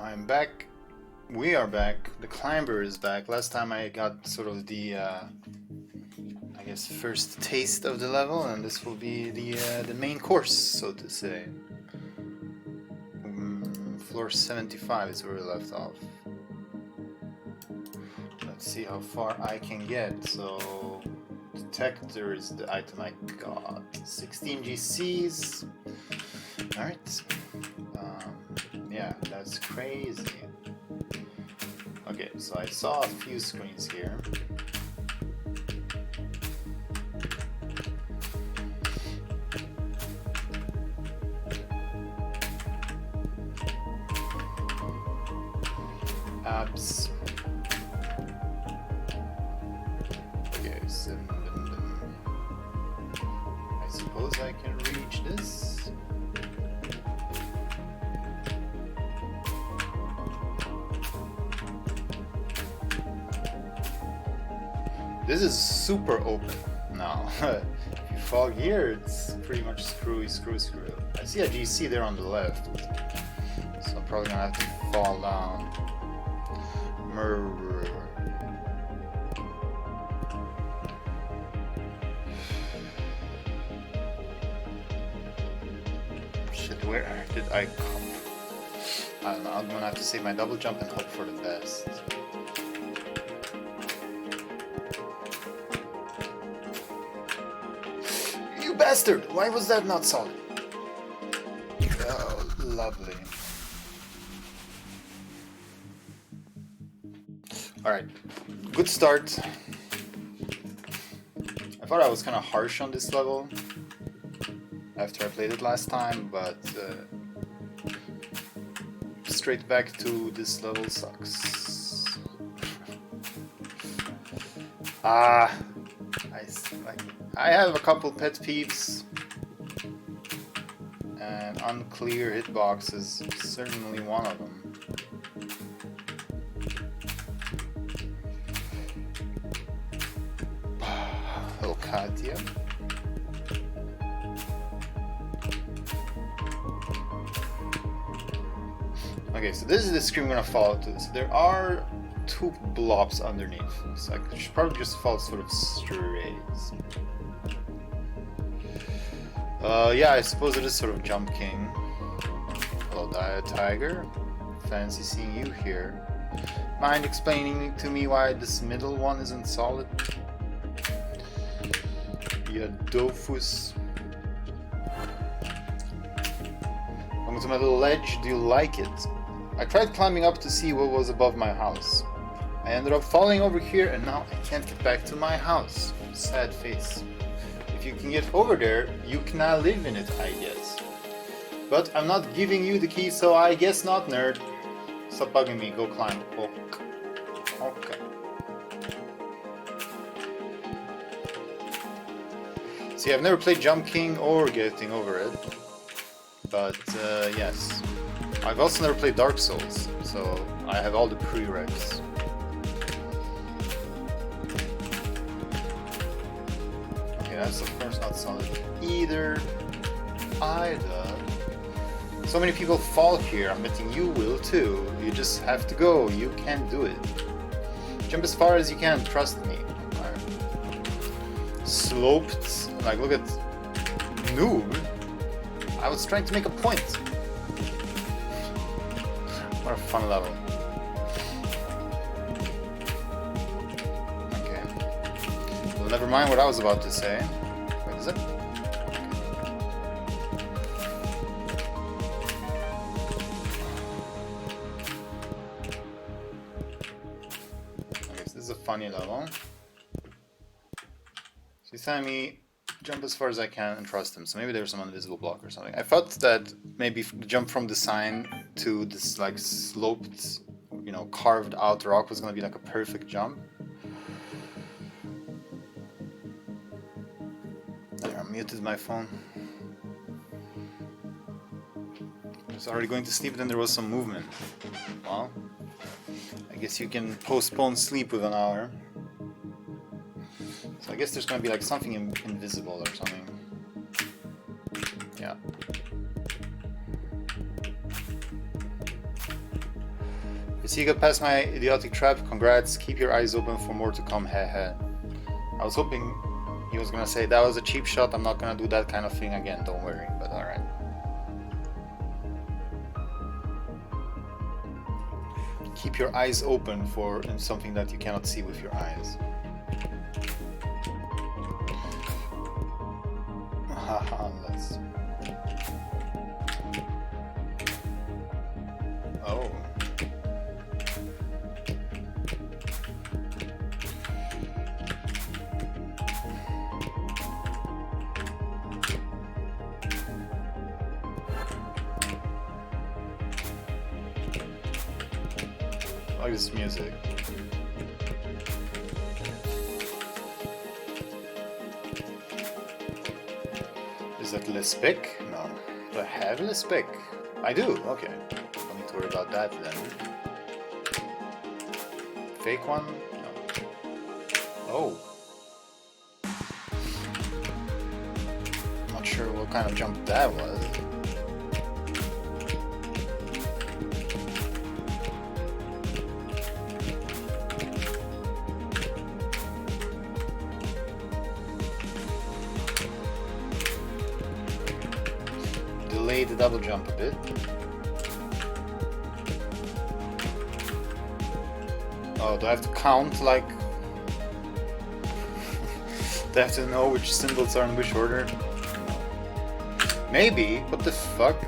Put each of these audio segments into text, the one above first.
I'm back. We are back. The climber is back. Last time I got sort of the, I guess, first taste of the level, and this will be the main course, so to say. Floor 75 is where we left off. Let's see how far I can get. So, detector is the item I got. 16 GCs. Alright. Yeah, that's crazy. Okay, so I saw a few screens here. Abs. Okay, so I suppose I can reach this. This is super open now. If you fall here, it's pretty much screw. I see a GC there on the left, so I'm probably gonna have to fall down. Shit, where did I come? I don't know, I'm gonna have to save my double jump and hope for the best. Bastard! Why was that not solid? Oh, lovely. Alright, good start. I thought I was kind of harsh on this level after I played it last time, but straight back to this level sucks. I have a couple pet peeves, and unclear hitboxes is certainly one of them. Hello, Katya. Okay, so this is the screen I'm gonna follow to this. There are two blobs underneath, so I should probably just fall sort of straight. Yeah, I suppose it is sort of Jump King. Hello, Tiger. Fancy seeing you here. Mind explaining to me why this middle one isn't solid? Yeah, Dofus. Welcome to my little ledge. Do you like it? I tried climbing up to see what was above my house. I ended up falling over here, and now I can't get back to my house. Sad face. If you can get over there, you cannot live in it, I guess. But I'm not giving you the key, so I guess not, nerd. Stop bugging me, go climb. Okay. See, I've never played Jump King or Getting Over It. But, yes. I've also never played Dark Souls, so I have all the prereqs. That's of course not solid either. So many people fall here. I'm betting you will too. You just have to go. You can do it. Jump as far as you can. Trust me. Right. Sloped. Like, look at noob. I was trying to make a point. What a fun level. Well, never mind what I was about to say. Wait, is it? Okay, so this is a funny level. So he's telling me jump as far as I can and trust him. So maybe there's some invisible block or something. I thought that maybe the jump from the sign to this like sloped, you know, carved out rock was gonna be like a perfect jump. I muted my phone. I was already going to sleep, then there was some movement. Well, I guess you can postpone sleep with an hour. So I guess there's gonna be like something invisible or something. Yeah. You see, you got past my idiotic trap. Congrats. Keep your eyes open for more to come. Heh. I was hoping he was gonna say that was a cheap shot. I'm not gonna do that kind of thing again. Don't worry. But alright. Keep your eyes open for something that you cannot see with your eyes. Haha, let's. Oh. I like this music. Is that Lespec? No. Do I have Lespec? I do, okay. Don't need to worry about that then. Fake one? No. Oh. Not sure what kind of jump that was. Delay the double jump a bit. Oh, do I have to count like... do I have to know which symbols are in which order? Maybe, what the fuck?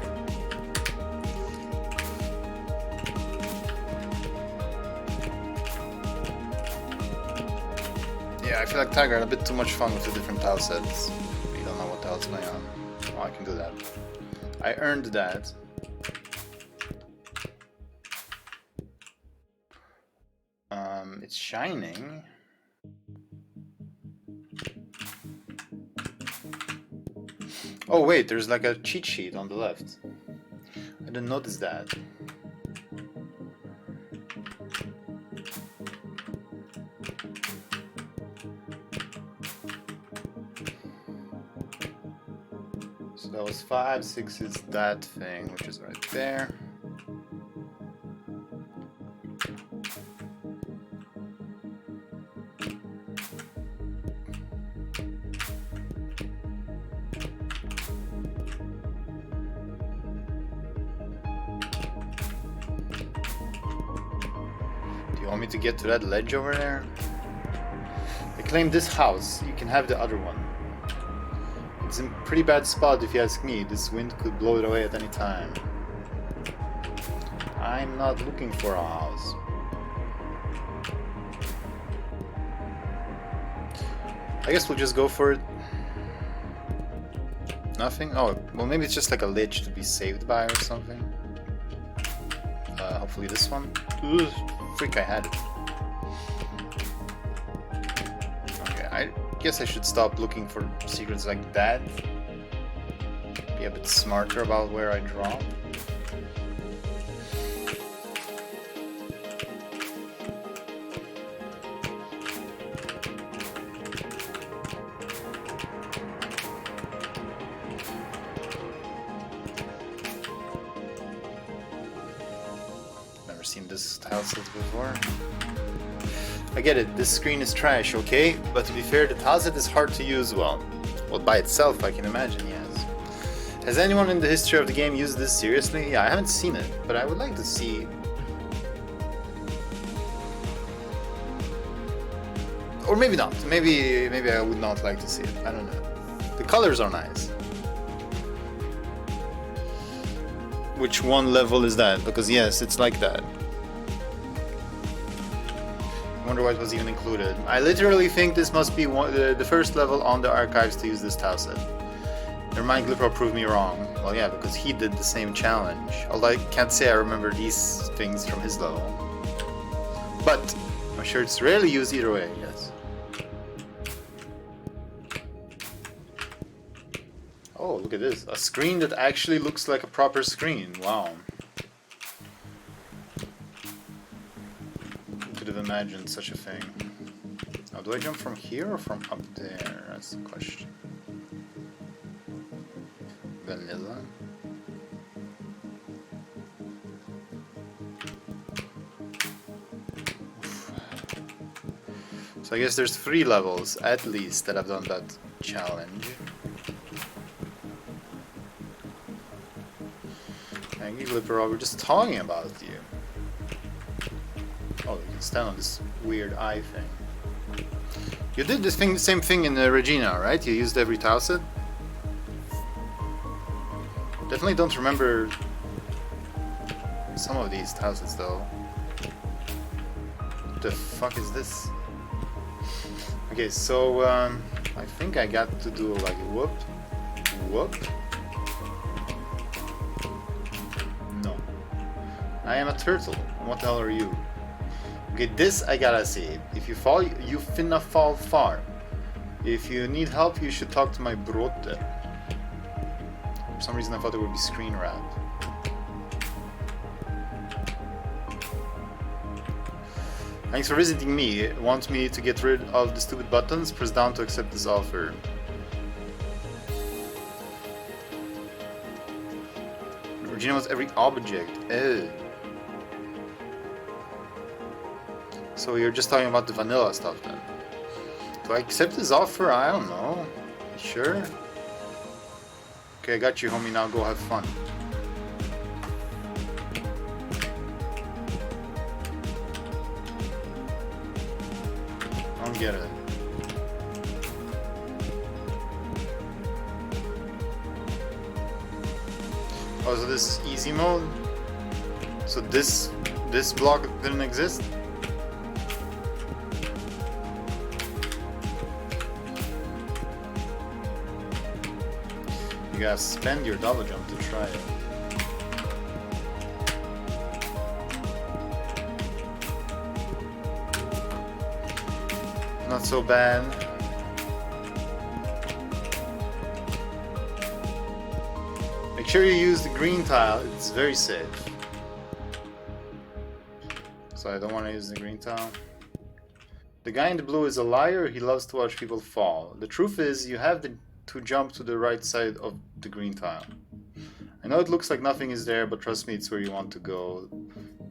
Yeah, I feel like Tiger had a bit too much fun with the different tile sets. We don't know what the hell's going on. Oh, I can do that. I earned that. It's shining. Oh wait, there's like a cheat sheet on the left. I didn't notice that. So that was 5, 6 is that thing, which is right there. Do you want me to get to that ledge over there? I claim this house, you can have the other one. It's in a pretty bad spot if you ask me. This wind could blow it away at any time. I'm not looking for a house. I guess we'll just go for it. Nothing? Oh, well maybe it's just like a ledge to be saved by or something. Hopefully this one. Ugh, freak, I had it. Okay, I guess I should stop looking for secrets like that. Be a bit smarter about where I drop. Never seen this tile set before. I get it, this screen is trash, okay? But to be fair, the tile set is hard to use well. Well, by itself, I can imagine, yes. Has anyone in the history of the game used this seriously? Yeah, I haven't seen it, but I would like to see... Or maybe not. Maybe I would not like to see it. I don't know. The colors are nice. Which one level is that? Because yes, it's like that. Wonder why it was even included. I literally think this must be the first level on the archives to use this tile set. Never mind, Glipro proved me wrong. Well, yeah, because he did the same challenge. Although I can't say I remember these things from his level. But I'm sure it's rarely used either way, yes. Oh, look at this. A screen that actually looks like a proper screen. Wow. Who could have imagined such a thing? Now, do I jump from here or from up there? That's the question. Vanilla. So I guess there's 3 levels at least that have done that challenge. Thank you, Glipper. We're just talking about you. Oh, you can stand on this weird eye thing. You did this thing, same thing in Regina, right? You used every tile set? Definitely don't remember some of these tile sets though. What the fuck is this? Okay, so I think I got to do like whoop, whoop. No. I am a turtle. What the hell are you? Okay, this I gotta see. If you fall, you finna fall far. If you need help, you should talk to my brote. For some reason I thought it would be screen wrap. Thanks for visiting me. Want me to get rid of the stupid buttons? Press down to accept this offer. Regina wants every object. Ew. So you're just talking about the vanilla stuff then? Do I accept this offer? I don't know. You sure? Okay, I got you, homie. Now go have fun. I don't get it. Oh, so this is easy mode? So this block didn't exist? You gotta spend your double jump to try it. Not so bad. Make sure you use the green tile, it's very safe. So I don't want to use the green tile. The guy in the blue is a liar, he loves to watch people fall. The truth is, you have to jump to the right side of the green tile. I know it looks like nothing is there, but trust me, it's where you want to go.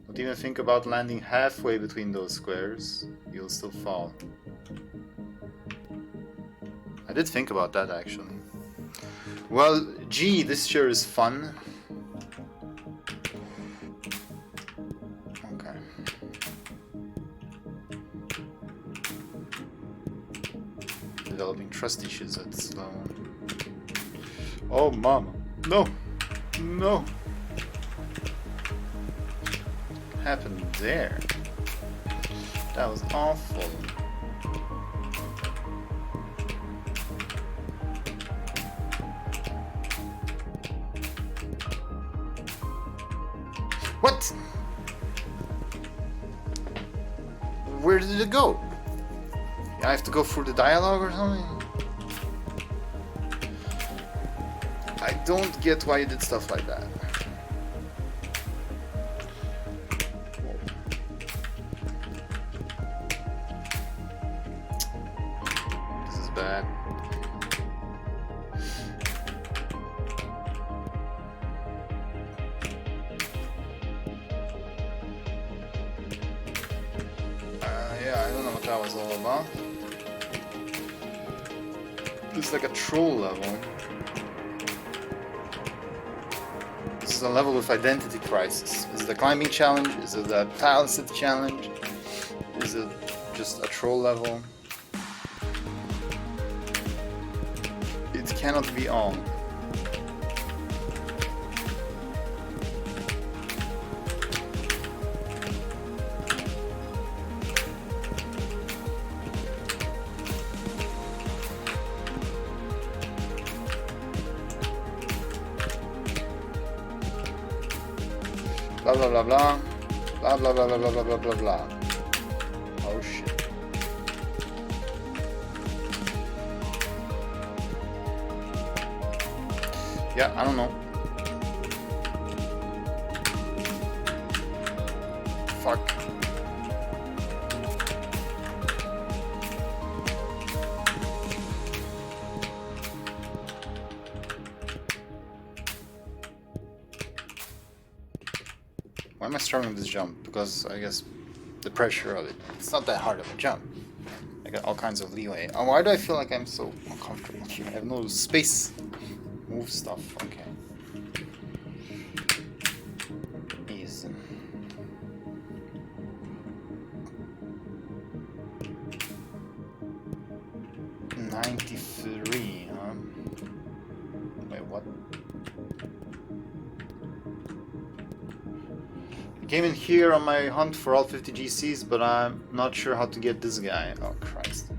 Don't even think about landing halfway between those squares. You'll still fall. I did think about that actually. Well, gee, this sure is fun. Okay. Developing trust issues at slow. Oh, mama. No. No. What happened there? That was awful. What? Where did it go? I have to go through the dialogue or something? I don't get why you did stuff like that. This is bad. Yeah, I don't know what that was all about. It's like a troll level. This is a level with identity crisis. Is it a climbing challenge? Is it a tile set challenge? Is it just a troll level? It cannot be all. Blah blah blah blah. Blah blah blah blah blah blah blah blah. Oh shit. Yeah, I don't know. Fuck. Why am I struggling with this jump? Because I guess the pressure of it. It's not that hard of a jump. I got all kinds of leeway. Oh, why do I feel like I'm so uncomfortable here? I have no space. Move stuff. Okay. Easy. $93, huh? Wait, what? I came in here on my hunt for all 50 GCs, but I'm not sure how to get this guy. Oh, Christ.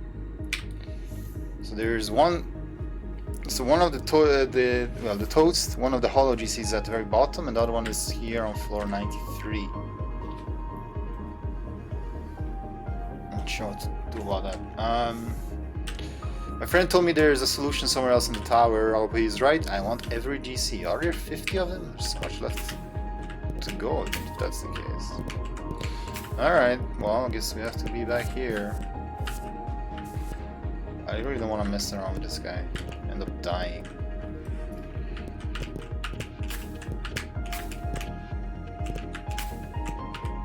So there's one... So one of the toast, one of the hollow GCs is at the very bottom, and the other one is here on floor 93. Not sure what to do about that. My friend told me there's a solution somewhere else in the tower. I hope he's right. I want every GC. Are there 50 of them? There's so much left to go, if that's the case. Alright, well, I guess we have to be back here. I really don't want to mess around with this guy. End up dying.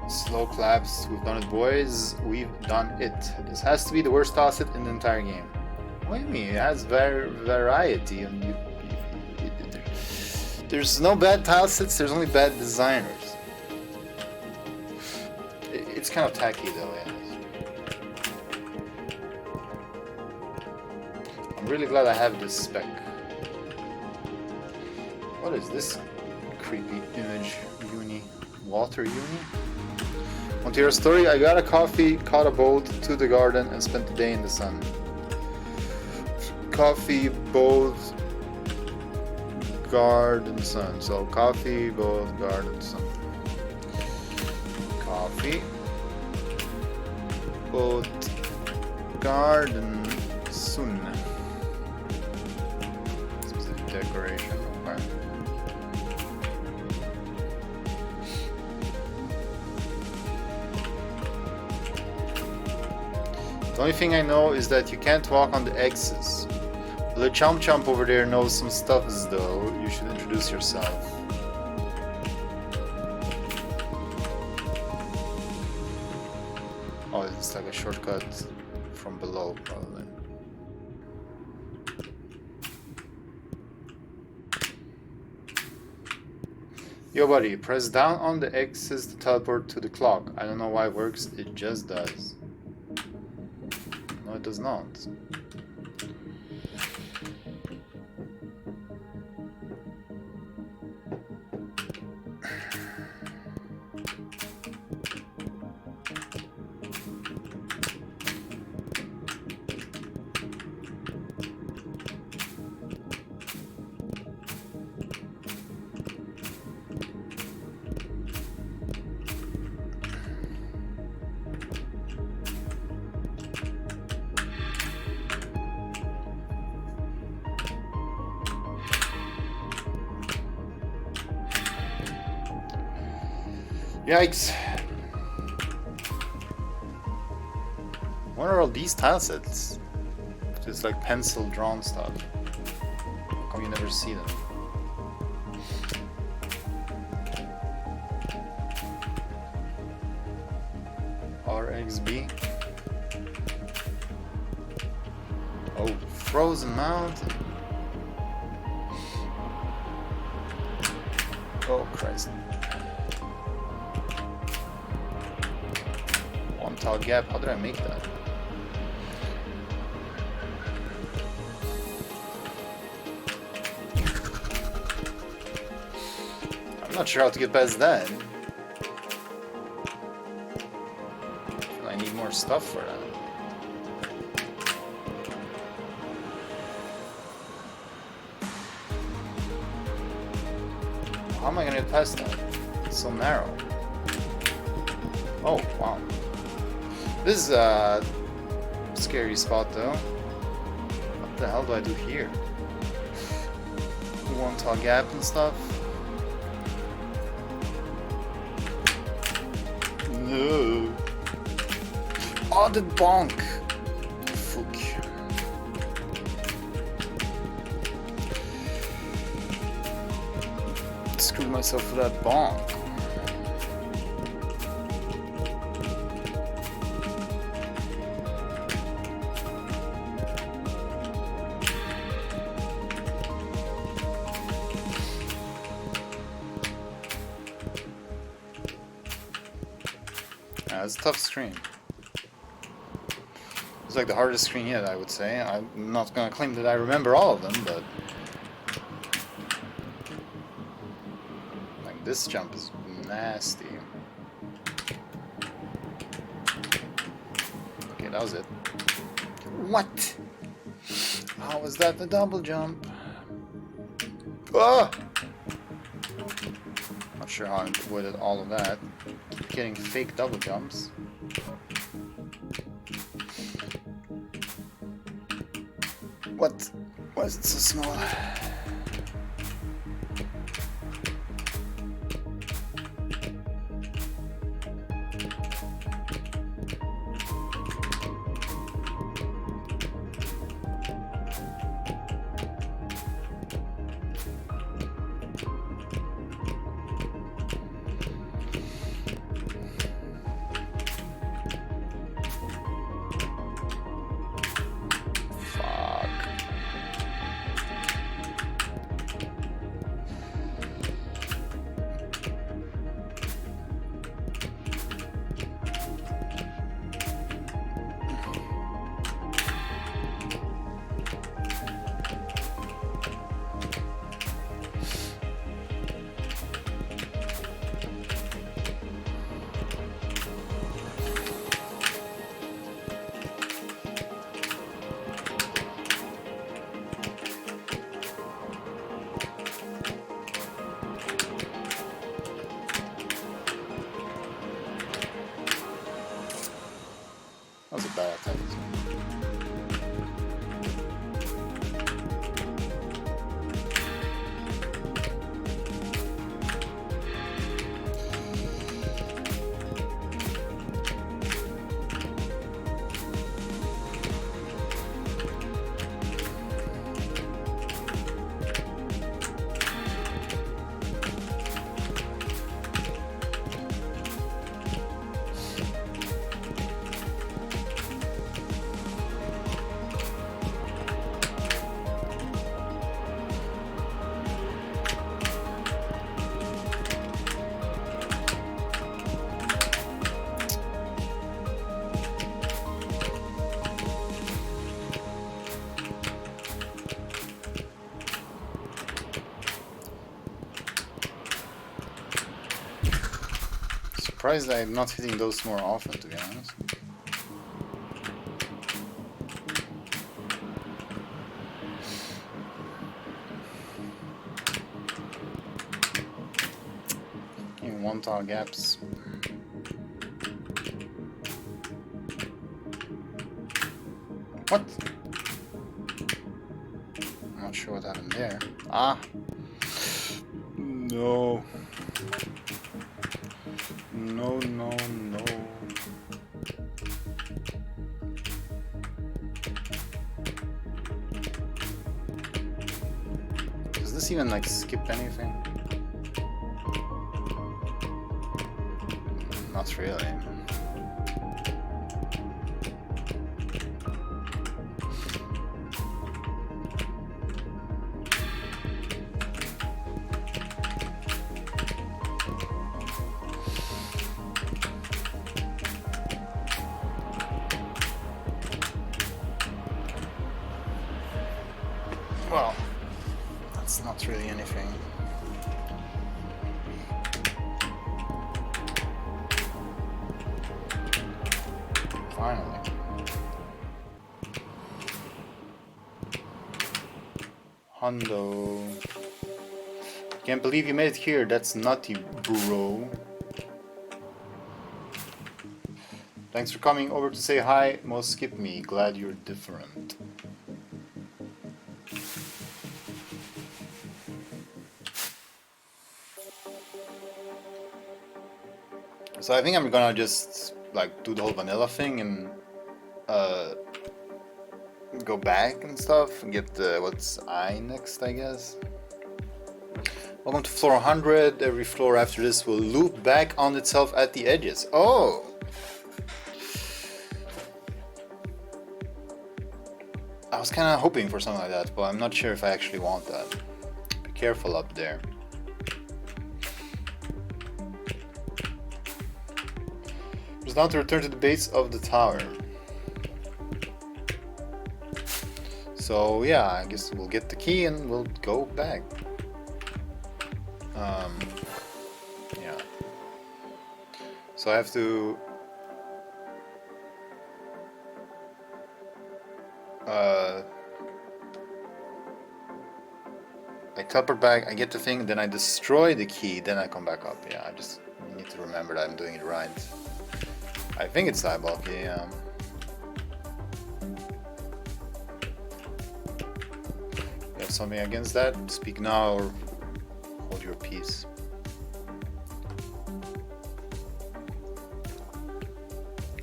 Slow claps. We've done it, boys. We've done it. This has to be the worst toss it in the entire game. What do you mean? It has variety. And there's no bad tile sets, there's only bad designers. It's kind of tacky though, yeah. I'm really glad I have this spec. What is this creepy image? Uni. Water uni? Want to hear a story? I got a coffee, caught a boat to the garden and spent the day in the sun. Coffee, boat, garden, sun. So coffee, boat, garden, sun. Coffee, boat, garden, sun. Specific decoration. Okay. The only thing I know is that you can't walk on the X's. The Chomp Chomp over there knows some stuffs though. You should introduce yourself. Oh, it's like a shortcut from below, probably. Yo buddy, press down on the X's to teleport to the clock. I don't know why it works, it just does. No, it does not. Yikes. What are all these tile sets? Just like pencil drawn stuff. How come you never see them? RXB. Oh, Frozen Mountain. Oh Christ. One tile gap, how did I make that? I'm not sure how to get past that. I need more stuff for that. How am I gonna get past that? It's so narrow. Oh, wow. This is a scary spot though. What the hell do I do here? One tall gap and stuff. No. Oh, the bonk. Fuck. Screwed myself for that bonk. It's a tough screen. It's like the hardest screen yet, I would say. I'm not gonna claim that I remember all of them, but like this jump is nasty. Okay, that was it. What? How was that the double jump? Ah! Not sure how I avoided all of that. Getting fake double jumps. What? Why is it so small? That was a bad attempt. Surprised I'm not hitting those more often, to be honest. In one tile gaps. What? I'm not sure what happened there. Ah! No. No, no, no. Does this even like skip anything? Not really. Well, that's not really anything. Finally. Hondo. Can't believe you made it here. That's nutty, bro. Thanks for coming over to say hi. Most skip me. Glad you're different. So I think I'm gonna just like do the whole vanilla thing and go back and stuff and get the what's I next, I guess. Welcome to floor 100. Every floor after this will loop back on itself at the edges. Oh! I was kind of hoping for something like that, but I'm not sure if I actually want that. Be careful up there. There's Just now to return to the base of the tower. So yeah, I guess we'll get the key and we'll go back. Yeah. So I have to I teleport back, I get the thing, then I destroy the key, then I come back up. Yeah, I just need to remember that I'm doing it right. I think it's eyeball key, yeah. You have something against that? Speak now or hold your peace.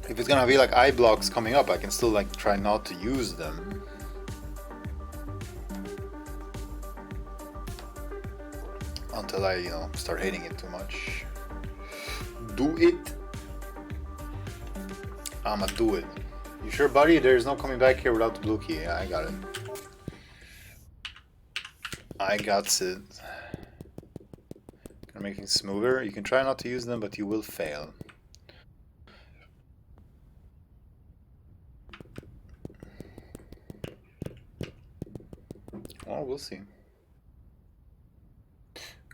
If it's gonna be like eye blocks coming up, I can still like try not to use them. Until I, you know, start hating it too much. Do it. I'ma do it. You sure, buddy? There's no coming back here without the blue key. Yeah, I got it. I got it. Gonna make things smoother. You can try not to use them, but you will fail. Well, we'll see.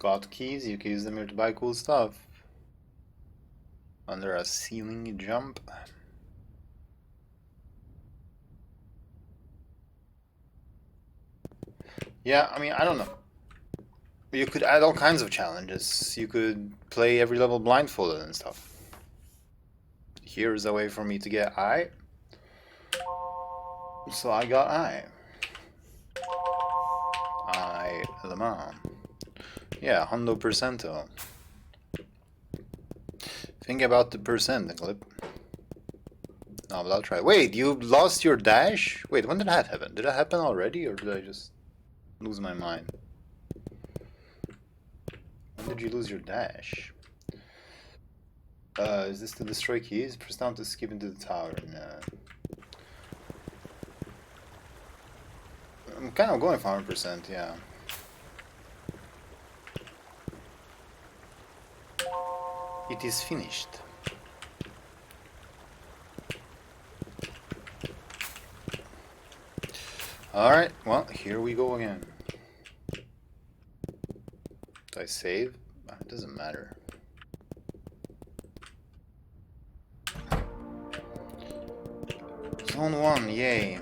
Got keys, you can use them here to buy cool stuff. Under a ceiling jump. Yeah, I mean, I don't know. You could add all kinds of challenges. You could play every level blindfolded and stuff. Here's a way for me to get eye. So I got eye. Eye the mom. Yeah, 100%. Think about the percent, clip. No, but I'll try. Wait, you lost your dash? Wait, when did that happen? Did that happen already, or did I just lose my mind? When did you lose your dash? Is this to destroy keys? Press down to skip into the tower. Nah. I'm kind of going for 100%, yeah. It is finished. Alright, well, here we go again. Do I save? It doesn't matter. Zone 1, yay.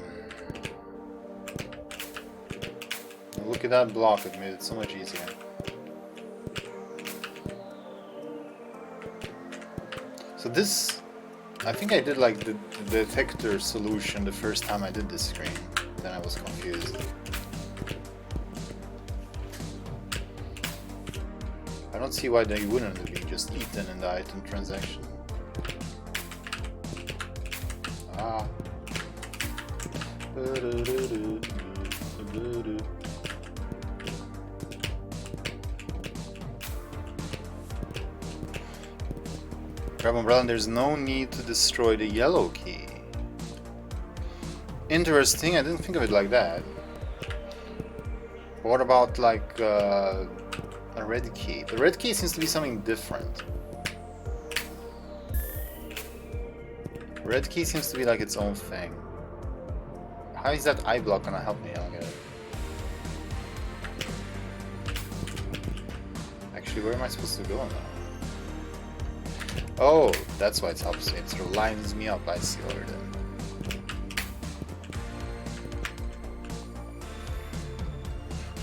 Look at that block, it made it so much easier. So this, I think I did like the detector solution the first time I did this screen. Then I was confused. I don't see why they wouldn't be just eaten in the item transaction. Ah. Grab umbrella and there's no need to destroy the yellow key. Interesting, I didn't think of it like that. What about like a red key? The red key seems to be something different. Red key seems to be like its own thing. How is that eye block gonna help me? I don't get it. Actually, where am I supposed to go now? Oh, that's why it helps me. It sort of lines me up. I see already.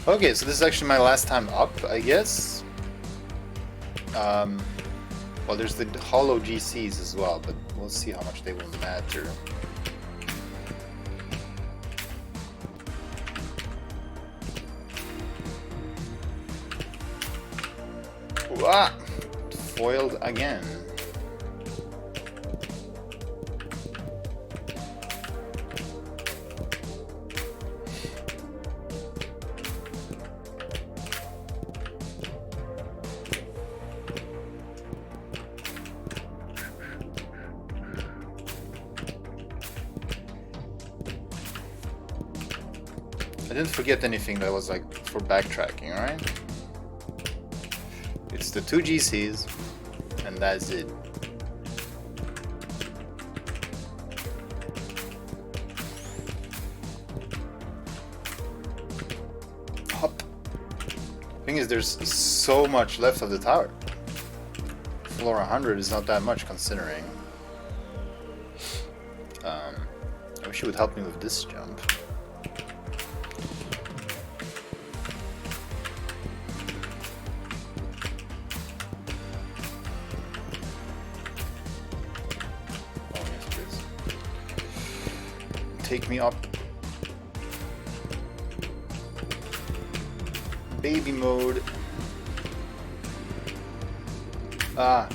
Okay, so this is actually my last time up, I guess. Well, there's the hollow GCs as well, but we'll see how much they will matter. Ah! Foiled again. I didn't forget anything that was like for backtracking, alright? It's the two GCs, and that's it. Thing is, there's so much left of the tower. Floor 100 is not that much considering. I wish you would help me with this jump. Oh, yes, please. Take me up. Baby mode. Ah.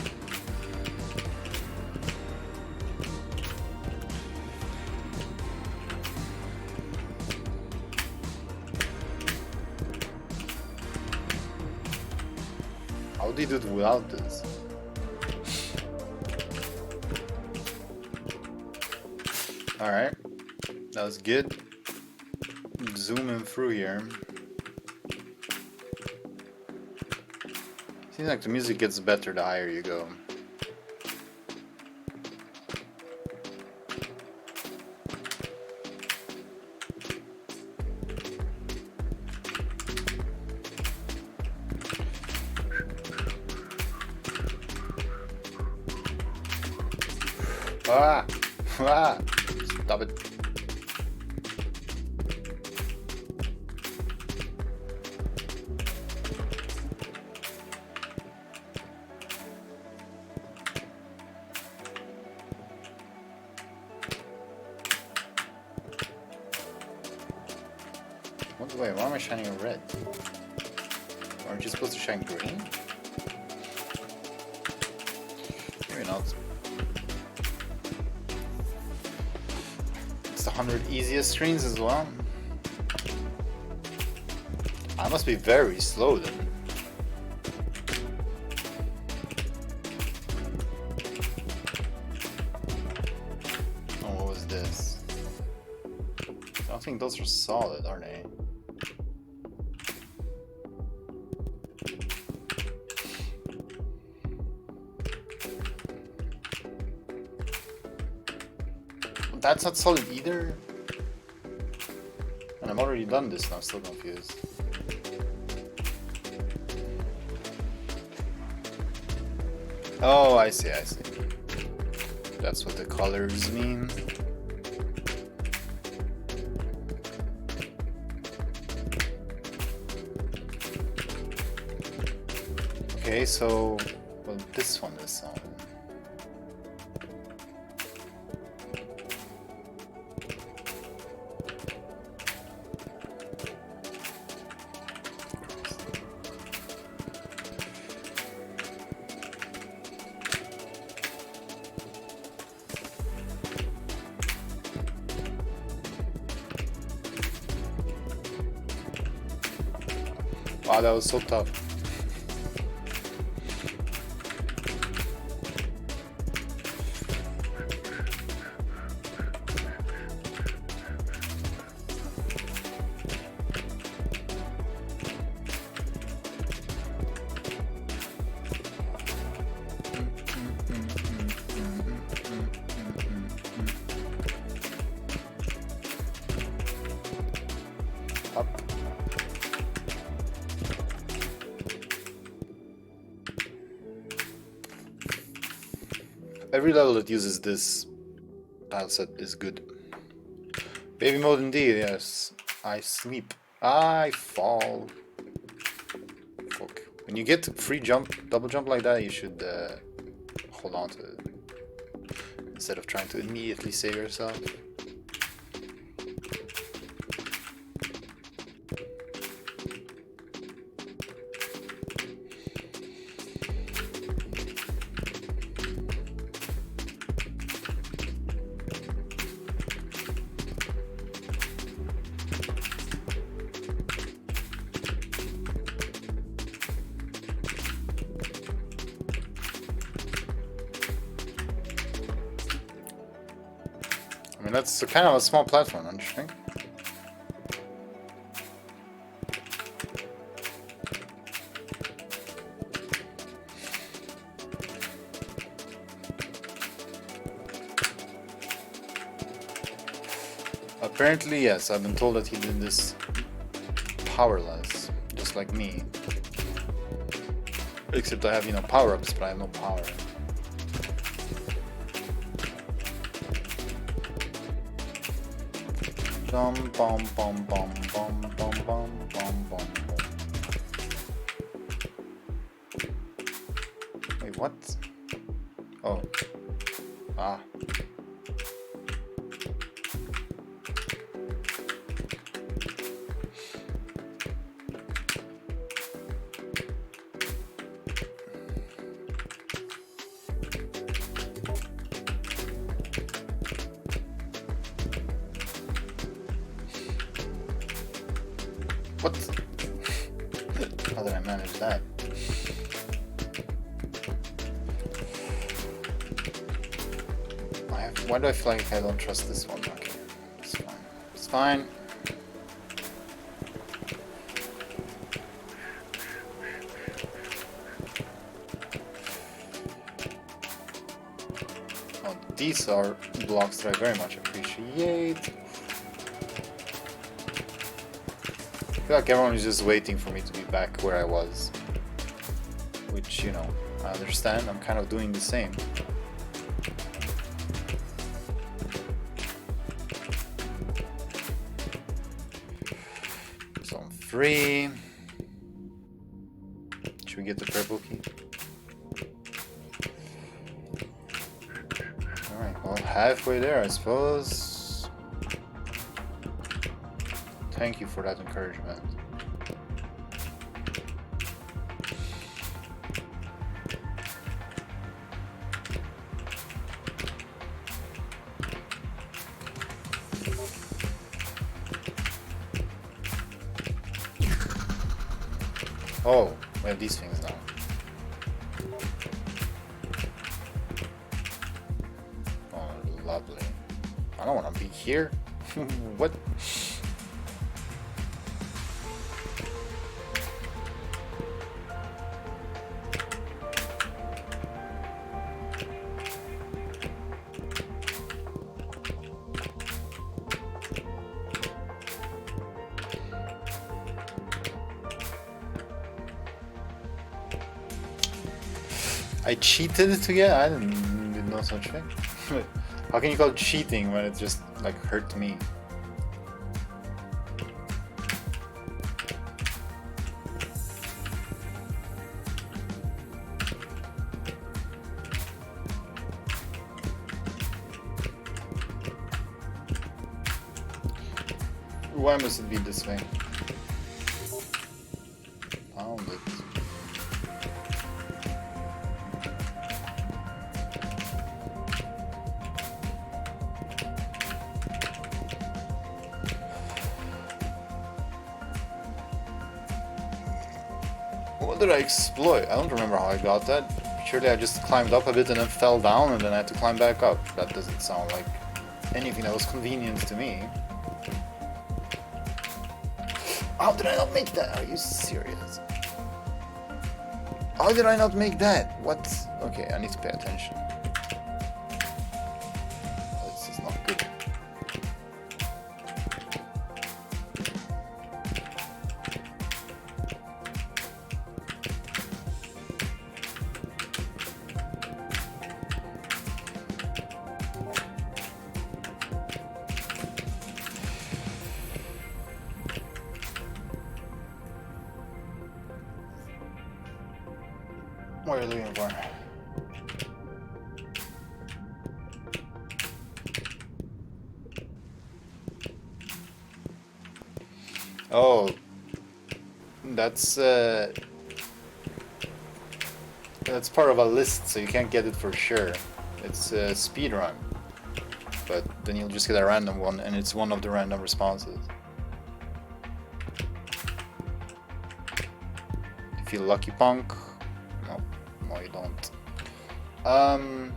How do you do it without this? Alright. That was good. Zooming through here. Seems like the music gets better the higher you go. Ah! Ah! Stop it. Wait, why am I shining red? Aren't you supposed to shine green? Maybe not. It's the 100 easiest screens as well. I must be very slow then. Oh, what was this? I don't think those are solid, are they? That's not solid either. And I'm already done this and I'm still confused. Oh, I see, I see. That's what the colors mean. Okay, so well, this one is on. Wow, that was so tough. Up. Every level that uses this tile set is good. Baby mode indeed, yes. I sleep. I fall. Fuck. When you get free jump, double jump like that, you should hold on to it. Instead of trying to immediately save yourself. I mean, that's kind of a small platform, don't you think? Apparently, yes, I've been told that he did this powerless, just like me. Except I have, you know, power-ups, but I have no power. Bum bum bum bum bum bum bum bum bum. Wait, what? Oh. Ah. What? How did I manage that? Why do I feel like I don't trust this one? Okay, it's fine. It's fine. Oh, these are blocks that I very much appreciate. I feel like everyone is just waiting for me to be back where I was. Which, you know, I understand. I'm kind of doing the same. Zone 3. Should we get the purple key? Alright, well, halfway there, I suppose. Thank you for that encouragement. Oh, we have these things now. Oh, lovely. I don't want to be here. What? I cheated to get? I did no such thing. How can you call it cheating when it just like hurt me? Why must it be this way? Found it. What did I exploit? I don't remember how I got that. Surely I just climbed up a bit and then fell down and then I had to climb back up. That doesn't sound like anything that was convenient to me. How did I not make that? Are you serious? How did I not make that? What? Okay, I need to pay attention. This is not good. What are you looking for? Oh, that's part of a list, so you can't get it for sure. It's a speed run, but then you'll just get a random one, and it's one of the random responses. You feel lucky, punk? No, no, you don't. I mean,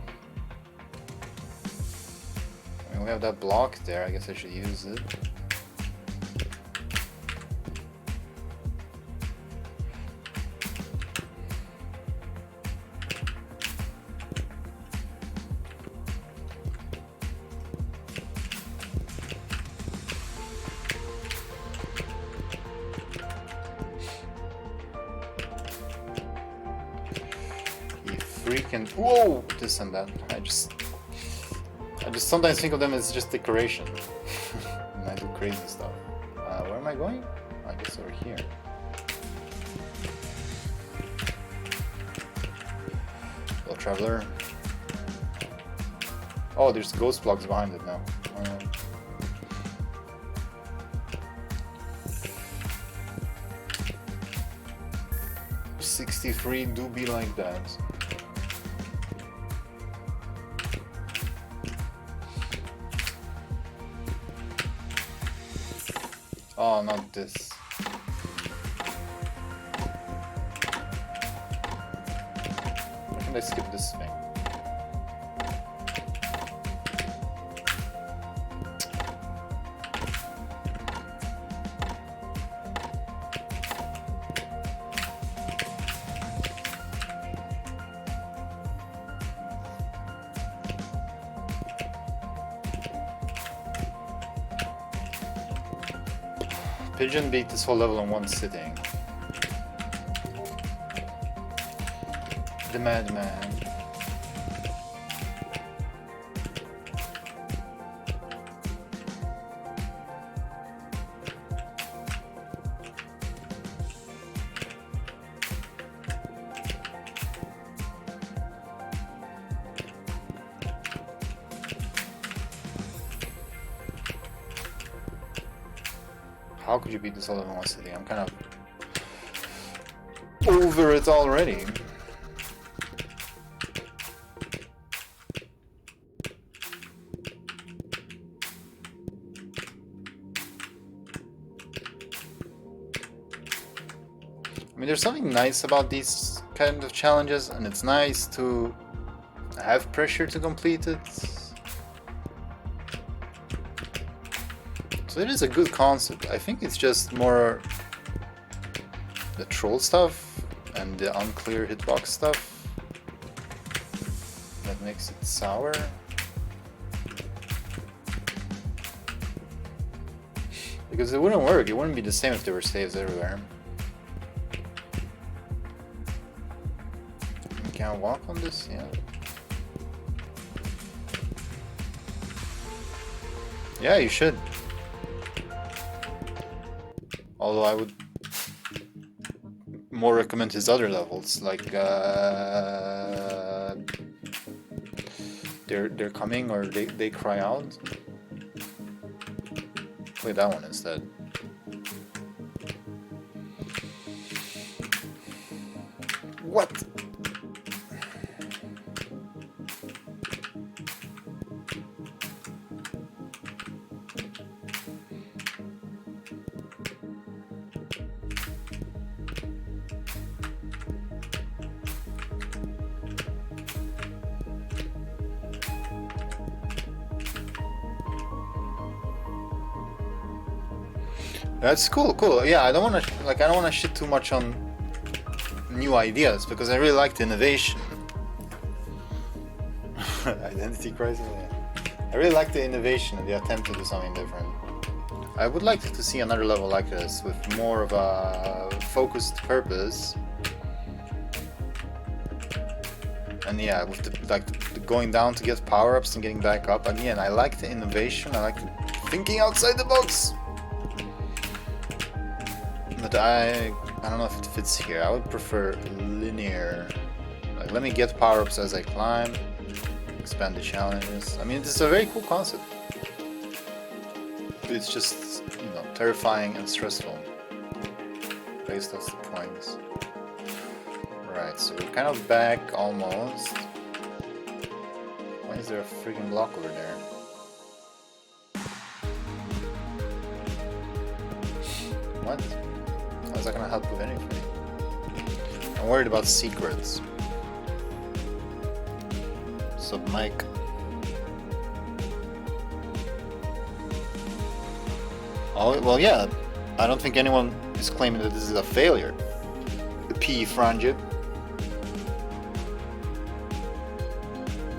we have that block there. I guess I should use it. can, whoa, this and that. I just sometimes think of them as just decoration. And I do crazy stuff. Where am I going? I guess over here. Hello, traveler. Oh, there's ghost blocks behind it now. 63 do be like that. Oh, not this. Why can't I skip this thing? Pigeon beat this whole level in one sitting. The madman. How could you beat this all in one sitting? I'm kind of over it already. I mean, there's something nice about these kind of challenges, and it's nice to have pressure to complete it. So it is a good concept. I think it's just more the troll stuff and the unclear hitbox stuff that makes it sour. Because it wouldn't work, it wouldn't be the same if there were saves everywhere. Can I walk on this? Yeah. Yeah, you should. Although I would more recommend his other levels, like they're coming, or they cry out. Play that one instead. What? That's cool, cool. Yeah, I don't want to shit too much on new ideas because I really like the innovation. Identity crisis. Yeah. I really like the innovation and the attempt to do something different. I would like to see another level like this with more of a focused purpose. And yeah, with the going down to get power-ups and getting back up. Again, I like the innovation. I like the thinking outside the box. But I don't know if it fits here. I would prefer linear. Like, let me get power-ups as I climb, expand the challenges. I mean, it's a very cool concept. But it's just, you know, terrifying and stressful. Based off the points. Right, so we're kind of back almost. Why is there a freaking block over there? What? How's that gonna help with anything? I'm worried about secrets. Sub Mike. Oh, well, yeah. I don't think anyone is claiming that this is a failure. The P Frangip.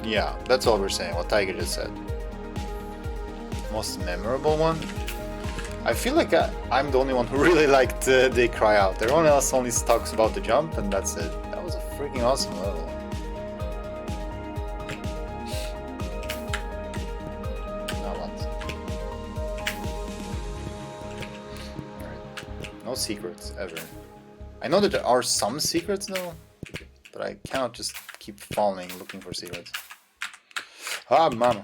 Yeah, that's all we're saying, what Tiger just said. Most memorable one? I feel like I'm the only one who really liked They Cry Out. Everyone else only talks about the jump and that's it. That was a freaking awesome level. No secrets, ever. I know that there are some secrets though, but I cannot just keep falling looking for secrets. Ah, mama.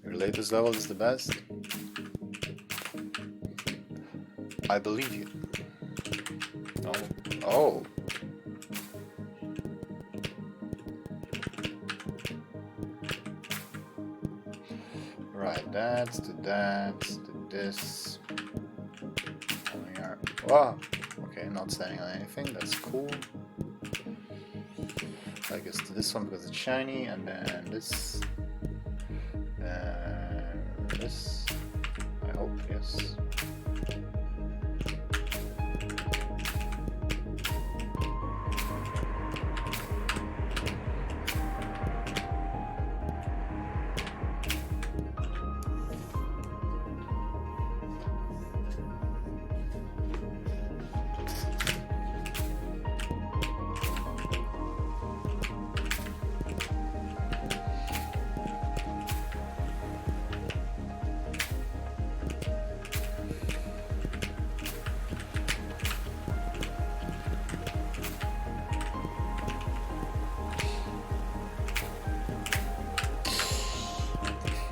Your latest level is the best. I believe you. Oh. Oh. Right, that's to this. We are. Wow. Okay, not standing on anything. That's cool. I guess to this one because it's shiny, and then this. This. I hope, yes.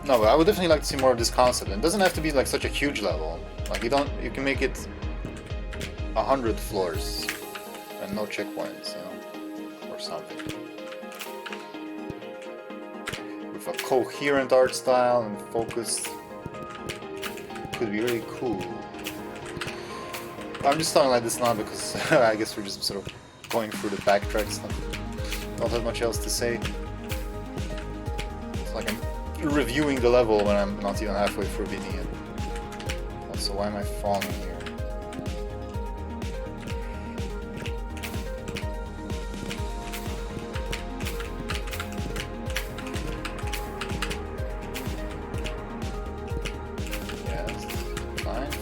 No, but I would definitely like to see more of this concept. It doesn't have to be like such a huge level. Like you can make it 100 floors and no checkpoints, you know, or something. With a coherent art style and focus, could be really cool. I'm just talking like this now because I guess we're just sort of going through the backtrack stuff. Don't have much else to say. It's like I'm reviewing the level when I'm not even halfway through beating it. Also, why am I falling here? Yes,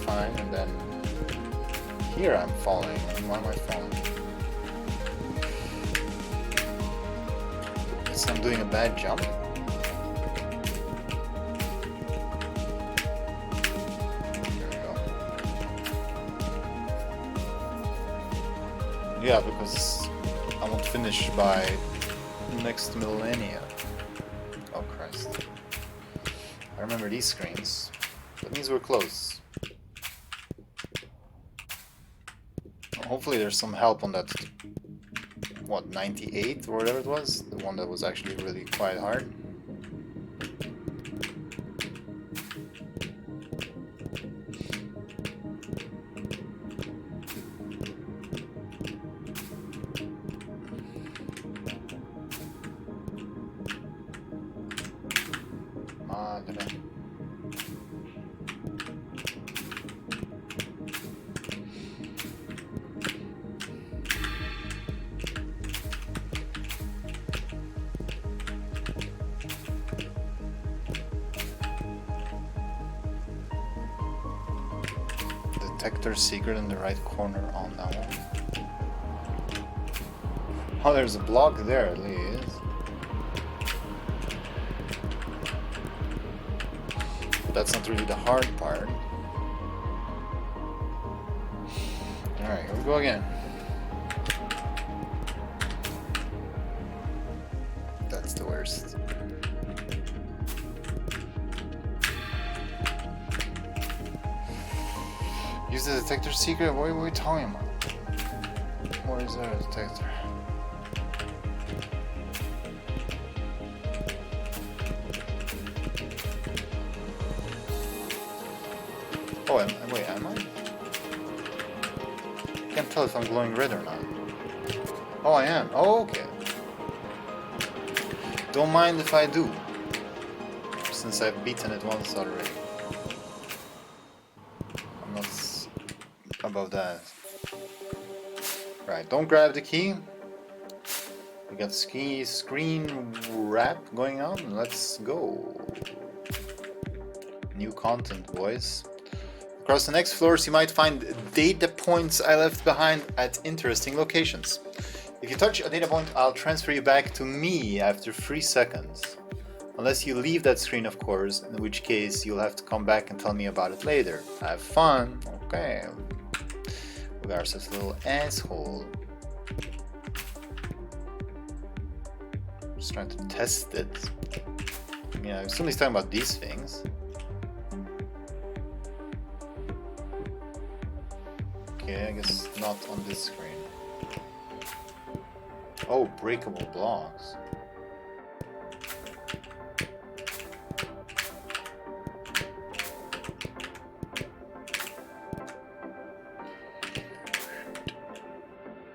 fine, and then here I'm falling. Why am I falling? Guess I'm doing a bad jump. Yeah, because I won't finish by next millennia. Oh Christ. I remember these screens. That means we're close. Well, hopefully there's some help on that, what, 98 or whatever it was? The one that was actually really quite hard. Detector secret in the right corner on that one. Oh, there's a block there at least. But that's not really the hard part. Alright, here we go again. That's the worst. Use the detector secret? What are we talking about? What is that detector? Oh, wait, am I? I can't tell if I'm glowing red or not. Oh, I am. Oh, okay. Don't mind if I do, since I've beaten it once already. I'm not above that. Right, don't grab the key. We got screen wrap going on. Let's go. New content, boys. Across the next floors you might find data points I left behind at interesting locations. If you touch a data point, I'll transfer you back to me after 3 seconds. Unless you leave that screen, of course, in which case you'll have to come back and tell me about it later. Have fun. Okay. We got ourselves a little asshole. Just trying to test it. Yeah, somebody's talking about these things. Okay, I guess not on this screen. Oh, breakable blocks.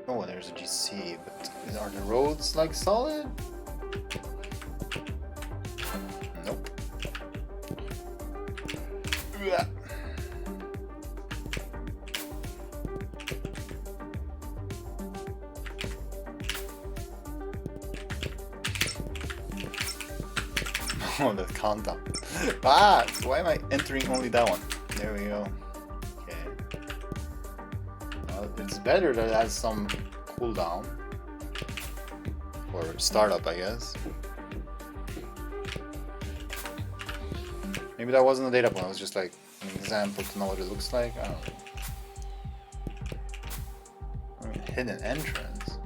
Oh, there's a GC, but are the roads like solid? Nope. Oh, that countdown. Ah, why am I entering only that one? There we go. Okay. Well, it's better that it has some cooldown. Or startup, I guess. Maybe that wasn't a data point, it was just like an example to know what it looks like. I don't know. I mean, hidden entrance.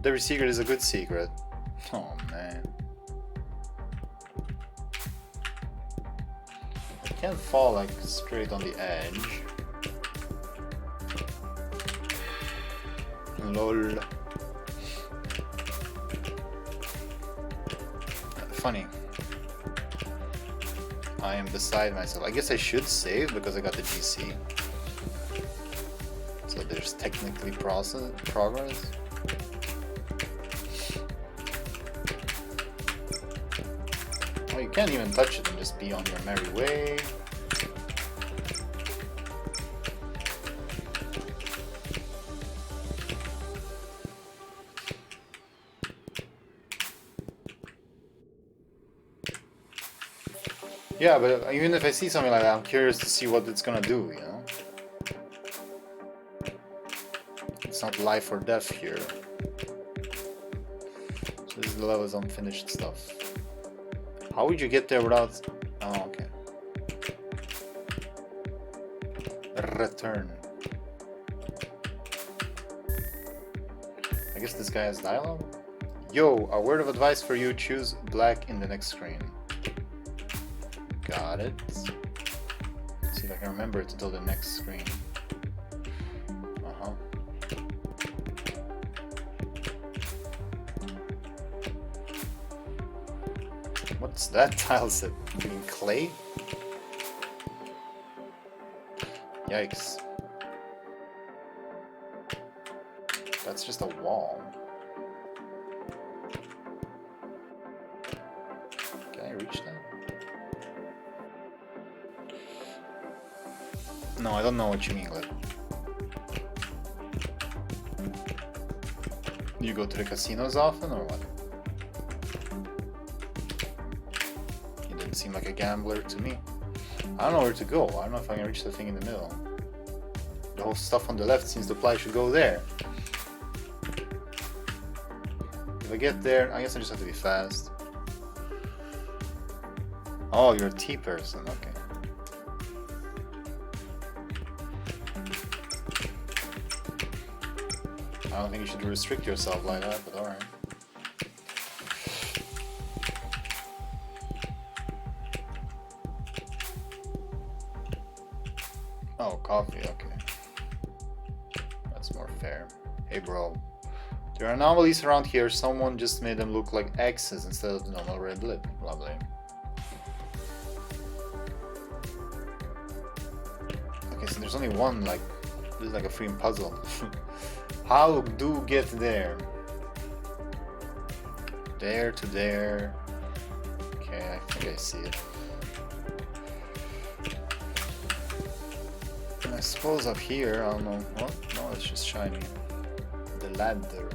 Every secret is a good secret. Oh man. I can't fall like straight on the edge. Lol. Funny. I am beside myself. I guess I should save because I got the GC. So there's technically progress. Oh, you can't even touch it and just be on your merry way. Yeah, but even if I see something like that, I'm curious to see what it's gonna do, you know? It's not life or death here. So this is the level's unfinished stuff. How would you get there without... Oh, okay. Return. I guess this guy has dialogue? Yo, a word of advice for you, choose black in the next screen. Got it. Let's see if I can remember it until the next screen. Uh-huh. What's that tile set? Freaking clay? Yikes. That's just a wall. Can I reach that? No, I don't know what you mean, like. You go to the casinos often, or what? You didn't seem like a gambler to me. I don't know where to go. I don't know if I can reach the thing in the middle. The whole stuff on the left seems to imply I should go there. If I get there, I guess I just have to be fast. Oh, you're a T person, okay. I don't think you should restrict yourself like that, but alright. Oh, coffee, okay. That's more fair. Hey bro, there are anomalies around here. Someone just made them look like X's instead of the normal red lip. Lovely. Okay, so there's only one, like, this is like a freaking puzzle. How do get there? There to there. Okay, I think I see it. And I suppose up here, I don't know. What? No, it's just shiny. The ladder.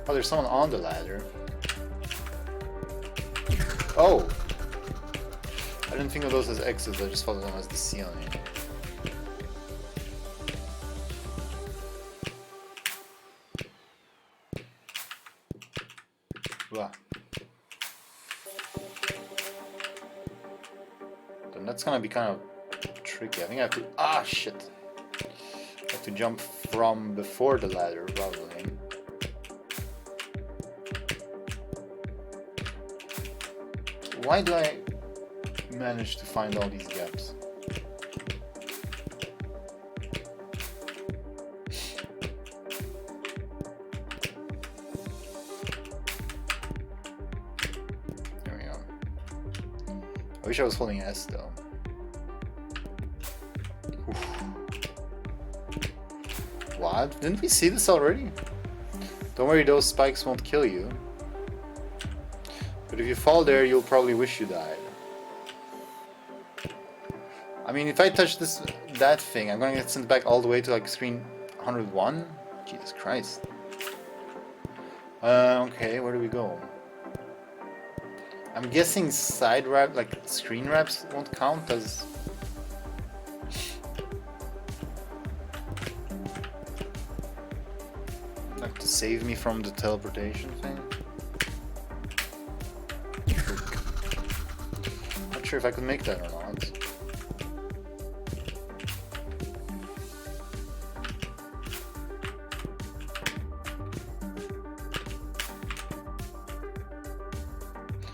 Oh, there's someone on the ladder. Oh! I didn't think of those as X's, I just thought of them as the ceiling. Blah. Then that's gonna be kind of tricky. I think I have to. Ah, shit. I have to jump from before the ladder, probably. Why do I manage to find all these gaps? There we go. I wish I was holding S though. Oof. What? Didn't we see this already? Don't worry, those spikes won't kill you. But if you fall there, you'll probably wish you died. I mean, if I touch that thing, I'm gonna get sent back all the way to like screen 101? Jesus Christ. Okay, where do we go? I'm guessing side wrap, like screen wraps won't count as... like to save me from the teleportation thing? Not sure if I could make that or not.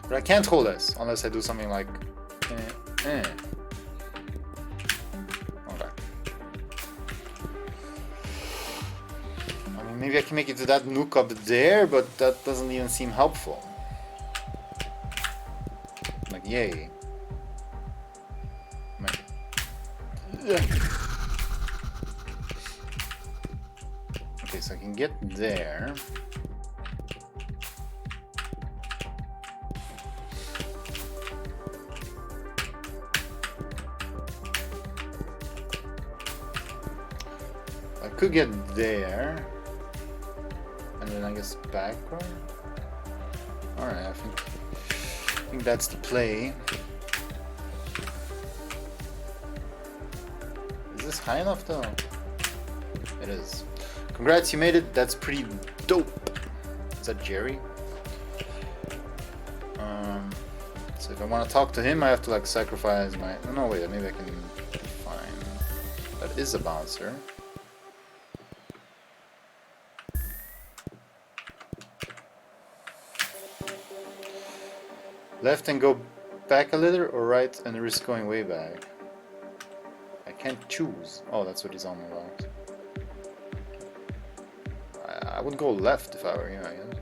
But I can't hold this unless I do something like Okay. I mean, maybe I can make it to that nook up there, but that doesn't even seem helpful. Like, yay. Okay, so I can get there. I could get there. And then I guess backward. Alright, I think that's the play. Is this high enough though? It is. Congrats, you made it. That's pretty dope. Is that Jerry? So if I want to talk to him, I have to like sacrifice my... No, wait, maybe I can find... That is a bouncer. Left and go back a little, or right and risk going way back? I can't choose. Oh, that's what he's on about. I would go left if I were you, I guess.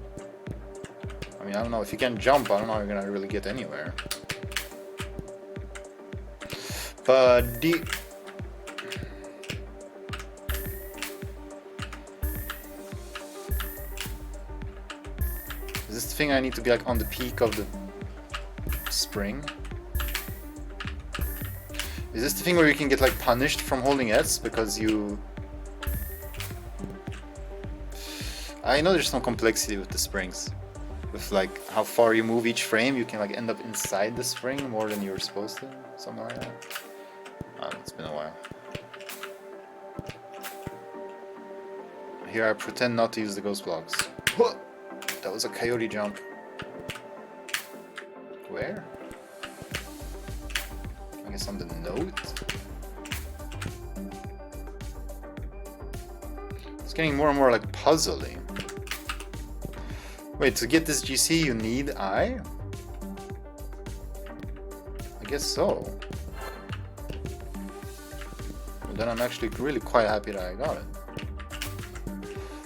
I mean, I don't know. If you can jump, I don't know how you're gonna really get anywhere. But the... Is this the thing I need to be like on the peak of the spring? Is this the thing where you can get like punished from holding S because you... I know there's some complexity with the springs. With like how far you move each frame, you can like end up inside the spring more than you were supposed to. Something like that. It's been a while. Here I pretend not to use the ghost blocks. That was a coyote jump. Where? I guess on the note? It's getting more and more like puzzly. Wait, to get this GC you need I? I guess so. Well, then I'm actually really quite happy that I got it.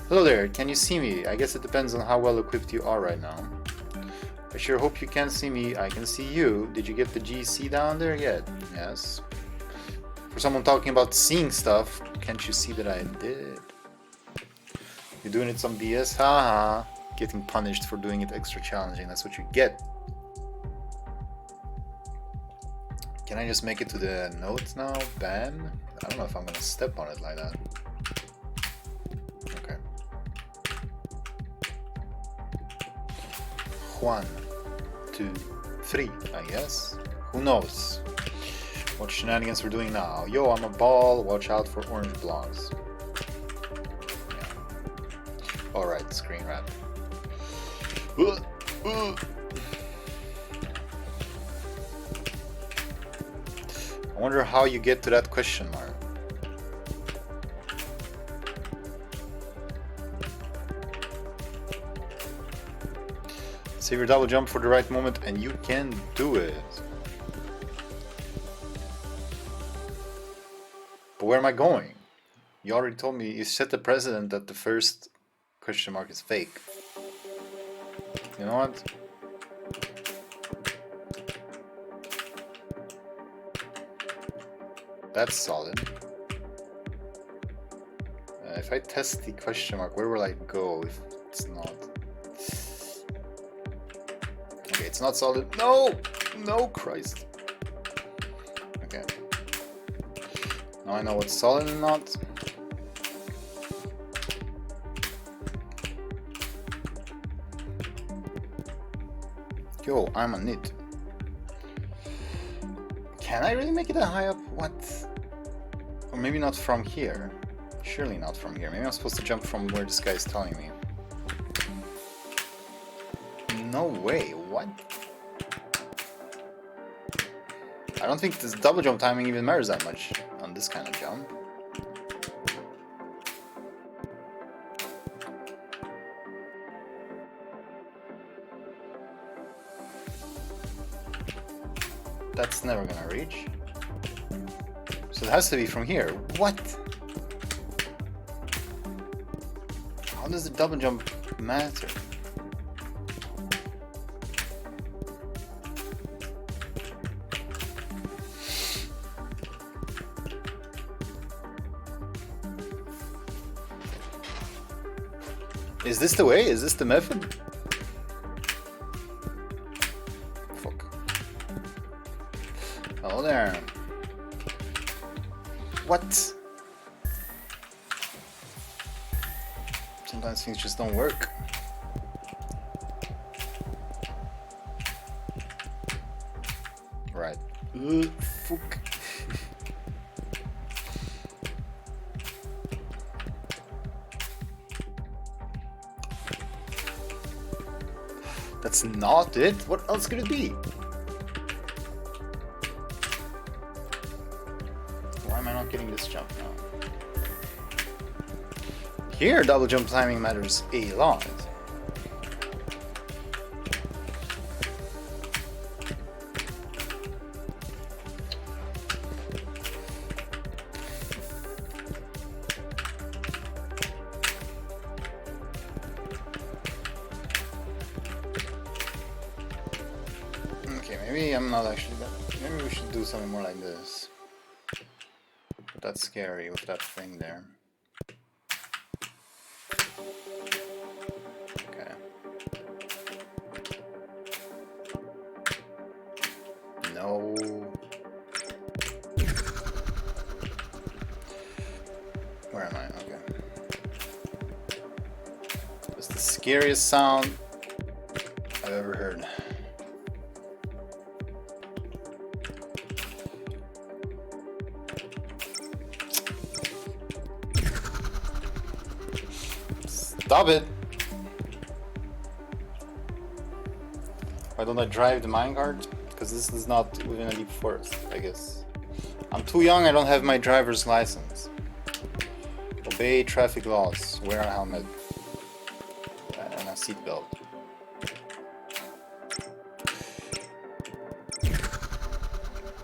Hello there, can you see me? I guess it depends on how well equipped you are right now. I sure hope you can see me. I can see you. Did you get the GC down there yet? Yes. For someone talking about seeing stuff, can't you see that I did? You're doing it some BS? Haha. Getting punished for doing it extra challenging. That's what you get. Can I just make it to the notes now? Ban? I don't know if I'm gonna step on it like that. Okay. 1, 2, 3, I guess. Who knows what shenanigans we're doing now. Yo, I'm a ball. Watch out for orange blocks. Yeah. Alright, screen wrap. I wonder how you get to that question mark. Save your double jump for the right moment and you can do it. But where am I going? You already told me, you set the precedent that the first question mark is fake. You know what? That's solid. If I test the question mark, where will I go if it's not? Okay, it's not solid. No! No, Christ. Okay. Now I know what's solid and not. Yo, I'm a Knytt. Can I really make it that high up? What? Or maybe not from here. Surely not from here. Maybe I'm supposed to jump from where this guy is telling me. No way. What? I don't think this double jump timing even matters that much on this kind of jump. That's never gonna reach. So it has to be from here. What? How does the double jump matter? Is this the way? Is this the method? Fuck. Hello there. What? Sometimes things just don't work. Right. Fuck. That's not it? What else could it be? Why am I not getting this jump now? Here, double jump timing matters a lot. Okay, maybe I'm not actually that. Maybe we should do something more like this. That's scary with that thing there. Okay. No. Where am I? Okay. That's the scariest sound I've ever heard. Stop it! Why don't I drive the minecart? Because this is not within a deep forest, I guess. I'm too young, I don't have my driver's license. Obey traffic laws, wear a helmet and a seatbelt.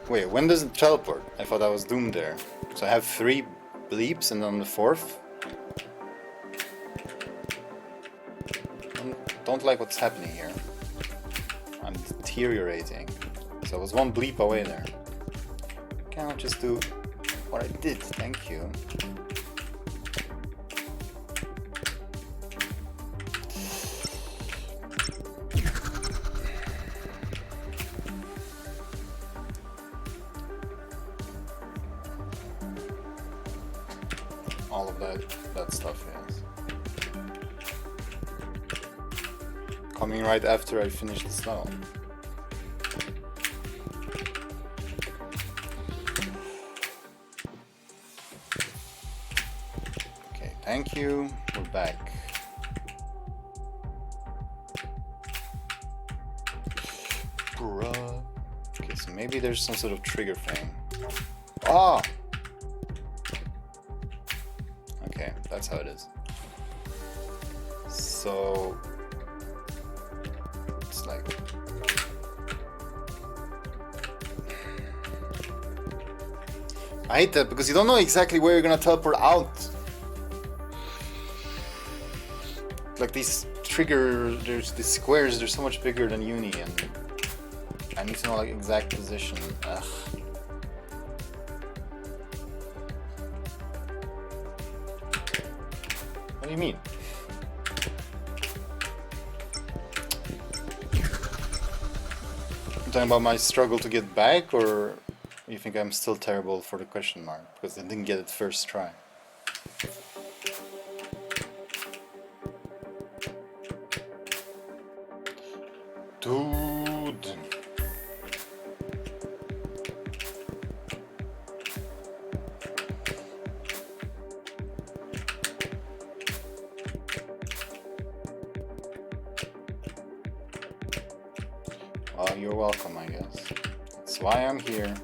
Wait, when does it teleport? I thought I was doomed there. So I have 3 bleeps and then the 4th? Don't like what's happening here. I'm deteriorating. So I was 1 bleep away there. Can I just do what I did? Thank you. All of that stuff, yes. Coming right after I finish the snow. Okay, thank you. We're back. Maybe there's some sort of trigger thing. Ah! Okay, that's how it is. So... it's like... I hate that because you don't know exactly where you're gonna teleport out. Like these there's these squares, they're so much bigger than Uni, and I need to know like exact position. Ugh. What do you mean? I'm talking about my struggle to get back, or you think I'm still terrible for the question mark because I didn't get it first try? Dude. Well, you're welcome, I guess. That's why I'm here.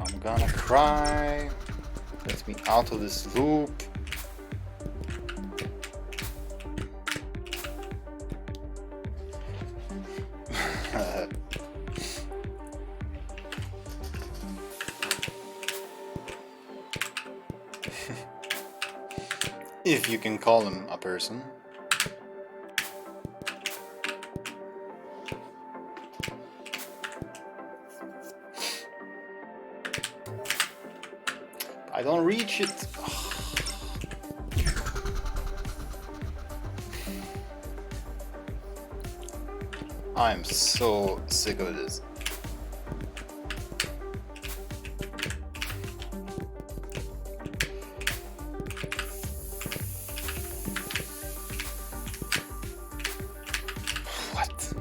I'm gonna cry. Let me out of this loop. If you can call him a person. I don't reach it. I'm so sick of this. What?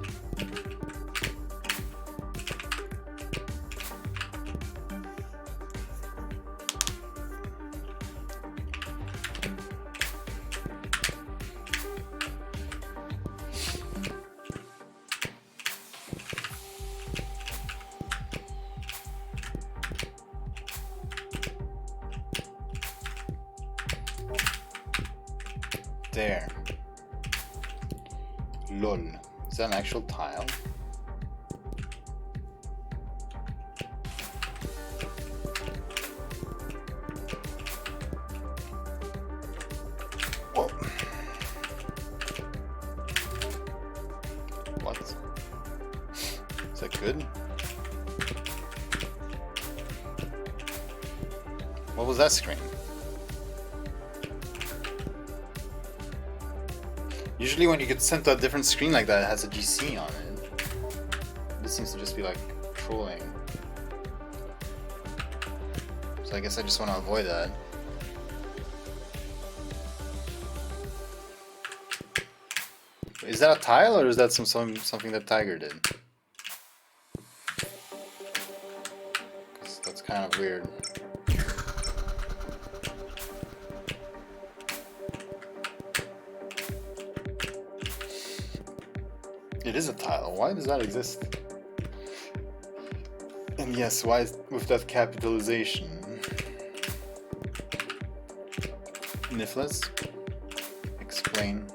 There. Lol. Is that an actual tile? Whoa. What? Is that good? What was that screen? Usually when you get sent to a different screen like that, it has a GC on it. This seems to just be like trolling. So I guess I just want to avoid that. Is that a tile or is that something that Tiger did? 'Cause that's kind of weird. It is a tile. Why does that exist? And yes, why with that capitalization? Niflas? Explain.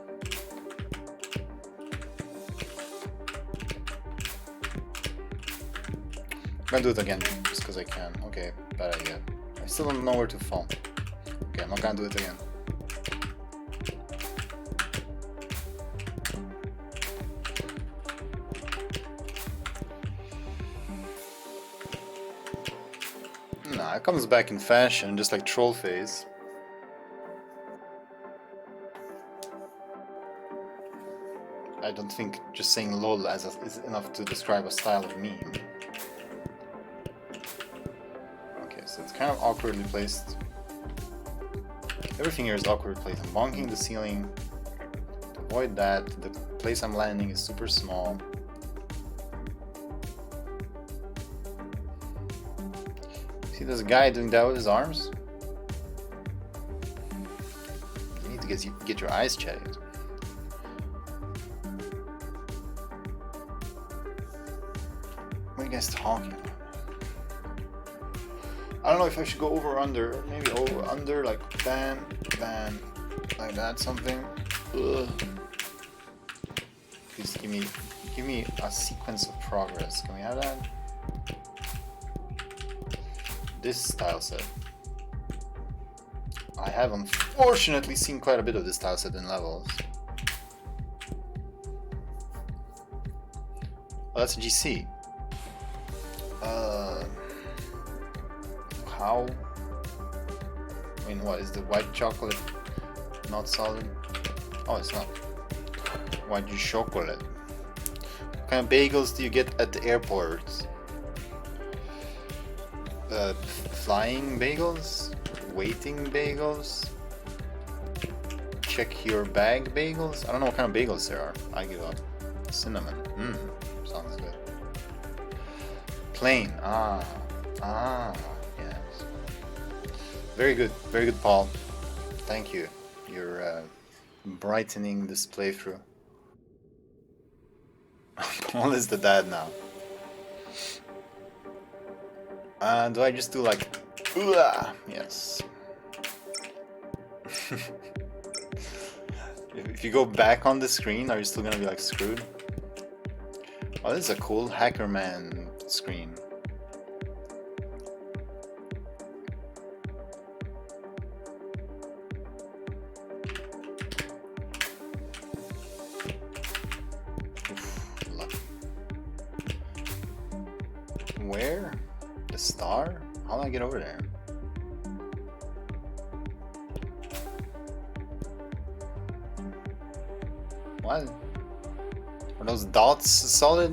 I'm gonna do it again, just because I can. Okay, bad idea. I still don't know where to fall. Okay, I'm not gonna do it again. Nah, it comes back in fashion, just like troll phase. I don't think just saying lol is enough to describe a style of meme. Okay, so it's kind of awkwardly placed. Everything here is awkwardly placed. I'm bonking the ceiling. To avoid that, the place I'm landing is super small. See this guy doing that with his arms? You need to get your eyes checked. guy's talking. I don't know if I should go over or under. Maybe over under, like ban, like that, something. Ugh. Please give me a sequence of progress. Can we have that? This style set. I have unfortunately seen quite a bit of this style set in levels. Oh, that's a GC. How? I mean, what is the white chocolate not solid? Oh, it's not. White chocolate. What kind of bagels do you get at the airport? Flying bagels? Waiting bagels? Check your bag bagels? I don't know what kind of bagels there are. I give up. Cinnamon. Sounds good. Plain. Yes. Very good, Paul. Thank you. You're brightening this playthrough. Paul is the dad now. Do I just do like, yes. If you go back on the screen, are you still gonna be like screwed? Oh, this is a cool Hackerman screen. Where? The star? How do I get over there? What? Are those dots solid?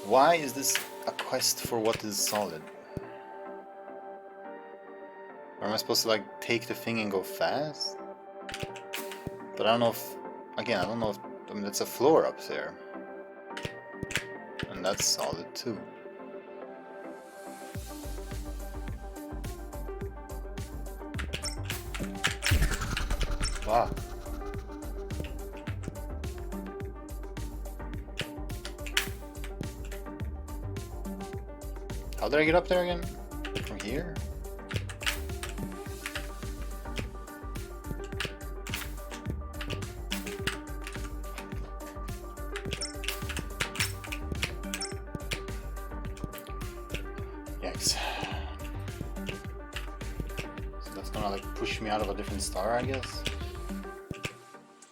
Why is this a quest for what is solid? Or am I supposed to like take the thing and go fast? But I don't know if, again, I don't know if, I mean, that's a floor up there. And that's solid too. Wow. How did I get up there again? From here? Yikes. So that's gonna like push me out of a different star, I guess?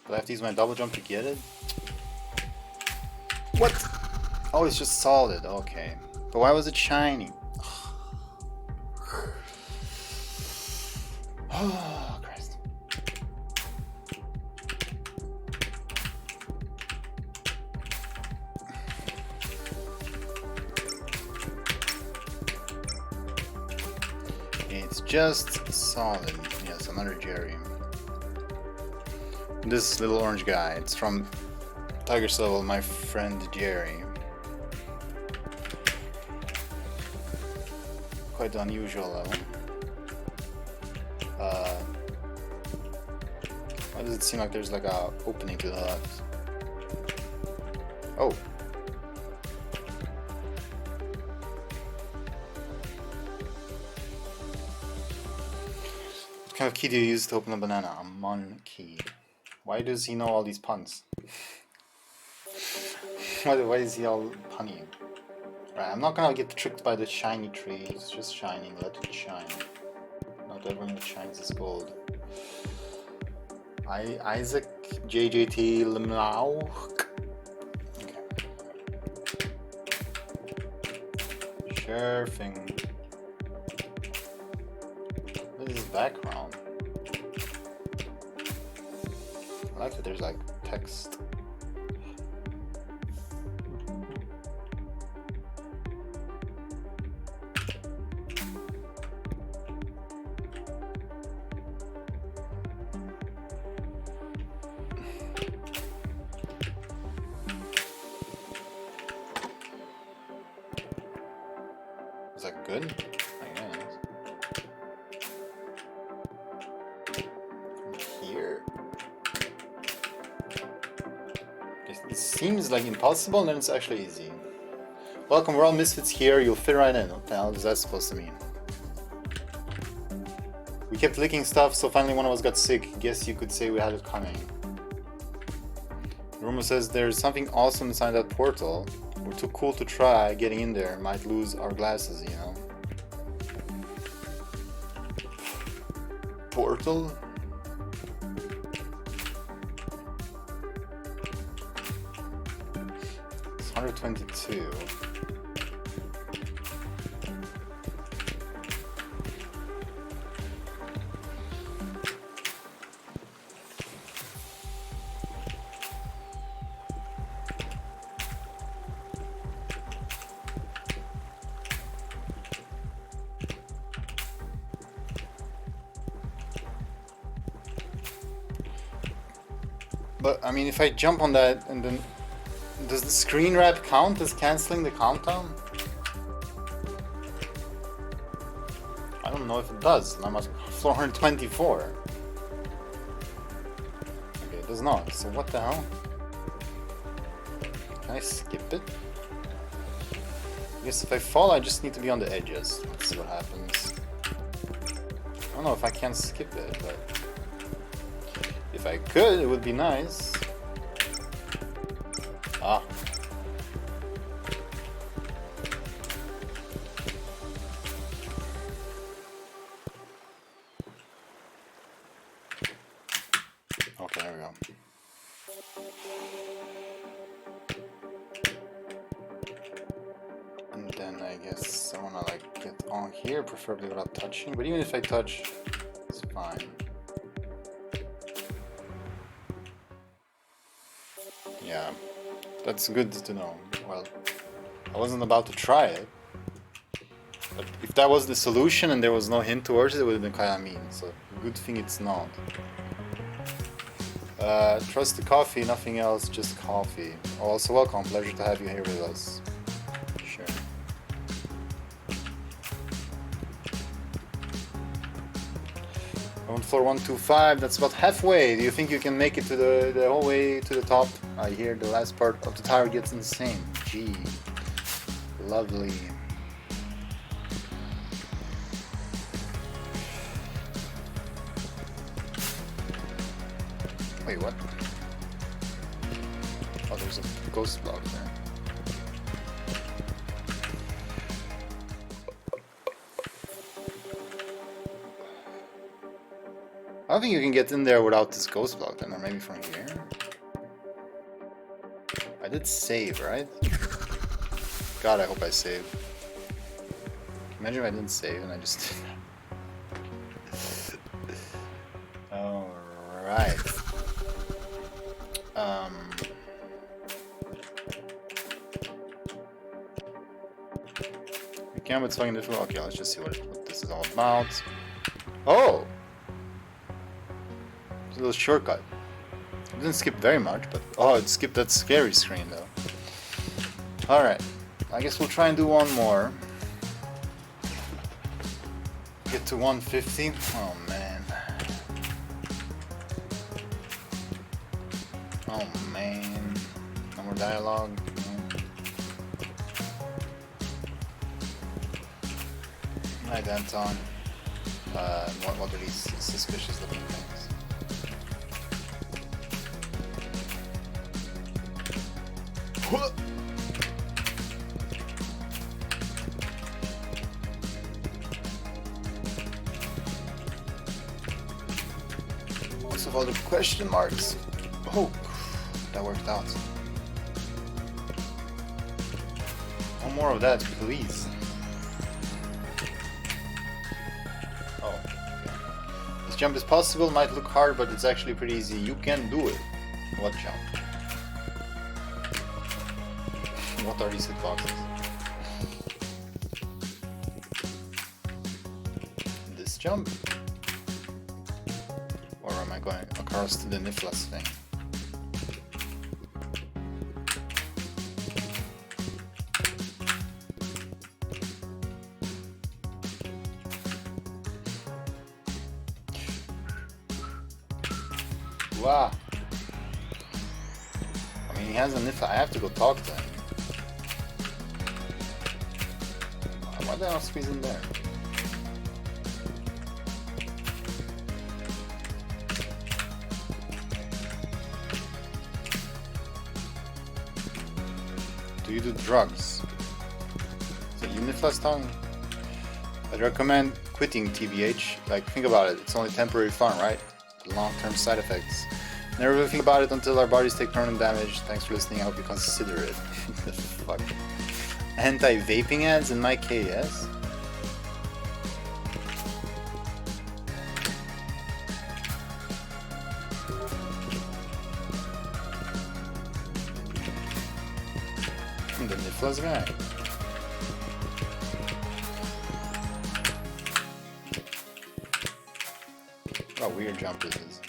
Do I have to use my double jump to get it? What? Oh, it's just solid. Okay. But why was it shiny? Oh, Christ. It's just solid. Yes, another Jerry. This little orange guy, it's from TigerNDV, my friend Jerry. Quite unusual level. Why does it seem like there's like a opening to the left? Oh. What kind of key do you use to open a banana? A mon key. Why does he know all these puns? Why is he all punny? Right, I'm not gonna get tricked by the shiny tree. It's just shining. Let it shine. Not everyone that shines is gold. Isaac JJT Lemlau. Okay. Sure thing. What is this background? I like that there's like text. Is that good? I guess. Here. It seems like impossible, and then it's actually easy. Welcome, we're all misfits here. You'll fit right in. What the hell is that supposed to mean? We kept licking stuff, so finally one of us got sick. Guess you could say we had it coming. The rumor says there's something awesome inside that portal. We're too cool to try getting in there. Might lose our glasses, you know. Portal? It's 122. But I mean, if I jump on that and then does the screen wrap count as canceling the countdown? I don't know if it does. I'm at 424. Okay, it does not. So what the hell? Can I skip it? I guess if I fall, I just need to be on the edges. Let's see what happens. I don't know if I can skip it, but if I could, it would be nice. Ah. Okay, there we go. And then I guess I wanna like get on here, preferably without touching, but even if I touch, it's fine. Yeah, that's good to know. Well, I wasn't about to try it, but if that was the solution and there was no hint towards it, it would have been kinda mean, so good thing it's not. Trust the coffee, nothing else, just coffee. Also welcome, pleasure to have you here with us. Sure. On floor 125, that's about halfway. Do you think you can make it to the whole way to the top? I hear the last part of the tower gets insane. Gee. Lovely. Wait, what? Oh, there's a ghost block there. I don't think you can get in there without this ghost block then, or maybe from here. I did save, right? God, I hope I saved. Imagine if I didn't save and I just did that. Alright. We can, but it's fucking difficult. Okay, let's just see what this is all about. Oh! It's a little shortcut. It didn't skip very much, but oh, it skipped that scary screen though. Alright, I guess we'll try and do one more. Get to 150. Oh man. Oh man. No more dialogue. No. Hi, Danton. What are these suspicious looking things? What's with all the question marks? Oh, that worked out. No more of that, please. Oh. This jump is possible, might look hard, but it's actually pretty easy. You can do it. What jump? What are these hitboxes? This jump? Or am I going across to the Niflas thing? Wow. I mean, he has a Nifla. I have to go talk to him. Why did I not squeeze in there? Do you do drugs? Is it Unit last time? I'd recommend quitting TBH. Like, think about it. It's only temporary fun, right? Long-term side effects. Never really think about it until our bodies take permanent damage. Thanks for listening. I hope you consider it. Fuck. Anti-vaping ads in my KS? I'm the Niflas guy. What a weird jump this is.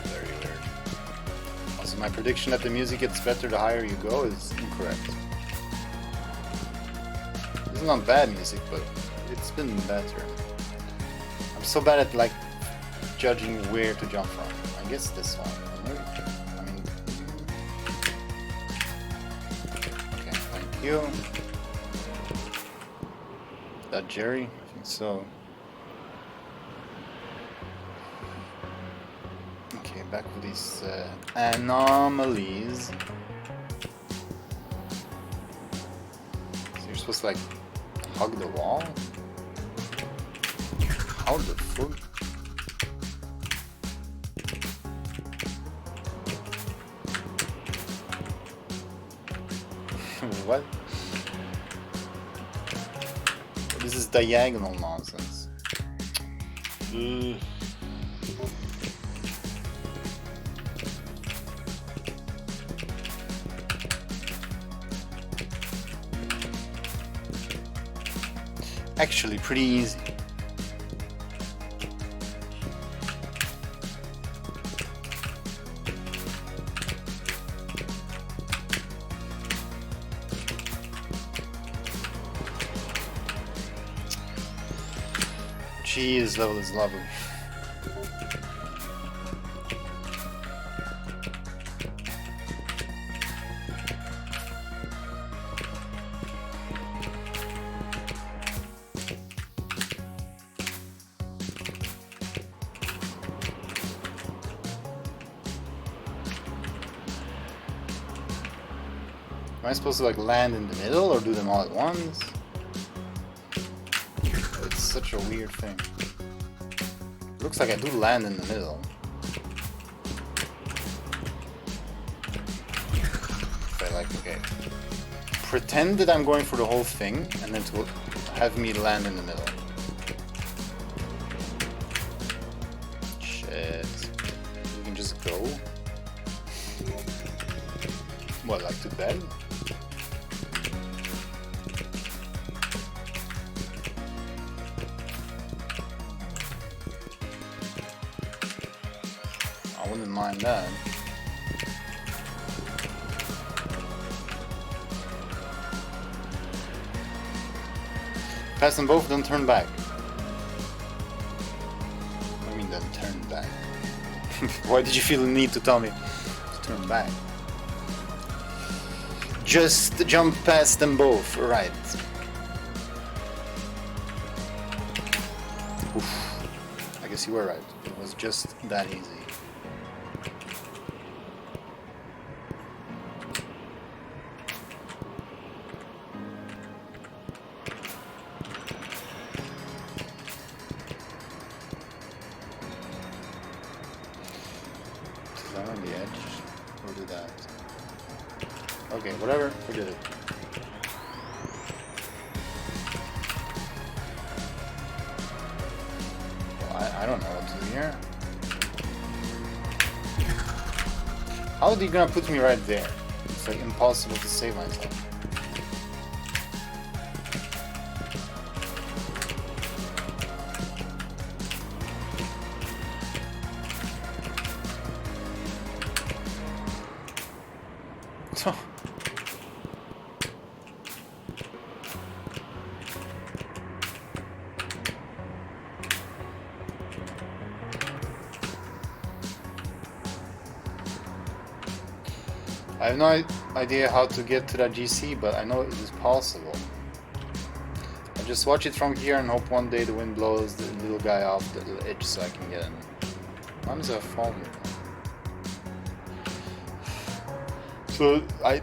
Very weird. Also, my prediction that the music gets better the higher you go is incorrect. This is not bad music, but it's been better. I'm so bad at like judging where to jump from. I guess this one. I mean, okay, thank you. Is that Jerry? I think so. Okay, back to these anomalies. So you're supposed to like hug the wall? How the fuck? What? This is diagonal nonsense. Actually, pretty easy. Jeez, level is lovely. Am I supposed to like land in the middle or do them all at once? It's such a weird thing. Looks like I do land in the middle. But like, okay. Pretend that I'm going for the whole thing and then to have me land in the middle. Shit. You can just go? What, like to bed? I wouldn't mind that. Pass them both, then turn back. What do you mean then turn back? Why did you feel the need to tell me to turn back? Just jump past them both, right. Oof. I guess you were right. It was just that easy. On the edge, or do that. Okay, whatever, we did it. Well, I don't know what to do here. How are you gonna put me right there? It's like impossible to save myself. I have no idea how to get to that GC, but I know it is possible. I just watch it from here and hope one day the wind blows the little guy off the little edge so I can get him. How does that fall? So I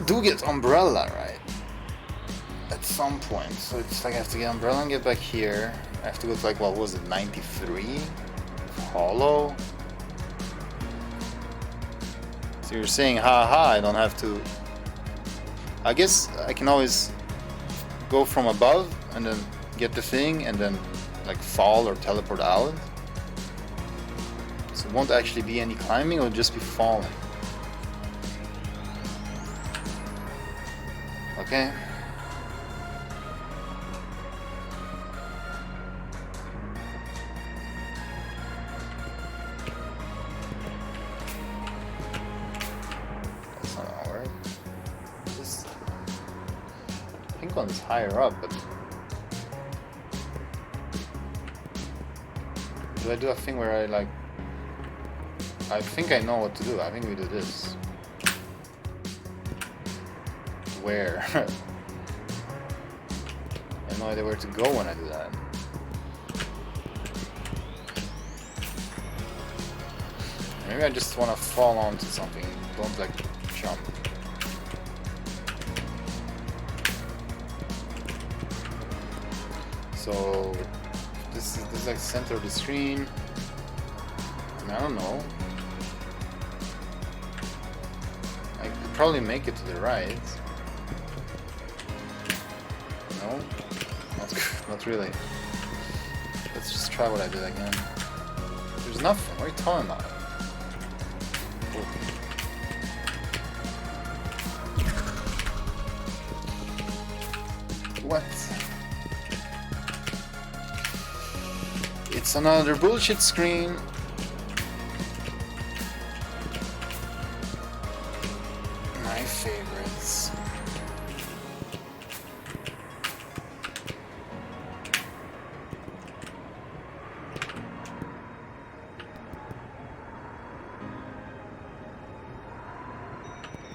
do get umbrella, right? At some point. So it's like I have to get umbrella and get back here. I have to go to like, what was it, 93? Hollow? So you're saying, haha, I don't have to... I guess I can always go from above and then get the thing and then like fall or teleport out. So it won't actually be any climbing, it'll just be falling. Okay. That's not gonna work. This, I think one's higher up, but do I do a thing where I like? I think I know what to do. I think we do this. Where? I have no idea where to go when I do that. Maybe I just want to fall onto something. Don't like jump. So this is like center of the screen. I don't know. I could probably make it to the right. No, not really. Let's just try what I did again. There's nothing. What are you talking about? What? It's another bullshit screen. My favorites.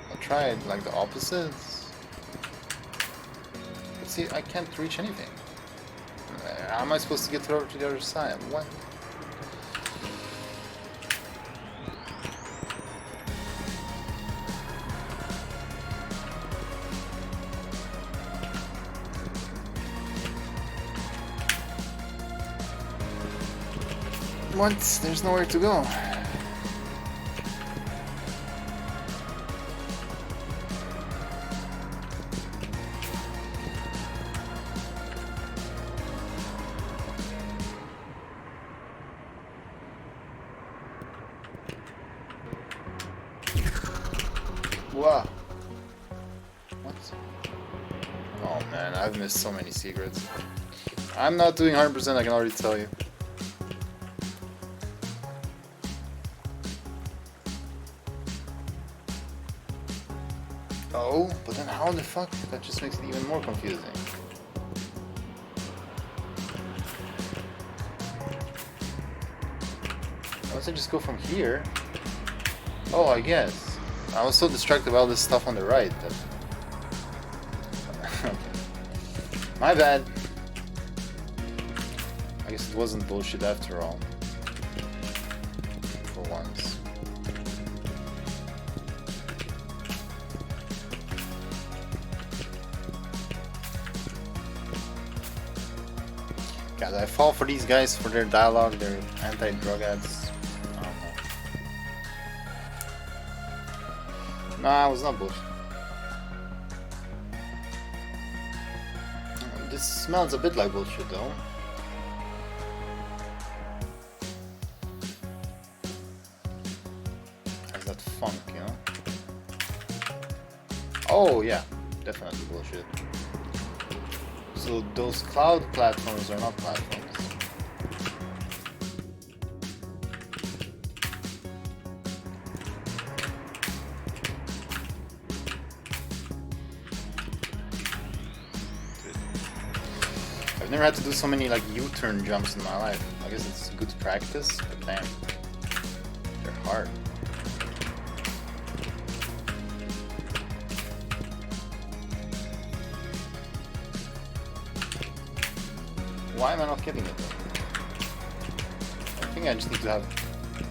I'll try it like the opposites. But see, I can't reach anything. How am I supposed to get over to the other side? What? What? There's nowhere to go. Wow. What? Oh man, I've missed so many secrets. I'm not doing 100%, I can already tell you. Oh, but then how the fuck? That just makes it even more confusing. Unless I just go from here. Oh, I guess. I was so distracted by all this stuff on the right that... Okay. My bad. I guess it wasn't bullshit after all. For once. God, I fall for these guys for their dialogue, their anti-drug ads. Nah, it was not bullshit. This smells a bit like bullshit though. Has that funk, you know? Oh yeah, definitely bullshit. So those cloud platforms are not platforms. I've never had to do so many like U-turn jumps in my life. I guess it's good practice, but damn, they're hard. Why am I not getting it though? I think I just need to have,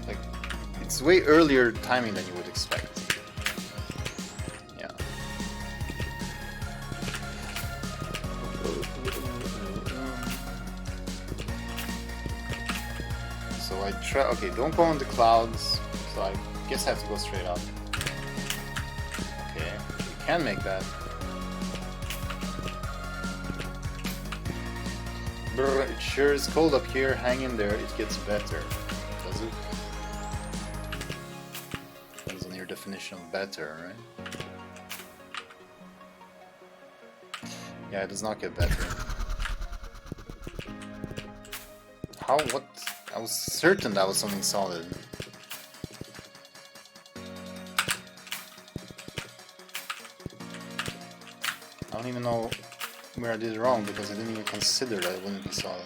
like, it's way earlier timing than you would expect. Yeah. So I try, okay, don't go on the clouds, so I guess I have to go straight up. Okay, you can make that. Brr, it sure is cold up here, hang in there, it gets better. Does it? Depends on your definition of better, right? Yeah, it does not get better. How? What? I was certain that was something solid. I don't even know where I did it wrong because I didn't even consider that it wouldn't be solid.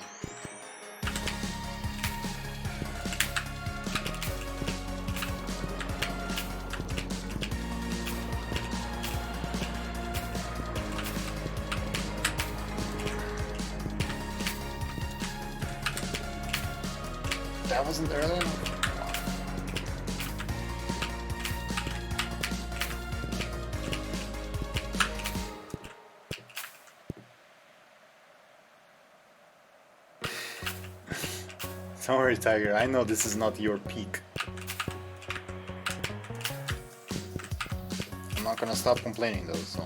That wasn't early enough. Don't worry, Tiger, I know this is not your peak. I'm not gonna stop complaining though, so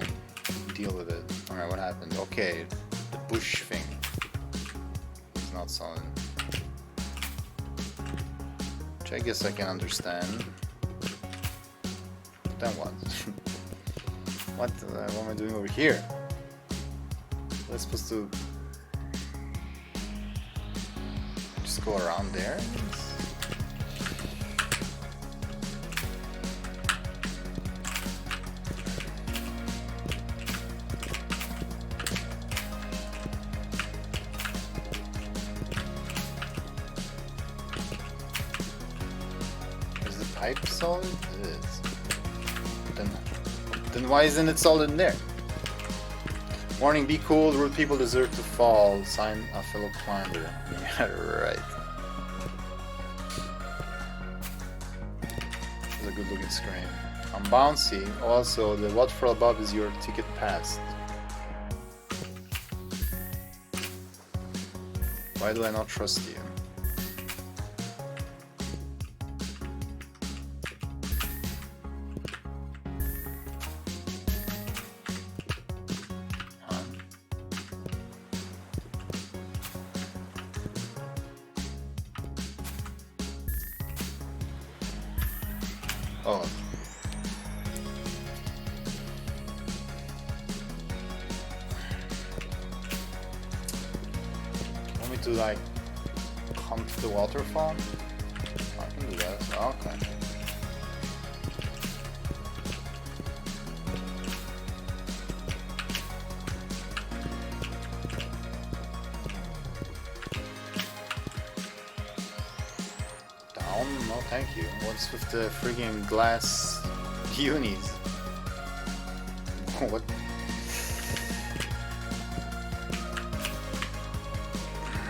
deal with it. Alright, what happened? Okay, the bush thing. It's not solid. Which I guess I can understand. But then what? What am I doing over here? We're supposed to just go around there? Is the pipe solid? It is. Then why isn't it solid in there? Warning, be cool, rude people deserve to fall. Sign a fellow climber. Yeah, right. It's a good looking screen. I'm bouncy. Also, the waterfall above is your ticket passed. Why do I not trust you? Oh. Want me to like come to the waterfall? I can do that. Okay. No, thank you. What's with the friggin' glass unis? What?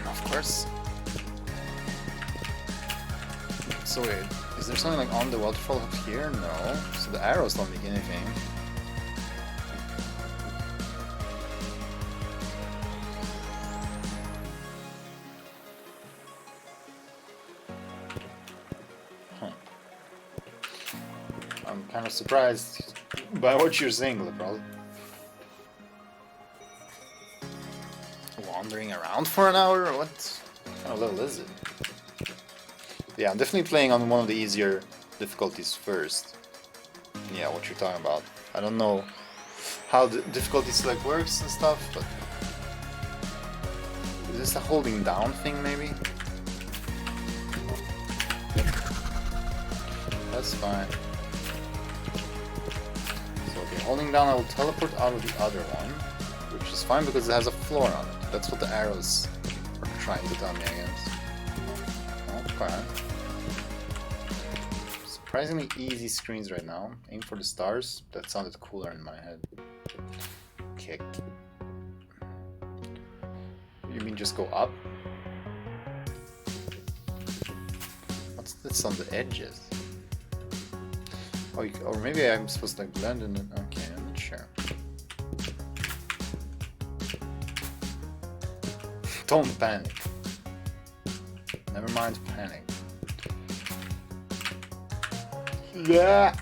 Of course. So wait, is there something like on the waterfall up here? No. So the arrows don't make anything. I'm kind of surprised by what you're saying, LeBron. Wandering around for an hour? What kind of level is it? Yeah, I'm definitely playing on one of the easier difficulties first. Yeah, what you're talking about. I don't know how the difficulty select works and stuff, but... Is this a holding down thing, maybe? That's fine. Holding down, I will teleport out of the other one, which is fine because it has a floor on it. That's what the arrows are trying to tell me, I guess. Okay. Surprisingly easy screens right now. Aim for the stars. That sounded cooler in my head. Kick. You mean just just go up? What's this on the edges? Oh, or maybe I'm supposed to like blend in it. Okay, I'm not sure. Don't panic. Never mind panic. Yeah.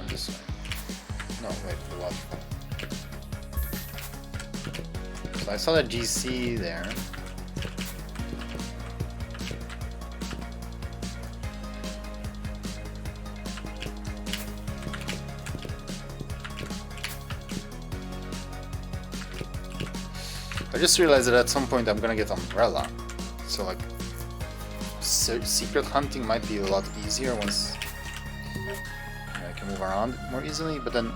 This way. No, wait, the waterfall. So I saw that GC there. I just realized that at some point I'm gonna get Umbrella. So like, secret hunting might be a lot easier once I can move around more easily, but then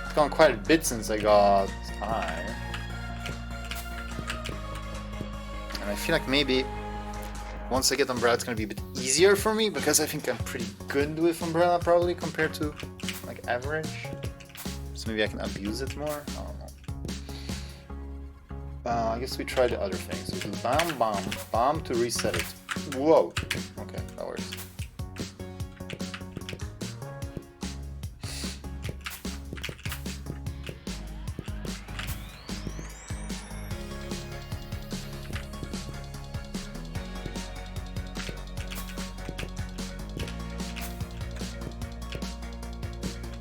it's gone quite a bit since I got Eye. And I feel like maybe once I get Umbrella it's gonna be a bit easier for me, because I think I'm pretty good with Umbrella probably compared to like average. So maybe I can abuse it more, I don't know. I guess we try the other thing. So we do bomb, bomb, bomb to reset it. Whoa! Okay, that works.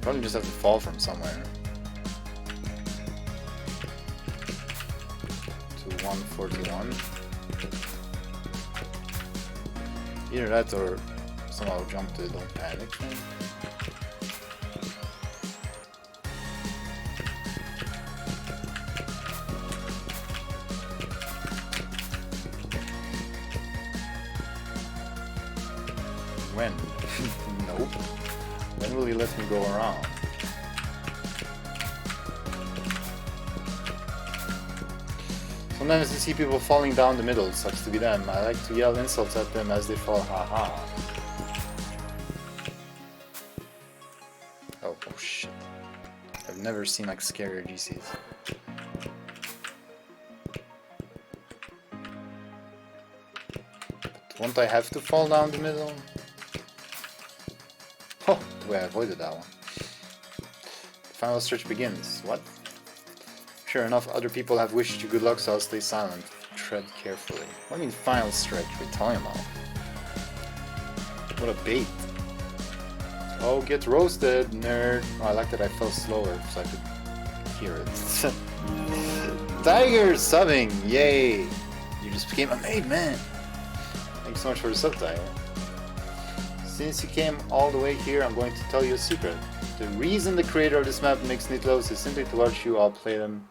Probably just have to fall from somewhere. 141. Either that or somehow jump to the don't panic thing. When? Nope. When will he let me go around? Sometimes I see people falling down the middle, sucks to be them. I like to yell insults at them as they fall, haha. Oh shit. I've never seen like scarier GCs. But won't I have to fall down the middle? Oh, the way I avoided that one. The final stretch begins. What? Sure enough, other people have wished you good luck, so I'll stay silent. Tread carefully. What do you mean final stretch? What are you talking about? What a bait. Oh, get roasted, nerd. Oh, I like that I fell slower so I could hear it. Tiger subbing! Yay! You just became a made man! Thanks so much for the sub, Tiger. Since you came all the way here, I'm going to tell you a secret. The reason the creator of this map makes Knytt Stories is simply to watch you all play them.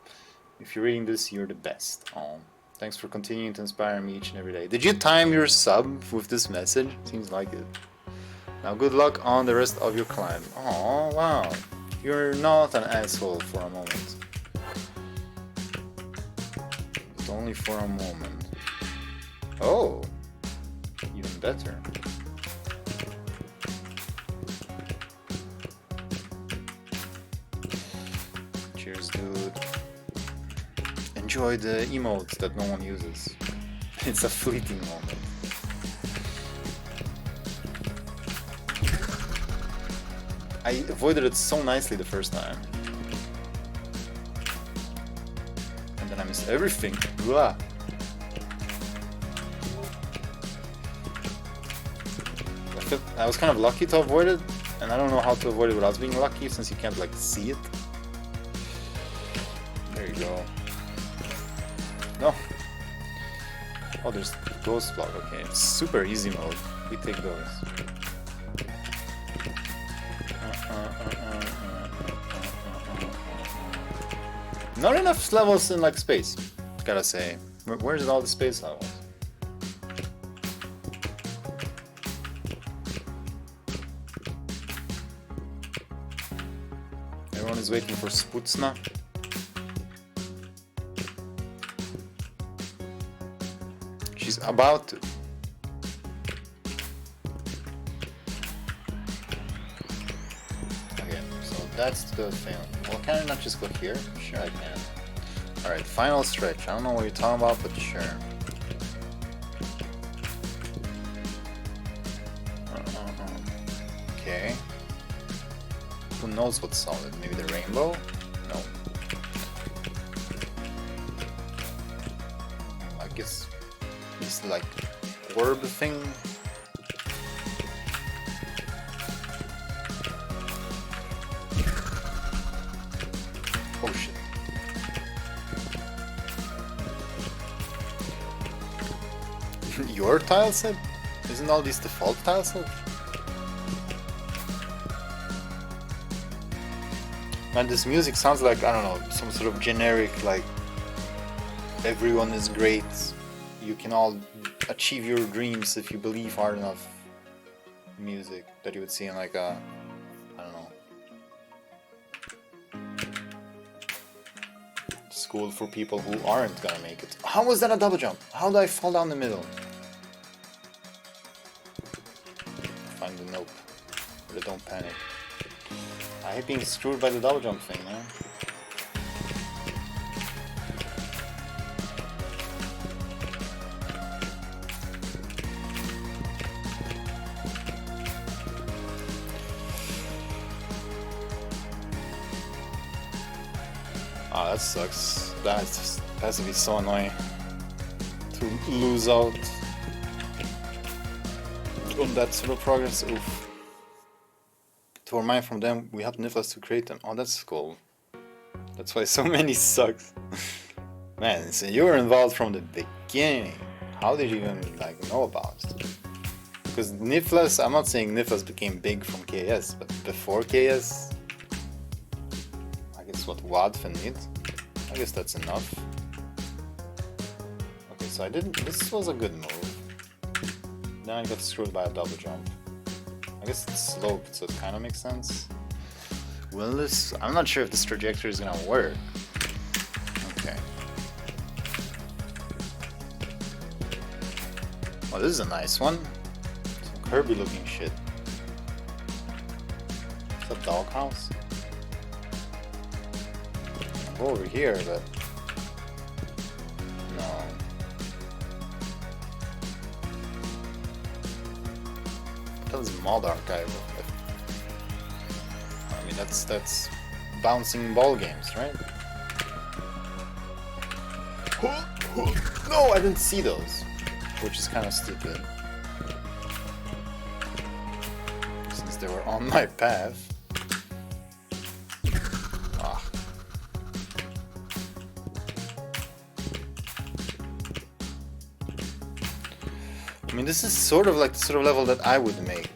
If you're reading this, you're the best. Oh, thanks for continuing to inspire me each and every day. Did you time your sub with this message? Seems like it. Now good luck on the rest of your climb. Oh, wow. You're not an asshole for a moment. But only for a moment. Oh, even better. Cheers, dude. Enjoy the emotes that no one uses. It's a fleeting moment. I avoided it so nicely the first time. And then I missed everything. Blah. I was kind of lucky to avoid it, and I don't know how to avoid it without being lucky, since you can't like see it. There you go. No. Oh, there's ghost block. Okay, it's super easy mode. We take those. Not enough levels in like space, gotta say. Where's all the space levels? Everyone is waiting for Sputzna. She's about to. Okay, so That's the thing. Well, can I not just go here? Sure I can. Alright, final stretch. I don't know what you're talking about, but sure. Okay. Who knows what's solid? Maybe the rainbow? No. I guess this like orb thing. Oh shit. Your tile set? Isn't all these default tile sets? Man, this music sounds like, I don't know, some sort of generic, like, everyone is great, you can all achieve your dreams if you believe hard enough music that you would see in like a, I don't know, school for people who aren't gonna make it. How was that a double jump? How did I fall down the middle? Find the nope. But don't panic. I hate being screwed by the double jump thing, man. Ah, that sucks. That has to be so annoying to lose out on that sort of progress. Oof. To remind from them, we helped Nicholas to create them. Oh, that's cool. That's why so many sucks. Man, so you were involved from the beginning. How did you even like know about it? Because Nicholas, I'm not saying Nicholas became big from KS, but before KS, I guess what WAD and Knytt? I guess that's enough. Okay, so I didn't. This was a good move. Then I got screwed by a double jump. I guess it's sloped, so it kind of makes sense. Will this? I'm not sure if this trajectory is gonna work. Okay. Oh, this is a nice one. Some Kirby looking shit. Is that doghouse? I'll go over here, but no. That's Mod Archive. I mean, that's bouncing ball games, right? No, I didn't see those, which is kind of stupid, since they were on my path. Ah. I mean, this is sort of like the sort of level that I would make.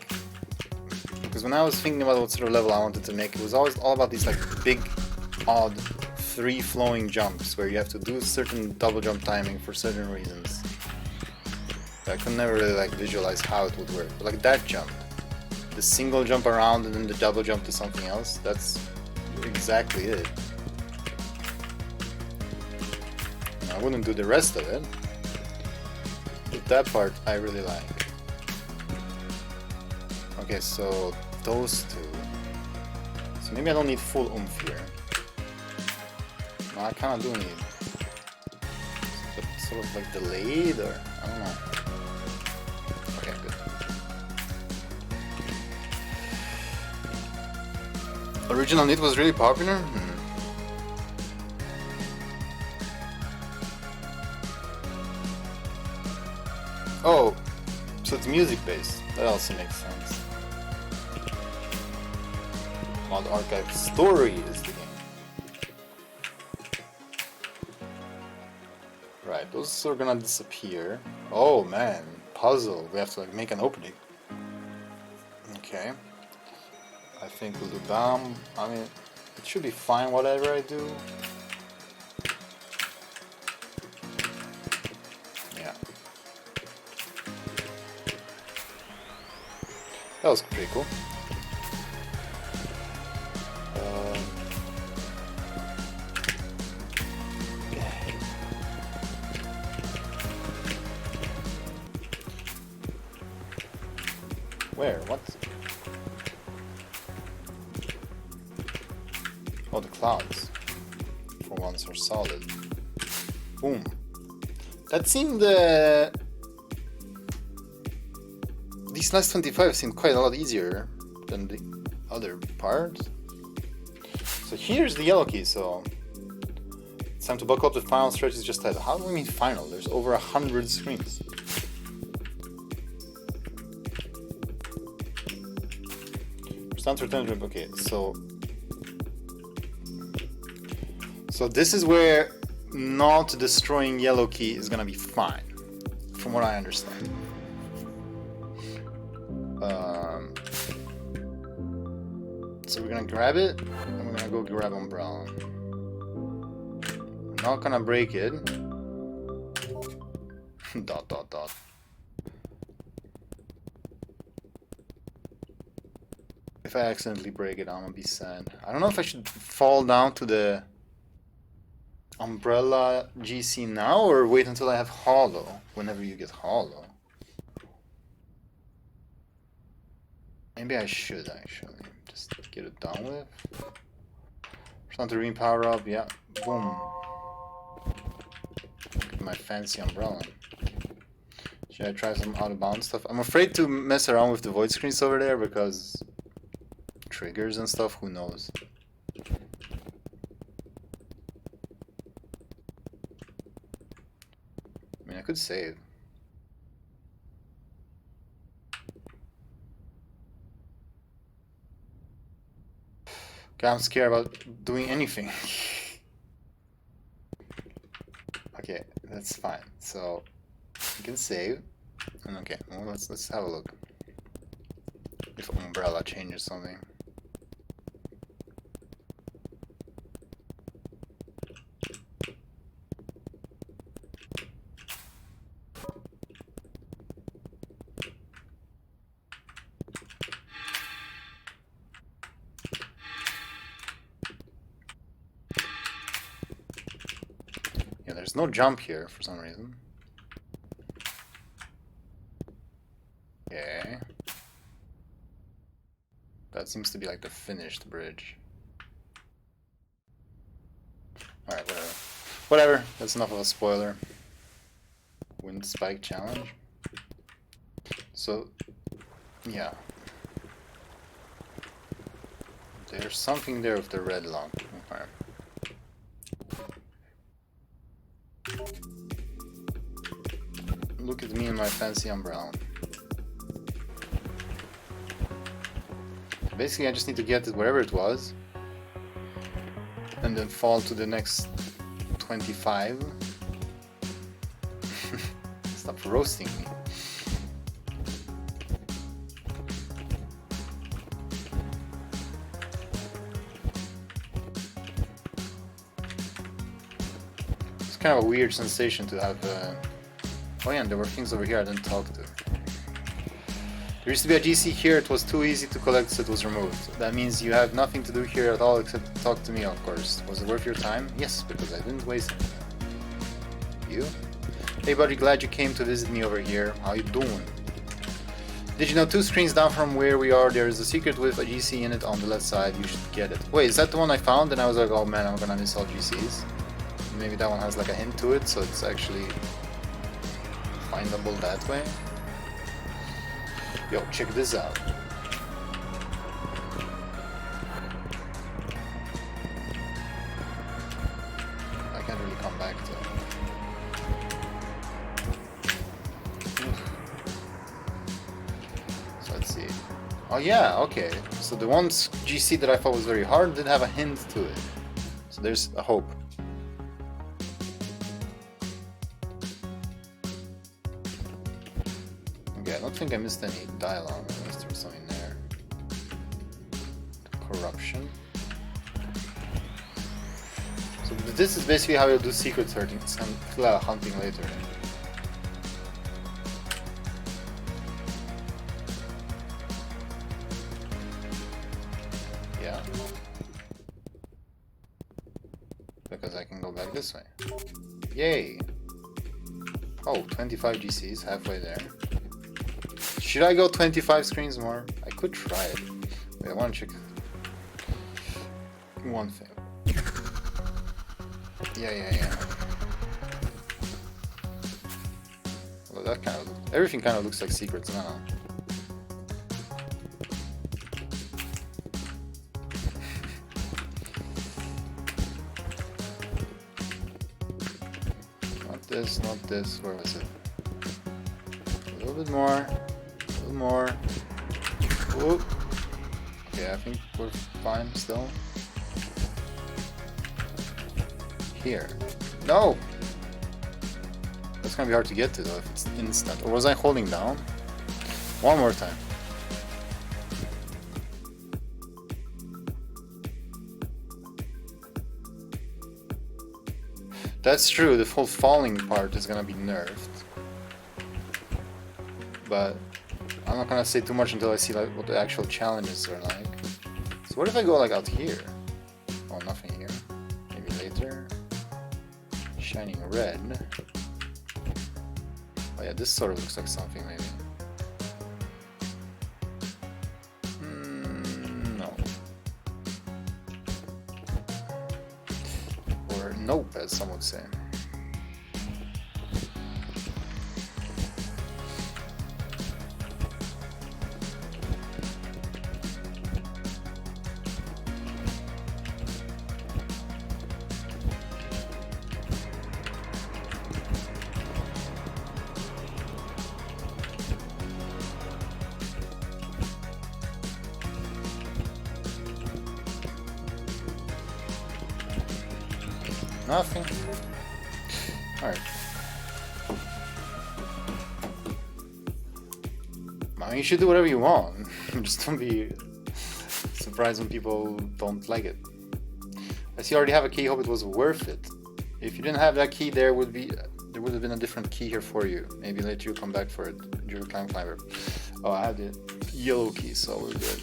Because when I was thinking about what sort of level I wanted to make, it was always all about these like big, odd, free-flowing jumps where you have to do certain double jump timing for certain reasons. I could never really like visualize how it would work. But like that jump, the single jump around and then the double jump to something else, that's exactly it. I wouldn't do the rest of it. But that part I really like. Okay, so those two. So maybe I don't need full oomph here. No, I kinda do need. But sort of like delayed, or I don't know. Okay, good. Original Knytt was really popular? Oh, so it's music based. That also makes sense. Mod Archive Story is the game. Right, those are gonna disappear. Oh man, puzzle. We have to like make an opening. Okay. I think we'll do BAM. I mean, it should be fine whatever I do. Yeah. That was pretty cool. Where? What? Oh, the clouds. For once are solid. Boom. That seemed... These last 25 seemed quite a lot easier than the other part. So here's the yellow key, so... It's time to buckle up, the final stretch is just ahead. How do we mean final? There's over 100 screens. Stand to return trip. Okay, so this is where not destroying yellow key is gonna be fine, from what I understand. So we're gonna grab it, and we're gonna go grab umbrella. We're not gonna break it. Dot dot dot. If I accidentally break it, I'm gonna be sad. I don't know if I should fall down to the umbrella GC now or wait until I have hollow, whenever you get hollow. Maybe I should actually just get it done with. Santorini power up, yeah, boom. Look at my fancy umbrella. Should I try some out of bounds stuff? I'm afraid to mess around with the void screens over there because triggers and stuff, who knows. I mean, I could save. Okay, I'm scared about doing anything. Okay, that's fine. So you can save. And okay, well, let's have a look. If umbrella changes something. Yeah, there's no jump here for some reason. Okay. That seems to be like the finished bridge. Alright, whatever. Whatever, that's enough of a spoiler. Wind spike challenge. So, yeah. There's something there with the red lock. Okay. Look at me and my fancy umbrella. Basically, I just need to get it wherever it was, and then fall to the next 25. Stop roasting me. It's kind of a weird sensation to have. Oh yeah, and there were things over here I didn't talk to. There used to be a GC here, it was too easy to collect, so it was removed. That means you have nothing to do here at all except talk to me, of course. Was it worth your time? Yes, because I didn't waste it. You? Hey buddy, glad you came to visit me over here. How you doing? Did you know 2 screens down from where we are, there is a secret with a GC in it on the left side, you should get it. Wait, is that the one I found? And I was like, oh man, I'm gonna miss all GCs. Maybe that one has like a hint to it, so it's actually findable that way. Yo, check this out. I can't really come back to it. So let's see. Oh yeah, okay. So the one GC that I thought was very hard did have a hint to it. So there's a hope. Okay, I don't think I missed any dialogue, unless there was something there. Corruption. So this is basically how you'll do secret searching and hunting later. Yeah. Because I can go back this way. Yay! Oh, 25 GCs, halfway there. Should I go 25 screens more? I could try it. Wait, I want to check one thing. Yeah. Well, that kind of... Everything kind of looks like secrets now. Not this. Where was it? A little bit more. A little more. Whoop. Okay, I think we're fine still. Here. No! That's gonna be hard to get to though if it's instant. Or was I holding down? One more time. That's true, the whole falling part is gonna be nerfed. But I'm not gonna say too much until I see like what the actual challenges are like. So what if I go like out here? Oh, nothing here. Maybe later. Shining red. Oh yeah, this sort of looks like something maybe. No. Or nope, as some would say. Nothing. Alright. I mean, you should do whatever you want. Just don't be surprised when people don't like it. I see you already have a key, hope it was worth it. If you didn't have that key, there would have been a different key here for you. Maybe later you come back for it. You're a climber. Oh, I have the yellow key, so we're good.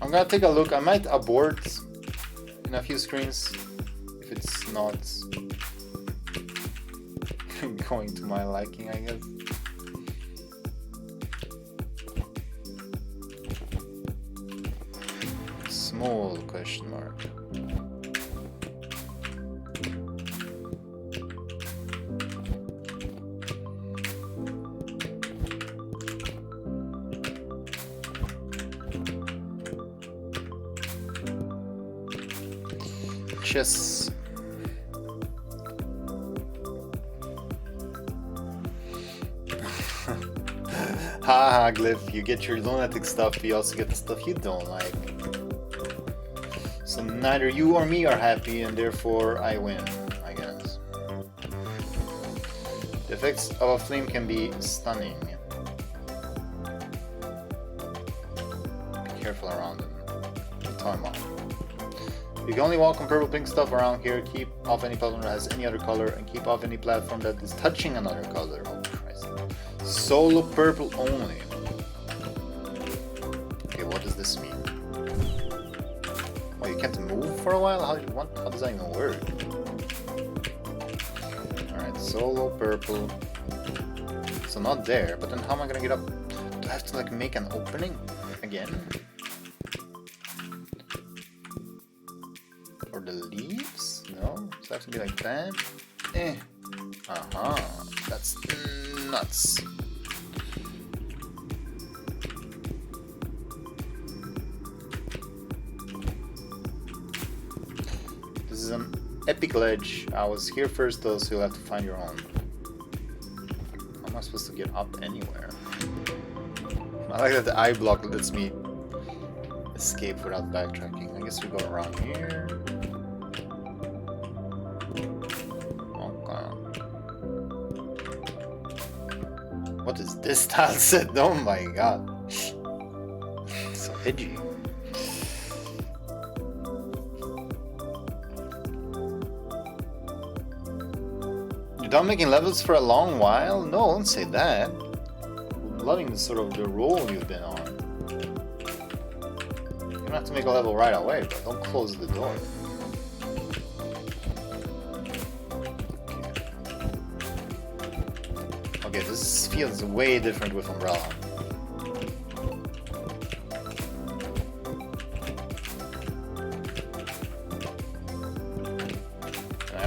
I'm gonna take a look. I might abort in a few screens. It's not going to my liking, I guess. Small question mark. Chess. Haha, Glyph, you get your lunatic stuff, but you also get the stuff you don't like. So neither you or me are happy, and therefore I win, I guess. The effects of a flame can be stunning. Be careful around them. Time off. You can only walk on purple pink stuff around here. Keep off any platform that has any other color, and keep off any platform that is touching another color. Oh Christ. Solo purple only. Okay, what does this mean? Oh, you can't move for a while? How does that even work? Alright, solo purple. So not there, but then how am I gonna get up? Do I have to like make an opening again? For the leaves? No? Does it have to be like that? That's nuts. This is an epic ledge. I was here first though, so you'll have to find your own. How am I supposed to get up anywhere? I like that the eye block lets me escape without backtracking. I guess we go around here. What is this tile set? Oh my god. So edgy. You're done making levels for a long while? No, don't say that. I'm loving the sort of the role you've been on. You don't have to make a level right away, but don't close the door. Okay, this feels way different with Umbrella.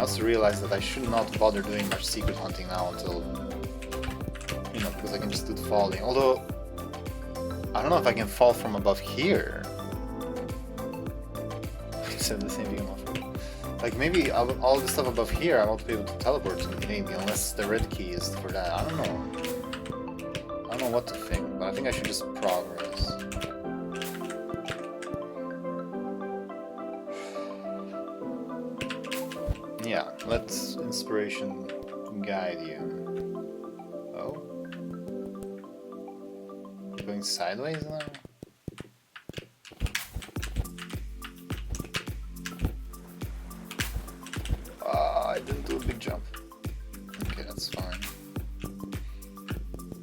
also realized that I should not bother doing much secret hunting now until, you know, because I can just do the falling. Although, I don't know if I can fall from above here. I said the same thing. Like maybe all the stuff above here I won't be able to teleport to, maybe, unless the red key is for that. I don't know. I don't know what to think, but I think I should just progress. Yeah, let inspiration guide you. Oh? Going sideways now? I didn't do a big jump. Okay, that's fine.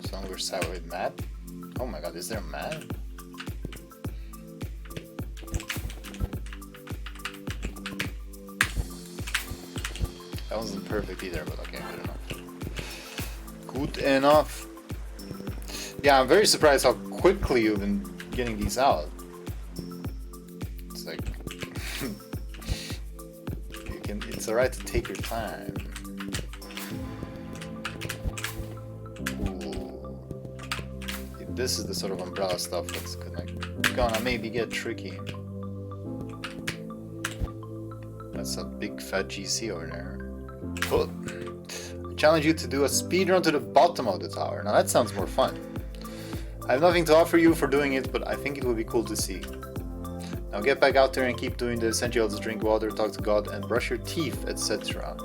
As long as we're sideways map. Oh my god, is there a map? That wasn't perfect either, but okay, good enough. Good enough. Yeah, I'm very surprised how quickly you've been getting these out. It's like it's alright to take your time. Ooh. This is the sort of umbrella stuff that's gonna maybe get tricky. That's a big fat GC over there. Cool. I challenge you to do a speedrun to the bottom of the tower. Now that sounds more fun. I have nothing to offer you for doing it, but I think it would be cool to see. Now get back out there and keep doing the essentials: drink water, talk to God, and brush your teeth, etc.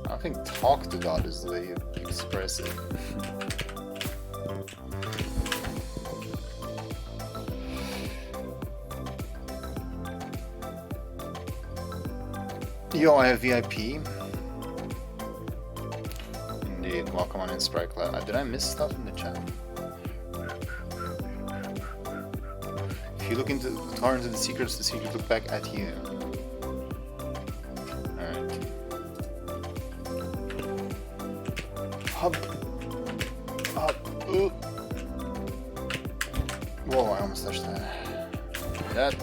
I think talk to God is the way you express it. Yo, I have VIP. Indeed, welcome on Inspire Club. Did I miss stuff in the chat? If you look into the secrets look back at you. Alright. Hop. Hop. Ooh. Whoa, I almost touched that.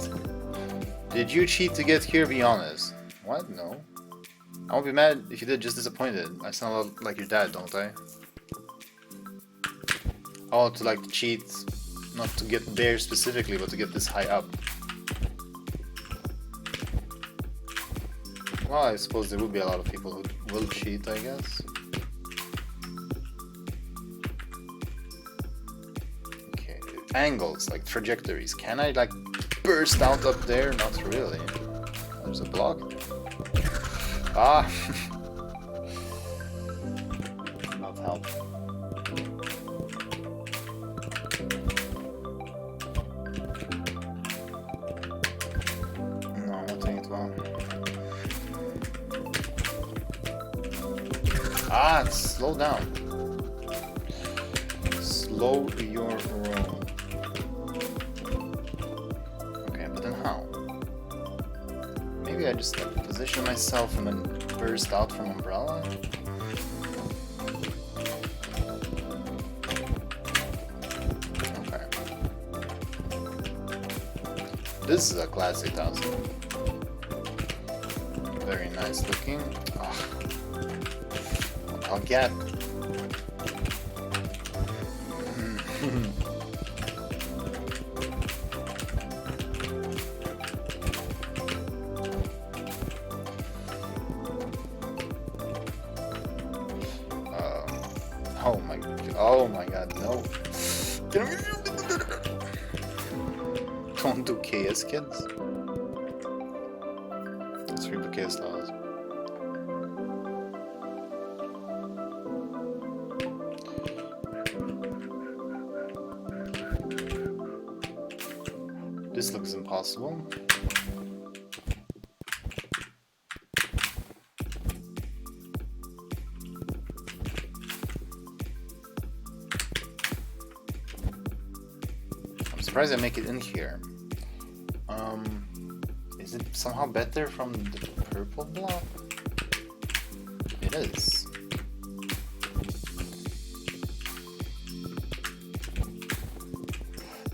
Did you cheat to get here? Be honest. What? No. I won't be mad if you did, just disappointed. I sound a lot like your dad, don't I? Oh, to like cheat. Not to get there specifically, but to get this high up. Well, I suppose there would be a lot of people who will cheat, I guess. Okay, angles, like trajectories. Can I like burst out up there? Not really. There's a block. Ah! Not help. No, I'm not doing it well. Ah, slow down. Slow your roll. Okay, but then how? Maybe I just position myself and then burst out from umbrella? Okay. This is a classic 1000. Very nice looking. Oh. I'll get. Oh my god, no. Don't do KS, kids. Let's read the KS laws. This looks impossible. I'm surprised I make it in here. Is it somehow better from the purple block? It is.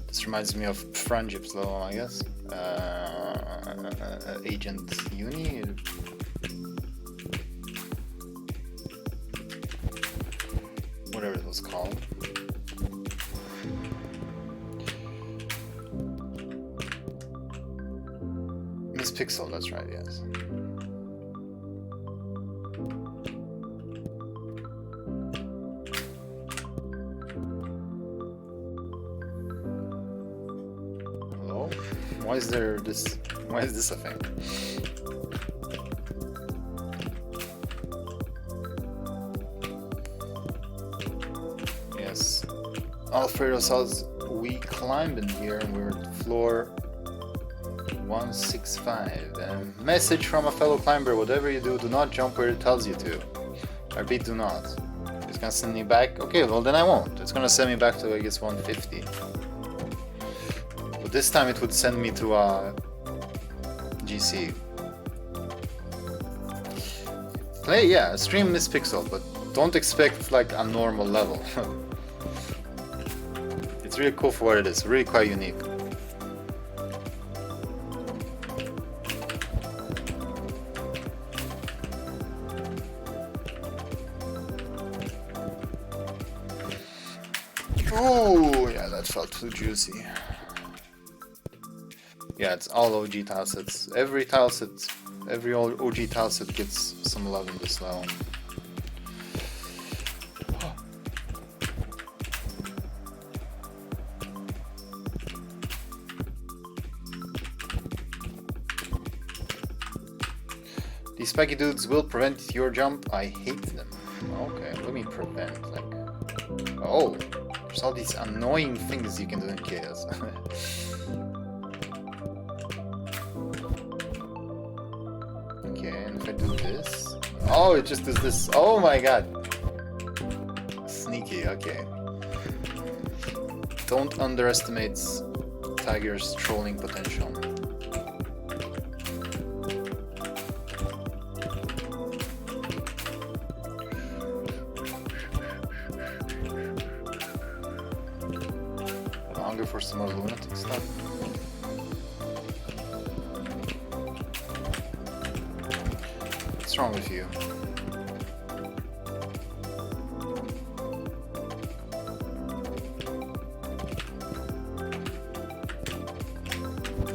This reminds me of friendships, though, I guess. Agent Uni. Whatever it was called. Miss Pixel, that's right, yes. Hello? Why is this a thing? Yes. Alfredo says we climbed in here and we're at floor 165. Message from a fellow climber: whatever you do not jump where it tells you to. I repeat, do not. It's gonna send me back. Okay, well then I won't. It's gonna send me back to, I guess, 150. But this time it would send me to GC. Play, yeah, stream Miss Pixel, but don't expect like a normal level. It's really cool for what it is, really quite unique. Oh, yeah, that felt too juicy. Yeah, it's all OG tilesets. Every tileset, every OG tileset gets some love in this level. These spiky dudes will prevent your jump. I hate them. Okay, let me prevent, like... Oh, there's all these annoying things you can do in chaos. Okay, and if I do this... Oh, it just does this. Oh my god. Sneaky, okay. Don't underestimate Tiger's trolling potential. Hunger for some more lunatic stuff. What's wrong with you?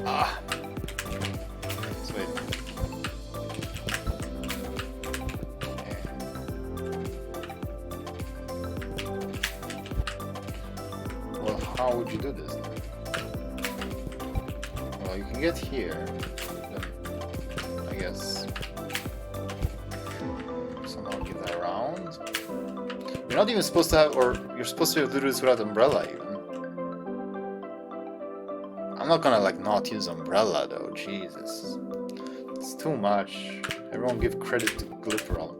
Ah. Sweet. Okay. Well, how would you do this then? Well, you can get here. Then, I guess. Somehow get that around. You're not even supposed to have, or you're supposed to be able to do this without umbrella even. I'm not gonna like not use umbrella though, Jesus. It's too much. Everyone give credit to Glipperal.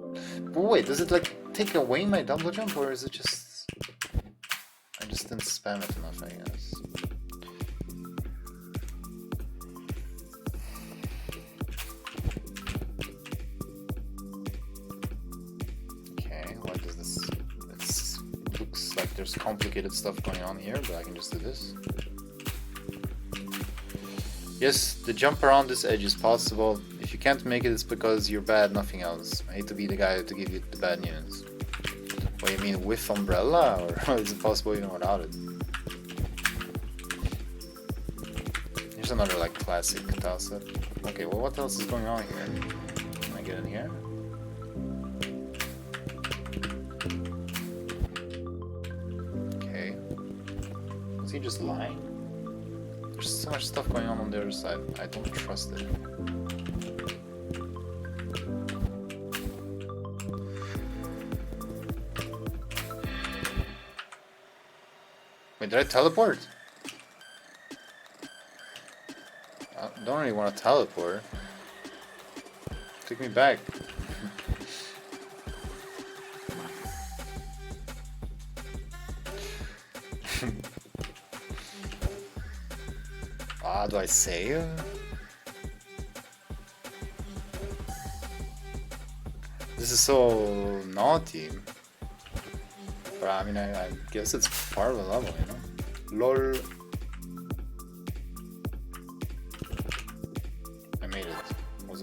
But wait, does it like take away my double jump, or is it just... I just didn't spam it enough, I guess. Okay, what does this... It looks like there's complicated stuff going on here, but I can just do this. Yes, the jump around this edge is possible. If you can't make it, it's because you're bad, nothing else. I hate to be the guy to give you the bad news. What do you mean, with umbrella, or is it possible even without it? Here's another like classic tile set. Okay, well what else is going on here? Can I get in here? Okay. Is he just lying? There's so much stuff going on the other side. I don't trust it. Wait, did I teleport? I don't really want to teleport. Take me back. Do I save? This is so naughty. But I mean, I guess it's part of the level, you know? LOL.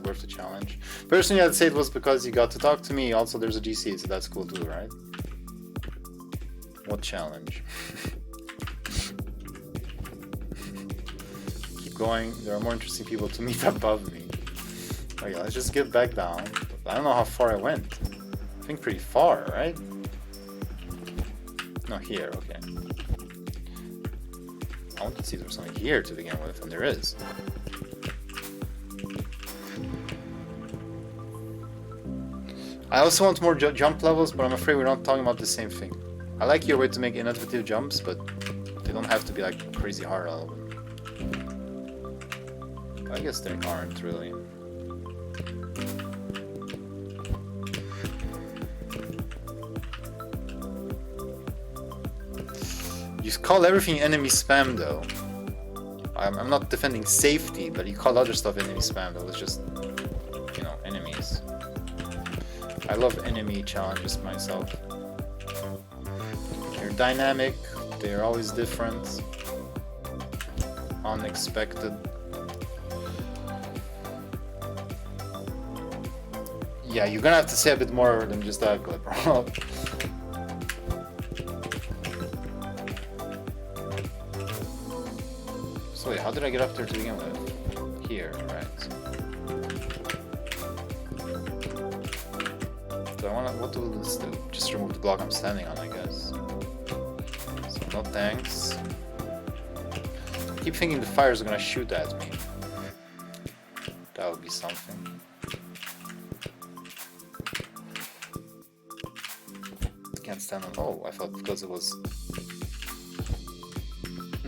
was worth the challenge. Personally, I'd say it was because you got to talk to me. Also, there's a GC, so that's cool too, right? What challenge? Keep going. There are more interesting people to meet above me. Okay, let's just get back down. I don't know how far I went. I think pretty far, right? No, here, okay. I want to see if there's something here to begin with, and there is. I also want more jump levels, but I'm afraid we're not talking about the same thing. I like your way to make innovative jumps, but they don't have to be like crazy hard all of them. I guess they aren't really. You call everything enemy spam though. I'm not defending safety, but you call other stuff enemy spam though. It's just, you know, enemies. I love enemy challenges myself. They're dynamic, they're always different, unexpected. Yeah, you're gonna have to say a bit more than just that, bro. So wait, how did I get up there to begin with? Here, right. So I wanna, what will this do? Just remove the block I'm standing on, I guess. So no thanks. I keep thinking the fires are gonna shoot at me. That would be something. Can't stand on, oh, I thought because it was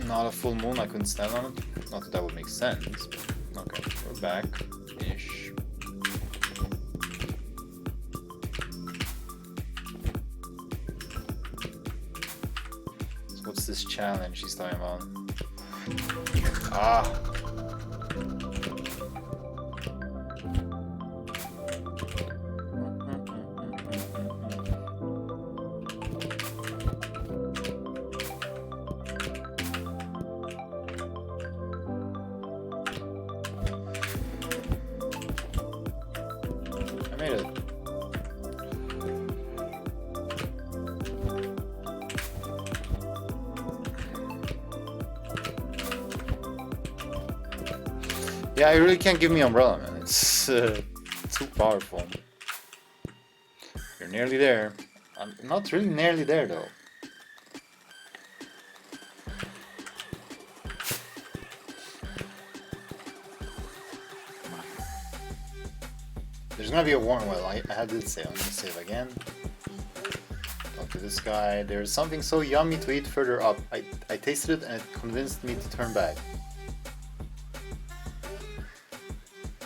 not a full moon, I couldn't stand on it. Not that that would make sense, but okay, we're back-ish. So what's this challenge he's talking about? Ah! Yeah, you really can't give me umbrella, man. It's too powerful. You're nearly there. I'm not really nearly there, though. There's gonna be a warning. Well, I had to save. I'm gonna save again. Talk to this guy. There's something so yummy to eat further up. I tasted it and it convinced me to turn back.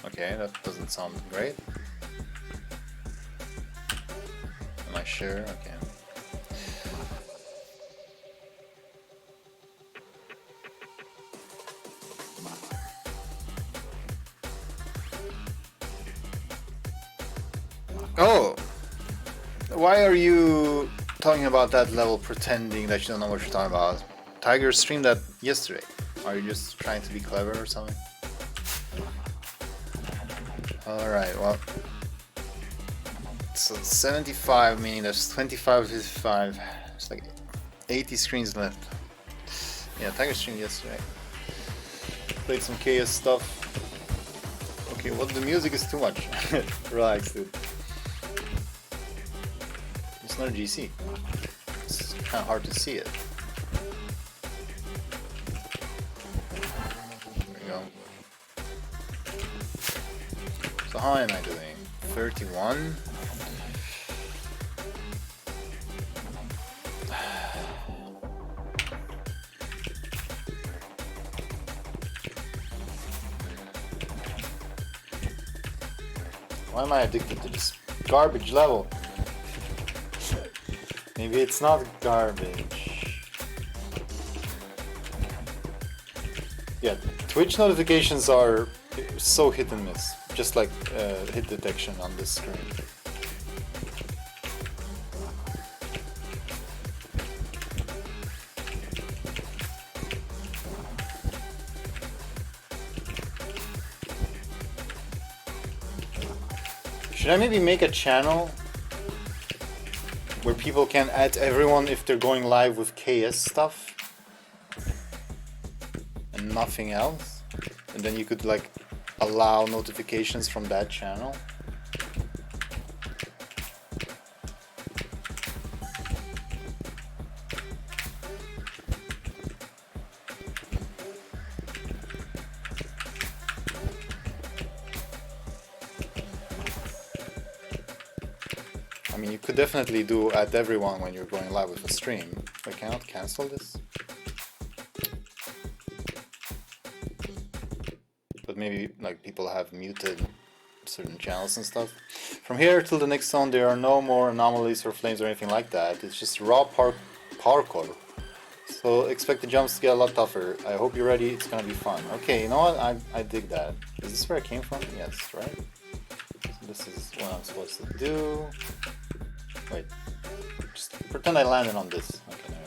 Okay, that doesn't sound great. Am I sure? Okay. Oh! Why are you talking about that level pretending that you don't know what you're talking about? Tiger streamed that yesterday. Are you just trying to be clever or something? Alright, well, so 75, meaning there's 25, 55, it's like 80 screens left. Yeah, Tiger streamed yesterday. Played some chaos stuff. Okay, well, the music is too much. Relax, dude. It's not a GC. It's kind of hard to see it. So how am I doing? 31? Why am I addicted to this garbage level? Maybe it's not garbage. Yeah, Twitch notifications are so hit and miss. Just like hit detection on this screen. Should I maybe make a channel where people can add everyone if they're going live with KS stuff and nothing else? And then you could like allow notifications from that channel? I mean, you could definitely do add everyone when you're going live with a stream. I cannot cancel this. But maybe like people have muted certain channels and stuff. From here till the next zone there are no more anomalies or flames or anything like that. It's just raw parkour. So expect the jumps to get a lot tougher. I hope you're ready, it's gonna be fun. Okay, you know what? I dig that. Is this where I came from? Yes, right? So this is what I'm supposed to do. Wait, just pretend I landed on this. Okay, there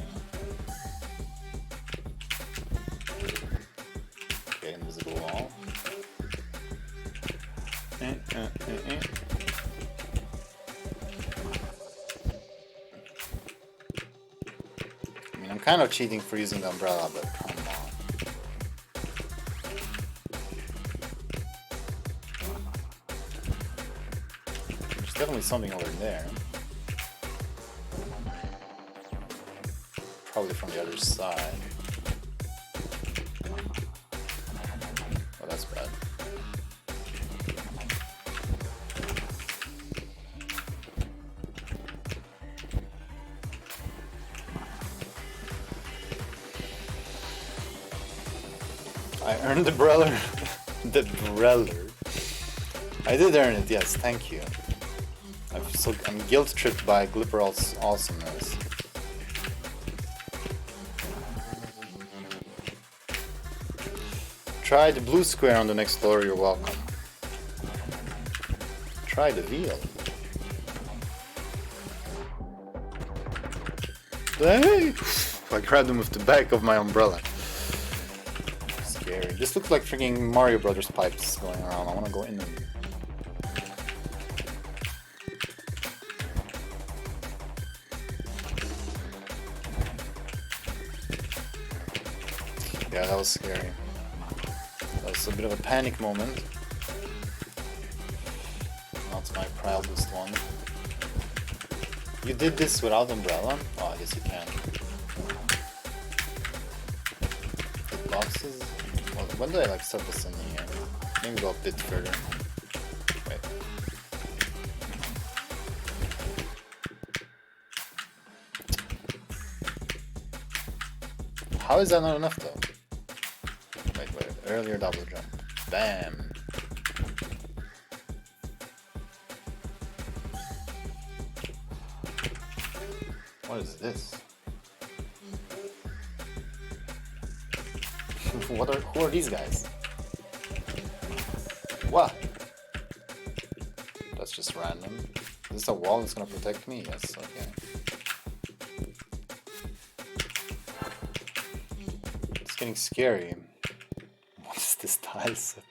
we go. Okay, invisible wall. I mean, I'm kind of cheating for using the umbrella, but come on. There's definitely something over there. Probably from the other side. Oh, that's bad. I earned the Breller. The Breller. I did earn it, yes, thank you. I'm guilt-tripped by Glipperal's awesomeness. Try the blue square on the next floor, you're welcome. Try the wheel. Hey! I grabbed him with the back of my umbrella. Scary. This looks like freaking Mario Brothers pipes going around. I want to go in them. Yeah, that was scary. That was a bit of a panic moment. Not my proudest one. You did this without umbrella? Oh, I guess you can. The boxes? Well, when do I like start descending here? Maybe go a bit further. Wait. How is that not enough though? Wait, earlier double jump. Bam! What is this? Who are these guys? What? That's just random. Is this a wall that's gonna protect me? Yes, okay. It's getting scary. What is this tile set?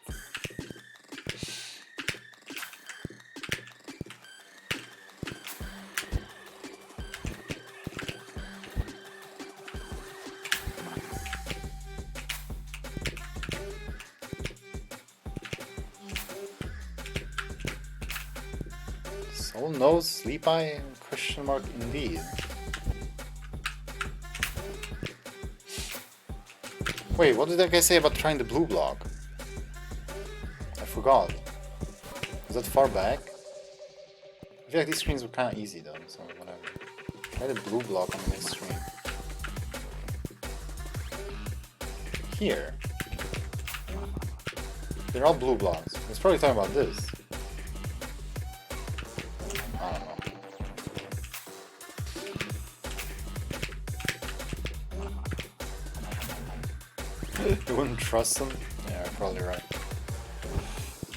Soul knows sleep eye? Question mark indeed. Wait, what did that guy say about trying the blue block? I forgot. Is that far back? I feel like these screens were kind of easy though, so whatever. Try the blue block on the next screen. Here. They're all blue blocks. He's probably talking about this. I don't know. You wouldn't trust them? Yeah, you're probably right.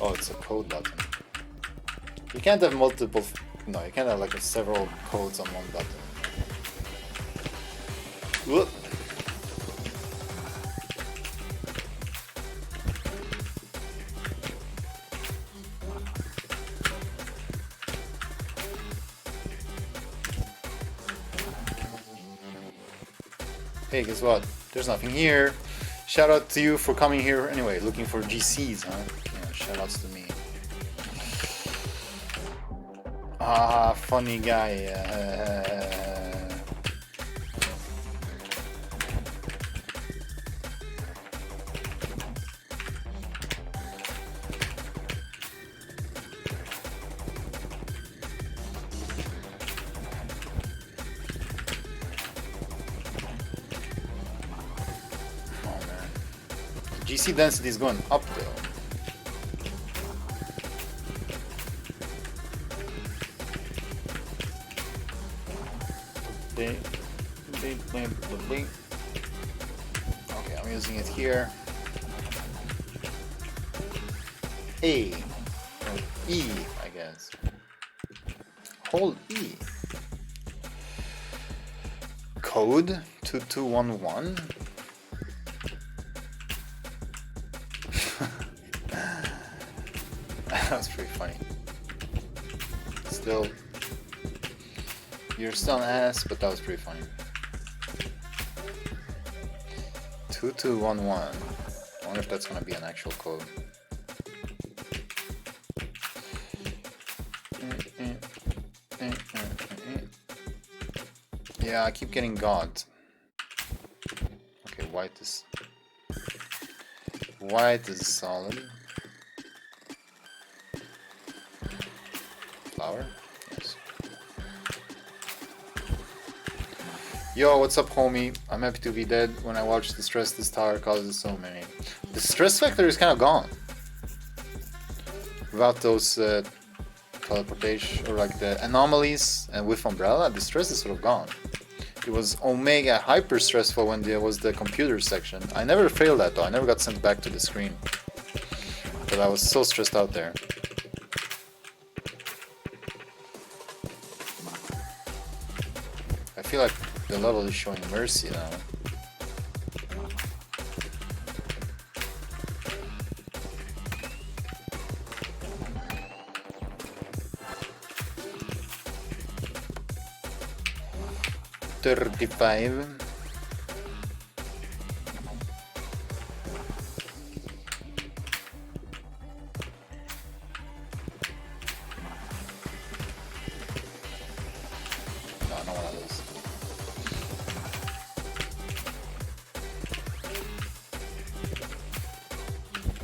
Oh, it's a code button. You can't have multiple... No, you can't have like several codes on one button. Whoop. Hey, guess what? There's nothing here. Shout out to you for coming here anyway, looking for GCs, huh? Yeah, shout outs to me. Ah, funny guy. GC density is going up though. Okay, I'm using it here. A or E, I guess. Hold E. Code 2211. That was pretty funny. Still, you're still an ass, but that was pretty funny. 2211. I wonder if that's gonna be an actual code. Yeah, I keep getting God. Okay, white is solid. Flower? Yes. Yo, what's up, homie? I'm happy to be dead. When I watch the stress this tower causes so many. The stress factor is kind of gone. Without those teleportation or like the anomalies and with umbrella, the stress is sort of gone. It was omega hyper stressful when there was the computer section. I never failed that though. I never got sent back to the screen. But I was so stressed out there. I feel like the level is showing mercy now. $35. No, I don't want to lose.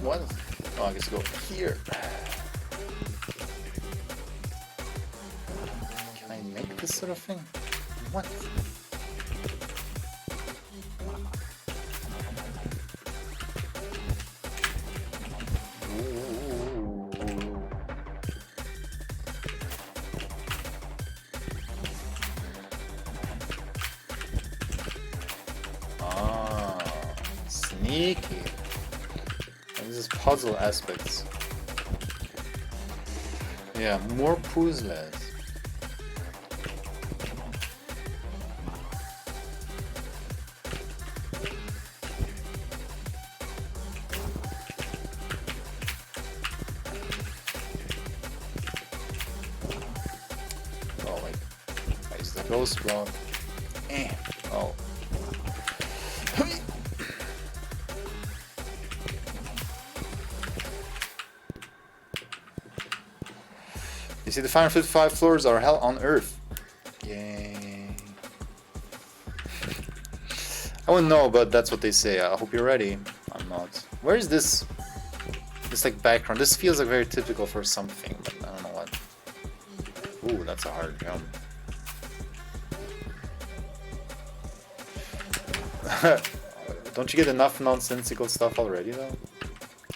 What? Oh, I guess go here. Can I make this sort of thing? What? Ah, sneaky. And this is puzzle aspects. Yeah, more puzzles. Ghost block. Oh. You see, the 555 floors are hell on earth. Yay. I wouldn't know, but that's what they say. I hope you're ready. I'm not. Where is this? This like background. This feels like very typical for something, but I don't know what. Ooh, that's a hard jump. Don't you get enough nonsensical stuff already though?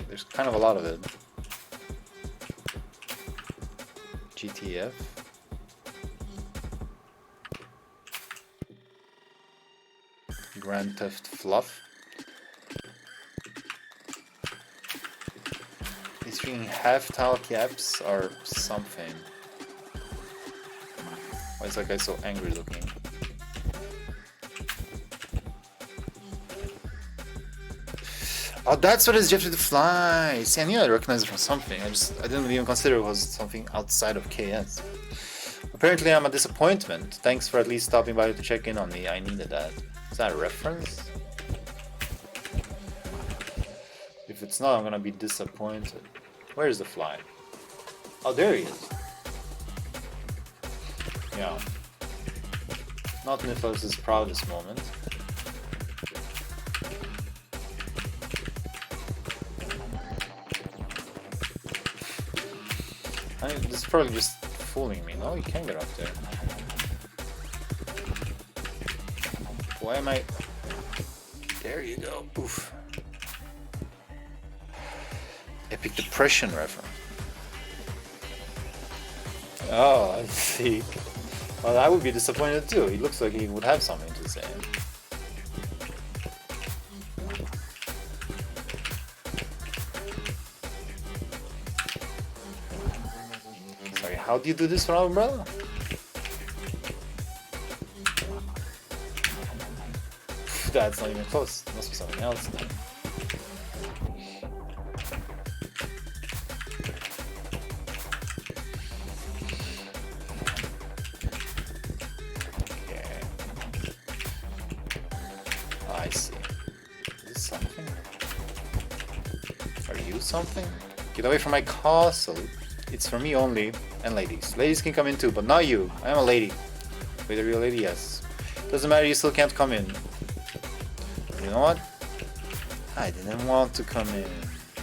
There's kind of a lot of it. GTF. Grand Theft Fluff. These freaking half-tile caps are something. Why is that guy so angry looking? Oh, that's what is Jeff to fly. See, I knew I'd recognize it from something. I didn't even consider it was something outside of KS. Apparently, I'm a disappointment. Thanks for at least stopping by to check in on me. I needed that. Is that a reference? If it's not, I'm gonna be disappointed. Where's the fly? Oh, there he is. Yeah. Not Mythos' proudest moment. This is probably just fooling me. No, you can't get up there. Why am I... There you go. Oof. Epic Depression reference. Oh, I see. Well, I would be disappointed too. He looks like he would have something to say. Sorry, how do you do this without umbrella? That's not even close. Must be something else. I see. Is this something? Are you something? Get away from my castle. It's for me only. And ladies. Ladies can come in too, but not you. I am a lady. Wait, a real lady? Yes. Doesn't matter, you still can't come in. You know what? I didn't want to come in.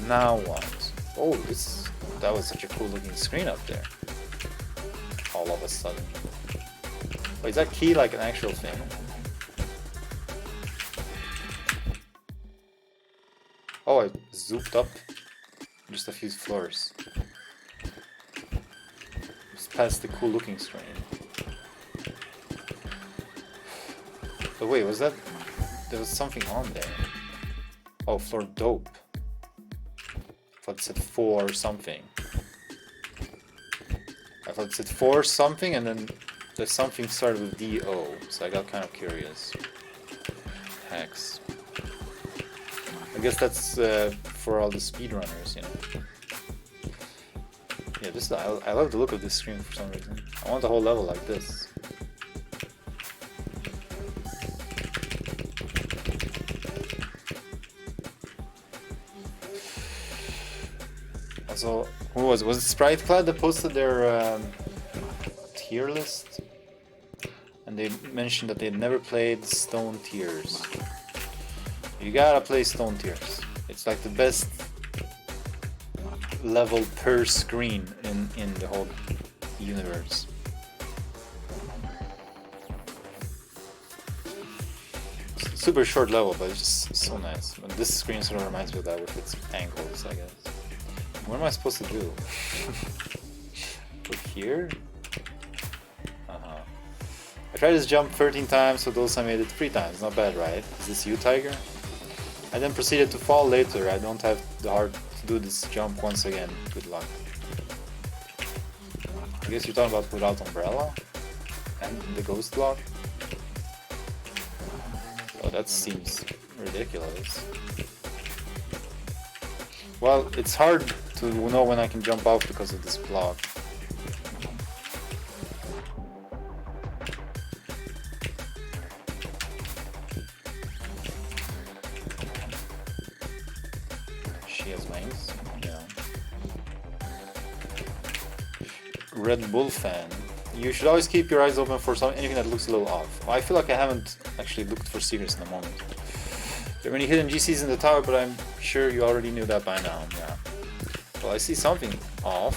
Now what? Oh, that was such a cool looking screen up there. All of a sudden. Wait, is that key like an actual thing? Oh, I zooped up just a few floors. Just past the cool looking screen. But wait, was that... There was something on there. Oh, floor dope. I thought it said 4 something. I thought it said 4 something and then there's something started with D-O. So I got kind of curious. Hex. I guess that's for all the speedrunners, you know. Yeah, this I love the look of this screen for some reason. I want the whole level like this. Also, who was it? Was it Sprite Cloud that posted their tier list? And they mentioned that they'd never played Stone Tears. You gotta play Stone Tears. It's like the best level per screen in the whole universe. Super short level, but it's just so nice. And this screen sort of reminds me of that with its angles, I guess. What am I supposed to do? Look here? I tried this jump 13 times, so those I made it 3 times. Not bad, right? Is this you, Tiger? I then proceeded to fall later. I don't have the heart to do this jump once again. Good luck. I guess you're talking about without umbrella? And the ghost block? Oh, that seems ridiculous. Well, it's hard to know when I can jump off because of this block. She has wings, yeah. Red Bull fan. You should always keep your eyes open for anything that looks a little off. Well, I feel like I haven't actually looked for secrets in a moment. There are many hidden GCs in the tower, but I'm sure you already knew that by now, yeah. Well, I see something off.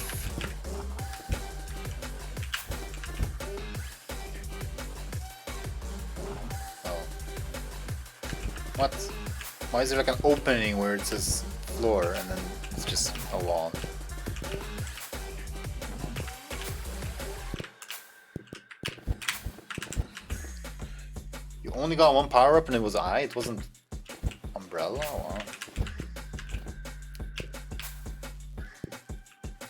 Oh. What? Why is there like an opening where it says floor and then it's just a wall? You only got one power up and it was eye? It wasn't umbrella? Wow.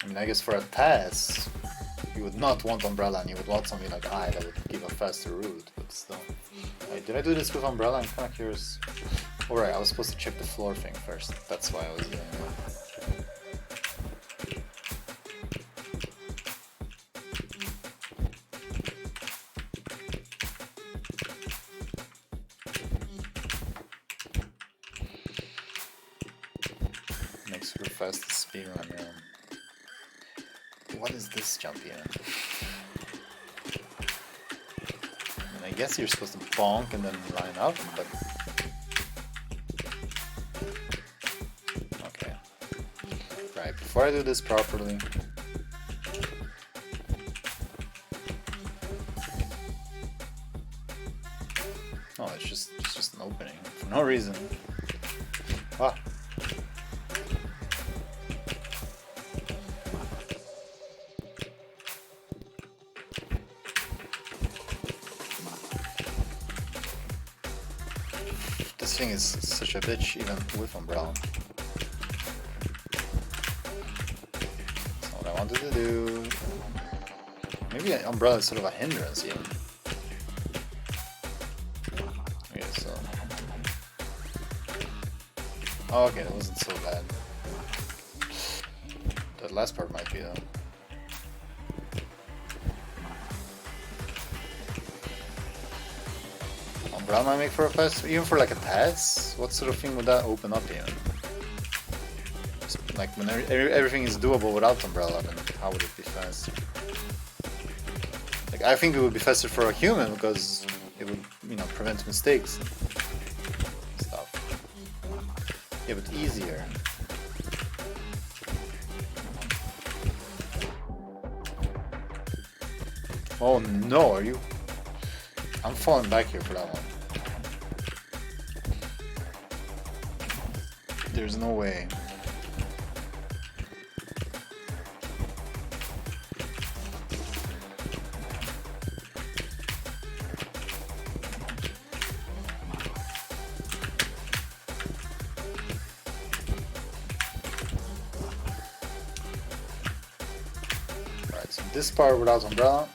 I mean, I guess for a pass, you would not want umbrella and you would want something like eye that would give a faster route, but still. Wait, did I do this with umbrella? I'm kind of curious. Alright, I was supposed to check the floor thing first. That's why I was doing it. like super fast speed run, man. What is this jump here? I mean, I guess you're supposed to bonk and then line up, but... Okay. Right, before I do this properly... Oh, it's just an opening for no reason. Ah. This thing is such a bitch even with umbrella. That's not what I wanted to do. Maybe an umbrella is sort of a hindrance even. Oh, okay, that wasn't so bad. That last part might be though. Umbrella might make for a pass, even for like a pass? What sort of thing would that open up even? Just like when everything is doable without umbrella, then how would it be fast? Like I think it would be faster for a human because it would, you know, prevent mistakes. Yeah, but easier. Oh no, are you... I'm falling back here for that one. There's no way. So this part without umbrella.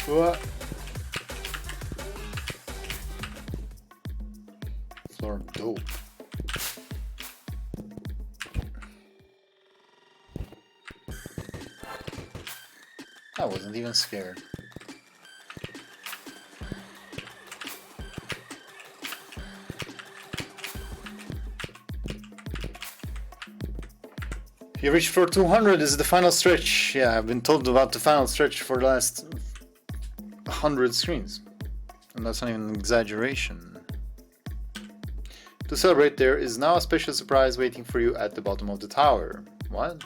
What? Floor dope. I wasn't even scared. You reached floor 200, this is the final stretch. Yeah, I've been told about the final stretch for the last 100 screens. And that's not even an exaggeration. To celebrate, there is now a special surprise waiting for you at the bottom of the tower. What?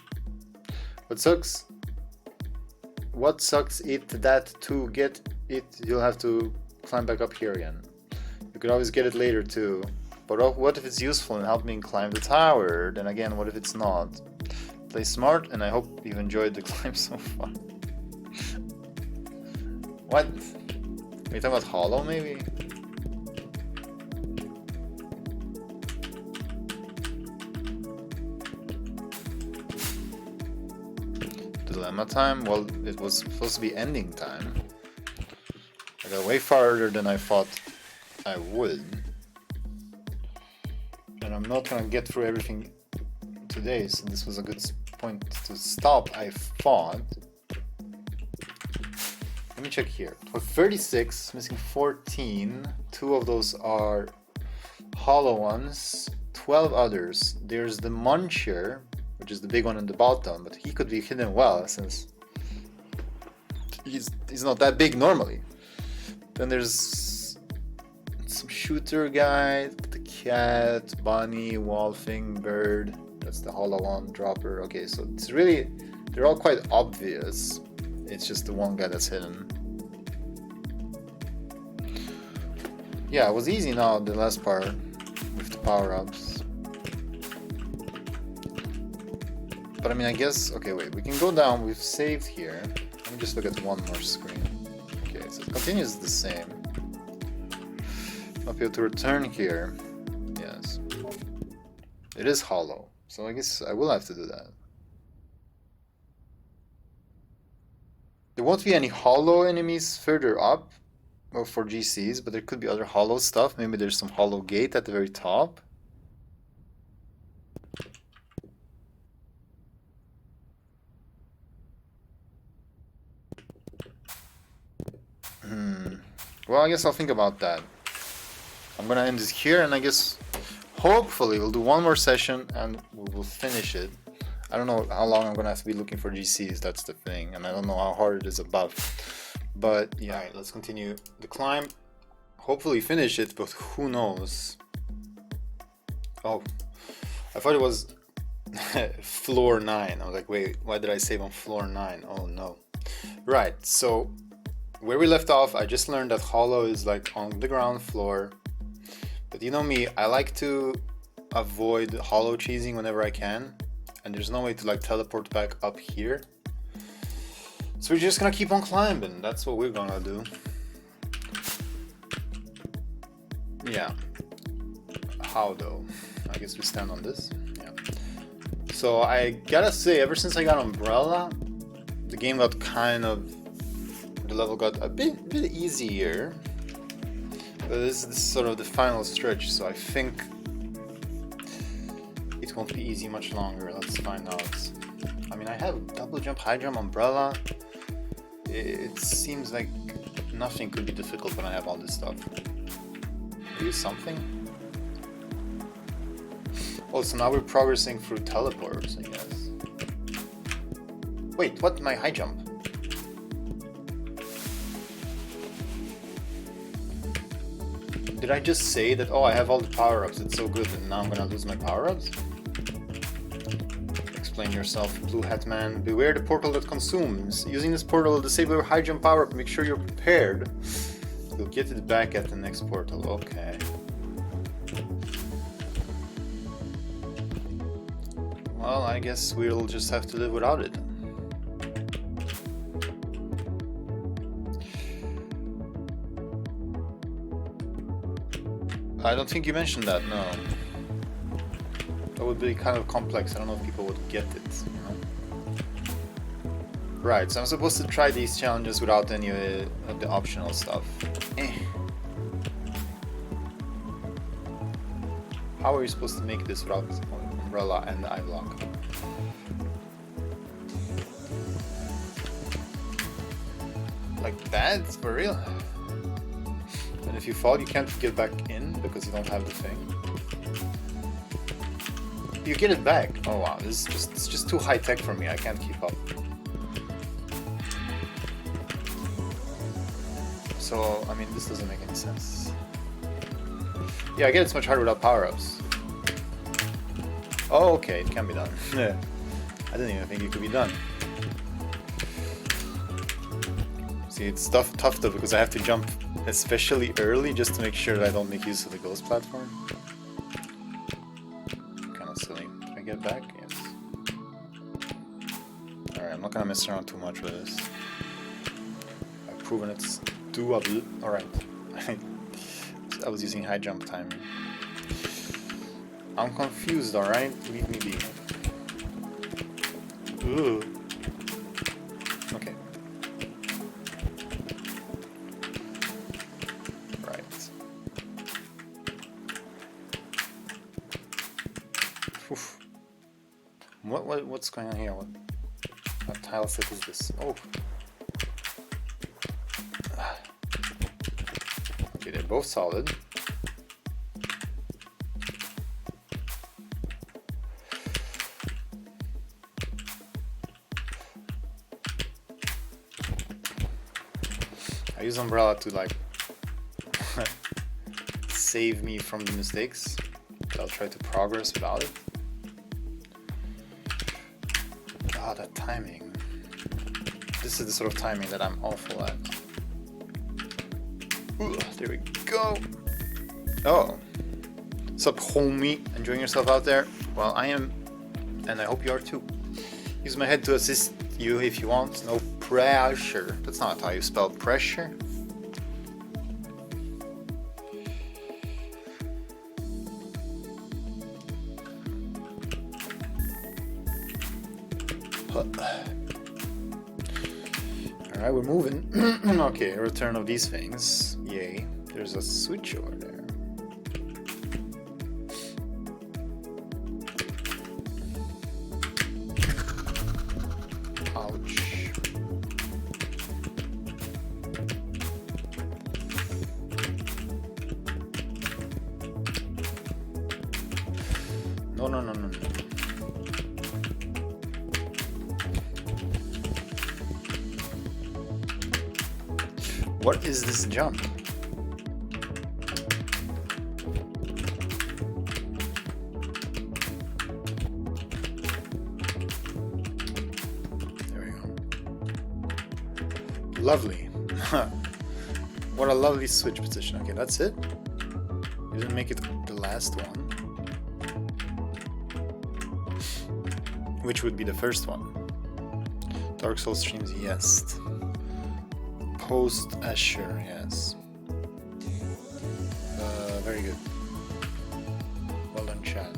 What sucks? What sucks it that to get it you'll have to climb back up here again. You could always get it later too. But what if it's useful and help me climb the tower? Then again, what if it's not? Play smart, and I hope you've enjoyed the climb so far. What? Are you talking about Hollow, maybe? Dilemma time? Well, it was supposed to be ending time. I got way farther than I thought I would. And I'm not gonna get through everything today, so this was a good point to stop, I thought. Let me check here. For 36, missing 14. 2 of those are hollow ones. 12 others. There's the Muncher, which is the big one in the bottom, but he could be hidden well since he's not that big normally. Then there's some shooter guy, the cat, bunny, wall thing, bird. That's the hollow one, dropper. Okay, so it's really, they're all quite obvious. It's just the one guy that's hidden. Yeah, it was easy now, the last part, with the power-ups. But I mean, I guess, okay, wait, we can go down, we've saved here. Let me just look at one more screen. Okay, so it continues the same. I'll be able to return here. Yes. It is hollow. So I guess I will have to do that. There won't be any hollow enemies further up, or for GCs, but there could be other hollow stuff. Maybe there's some hollow gate at the very top. Well, I guess I'll think about that. I'm gonna end this here, and I guess hopefully we'll do one more session and we will finish it. I don't know how long I'm gonna have to be looking for GCs, that's the thing, and I don't know how hard it is above. But yeah, right, let's continue the climb. Hopefully finish it, but who knows. Oh, I thought it was floor 9. I was like, wait, why did I save on floor 9? Oh no. Right, so where we left off, I just learned that hollow is like on the ground floor. But you know me, I like to avoid hollow cheesing whenever I can. And there's no way to like teleport back up here. So we're just gonna keep on climbing. That's what we're gonna do. Yeah. How though? I guess we stand on this. Yeah. So I gotta say, ever since I got Umbrella, the game got kind of, the level got a bit easier. But this is sort of the final stretch, so I think it won't be easy much longer. Let's find out. I mean, I have double jump, high jump, Umbrella. It seems like nothing could be difficult when I have all this stuff. Use something? Oh, so now we're progressing through teleports, I guess. Wait, what? My high jump? Did I just say that, oh, I have all the power-ups, it's so good, and now I'm gonna lose my power-ups? Explain yourself, Blue Hat Man. Beware the portal that consumes. Using this portal will disable your high jump power-up. Make sure you're prepared. You'll get it back at the next portal. Okay. Well, I guess we'll just have to live without it. I don't think you mentioned that, no. That would be kind of complex. I don't know if people would get it, you know? Right, so I'm supposed to try these challenges without any of the optional stuff. How are you supposed to make this without Umbrella and the eye block? Like that? For real? And if you fall, you can't get back in because you don't have the thing. You get it back. Oh wow, this is it's just too high tech for me. I can't keep up. So, I mean, this doesn't make any sense. Yeah, I get it's much harder without power-ups. Oh, okay, it can be done. Yeah. I didn't even think it could be done. See, it's tough though because I have to jump especially early just to make sure that I don't make use of the ghost platform. Kind of silly. Can I get back? Yes. Alright, I'm not gonna mess around too much with this. I've proven it's doable. Alright. I was using high jump timing. I'm confused, alright? Leave me be. Ooh. Okay. Right. Oof. What's going on here? What tile set is this? Oh. Okay, they're both solid. I use Umbrella to like save me from the mistakes. I'll try to progress without it. God, that timing. This is the sort of timing that I'm awful at. Ooh, there we go. Oh. What's up, homie? Enjoying yourself out there? Well, I am, and I hope you are too. Use my head to assist you if you want. No pressure. That's not how you spell pressure. Alright, we're moving. Okay, return of these things. Yay. There's a switch over there. Ouch. Oh, no, no, no, no. What is this jump? There we go. Lovely. What a lovely switch position. Okay, that's it. You didn't make it the last one. Which would be the first one? Dark Souls streams, yes. Post Asher, yes. Very good. Well done, chat.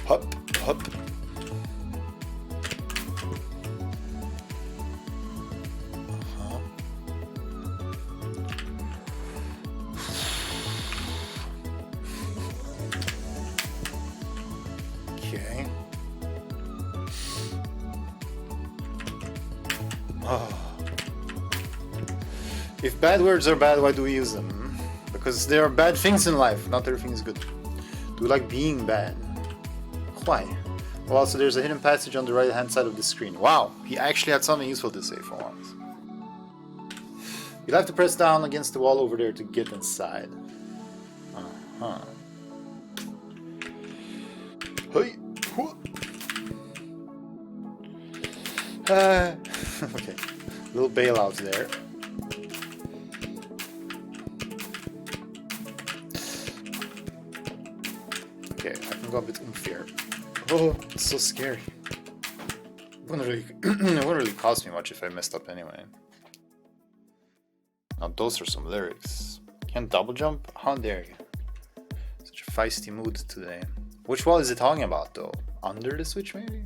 Hop, hop. Okay. Oh. If bad words are bad, why do we use them? Because there are bad things in life, not everything is good. Do we like being bad? Why? Well, also there's a hidden passage on the right hand side of the screen. Wow, he actually had something useful to say for once. You'll have to press down against the wall over there to get inside. Uh-huh. Hey. Okay, little bailout there. Okay, I can go a bit unfair. Oh, it's so scary. It wouldn't really cost me much if I messed up anyway. Now those are some lyrics. Can't double jump? How dare you? Such a feisty mood today. Which wall is it talking about though? Under the switch maybe?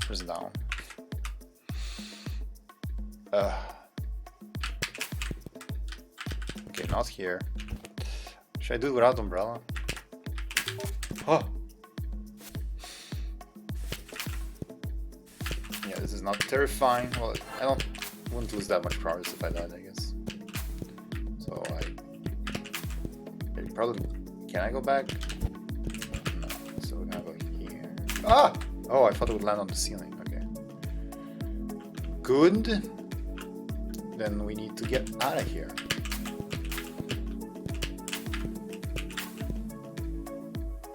Where's down? Okay, not here. Should I do it without umbrella? Oh! Yeah, this is not terrifying. Well, I wouldn't lose that much progress if I died, I guess. So probably... Can I go back? No. So we're gonna go here. Ah! Oh, I thought it would land on the ceiling. Okay. Good. Then we need to get out of here.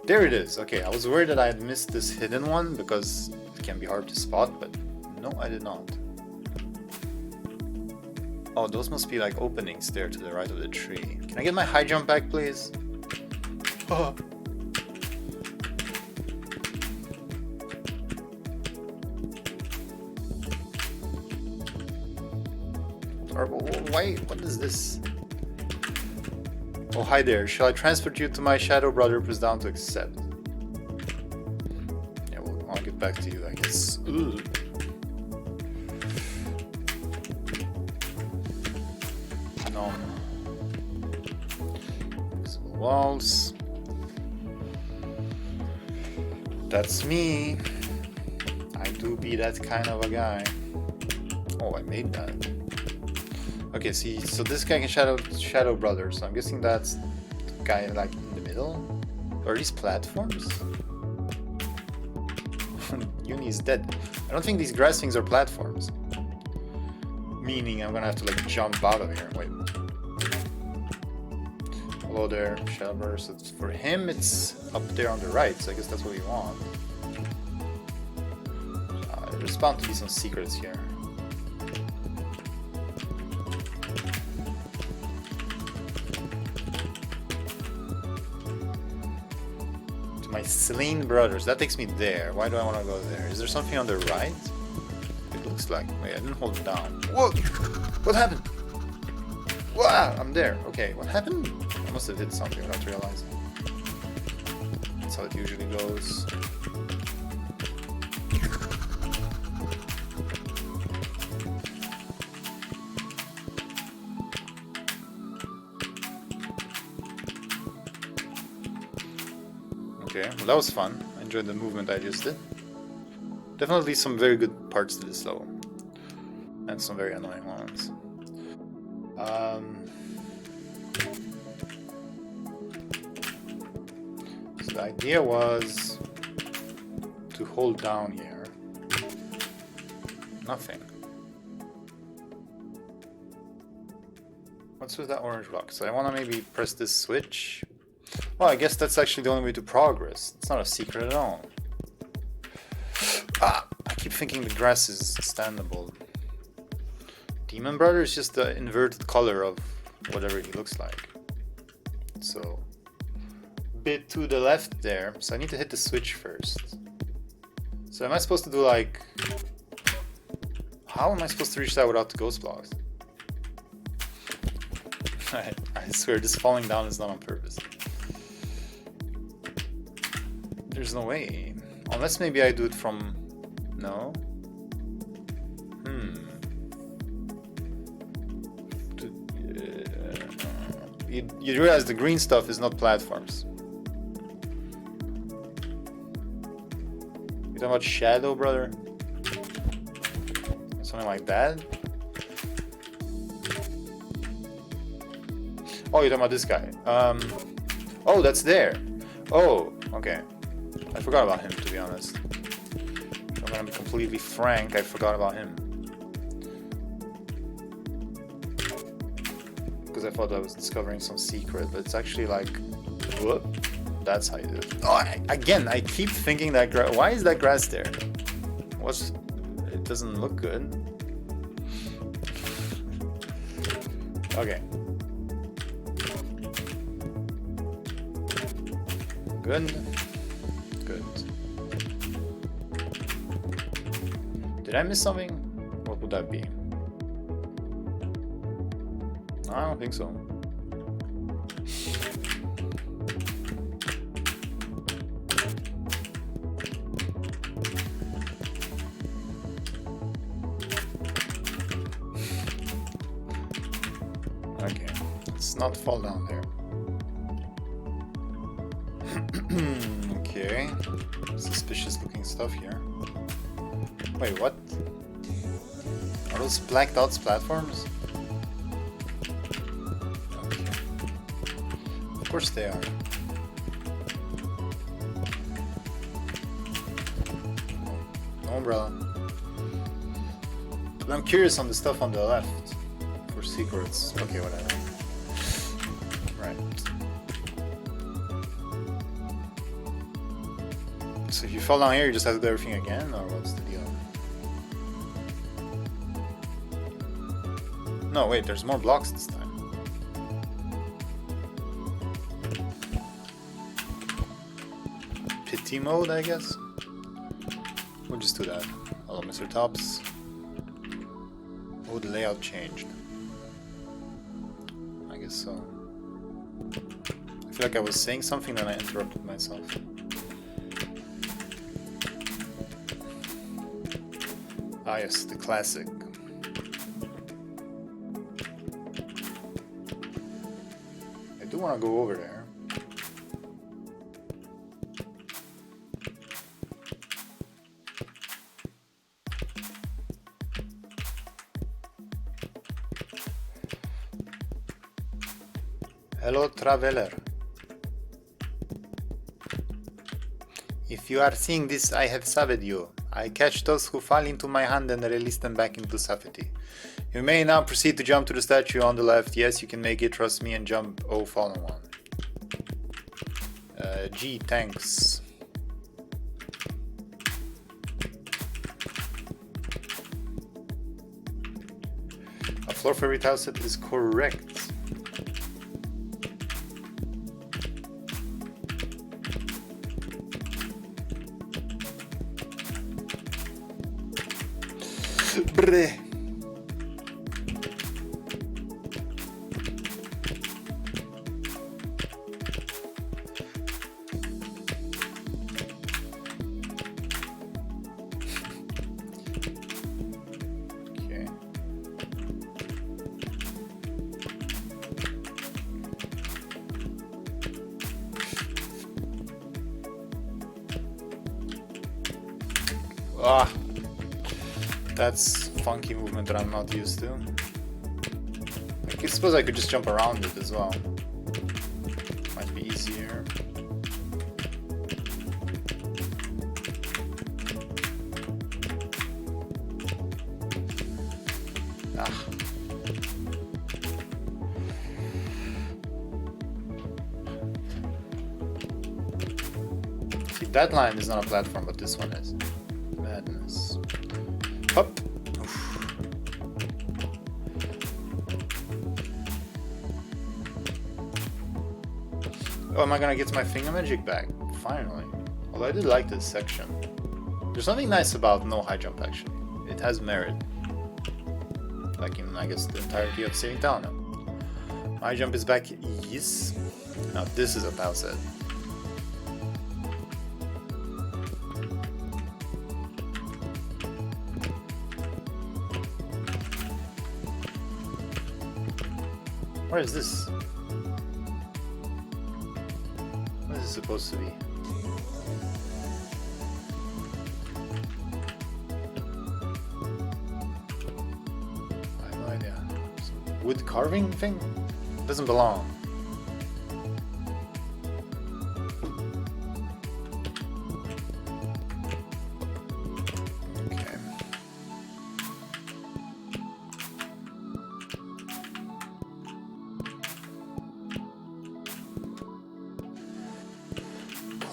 There it is. Okay, I was worried that I had missed this hidden one because it can be hard to spot, but no, I did not. Oh, those must be like openings there to the right of the tree. Can I get my high jump back, please? Oh. Wait, what is this? Oh, hi there. Shall I transport you to my shadow brother? Press down to accept. Yeah, well, I'll get back to you, I guess. Ooh. No. Invisible walls. That's me. I do be that kind of a guy. Oh, I made that. Okay, see, so this guy can shadow brother, so I'm guessing that's the guy like in the middle. Are these platforms? Uni is dead. I don't think these grass things are platforms. Meaning I'm gonna have to like jump out of here. Wait. Hello there, shadow brother. So for him, it's up there on the right. So I guess that's what we want. There's bound to be some secrets here. My slain brothers. That takes me there. Why do I want to go there? Is there something on the right? It looks like. Wait, I didn't hold it down. Whoa! What happened? Wow! I'm there. Okay, what happened? I must have hit something without realizing. That's how it usually goes. Okay, well, that was fun. I enjoyed the movement I just did. Definitely some very good parts to this level. And some very annoying ones. The idea was to hold down here. Nothing. What's with that orange block? So I want to maybe press this switch. Well, I guess that's actually the only way to progress. It's not a secret at all. Ah! I keep thinking the grass is standable. Demon Brother is just the inverted color of whatever he looks like. So, a bit to the left there. So I need to hit the switch first. So am I supposed to do like... How am I supposed to reach that without the ghost blocks? I swear, this falling down is not on purpose. There's no way. Unless maybe I do it from... No? You realize the green stuff is not platforms. You talking about Shadow, brother? Something like that? Oh, you're talking about this guy. Oh, that's there. Oh, okay. I forgot about him, to be honest. I'm gonna be completely frank, I forgot about him. Because I thought I was discovering some secret, but it's actually like... Whoop. That's how you do it. Oh, again, I keep thinking that why is that grass there? It doesn't look good. Okay. Good. Good. Did I miss something? What would that be? I don't think so. Okay, let's not fall down there. Okay, suspicious looking stuff here. Wait, what? Are those blacked out platforms? Okay. Of course they are. No umbrella. But I'm curious on the stuff on the left. For secrets. Okay, whatever. Right. So if you fall down here, you just have to do everything again, or what's the deal? No, wait, there's more blocks this time. Pity mode, I guess? We'll just do that. Hello, Mr. Tops. Oh, the layout changed. I guess so. I feel like I was saying something, then I interrupted myself. Ah yes, the classic. I do want to go over there. Hello, traveler. If you are seeing this, I have saved you. I catch those who fall into my hand and release them back into safety. You may now proceed to jump to the statue on the left. Yes, you can make it, trust me, and jump. Oh, fallen one. Gee, thanks. A floor fairy tile set is correct. Brr. Okay. Ah. That's funky movement that I'm not used to. I suppose I could just jump around it as well. Might be easier. That line is not a platform, but this one is. Madness. Hop. Oof. Oh, am I gonna get my thingamajig back? Finally. Although I did like this section. There's something nice about no high jump, actually. It has merit. Like in, I guess, the entirety of Saving Town. My jump is back, yes. Now this is a tile set. Where is this? What is it supposed to be? I have no idea. Some wood carving thing? Doesn't belong. Okay.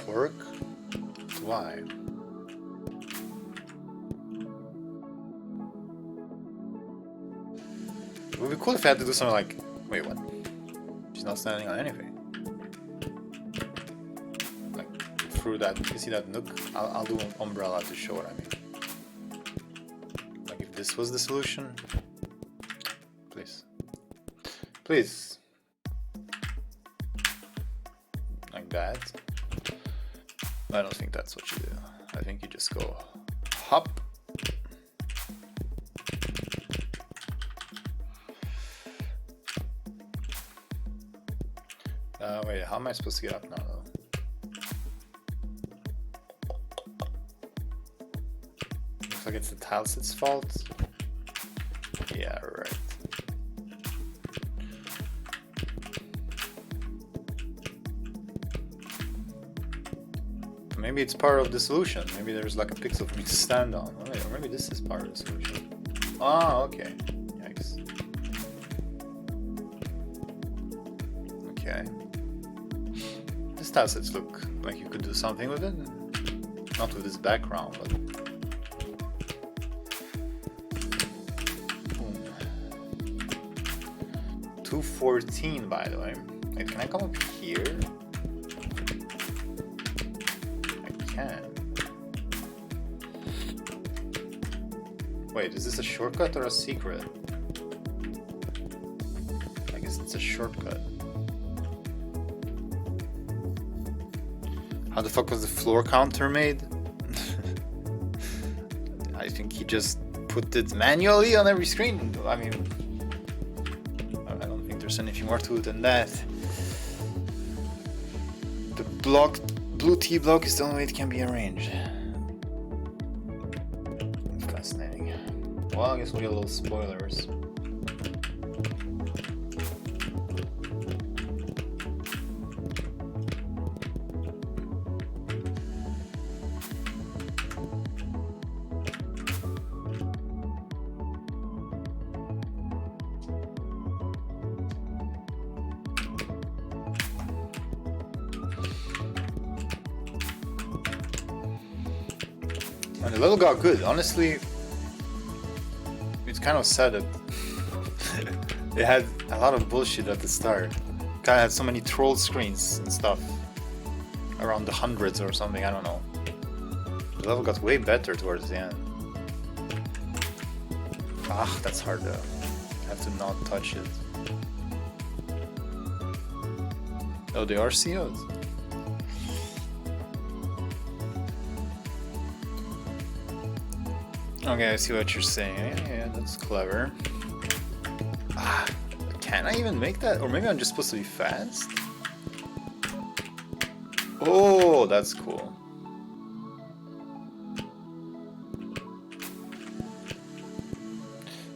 Cork? Why? It would be cool if I had to do something like... Wait, what? She's not standing on anything. Like, through that, you see that nook? I'll do an umbrella to show what I mean. Like, if this was the solution... Please. Please. Like that. I don't think that's what you do. I think you just go hop. Wait, how am I supposed to get up now though? Looks like it's the tileset's fault. Yeah, right. Maybe it's part of the solution. Maybe there's like a pixel for me to stand on. Oh, wait, or maybe this is part of the solution. Oh, okay. Yikes. Okay. These tilesets look like you could do something with it. Not with this background, but... Boom. 214, by the way. Wait, can I come up here? Wait, is this a shortcut or a secret? I guess it's a shortcut. How the fuck was the floor counter made? I think he just put it manually on every screen. I mean, I don't think there's anything more to it than that. The blue T block is the only way it can be arranged. Fascinating. Well, I guess we'll get a little spoilers. And the level got good. Honestly, it's kind of sad that they had a lot of bullshit at the start. Kind of had so many troll screens and stuff. Around the hundreds or something, I don't know. The level got way better towards the end. Ah, that's hard though. I have to not touch it. Oh, they are CO'd. Okay, I see what you're saying. Yeah, that's clever. Ah, can I even make that? Or maybe I'm just supposed to be fast? Oh, that's cool.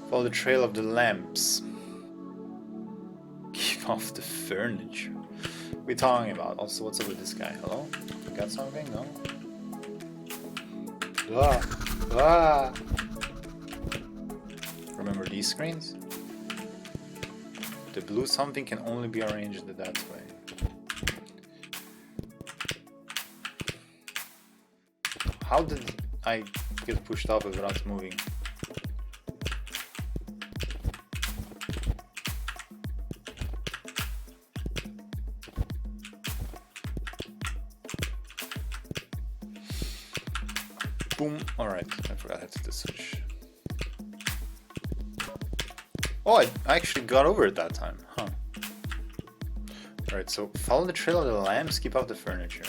Follow the trail of the lamps. Keep off the furniture. What are we talking about? Also, what's up with this guy? Hello? Got something? No? Ah! Ah! Remember these screens? The blue something can only be arranged that way. How did I get pushed off without moving? Boom. Alright, I forgot how to do switch. Oh, I actually got over it that time, huh? Alright, so follow the trail of the lamps, keep out the furniture.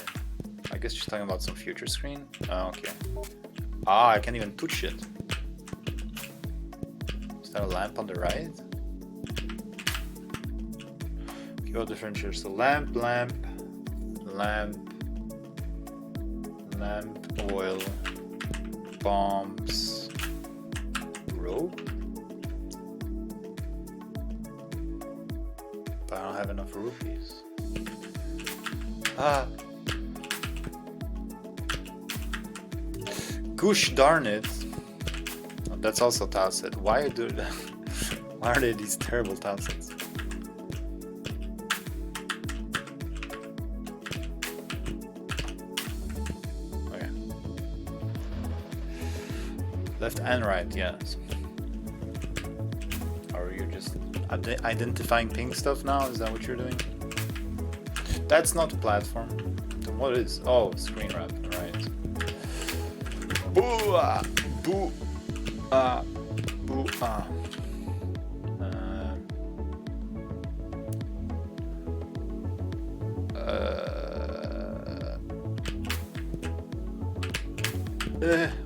I guess she's talking about some future screen. Oh, okay. Ah, I can't even touch it. Is that a lamp on the right? Keep out the furniture. So lamp, lamp, lamp, lamp, oil, bombs, rope. But I don't have enough rupees. Ah. Gosh darn it. Oh, that's also tacit. Why do why are they these terrible tacits? Okay. Left and right, yes. Or you just identifying pink stuff now? Is that what you're doing? That's not a platform. Then what is? Oh, screen wrap, right. Boo ah, boo ah, boo ah.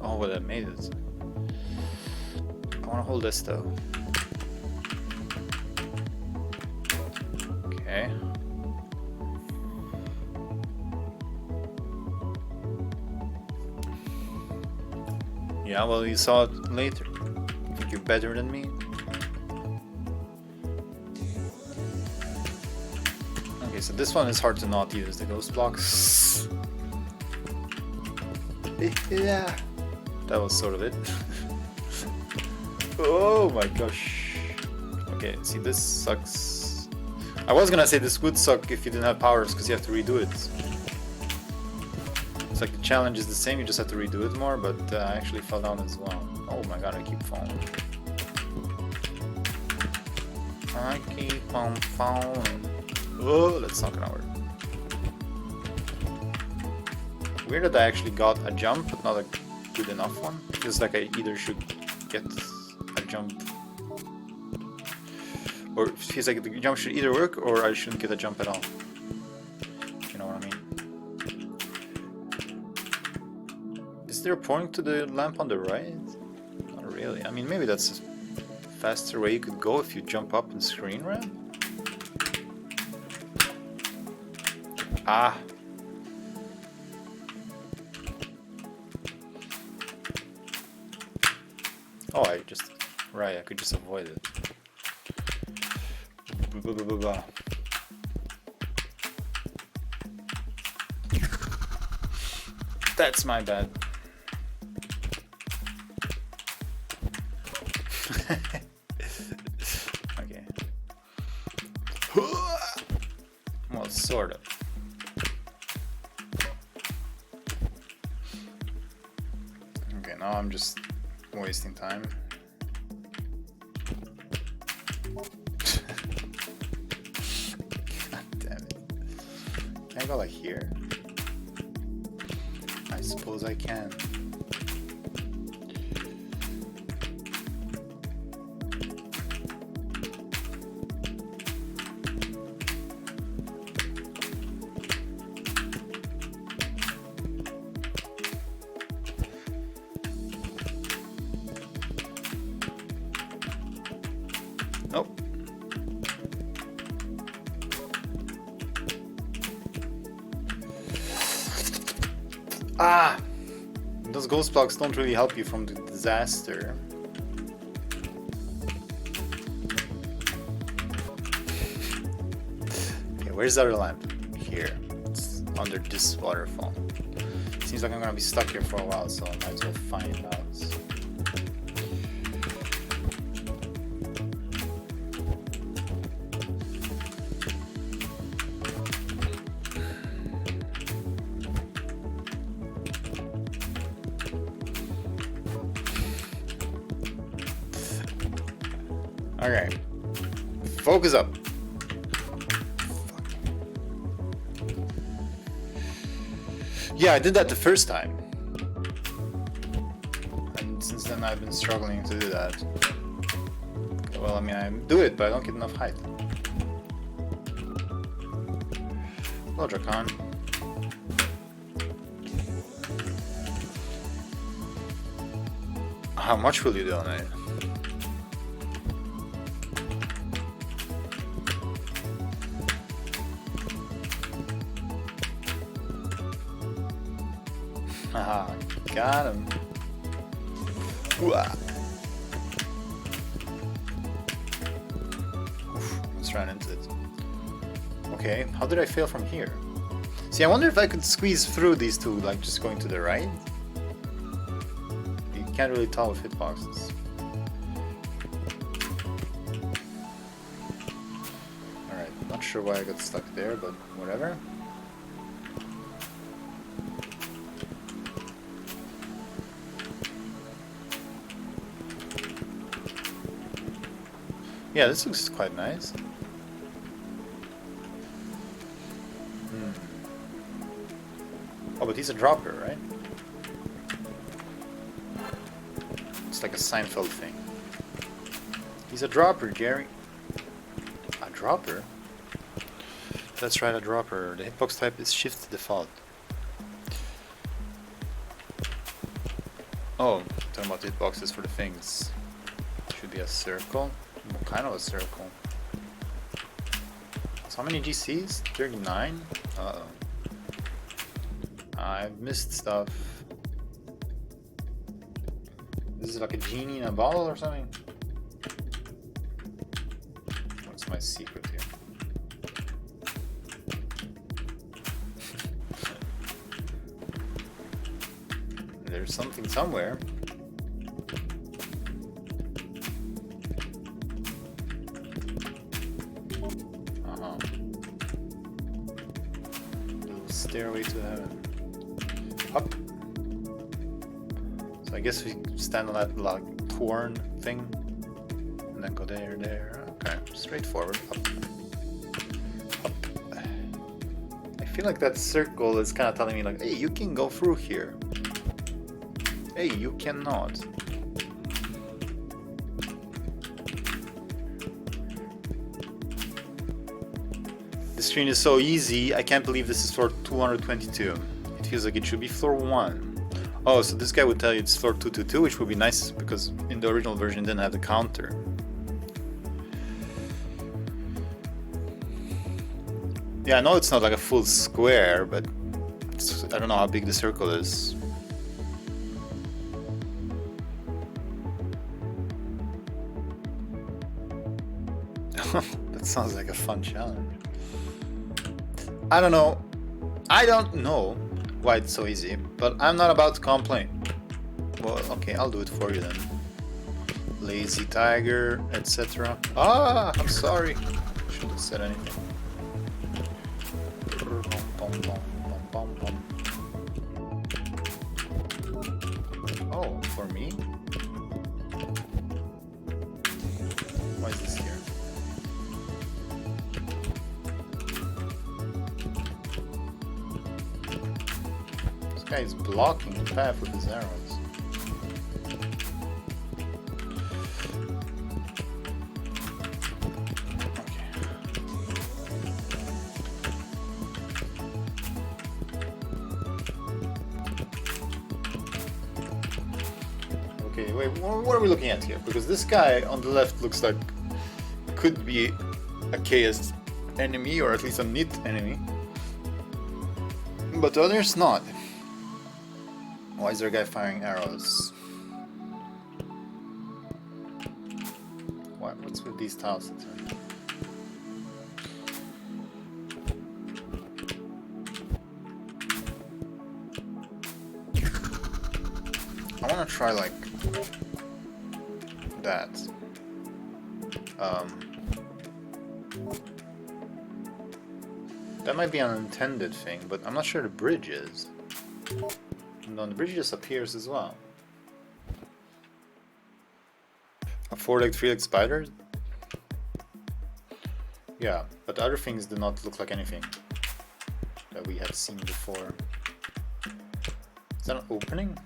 Oh, well, I made it. I want to hold this though. Okay. Yeah, well, you saw it later. Think you're better than me? Okay, so this one is hard to not use the ghost blocks. Yeah. That was sort of it. Oh my gosh. Okay, see, this sucks. I was gonna say this would suck if you didn't have powers because you have to redo it. It's like the challenge is the same, you just have to redo it more, but I actually fell down as well. Oh my god, I keep falling. I keep on falling. Oh, that's not gonna work. Weird that I actually got a jump, but not a good enough one. Feels like I either should get a jump, or it feels like the jump should either work or I shouldn't get a jump at all. You know what I mean? Is there a point to the lamp on the right? Not really. I mean, maybe that's a faster way you could go if you jump up and screen ramp. Ah. Oh, I just... Right, I could just avoid it. That's my bad. Okay. Well, sort of. Okay, now I'm just wasting time. God damn it. Can I go like here? I suppose I can. Nope. Ah! Those ghost blocks don't really help you from the disaster. Okay, where's the other lamp? Here. It's under this waterfall. Seems like I'm gonna be stuck here for a while, so I might as well find out. Okay. Focus up. Yeah, I did that the first time. And since then I've been struggling to do that. Well, I mean, I do it, but I don't get enough height. Hello, Dracan. How much will you donate? Haha, got him. Oof, let's run into it. Okay, how did I fail from here? See, I wonder if I could squeeze through these two, like just going to the right. You can't really tell with hitboxes. Alright, not sure why I got stuck there, but whatever. Yeah, this looks quite nice. Oh, but he's a dropper, right? It's like a Seinfeld thing. He's a dropper, Jerry. A dropper? That's right, a dropper. The hitbox type is shift default. Oh, talking about hitboxes for the things. Should be a circle. What kind of a circle? So how many GCs? 39? Uh-oh. I've missed stuff. This is like a genie in a bottle or something? What's my secret here? There's something somewhere. Stairway to heaven. Up. So I guess we stand on that like torn thing and then go there. Okay, straightforward. Up. I feel like that circle is kind of telling me like, hey, you can go through here. Hey, you cannot. The screen is so easy, I can't believe this is floor 222. It feels like it should be floor 1. Oh, so this guy would tell you it's floor 222, which would be nice because in the original version it didn't have the counter. Yeah, I know it's not like a full square, but I don't know how big the circle is. That sounds like a fun challenge. I don't know why it's so easy, but I'm not about to complain. Well, okay, I'll do it for you then. Lazy tiger, etc. Ah, I'm sorry. Shouldn't have said anything. Oh, for me? Why is this here? This guy is blocking the path with his arrows. Okay, wait, what are we looking at here? Because this guy on the left looks like could be a KS enemy, or at least a Knytt enemy. But the other's not. Why is there a guy firing arrows? What's with these tiles? I want to try like that. That might be an unintended thing, but I'm not sure the bridge is. No, the bridge just appears as well. A 4-legged, 3-legged spider? Yeah, but other things do not look like anything that we have seen before. Is that an opening?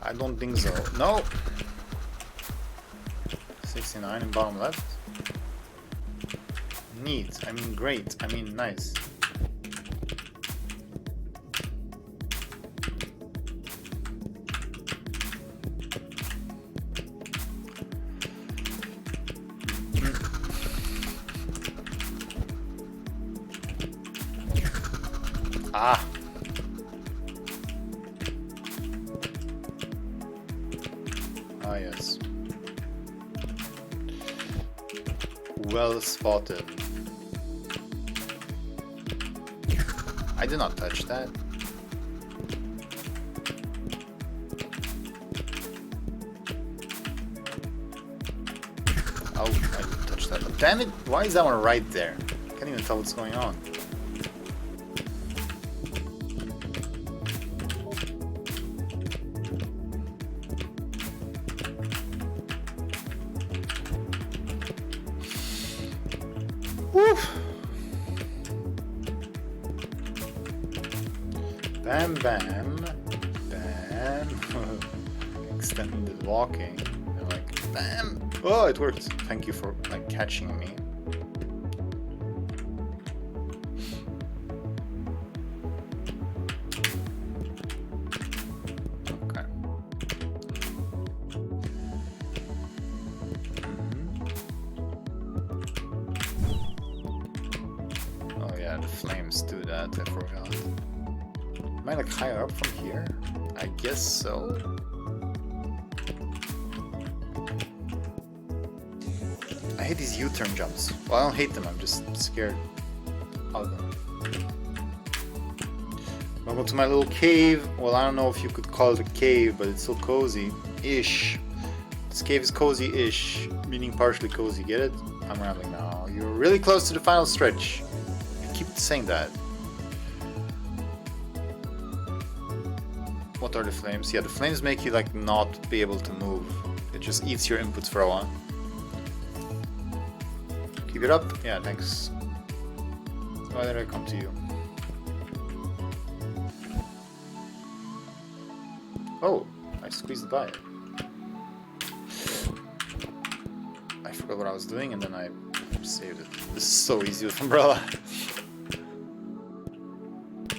I don't think so. No! 69 in bottom left. Neat. I mean great. I mean nice. Ah! Ah, yes. Well spotted. I did not touch that. Oh, I didn't touch that. Damn it! Why is that one right there? I can't even tell what's going on. Woof! Bam, bam, bam. Extended walking. And like, bam! Oh, it worked. Thank you for like catching me. Okay. Oh yeah, the flames do that. I forgot. Am I like higher up from here? I guess so. I hate these U-turn jumps. Well, I don't hate them, I'm just scared of them. Welcome to my little cave. Well, I don't know if you could call it a cave, but it's still cozy-ish. This cave is cozy-ish, meaning partially cozy, get it? I'm rambling now. You're really close to the final stretch. I keep saying that. What are the flames? Yeah, the flames make you like not be able to move. It just eats your inputs for a while. Keep it up. Yeah, thanks. Why did I come to you? Oh, I squeezed by it. I forgot what I was doing and then I saved it. This is so easy with umbrella.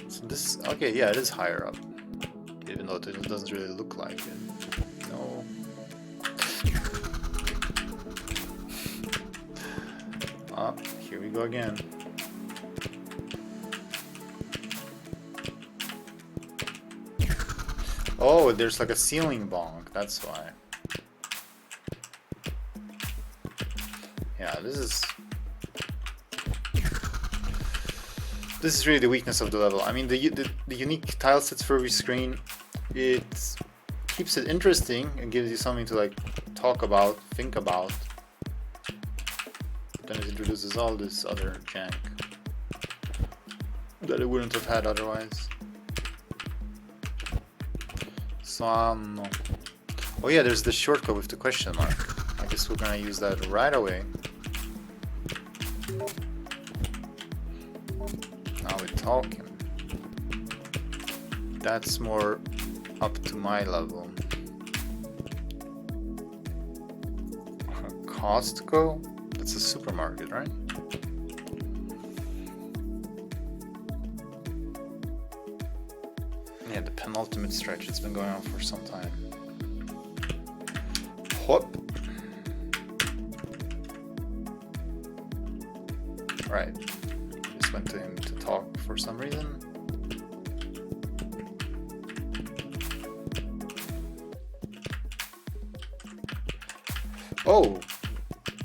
So this, okay, yeah, it is higher up. Even though it doesn't really look like it. No. Ah, here we go again. Oh, there's like a ceiling bonk, that's why. Yeah, this is really the weakness of the level. I mean, the unique tile sets for every screen, it keeps it interesting and gives you something to like talk about, think about. But then it introduces all this other jank that it wouldn't have had otherwise. So oh yeah, there's the shortcut with the question mark. I guess we're gonna use that right away. Now we're talking. That's more up to my level. Costco? That's a supermarket, right? Yeah, the penultimate stretch. It's been going on for some time. Whoop. Right. Just went to him to talk for some reason. Oh,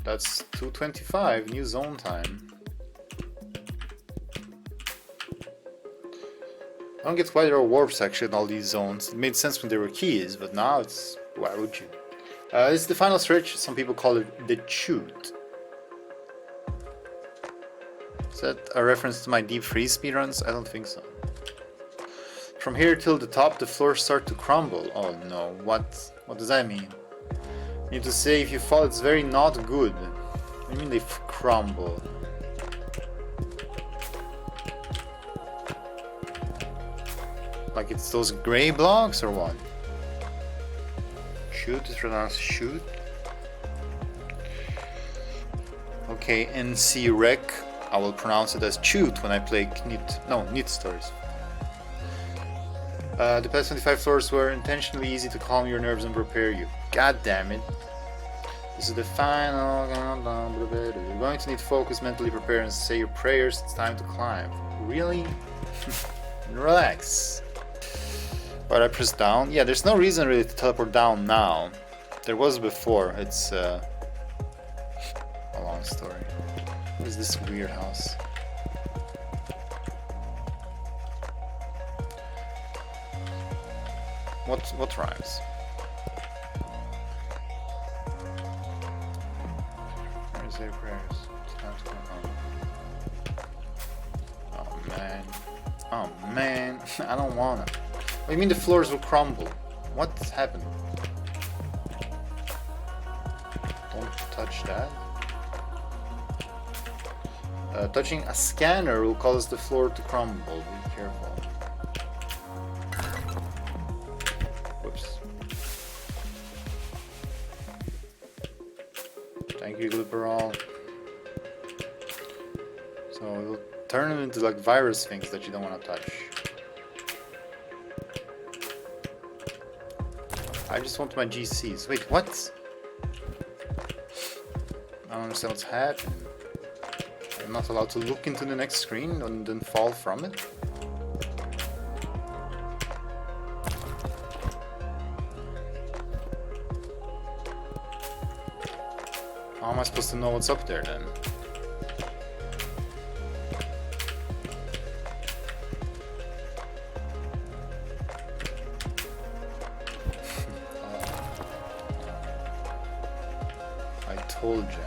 that's 2:25, new zone time. I don't get why there are warps actually in all these zones. It made sense when there were keys, but now it's... why would you? This is the final stretch. Some people call it the chute. Is that a reference to my deep freeze speedruns? I don't think so. From here till the top, the floors start to crumble. Oh no, what? What does that mean? You need to say if you fall, it's very not good. What do you mean they crumble? Like it's those gray blocks or what? Shoot is pronounced shoot. Okay, NC Rec. I will pronounce it as shoot when I play Knytt Stories. The past 25 floors were intentionally easy to calm your nerves and prepare you. God damn it. This is the final countdown. You're going to need focus, mentally prepare, and say your prayers. It's time to climb. Really? Relax. But I press down. Yeah, there's no reason really to teleport down now. There was before. It's a long story. What is this weird house? What rhymes? Where's their prayers? It's time to come home. Oh man. Oh man. I don't wanna. What do you mean the floors will crumble? What's happening? Don't touch that. Touching a scanner will cause the floor to crumble. Be careful. Whoops. Thank you, Glipperall. So it'll turn them into like virus things that you don't want to touch. I just want my GCs. Wait, what? I don't understand what's happening. I'm not allowed to look into the next screen and then fall from it? How am I supposed to know what's up there then? I told you.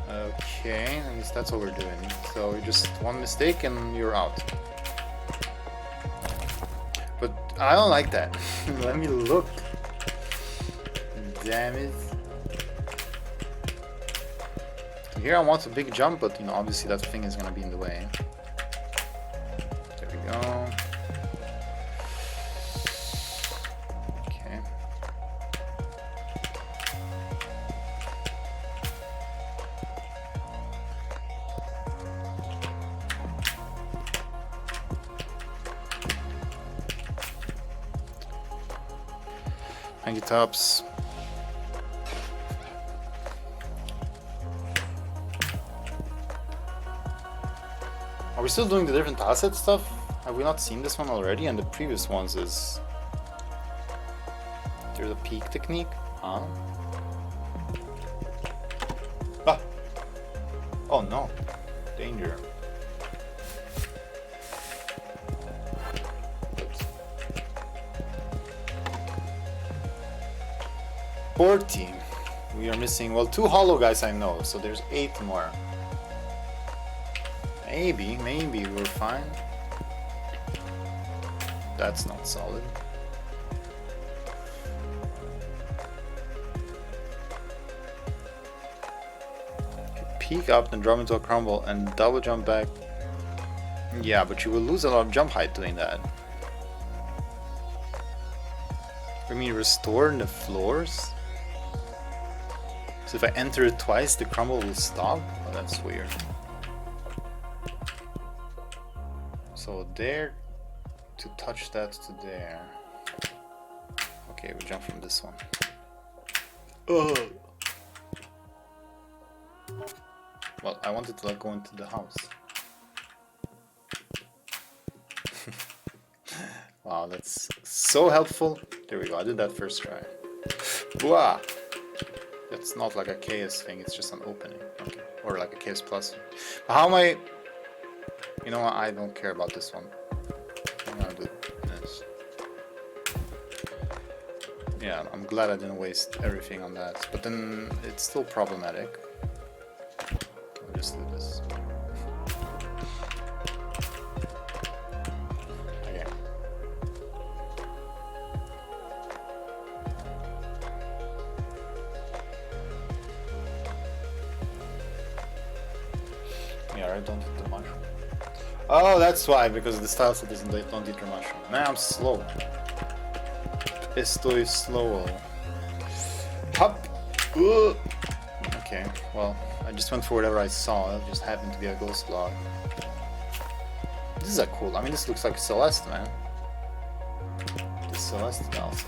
Okay, I guess that's what we're doing. So just one mistake and you're out. But I don't like that. Let me look. Damn it. Here I want a big jump, but you know, obviously that thing is gonna be in the way. There we go. Okay. Thank you, Tops. Are we still doing the different asset stuff? Have we not seen this one already? And the previous ones is... There's a peak technique? Huh? Ah! Oh no. Danger. Oops. 40. We are missing, well, 2 hollow guys I know, so there's 8 more. Maybe we're fine. That's not solid. If you peek up, then drop into a crumble and double jump back. Yeah, but you will lose a lot of jump height doing that. I mean, restore the floors? So if I enter it twice, the crumble will stop? Oh, that's weird. So there, to touch that to there. Okay, we jump from this one. Ugh. Well, I wanted to like go into the house. Wow, that's so helpful. There we go, I did that first try. Wah! That's not like a KS thing, it's just an opening. Okay, or like a KS plus. But how am I... You know what, I don't care about this one. I'm gonna do this. Yeah, I'm glad I didn't waste everything on that. But then it's still problematic. I'll just do this. Okay. Sorry, don't eat the mushroom. Oh, that's why, because the style set doesn't don't eat the mushroom. Man, I'm slow. Estoy slow. Hop. Okay, well, I just went for whatever I saw. It just happened to be a ghost block. This is a cool. I mean, this looks like Celeste, man. The Celeste style set.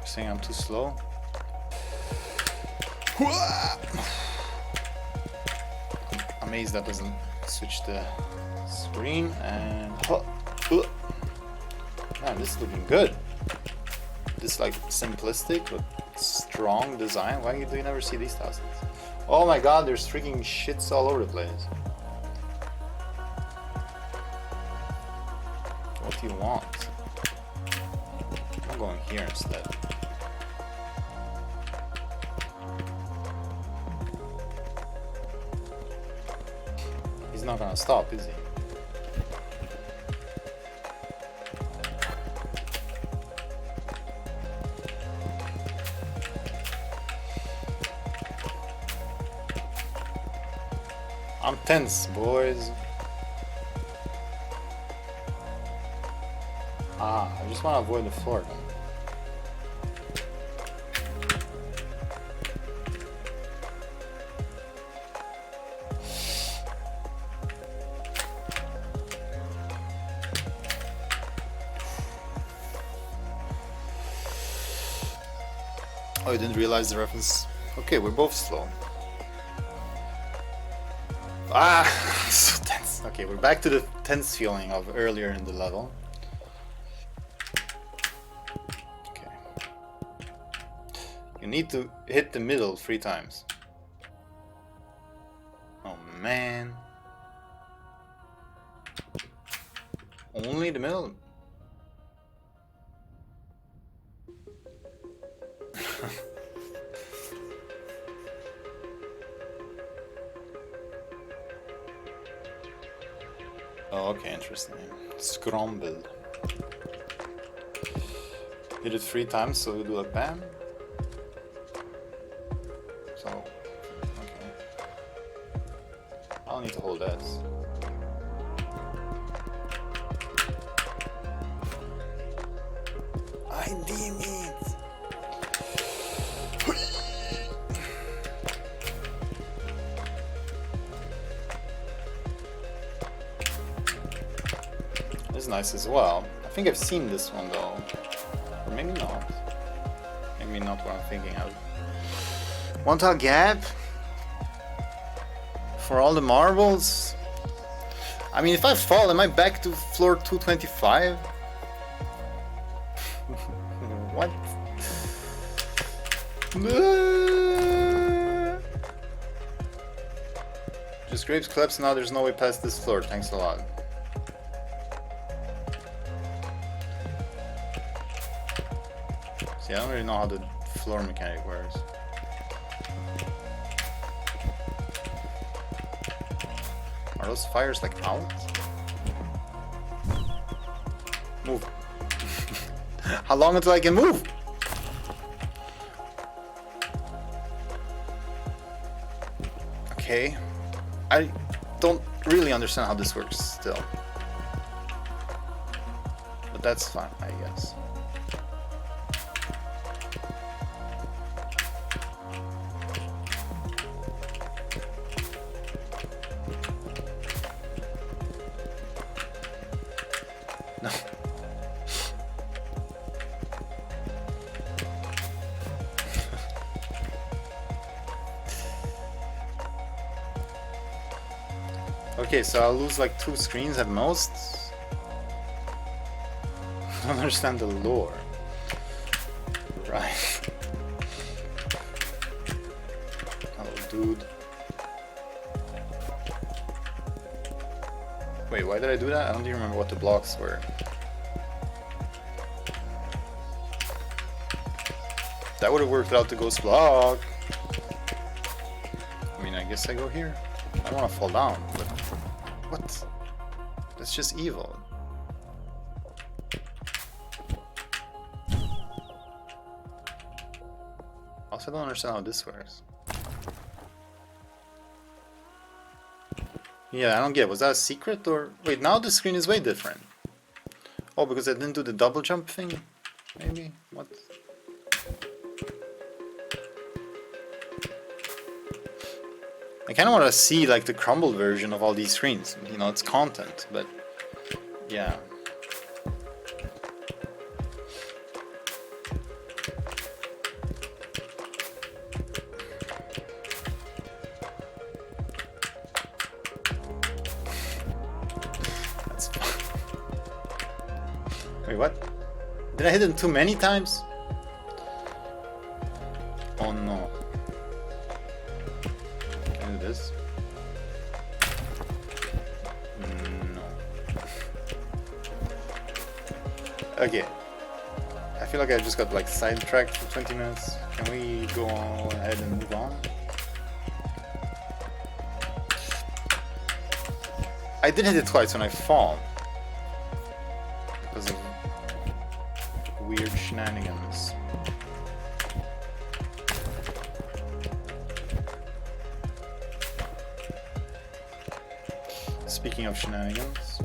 Saying I'm too slow. I'm amazed that doesn't switch the screen and man, this is looking good. This like simplistic but strong design. Why do you never see these styles? Oh my god, there's freaking shits all over the place. What do you want? I'm going here instead. He's not gonna stop, is he? I'm tense, boys. I just want to avoid the floor then. Oh, I didn't realize the reference. Okay, we're both slow. So tense. Okay, we're back to the tense feeling of earlier in the level. Okay. You need to hit the middle 3 times. Oh man. Only the middle? Oh, okay, interesting. Scramble. Hit it 3 times, so we do a bam. So, okay. I'll need to hold S. I deem it. This is nice as well. I think I've seen this one though. Or maybe not. Maybe not what I'm thinking of. 1 tile gap? For all the marbles? I mean, if I fall, am I back to floor 225? What? Just grapes collapse now, there's no way past this floor. Thanks a lot. See, I don't really know how the floor mechanic works. Are those fires like out? Move. How long until I can move? Okay. I don't really understand how this works still. But that's fine, I guess. No. Okay, so I'll lose like 2 screens at most. I don't understand the lore. Right. Hello, dude. Wait, why did I do that? I don't even remember what the blocks were. That would have worked without the ghost block. I mean, I guess I go here. I don't want to fall down, but... What? It's just evil. Also, I don't understand how this works. Yeah, I don't get. Was that a secret or wait? Now the screen is way different. Oh, because I didn't do the double jump thing. Maybe what? I kind of want to see like the crumbled version of all these screens. You know, it's content, but yeah. That's fun. Wait, what? Did I hit him too many times? Oh no. Can I do this? No. Okay. I feel like I just got like sidetracked for 20 minutes. Can we go on ahead and move on? I did hit it twice when I fall. Because of weird shenanigans. Speaking of shenanigans.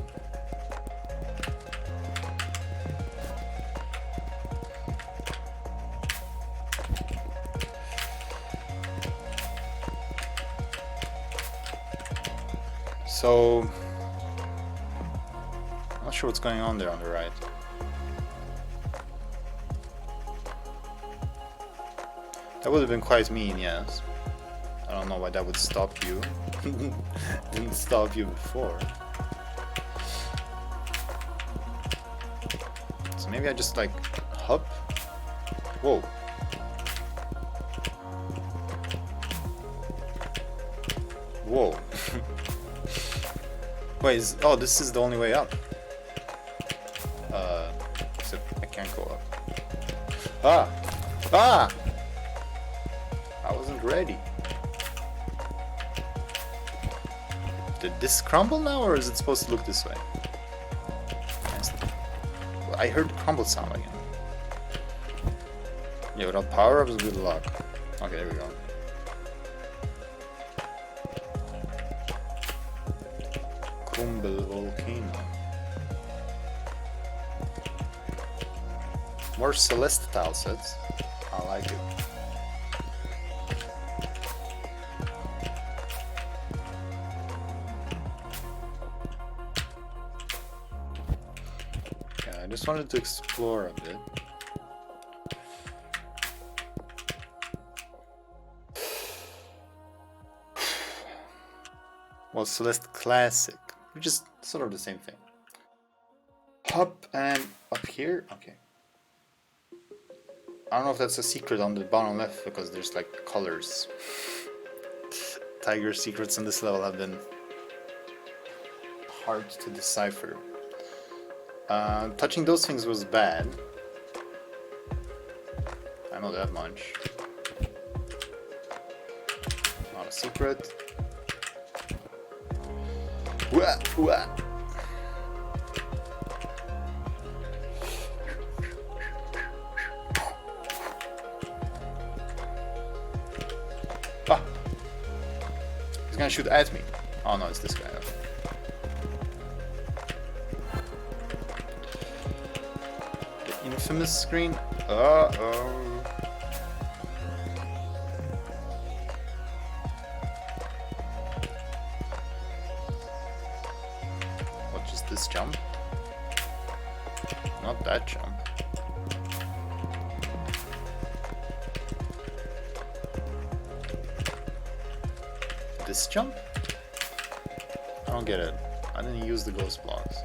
So, I'm not sure what's going on there on the right. That would have been quite mean, yes. I don't know why that would stop you. Didn't stop you before. So maybe I just like hop. Whoa. Whoa. Wait, oh, this is the only way up. Except I can't go up. Ah! Ah! I wasn't ready. Did this crumble now, or is it supposed to look this way? I heard crumble sound again. Yeah, without power-ups, good luck. Okay, there we go. Crumble volcano. More Celeste tile sets. I like it. Yeah, I just wanted to explore a bit. Well, Celeste Classic, which is sort of the same thing. Hop and up here, okay. I don't know if that's a secret on the bottom left because there's like colors. Tiger secrets on this level have been hard to decipher. Touching those things was bad. I know that much. Not a secret. Wah, wah. Ah. He's gonna shoot at me. Oh no, it's this guy. The infamous screen. Uh-oh. This jump? Not that jump. This jump? I don't get it. I didn't use the ghost blocks.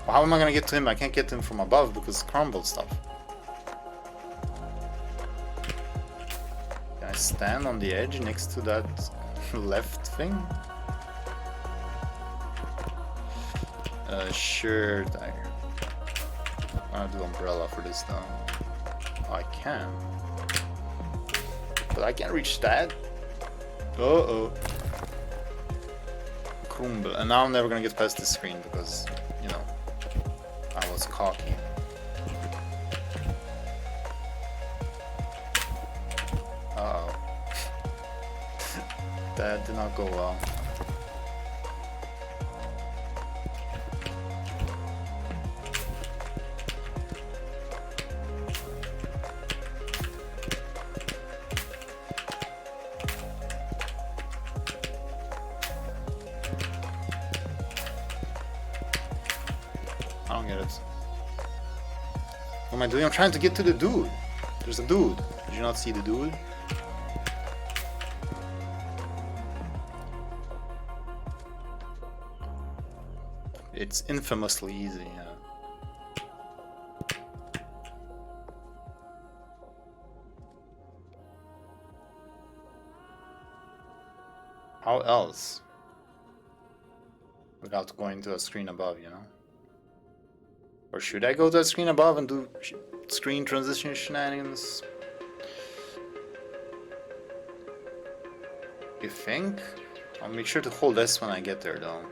How am I gonna get to him? I can't get to him from above because crumble stuff. Can I stand on the edge next to that left thing? Sure, Tiger. I'll do umbrella for this though. Oh, I can. But I can't reach that. Uh-oh. Crumble. And now I'm never gonna get past this screen because, you know, I was cocky. Uh-oh. That did not go well. I don't get it. What am I doing? I'm trying to get to the dude. There's a dude. Did you not see the dude? It's infamously easy, yeah. How else? Without going to a screen above, you know? Or should I go to a screen above and do screen transition shenanigans? You think? I'll make sure to hold this when I get there though.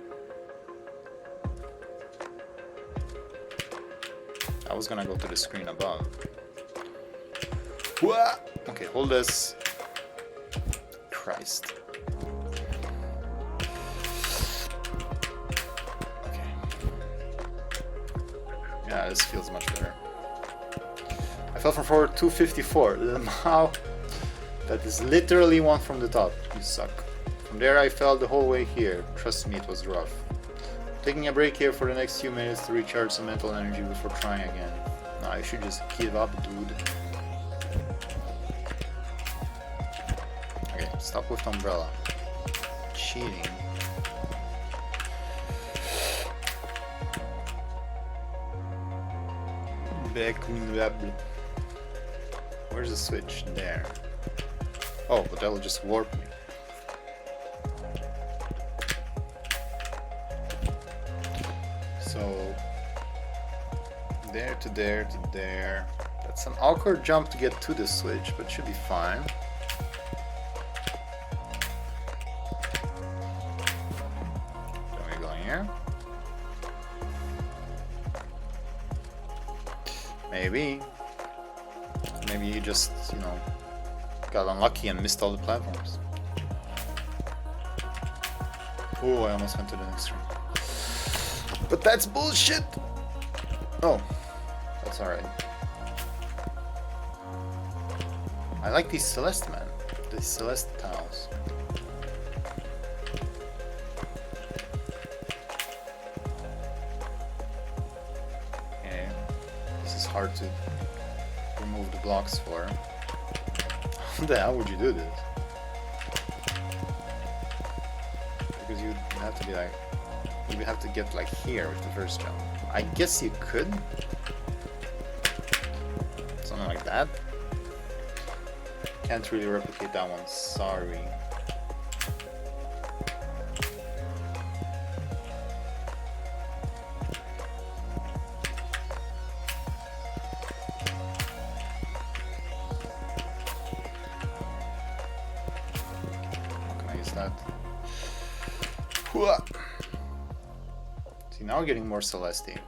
I was gonna go to the screen above. Whoa! Okay, hold this. Christ. Okay. Yeah, this feels much better. I fell from floor 254. How? That is literally one from the top. You suck. From there I fell the whole way here. Trust me, it was rough. Taking a break here for the next few minutes to recharge some mental energy before trying again. No, I should just give up, dude. Okay, stop with umbrella. Cheating. Where's the switch? There. Oh, but that'll just warp me. So, there to there to there. That's an awkward jump to get to the switch, but should be fine. Then we go here. Maybe. Maybe you just, you know, got unlucky and missed all the platforms. Oh, I almost went to the next room. But that's bullshit! Oh, that's alright. I like these Celeste, man. These Celeste tiles. Okay. This is hard to remove the blocks for. How the hell would you do this? Because you'd have to be like... You would have to get like here with the first jump. I guess you could. Something like that. Can't really replicate that one, sorry. How can I use that? Hooah! See, now we're getting more Celeste.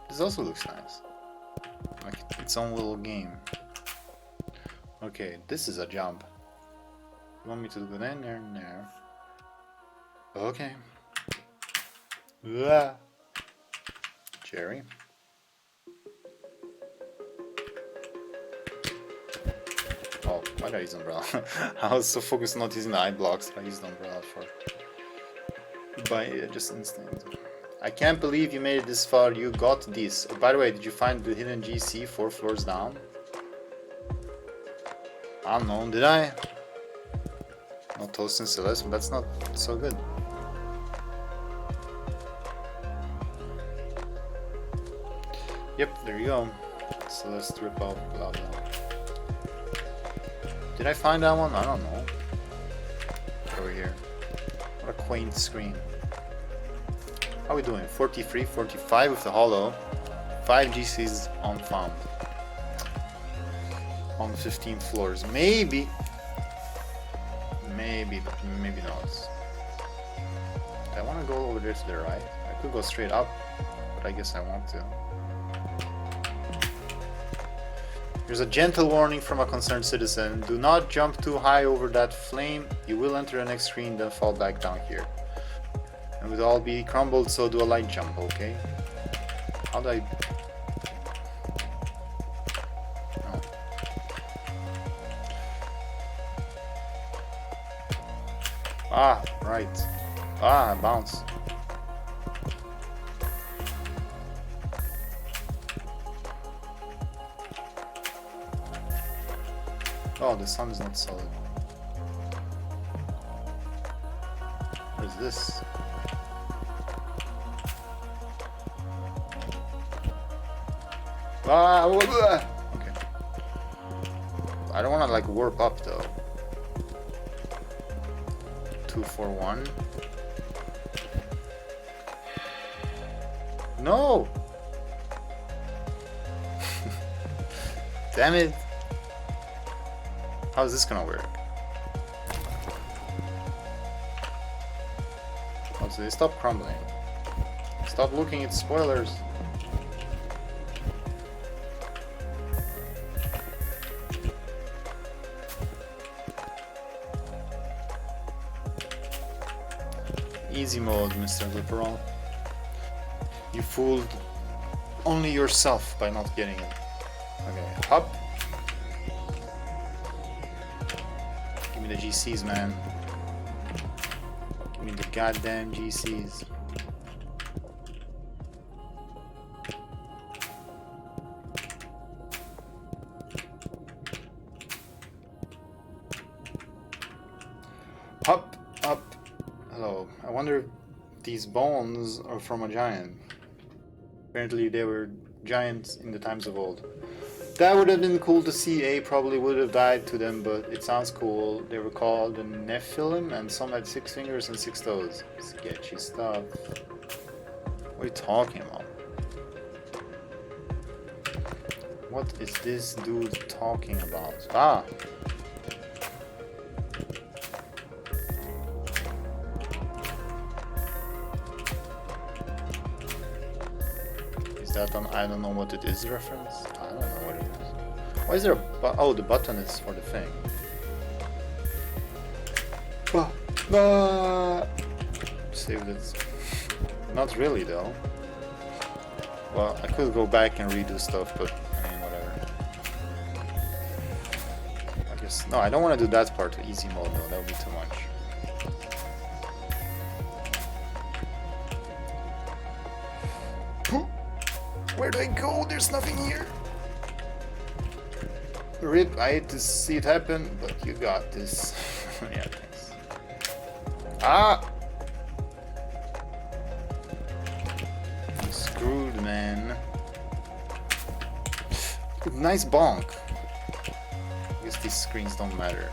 This also looks nice. Like its own little game. Okay, this is a jump. You want me to go there, there, and there? Okay. Ah. Jerry. Oh, why did I use umbrella? I was so focused not using the eye blocks that I used the umbrella for. By just instinct. I can't believe you made it this far. You got this. Oh, by the way, did you find the hidden GC 4 floors down? I don't know, did I? No Toast and Celeste, but that's not so good. Yep, there you go. Celeste ripoff, blah blah. Did I find that one? I don't know. Over here. What a quaint screen. How are we doing? 43, 45 with the hollow. 5 GCs unfound. On the 15 floors. Maybe, but maybe not. I want to go over there to the right. I could go straight up, but I guess I want to. Here's a gentle warning from a concerned citizen. Do not jump too high over that flame. You will enter the next screen, then fall back down here. And we'll all be crumbled, so do a light jump, okay? How do I... Oh. Ah, right. Ah, bounce. Oh, the sun is not solid. What is this? Ah, okay. I don't want to like warp up though. 2, 4, 1. No! Damn it! How is this gonna work? Oh, so they stop crumbling. Stop looking at spoilers. Easy mode, Mr. Lipperall. You fooled only yourself by not getting it. Okay, up. Give me the GCs, man. Give me the goddamn GCs. Up, up. Hello. I wonder if these bones are from a giant. Apparently they were giants in the times of old. That would have been cool to see. A probably would have died to them, but it sounds cool. They were called the Nephilim, and some had 6 fingers and 6 toes. Sketchy stuff. What are you talking about? What is this dude talking about? Ah! That on I don't know what it is reference? I don't know what it is. Why is there a oh, the button is for the thing. Saved it. Not really though. Well, I could go back and redo stuff, but I mean whatever. I guess no, I don't want to do that part of easy mode though, that would be too much. Where do I go? There's nothing here. Rip, I hate to see it happen, but you got this. Yeah, thanks. Ah! I'm screwed, man. Nice bonk. I guess these screens don't matter.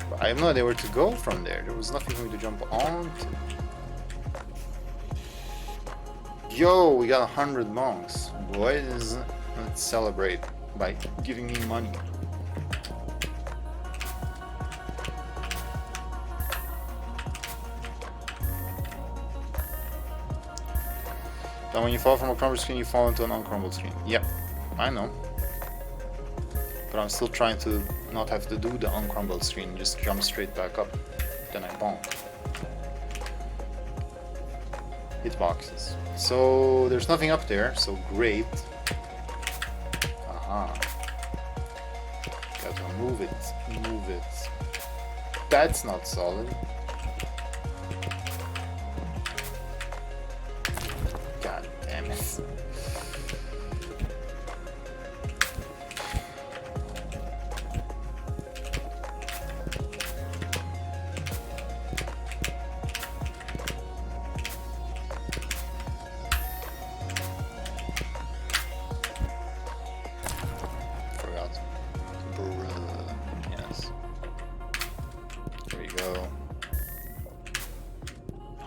But I have no idea where to go from there. There was nothing for me to jump onto. Yo, we got 100 monks. Boys, let's celebrate by giving me money. Then when you fall from a crumbled screen, you fall into an uncrumbled screen. Yep, I know. But I'm still trying to not have to do the uncrumbled screen, just jump straight back up. Then I bonk. Hitboxes. So there's nothing up there, so great. Aha. Gotta move it, move it. That's not solid. God damn it.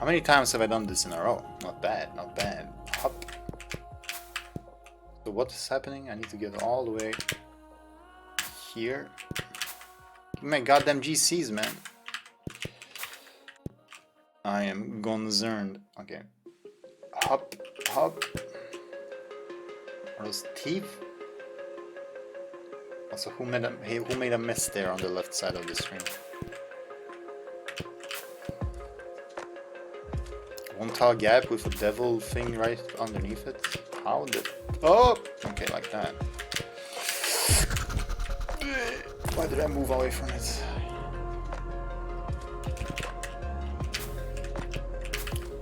many times have I done this in a row? Not bad, not bad. Hop. So what is happening? I need to get all the way here. Give me my goddamn GCs, man. I am concerned. Okay. Hop, hop. Are those teeth? Also, who made a mess there on the left side of the screen? One tile gap with a devil thing right underneath it. How did... Oh! Okay, like that. Why did I move away from it?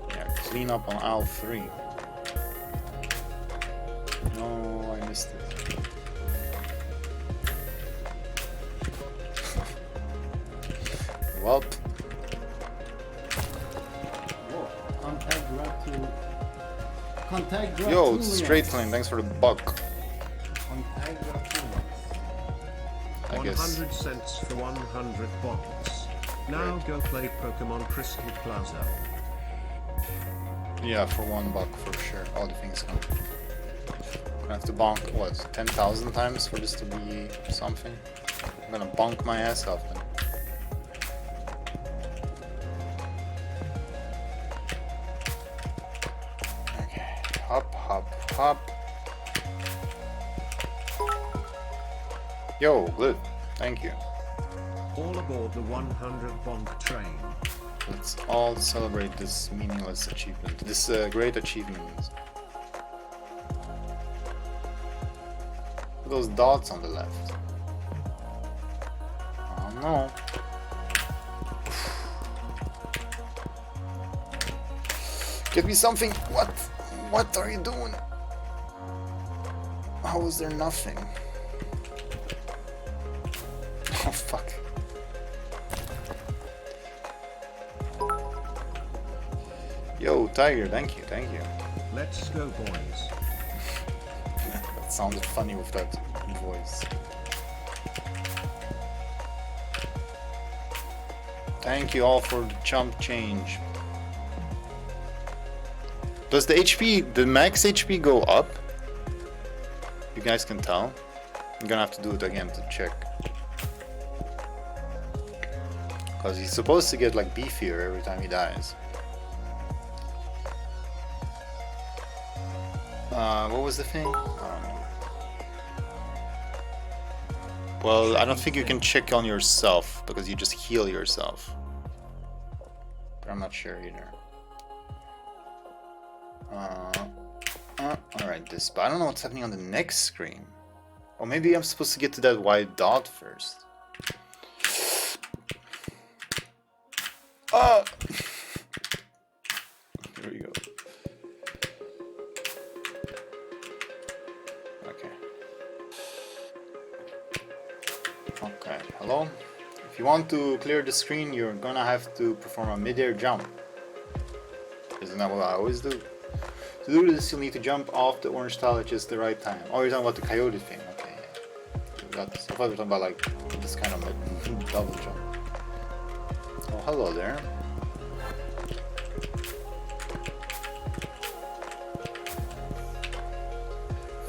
Yeah, clean up on aisle 3. No, I missed it. Well. Yo, straight clean, thanks for the buck. I guess. 100 cents for 100 bucks. Now Great. go play Pokemon Crystal Plaza. Yeah, for $1 for sure. All the things come. Gonna have to bonk, what, 10,000 times for this to be something? I'm gonna bonk my ass off then. Okay, hop, hop, hop. Yo, good. Thank you. All aboard the 100 bonk train. Let's all celebrate this meaningless achievement. This great achievement. Those dots on the left. Oh no. Give me something. What? What are you doing? How is there nothing? Oh fuck. Yo, Tiger, thank you, thank you. Let's go, boys. That sounded funny with that voice. Thank you all for the chump change. Does the HP, the max HP go up? You guys can tell. I'm gonna have to do it again to check. Because he's supposed to get like beefier every time he dies. What was the thing? Well, I don't think you can check on yourself because you just heal yourself. But I'm not sure either. Alright, this. But I don't know what's happening on the next screen. Or maybe I'm supposed to get to that white dot first. Here we go. Okay. Okay, hello? If you want to clear the screen, you're gonna have to perform a mid-air jump. Isn't that what I always do? To do this, you'll need to jump off the orange tile at just the right time. Oh, you're talking about the coyote thing. Okay, yeah. I thought we were talking about like this kind of double jump. Oh, hello there.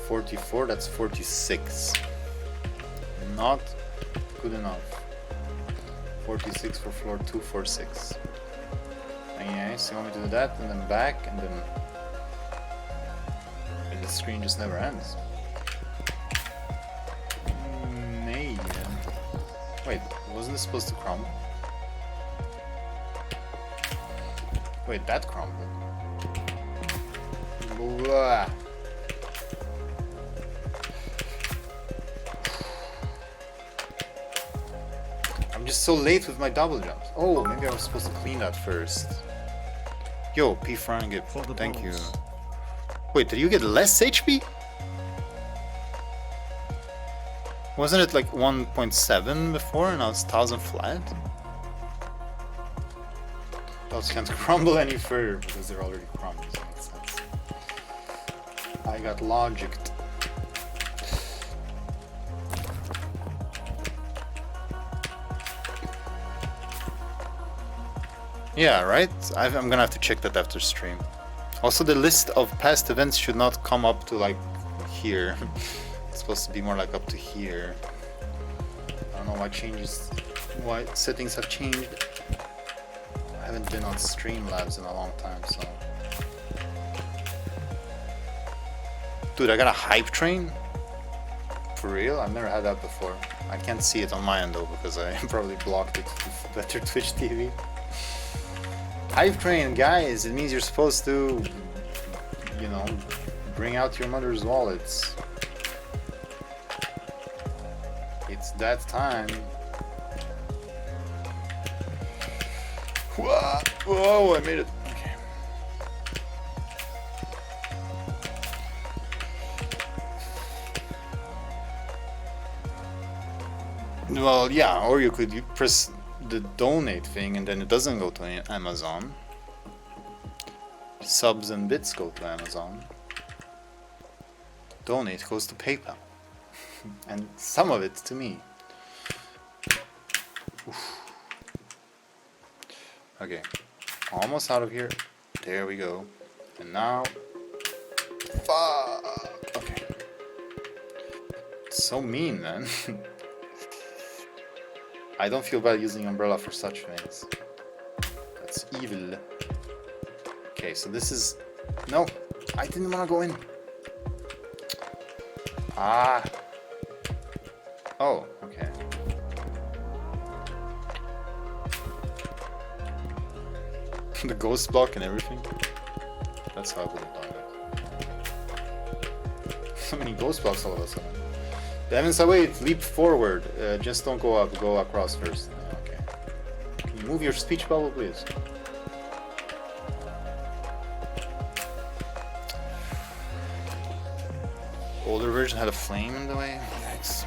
$44, that's 46. Not good enough. 46 for floor 246. Okay, so you want me to do that and then back and then the screen just never ends. Maybe. Wait, wasn't this supposed to crumble? Wait, that crumbled. Blah. I'm just so late with my double jumps. Oh, maybe I was supposed to clean that first. Yo, P. Frangip, thank you. Wait, did you get less HP? Wasn't it like 1.7 before and now it's 1000 flat? Those can't crumble any further because they're already crumbled, so that makes sense. I got logicked. Yeah, right? I'm gonna have to check that after stream. Also, the list of past events should not come up to like here. It's supposed to be more like up to here. I don't know why settings have changed. I haven't been on Streamlabs in a long time, so. Dude, I got a hype train? For real? I've never had that before. I can't see it on my end though because I probably blocked it with better Twitch TV. Hype train, guys, it means you're supposed to, you know, bring out your mother's wallets. It's that time. Whoa, whoa, I made it. Okay. Well, yeah, or you could press the donate thing and then it doesn't go to Amazon. Subs and bits go to Amazon. Donate goes to PayPal. And some of it to me. Oof. Okay, almost out of here. There we go. And now, fuck. Okay. It's so mean, man. I don't feel bad using umbrella for such things. That's evil. Okay, so this is... No, I didn't want to go in. Ah. Oh, okay. The ghost block and everything. That's how I would have done it. So many ghost blocks all of a sudden. The heavens await, leap forward. Just don't go up, go across first. Okay. Can you move your speech bubble, please? Older version had a flame in the way. Thanks.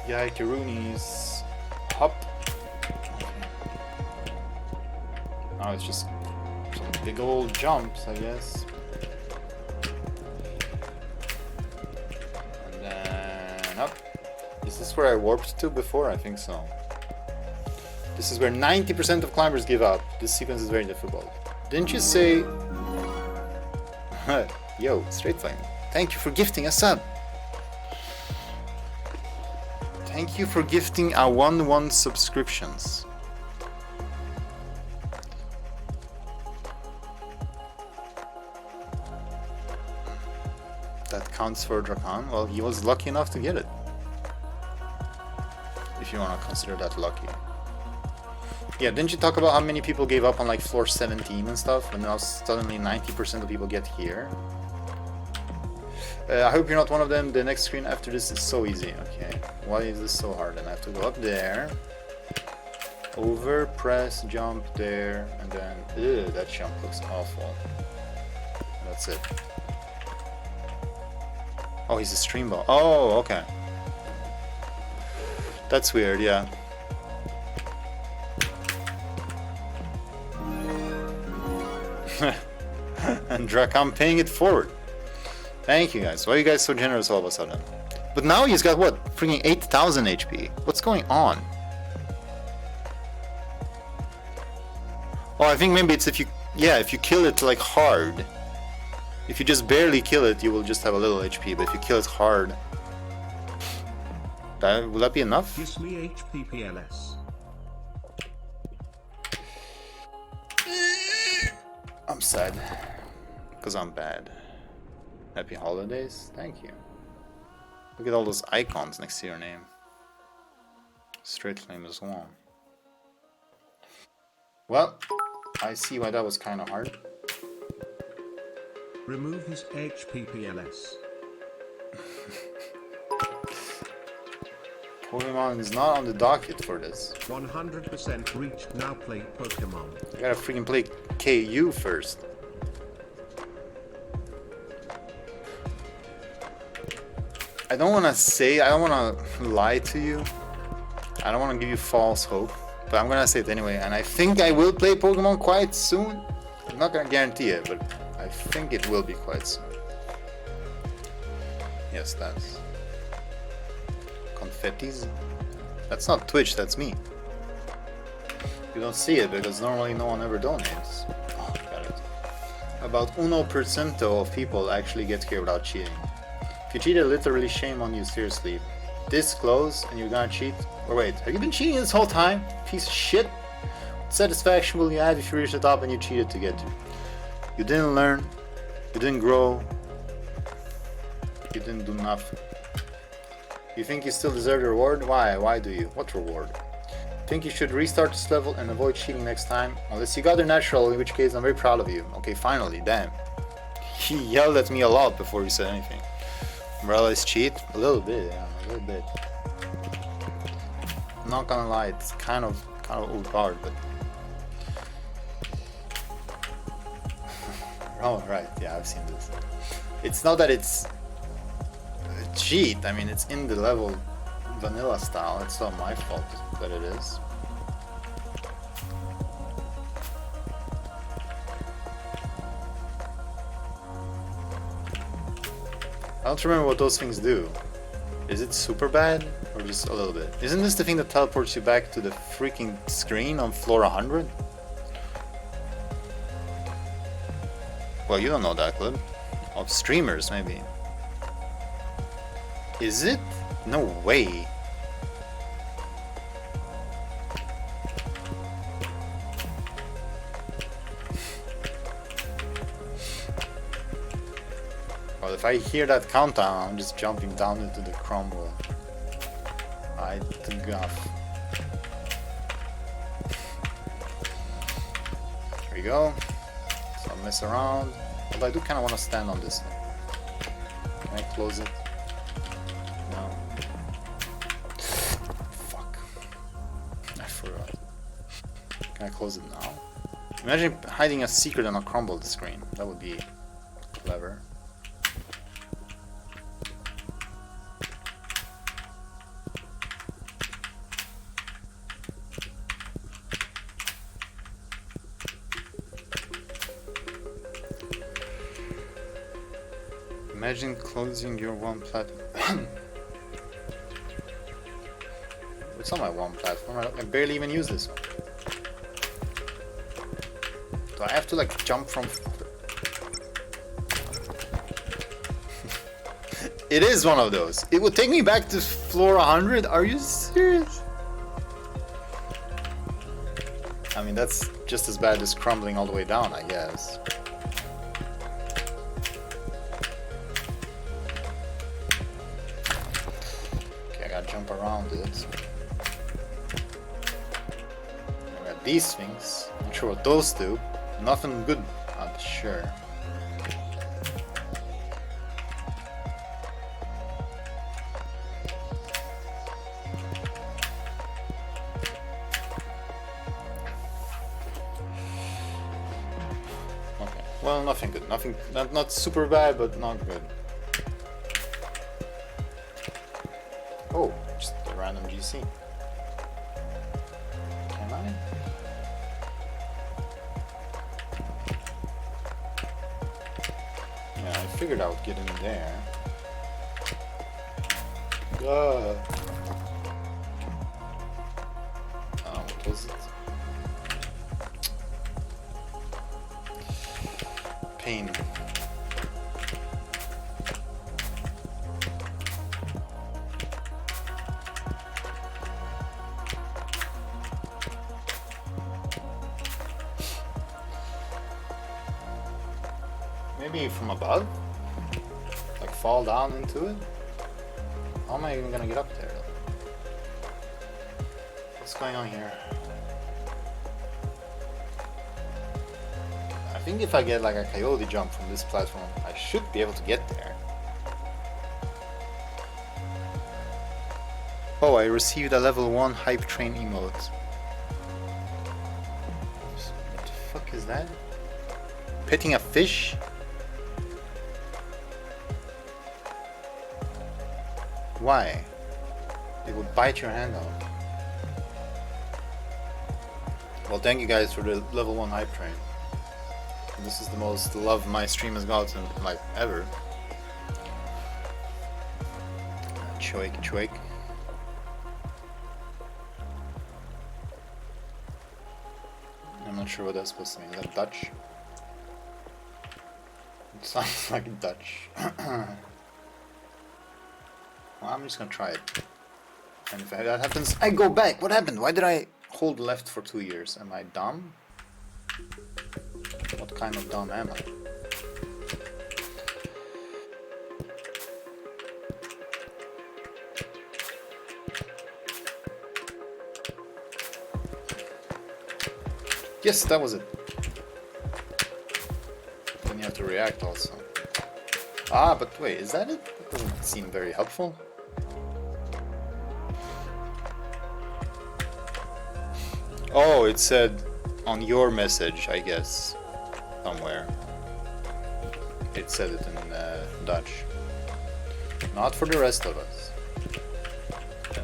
Yikeroonies. Hop. Now it's just some big old jumps, I guess. And then up. Is this where I warped to before? I think so. This is where 90% of climbers give up. This sequence is very difficult. Didn't you say... Yo, Straight Flame. Thank you for gifting a sub. Thank you for gifting a 1-1 subscriptions. That counts for Drakan. Well, he was lucky enough to get it. If you want to consider that lucky. Yeah, didn't you talk about how many people gave up on like floor 17 and stuff, and now suddenly 90% of people get here? I hope you're not one of them. The next screen after this is so easy. Okay, why is this so hard? And I have to go up there, over, press, jump there, and then, ew, that jump looks awful. That's it. Oh, he's a stream ball. Oh, okay. That's weird, yeah. And Drakan paying it forward. Thank you guys. Why are you guys so generous all of a sudden? But now he's got what? Freaking 8,000 HP. What's going on? Oh, I think maybe it's if you kill it like hard. If you just barely kill it, you will just have a little HP, but if you kill it hard... will that be enough? Gives me HP PLS. I'm sad. Because I'm bad. Happy holidays. Thank you. Look at all those icons next to your name. Straight Flame as well. Well, I see why that was kind of hard. Remove his HP PLS. Pokemon is not on the docket for this. 100% reached, now play Pokemon. I gotta freaking play KU first. I don't want to lie to you. I don't want to give you false hope, but I'm gonna say it anyway. And I think I will play Pokemon quite soon. I'm not gonna guarantee it, but I think it will be quite soon. Yes, that's confettis. That's not Twitch, that's me. You don't see it because normally no one ever donates. Oh, got it. About 1% of people actually get here without cheating. If you cheated, literally shame on you, seriously. This close and you're gonna cheat? Or wait, have you been cheating this whole time? Piece of shit? What satisfaction will you have if you reach the top and you cheated to get to? You didn't learn, you didn't grow, you didn't do nothing. You think you still deserve the reward? Why? Why do you? What reward? Think you should restart this level and avoid cheating next time? Unless you got there natural, in which case I'm very proud of you. Okay, finally, damn. He yelled at me a lot before he said anything. Umbrella is cheat? A little bit, yeah, a little bit. I'm not gonna lie, it's kind of old card, but... Oh, right, yeah, I've seen this. It's not that it's a cheat, I mean, it's in the level vanilla style, it's not my fault that it is. I don't remember what those things do. Is it super bad? Or just a little bit? Isn't this the thing that teleports you back to the freaking screen on floor 100? Well, you don't know that, Clip. Of streamers, maybe. Is it? No way. Well, if I hear that countdown, I'm just jumping down into the crumble. I think off. Here we go. So I'll mess around. Although I do kind of want to stand on this thing. Can I close it? No. Fuck. I forgot. Can I close it now? Imagine hiding a secret on a crumbled screen. That would be clever. Imagine closing your one platform. It's not my one platform. I barely even use this one. Do I have to like jump from? It is one of those. It would take me back to floor 100. Are you serious? I mean, that's just as bad as crumbling all the way down, I guess. Jump around it. I got these things. Not sure what those do. Nothing good, I'm sure. Okay. Well, nothing good. Nothing. Not super bad, but not good. Oh, just a random GC. Can I? Yeah, I figured out getting there. What was it? Pain. Maybe from above? Like fall down into it? How am I even gonna get up there? What's going on here? I think if I get like a coyote jump from this platform, I should be able to get there. Oh, I received a level 1 hype train emote. What the fuck is that? Petting a fish? Why? It would bite your hand off. Well, thank you guys for the level 1 hype train. This is the most love my stream has gotten, like, ever. Choik, choik. sure what that's supposed to mean. Is that Dutch? It sounds like Dutch. Well, I'm just gonna try it. And if that happens, I go back. What happened? Why did I hold left for 2 years? Am I dumb? What kind of dumb am I? Yes, that was it. Then you have to react also. Ah, but wait, is that it? That doesn't seem very helpful. Oh, it said on your message, I guess, somewhere. It said it in Dutch. Not for the rest of us.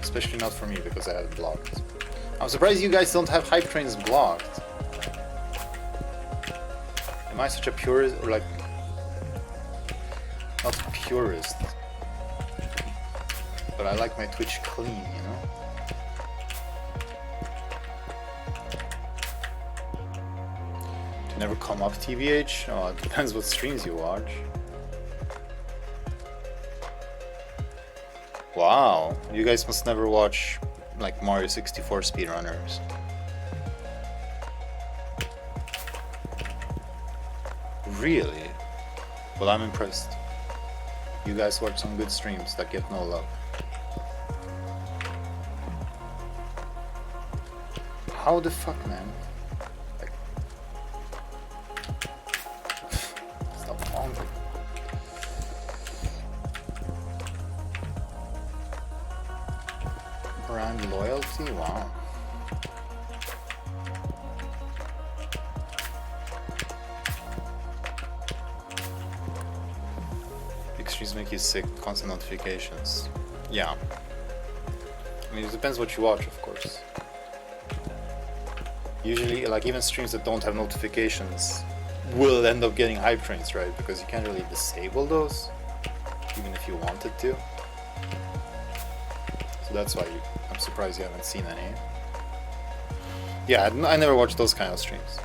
Especially not for me, because I have it blocked. I'm surprised you guys don't have hype trains blocked. Am I such a purist, or like, not purist, but I like my Twitch clean, you know? To never come up, TVH? Oh, it depends what streams you watch. Wow, you guys must never watch like Mario 64 speedrunners. Really? Well, I'm impressed. You guys watch some good streams that get no love. How the fuck, man? Like, stop hungry. Brand loyalty? Wow. Streams make you sick, constant notifications. Yeah. I mean, it depends what you watch, of course. Usually, like, even streams that don't have notifications will end up getting hype trains, right? Because you can't really disable those, even if you wanted to. So that's why I'm surprised you haven't seen any. Yeah, I never watch those kind of streams.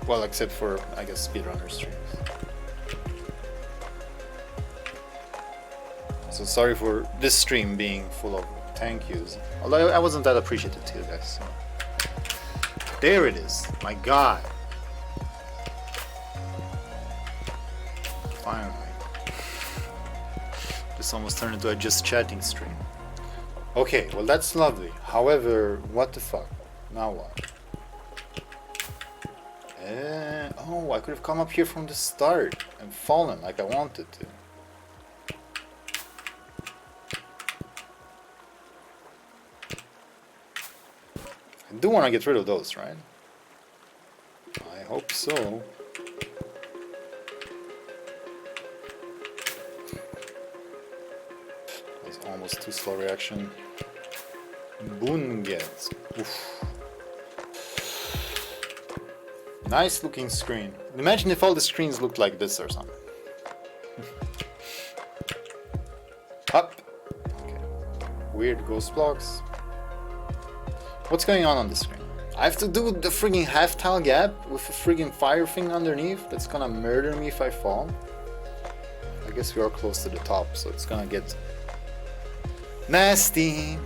Well, except for, I guess, speedrunner streams. So sorry for this stream being full of thank yous. Although I wasn't that appreciative to you guys. So. There it is. My god. Finally. This almost turned into a just chatting stream. Okay, well that's lovely. However, what the fuck? Now what? Oh, I could have come up here from the start and fallen like I wanted to. I do want to get rid of those, right? I hope so. That was almost too slow reaction. Bunget. Oof. Nice looking screen. Imagine if all the screens looked like this or something. Up. Okay. Weird ghost blocks. What's going on the screen? I have to do the frigging half tile gap with a frigging fire thing underneath that's gonna murder me if I fall. I guess we are close to the top, so it's gonna get nasty.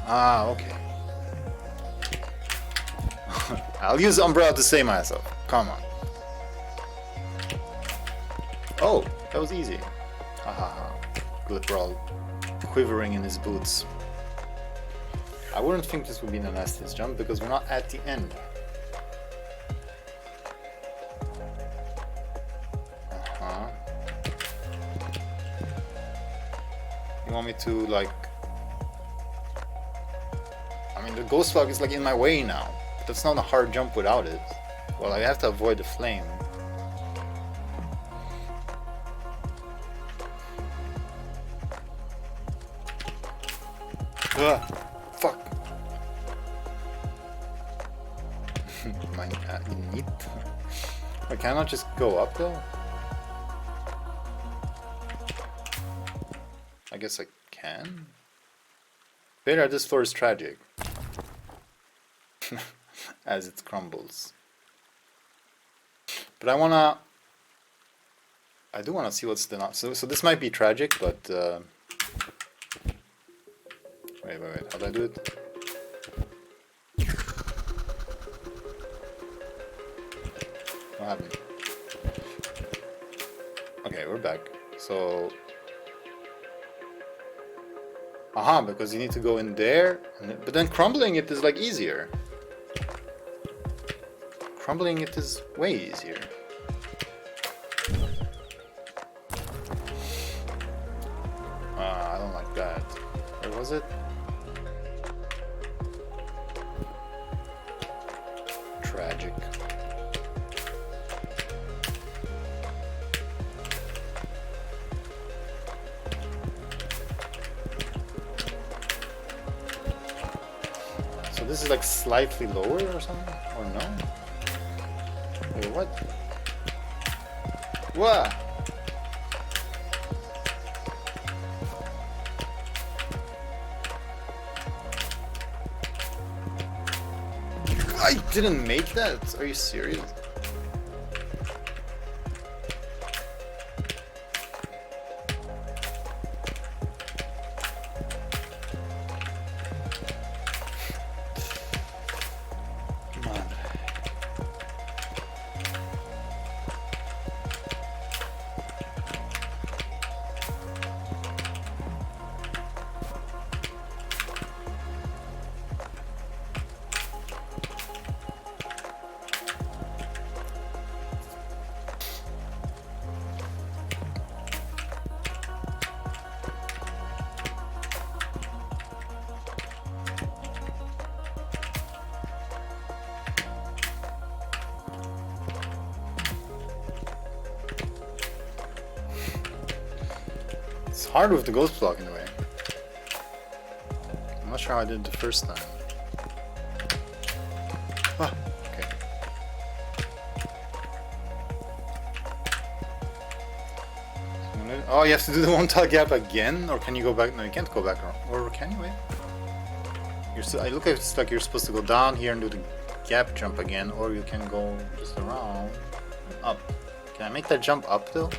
Ah, okay. I'll use umbrella to save myself. Come on. Oh, that was easy. Haha. Glipral quivering in his boots. I wouldn't think this would be the nastiest jump because we're not at the end. You want me to, like... I mean, the ghost block is like in my way now. But that's not a hard jump without it. Well, I have to avoid the flame. Ugh, fuck. My Knytt. Wait, can I not just go up though? I guess I can. Failure at this floor is tragic. As it crumbles. But I do wanna see what's the not. So this might be tragic, but wait. How do I do it? What happened? Okay, we're back. So, because you need to go in there, but then crumbling it is like easier. Crumbling it is way easier. I don't like that. Where was it? Tragic. So this is like slightly lower or something? Or no? Wait, what? What? I didn't make that? Are you serious? It's hard with the ghost block in a way. I'm not sure how I did it the first time. Ah, okay. Oh, you have to do the one tile gap again? Or can you go back? No, you can't go back. Or can you? Wait. I look at it's like you're supposed to go down here and do the gap jump again, or you can go just around and up. Can I make that jump up though?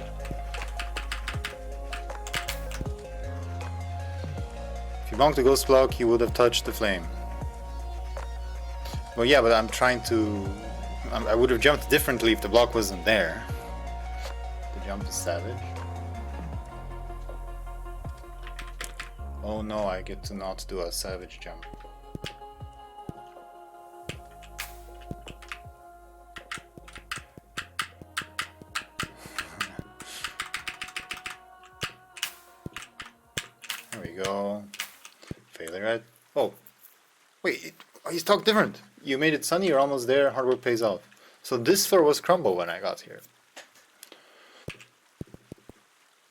If you bonked the ghost block, you would have touched the flame. Well, yeah, but I'm trying to... I would have jumped differently if the block wasn't there. The jump is savage. Oh no, I get to not do a savage jump. There we go. Failure at... Oh. Wait, he's talked different. You made it sunny, you're almost there, hard work pays off. So this floor was crumble when I got here.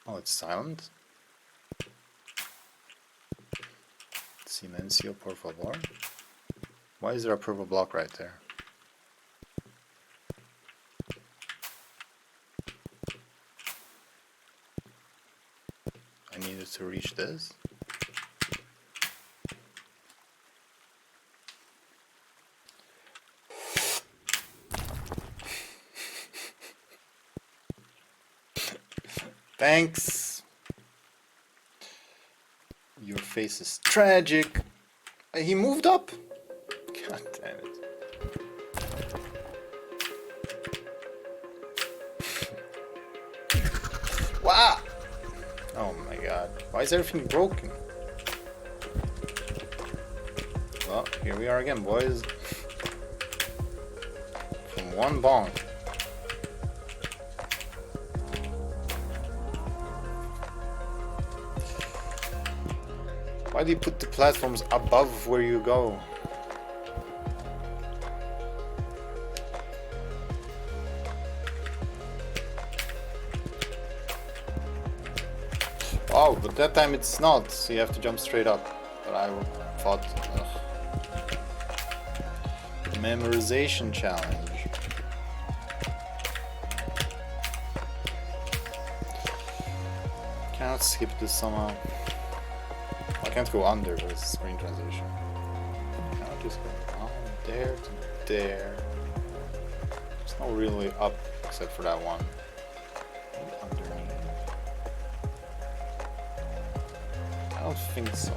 Oh, it's silent. Silencio, por favor. Why is there a purple block right there? I needed to reach this. Thanks. Your face is tragic. He moved up. God damn it. Wow. Oh my god. Why is everything broken? Well, here we are again, boys. From one bonk. Why do you put the platforms above where you go? Oh, but that time it's not, so you have to jump straight up. But I thought... Memorization challenge. Cannot skip this somehow. can't go under with screen transition. I'll just go down there to there. There's no real way up except for that one. Maybe underneath. I don't think so.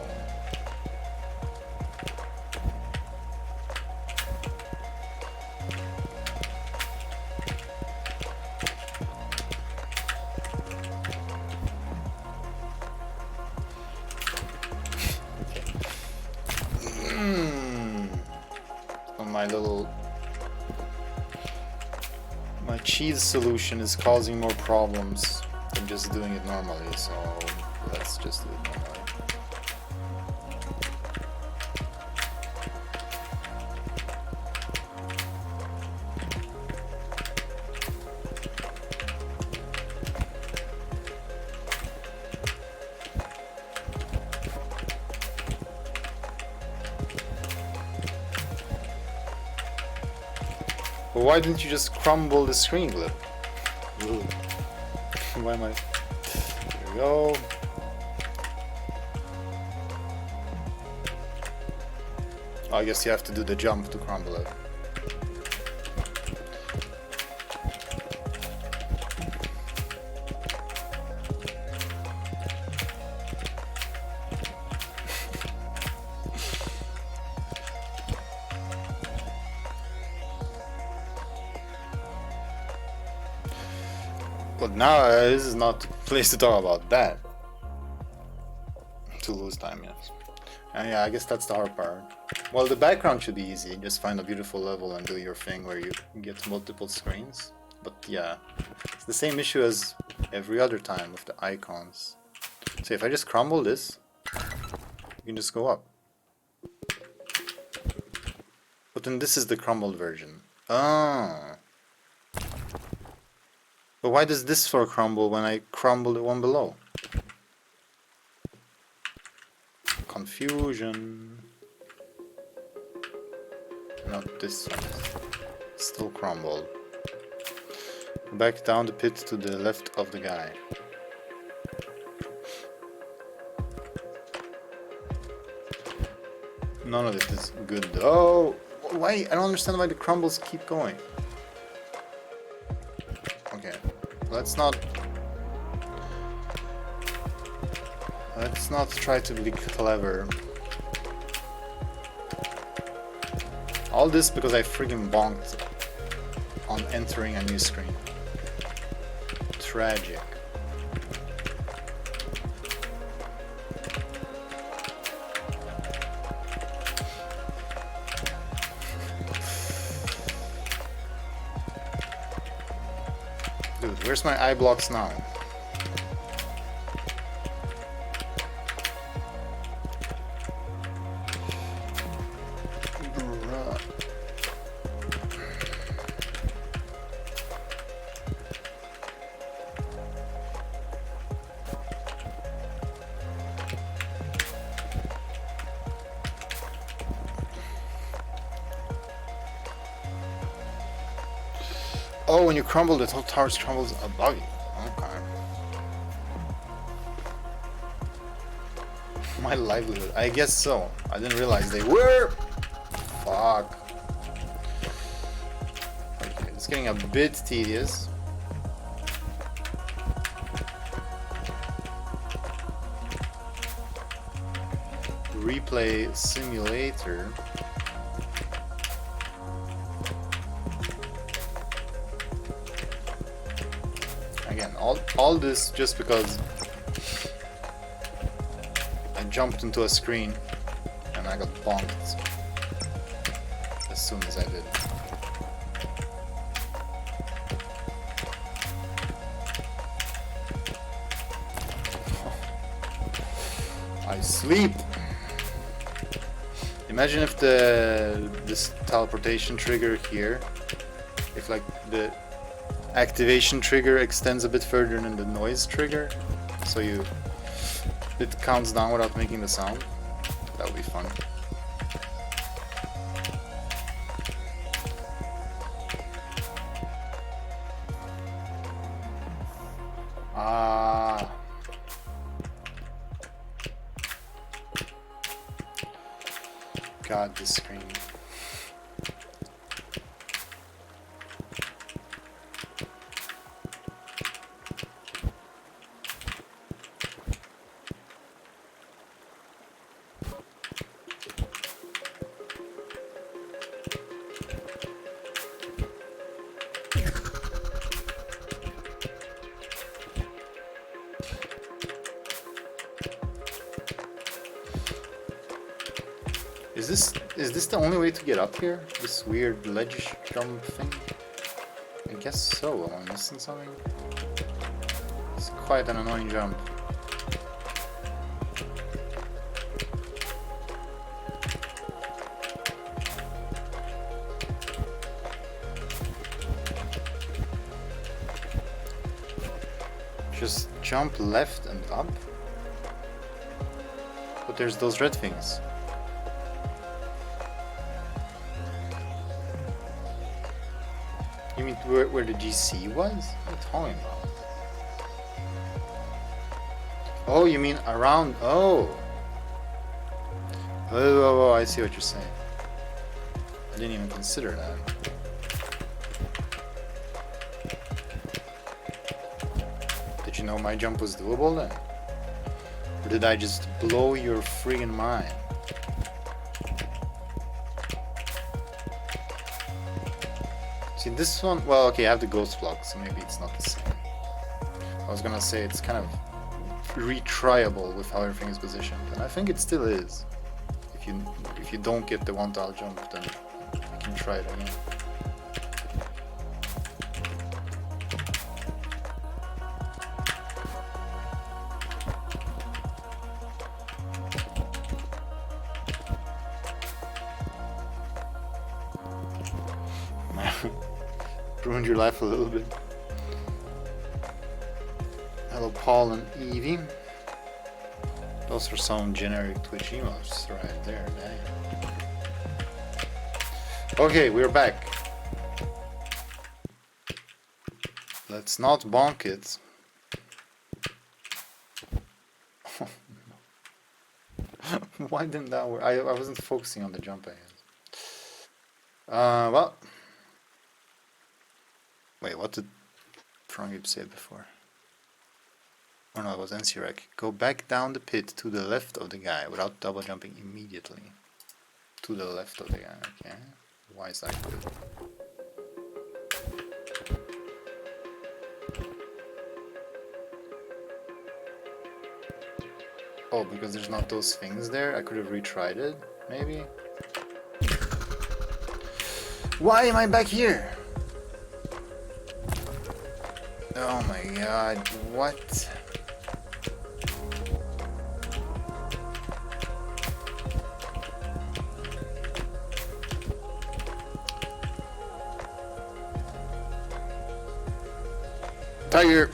My cheese solution is causing more problems than just doing it normally, so let's just do it normally. But why didn't you just crumble the screen clip? Why am I... There we go. Oh, I guess you have to do the jump to crumble it. But now this is not the place to talk about that. To lose time, yes. And yeah, I guess that's the hard part. Well, the background should be easy. Just find a beautiful level and do your thing where you get multiple screens. But yeah, it's the same issue as every other time with the icons. So if I just crumble this, you can just go up. But then this is the crumbled version. Ah. But why does this floor crumble when I crumble the one below? Confusion. Not this one. Still crumbled. Back down the pit to the left of the guy. None of it is good though. Why? I don't understand why the crumbles keep going. Okay, let's not try to be clever. All this because I friggin' bonked on entering a new screen. Tragic. Dude, where's my eye blocks now? Bruh. Oh, when you crumble, the whole tower crumbles above you. Okay. My livelihood. I guess so. I didn't realize they were. Fuck. Okay, it's getting a bit tedious. Replay simulator. Again, all this just because I jumped into a screen and I got bonked as soon as I did. I sleep. Imagine if this teleportation trigger here, if like the activation trigger extends a bit further than the noise trigger, so it counts down without making the sound. That would be fun. God, this screen. Is this the only way to get up here? This weird ledge jump thing? I guess so. Am I missing something? It's quite an annoying jump. Just jump left and up? But there's those red things. You mean where the GC was? What are you talking about? Oh, you mean around? Oh. Oh, I see what you're saying. I didn't even consider that. Did you know my jump was doable then? Or did I just blow your friggin' mind? See, this one, well, okay, I have the ghost block, so maybe it's not the same. I was gonna say it's kind of retryable with how everything is positioned, and I think it still is. If you don't get the one tile jump, then you can try it again. Ruined your life a little bit. Hello, Paul and Evie. Those are some generic Twitch emotes right there. Dang. Okay, we're back. Let's not bonk it. Why didn't that work? I wasn't focusing on the jump, I guess. Well. Wait, what did Frongib say before? Oh no, it was NCREC. Go back down the pit to the left of the guy without double jumping immediately. To the left of the guy, okay. Why is that good? Oh, because there's not those things there? I could have retried it, maybe? Why am I back here? Oh my god, what? Tiger!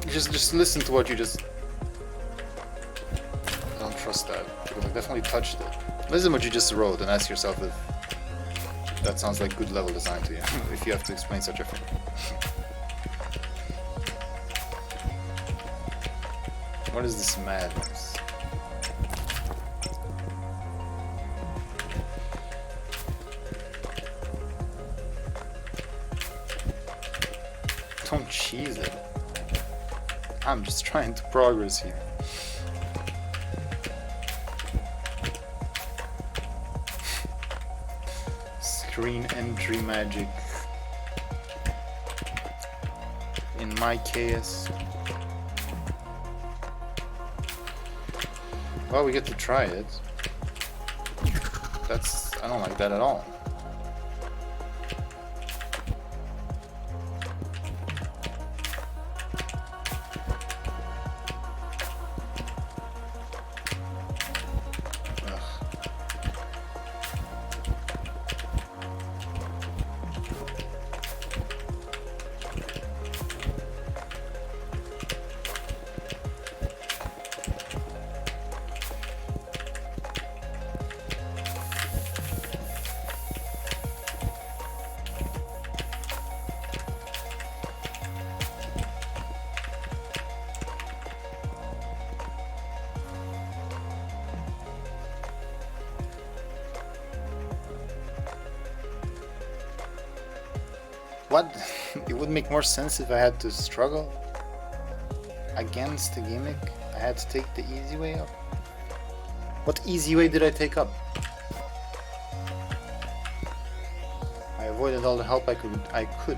Just listen to what you just... I don't trust that, because I definitely touched it. Listen to what you just wrote and ask yourself if that sounds like good level design to you, if you have to explain such a thing. What is this madness? Don't cheese it. I'm just trying to progress here. Screen entry magic. In my case. Well, we get to try it. I don't like that at all. What? It would make more sense if I had to struggle against the gimmick. I had to take the easy way up. What easy way did I take up? I avoided all the help I could.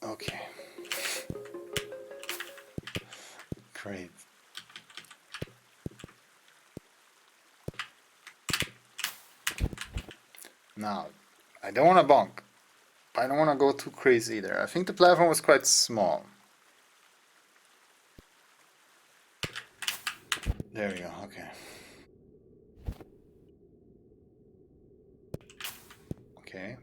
Okay. Great. Now, I don't want to bonk, but I don't want to go too crazy either. I think the platform was quite small. There we go, okay. Okay.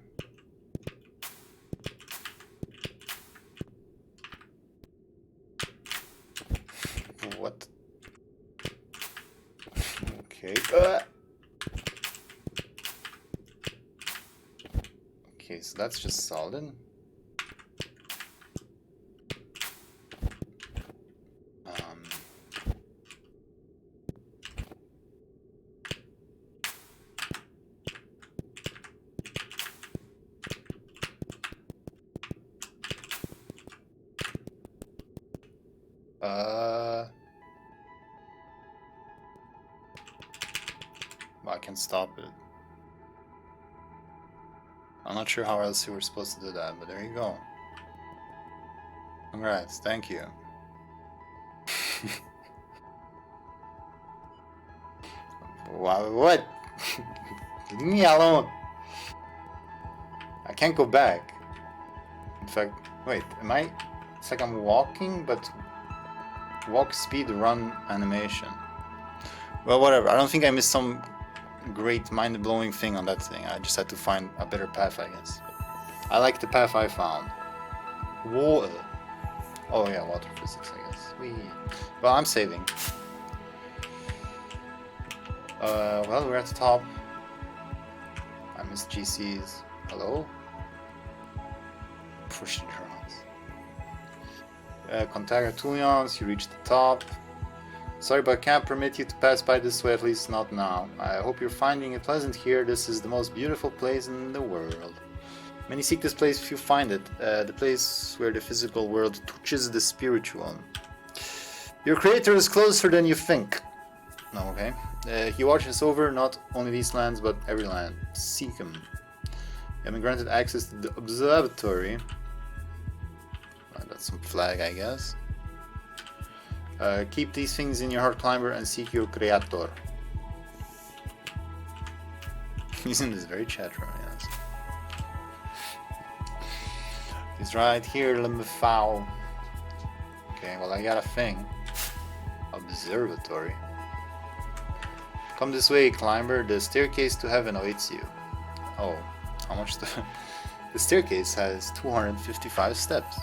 What? Okay. Okay, so that's just solid. Well, I can stop it. I'm not sure how else you were supposed to do that, but there you go. Congrats, thank you. Wow, what? Leave me alone. I can't go back. In fact, wait, am I? It's like I'm walking, but walk speed run animation. Well, whatever. I don't think I missed some great mind-blowing thing on that thing. I just had to find a better path, I guess. I like the path I found. Water. Oh yeah, water physics, I guess. Well, I'm saving. Well, we're at the top. I missed GCs. Hello? Push the drums. Contact Tulions, you reached the top. Sorry, but I can't permit you to pass by this way, at least not now. I hope you're finding it pleasant here. This is the most beautiful place in the world. Many seek this place if you find it. The place where the physical world touches the spiritual. Your creator is closer than you think. No, okay. He watches over not only these lands, but every land. Seek him. You have been granted access to the observatory. That's some flag, I guess. Keep these things in your heart, climber, and seek your creator. He's in this very chat room, yes. He's right here, Limbefowl. Okay, well, I got a thing. Observatory. Come this way, climber. The staircase to heaven awaits you. Oh, how much the... The staircase has 255 steps.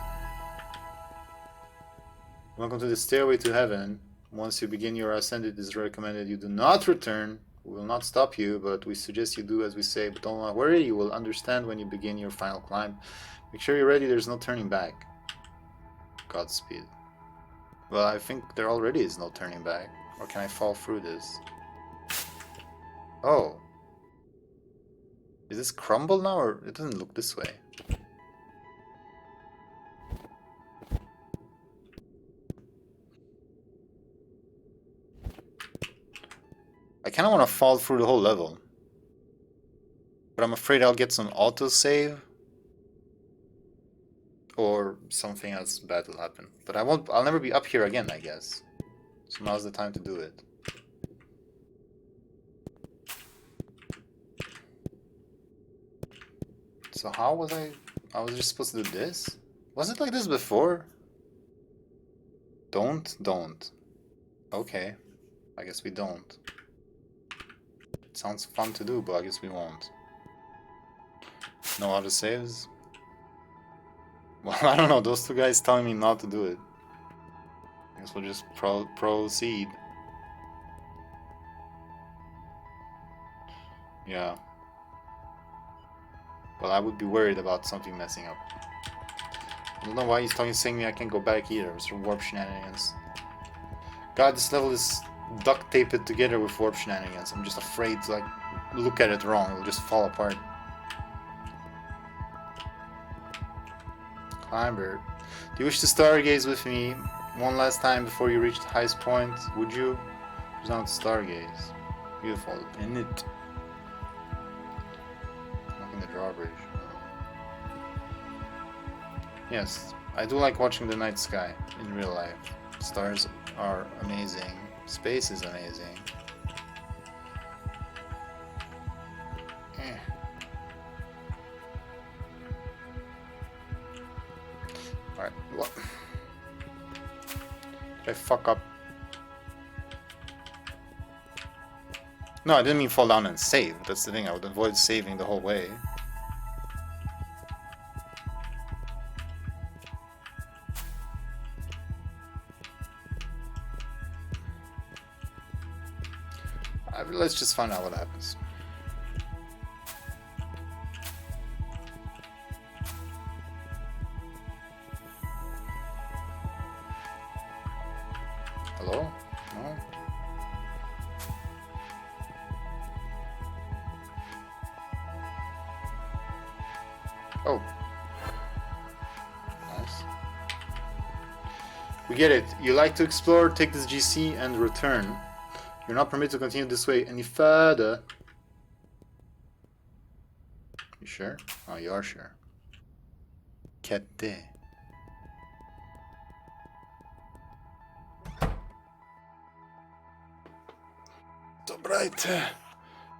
Welcome to the stairway to heaven. Once you begin your ascent, it is recommended you do not return. We will not stop you, but we suggest you do as we say. But don't worry, you will understand when you begin your final climb. Make sure you're ready, there's no turning back. Godspeed. Well, I think there already is no turning back. Or can I fall through this? Oh. Is this crumble now, or it doesn't look this way? I kind of want to fall through the whole level. But I'm afraid I'll get some autosave. Or something else bad will happen. But I'll never be up here again, I guess. So now's the time to do it. So how was I was just supposed to do this? Was it like this before? Don't. Okay. I guess we don't. It sounds fun to do, but I guess we won't. No autosaves? Well, I don't know, those two guys telling me not to do it. I guess we'll just proceed. Yeah. Well, I would be worried about something messing up. I don't know why he's saying me I can't go back either. It's warp shenanigans. God, this level is duct taped together with warp shenanigans. I'm just afraid to like look at it wrong. It'll just fall apart. Climber. Do you wish to stargaze with me one last time before you reach the highest point? Would you? There's not stargaze. Beautiful. In it. Not in the drawbridge. Yes, I do like watching the night sky in real life. Stars are amazing. Space is amazing. Alright, what? Did I fuck up? No, I didn't mean fall down and save. That's the thing, I would avoid saving the whole way. Let's just find out what happens. Hello? No? Oh. Nice. We get it. You like to explore, take this GC and return. You're not permitted to continue this way any further. You sure? Oh, you are sure. Kette. So bright.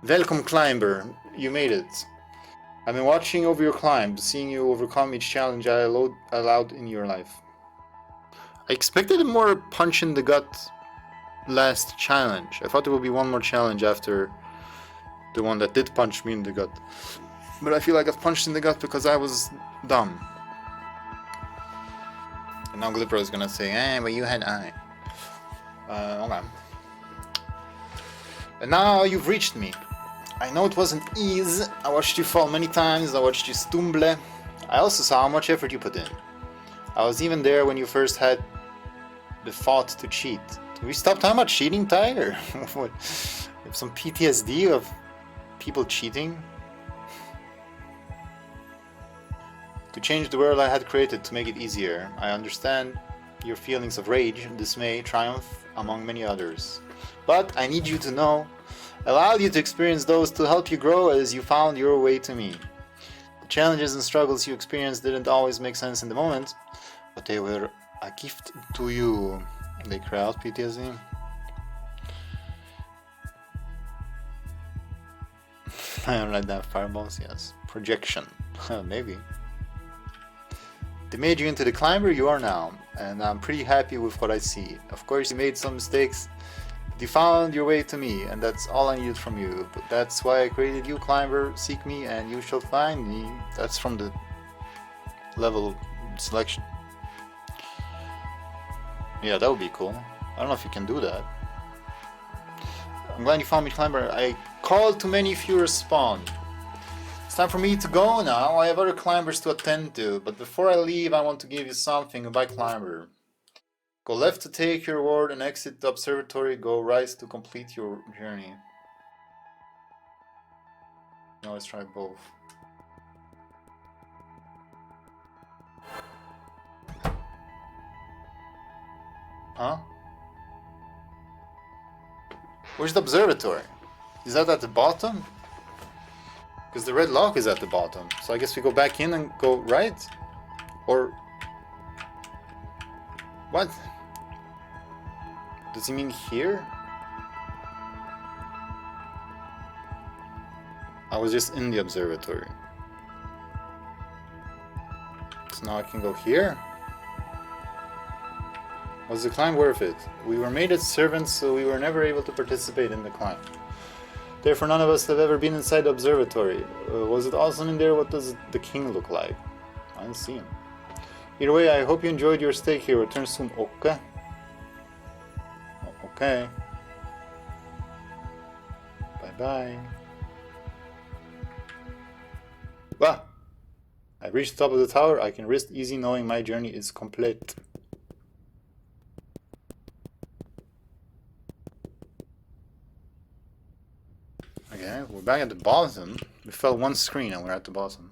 Welcome, climber. You made it. I've been watching over your climb, seeing you overcome each challenge I allowed in your life. I expected a more punch in the gut last challenge. I thought there would be one more challenge after the one that did punch me in the gut. But I feel like I've punched in the gut because I was dumb. And now Glipper is gonna say, but you had eye. Okay. And now you've reached me. I know it wasn't easy. I watched you fall many times. I watched you stumble. I also saw how much effort you put in. I was even there when you first had the thought to cheat. We stopped talking about cheating, Tiger? What? You have some PTSD of people cheating? To change the world I had created to make it easier. I understand your feelings of rage, dismay, triumph, among many others. But I need you to know, I allowed you to experience those to help you grow as you found your way to me. The challenges and struggles you experienced didn't always make sense in the moment, but they were a gift to you. They cry out PTSD. I don't like that. Fireballs, yes. Projection. Maybe. They made you into the climber you are now, and I'm pretty happy with what I see. Of course you made some mistakes, but you found your way to me, and that's all I needed from you. But that's why I created you, climber. Seek me and you shall find me. That's from the level selection. Yeah, that would be cool. I don't know if you can do that. I'm glad you found me, climber. I called too many if you respond. It's time for me to go now. I have other climbers to attend to, but before I leave I want to give you something about climber. Go left to take your reward and exit the observatory. Go right to complete your journey. Now let's try both. Huh? Where's the observatory? Is that at the bottom? Because the red lock is at the bottom. So I guess we go back in and go right? Or... what? Does he mean here? I was just in the observatory. So now I can go here? Was the climb worth it? We were made as servants, so we were never able to participate in the climb. Therefore, none of us have ever been inside the observatory. Was it awesome in there? What does the king look like? I didn't see him. Either way, I hope you enjoyed your stay here. Return soon, okay? Okay. Bye-bye. Bah! I've reached the top of the tower. I can rest easy knowing my journey is complete. Okay, we're back at the bottom. We fell one screen and we're at the bottom.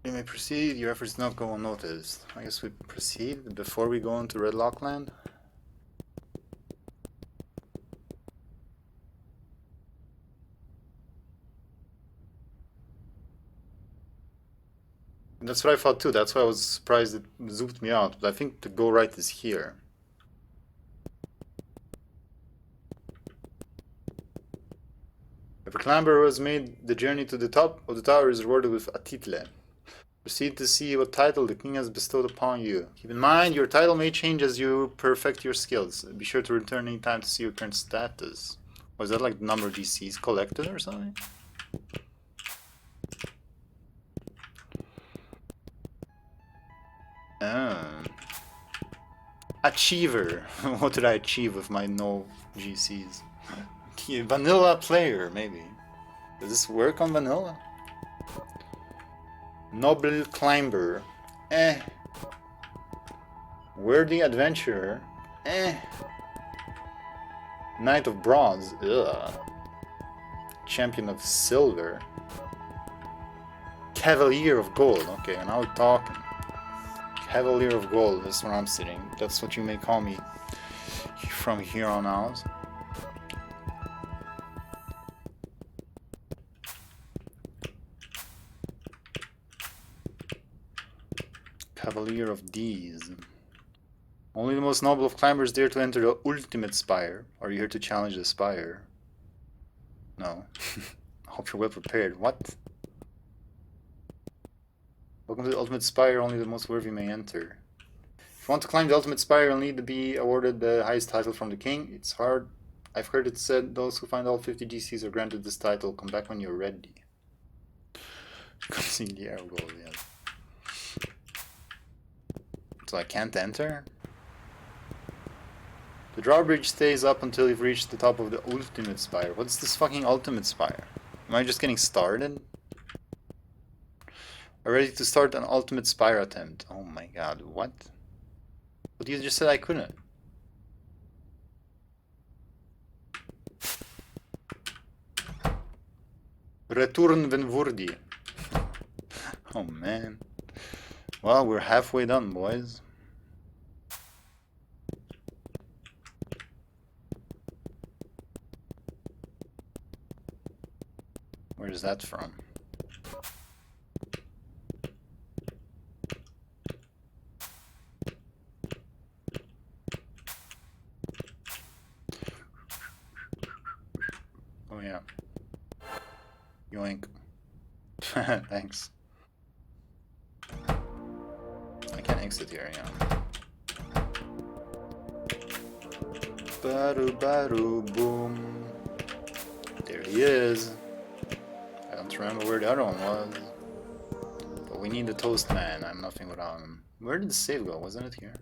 You may proceed, your efforts do not go unnoticed. I guess we proceed before we go into Red Lock Land. That's what I thought too, that's why I was surprised it zooped me out, but I think the go right is here. If a climber who has made the journey to the top of the tower is rewarded with a title. Proceed to see what title the king has bestowed upon you. Keep in mind, your title may change as you perfect your skills. Be sure to return any time to see your current status. Was that like the number of GCs collected or something? Achiever. What did I achieve with my no GCs? Vanilla player, maybe. Does this work on vanilla? Noble climber. Eh. Worthy adventurer. Eh. Knight of bronze. Ugh. Champion of silver. Cavalier of gold. Okay, now we're talking. Cavalier of gold. That's where I'm sitting. That's what you may call me from here on out. Cavalier of D's. Only the most noble of climbers dare to enter the ultimate spire. Are you here to challenge the spire? No. I hope you're well prepared. What? Welcome to the ultimate spire. Only the most worthy may enter. If you want to climb the ultimate spire, you'll need to be awarded the highest title from the king. It's hard. I've heard it said those who find all 50 GCs are granted this title. Come back when you're ready. Concede the air goal, yes. So I can't enter? The drawbridge stays up until you've reached the top of the ultimate spire. What's this fucking ultimate spire? Am I just getting started? I'm ready to start an ultimate spire attempt. Oh my god, what? But you just said I couldn't. Return Venvurdi. Oh man. Well, we're halfway done, boys. Where's that from? Oh yeah. Yoink. Thanks. I can't exit here, yeah. Baru baru boom. There he is. I don't remember where the other one was. But we need the toast man. I'm nothing without him. Where did the save go? Wasn't it here?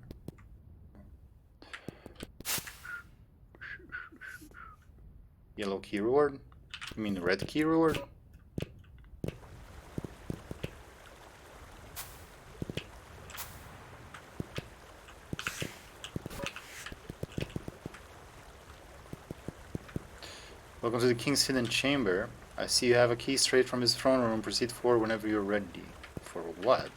Yellow key reward? You mean the red key reward? Welcome to the King's Hidden Chamber. I see you have a key straight from his throne room. Proceed forward whenever you're ready. For what?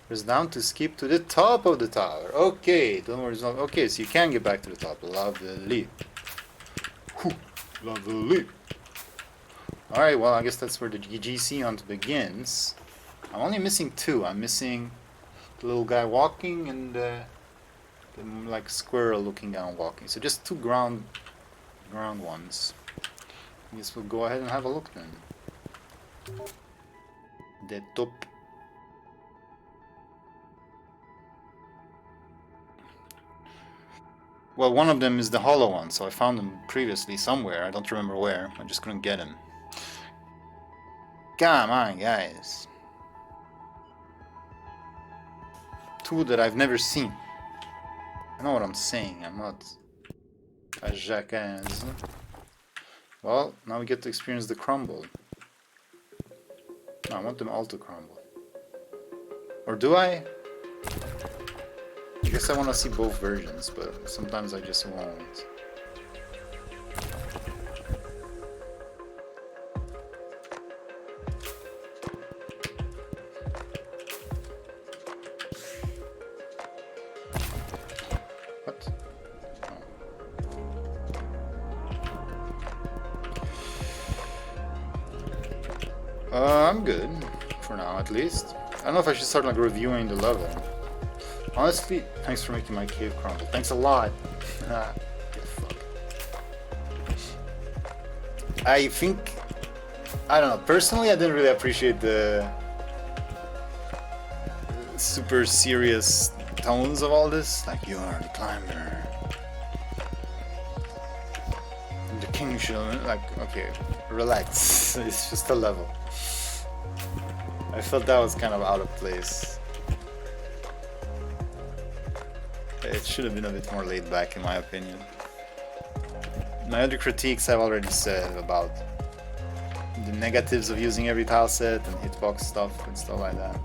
Press down to skip to the top of the tower. Okay, don't worry. Okay, so you can get back to the top. Lovely. Whew, lovely. Alright, well, I guess that's where the GC hunt begins. I'm only missing two. I'm missing the little guy walking and the like squirrel looking down walking. So just two ground ones. I guess we'll go ahead and have a look then. The top. Well, one of them is the hollow one, so I found him previously somewhere. I don't remember where. I just couldn't get him. Come on, guys. two that I've never seen. I know what I'm saying, I'm not a jackass. Well, now we get to experience the crumble. No, I want them all to crumble. Or do I? I guess I want to see both versions, but sometimes I just won't. What? I'm good. For now, at least. I don't know if I should start like reviewing the level. Honestly, thanks for making my cave crumble. Thanks a lot. I think, I don't know, personally I didn't really appreciate the super serious tones of all this. Like, you are the climber. And the king shall, like, okay, relax. It's just a level. I felt that was kind of out of place. It should have been a bit more laid back in my opinion. My other critiques I've already said about the negatives of using every tile set and hitbox stuff and stuff like that.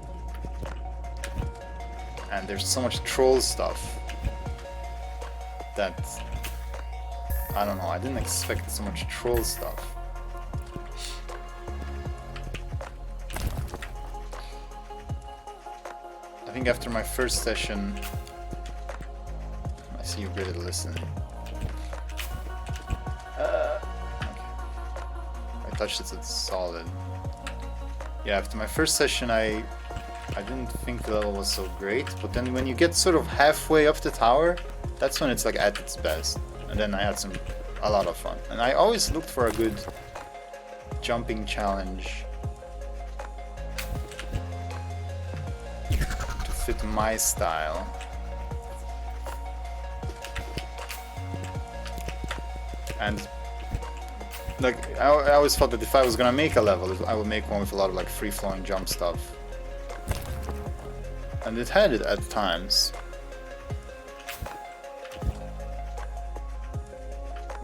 And there's so much troll stuff that, I don't know, I didn't expect so much troll stuff. I think after my first session, I see you're good at listening. Okay. I touched it, so it's solid. Yeah, after my first session, I didn't think the level was so great, but then when you get sort of halfway up the tower, that's when it's like at its best. And then I had a lot of fun. And I always looked for a good jumping challenge to fit my style. And like I always thought that if I was gonna make a level, I would make one with a lot of like free-flowing jump stuff. And it had it at times.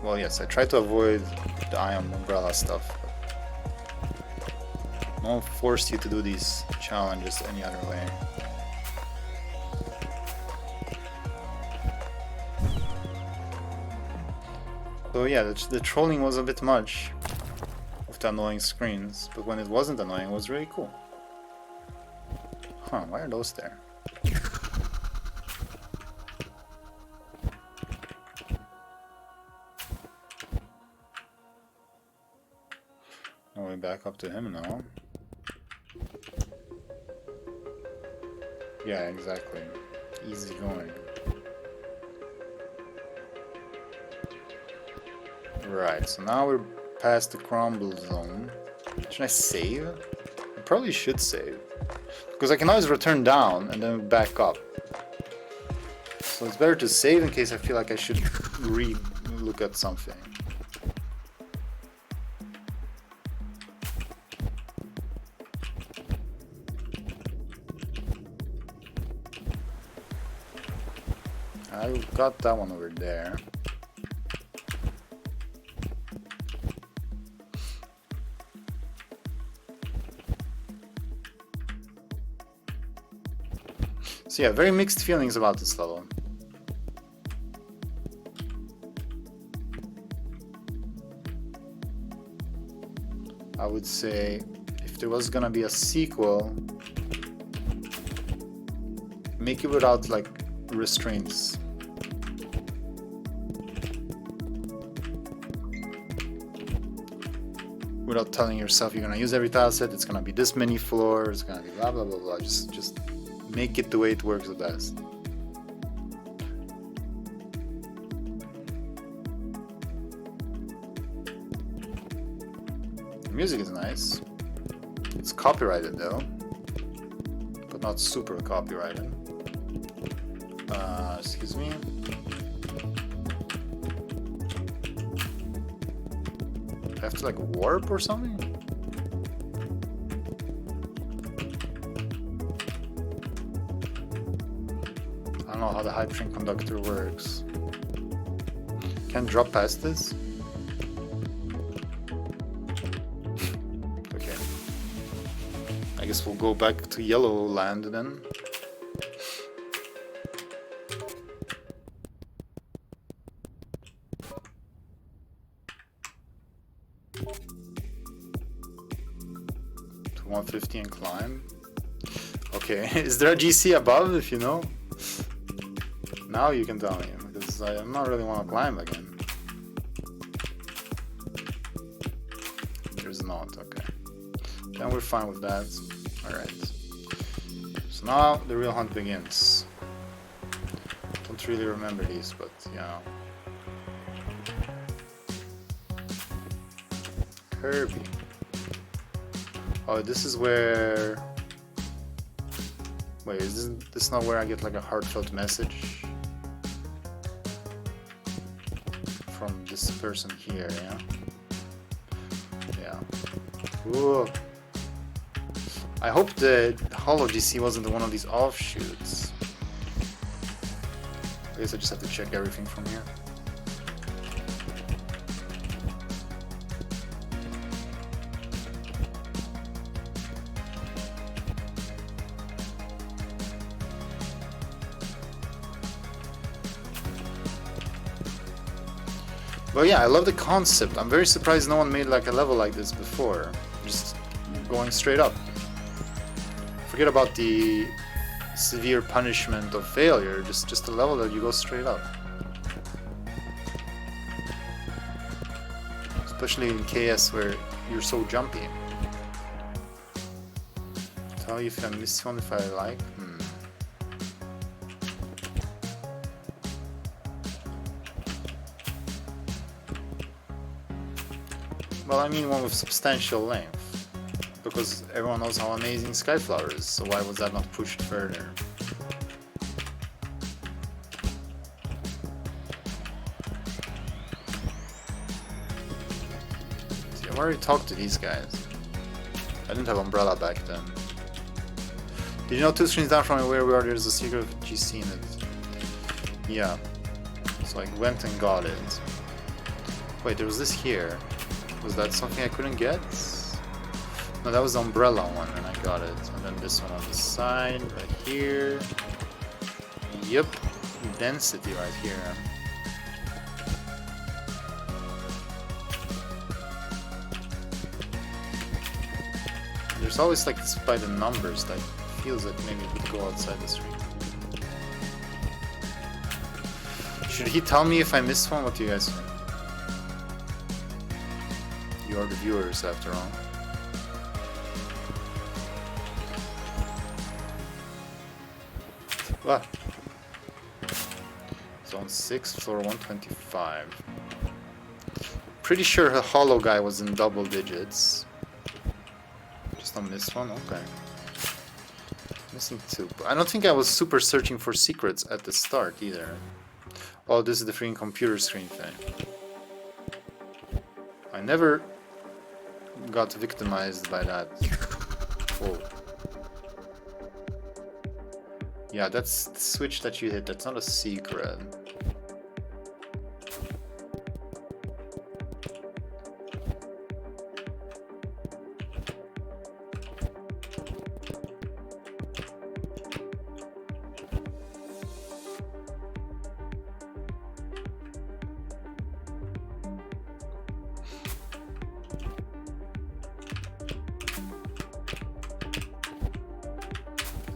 Well, yes, I tried to avoid the iron umbrella stuff. No one forced you to do these challenges any other way. So yeah, the trolling was a bit much with the annoying screens, but when it wasn't annoying, it was really cool. Huh, why are those there? Now we back up to him now. Yeah, exactly. Easy going. Right, so now we're past the crumble zone. Should I save? I probably should save. Because I can always return down and then back up. So it's better to save in case I feel like I should re-look at something. I got that one over there. So yeah, very mixed feelings about this level. I would say if there was gonna be a sequel, make it without like restraints. Without telling yourself you're gonna use every tile set, it's gonna be this many floors, it's gonna be blah blah blah blah. Just make it the way it works the best. The music is nice. It's copyrighted though, but not super copyrighted. Excuse me. I have to like warp or something? know how the hype train conductor works. Can't drop past this? Okay. I guess we'll go back to Yellow Land then. To 150 and climb. Okay, is there a GC above if you know? Now you can tell me, because I'm not really want to climb again. There's not, okay. Then we're fine with that. Alright. So now the real hunt begins. Don't really remember these, but yeah. Kirby. Oh, this is where... Wait, is this not where I get like a heartfelt message? From this person here, yeah? Yeah. Ooh. I hope the Holo GC wasn't one of these offshoots. I guess I just have to check everything from here. But yeah, I love the concept. I'm very surprised no one made like a level like this before. Just going straight up. Forget about the severe punishment of failure. Just a level that you go straight up. Especially in KS where you're so jumpy. Tell you if I miss one if I like. Well, I mean one with substantial length, because everyone knows how amazing Skyflower is, so why was that not pushed further? See, I've already talked to these guys. I didn't have Umbrella back then. Did you know 2 screens down from where we are there's a secret GC in it? Yeah. So I went and got it. Wait, there was this here. Was that something I couldn't get? No, that was the Umbrella one and I got it. And then this one on the side, right here. Yep, density right here. There's always like this by the numbers that feels like maybe it would go outside the street. Should he tell me if I missed one? What do you guys think? You're the viewers, after all. What? Zone 6, floor 125. Pretty sure the Holo guy was in double digits. Just on this one? Okay. Missing 2. But I don't think I was super searching for secrets at the start either. Oh, this is the freaking computer screen thing. I never got victimized by that. Whoa. Yeah, that's the switch that you hit. That's not a secret.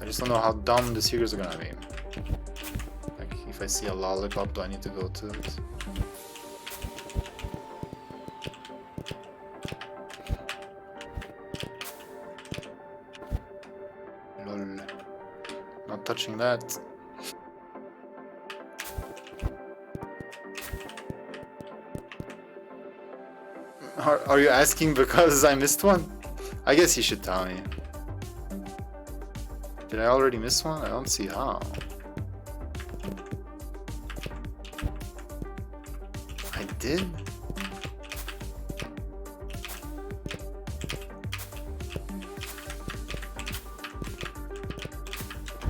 I just don't know how dumb the secrets are gonna be. Like, if I see a lollipop, do I need to go to it? Lol. Not touching that. Are you asking because I missed one? I guess you should tell me. Did I already miss one? I don't see how. I did?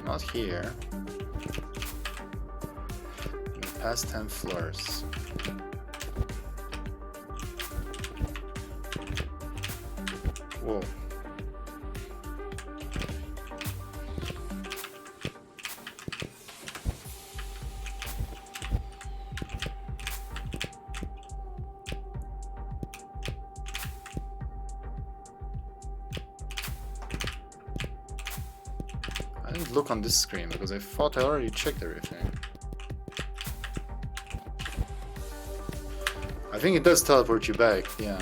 Not here. Past 10 floors. Whoa. I didn't look on this screen because I thought I already checked everything. I think it does teleport you back, yeah.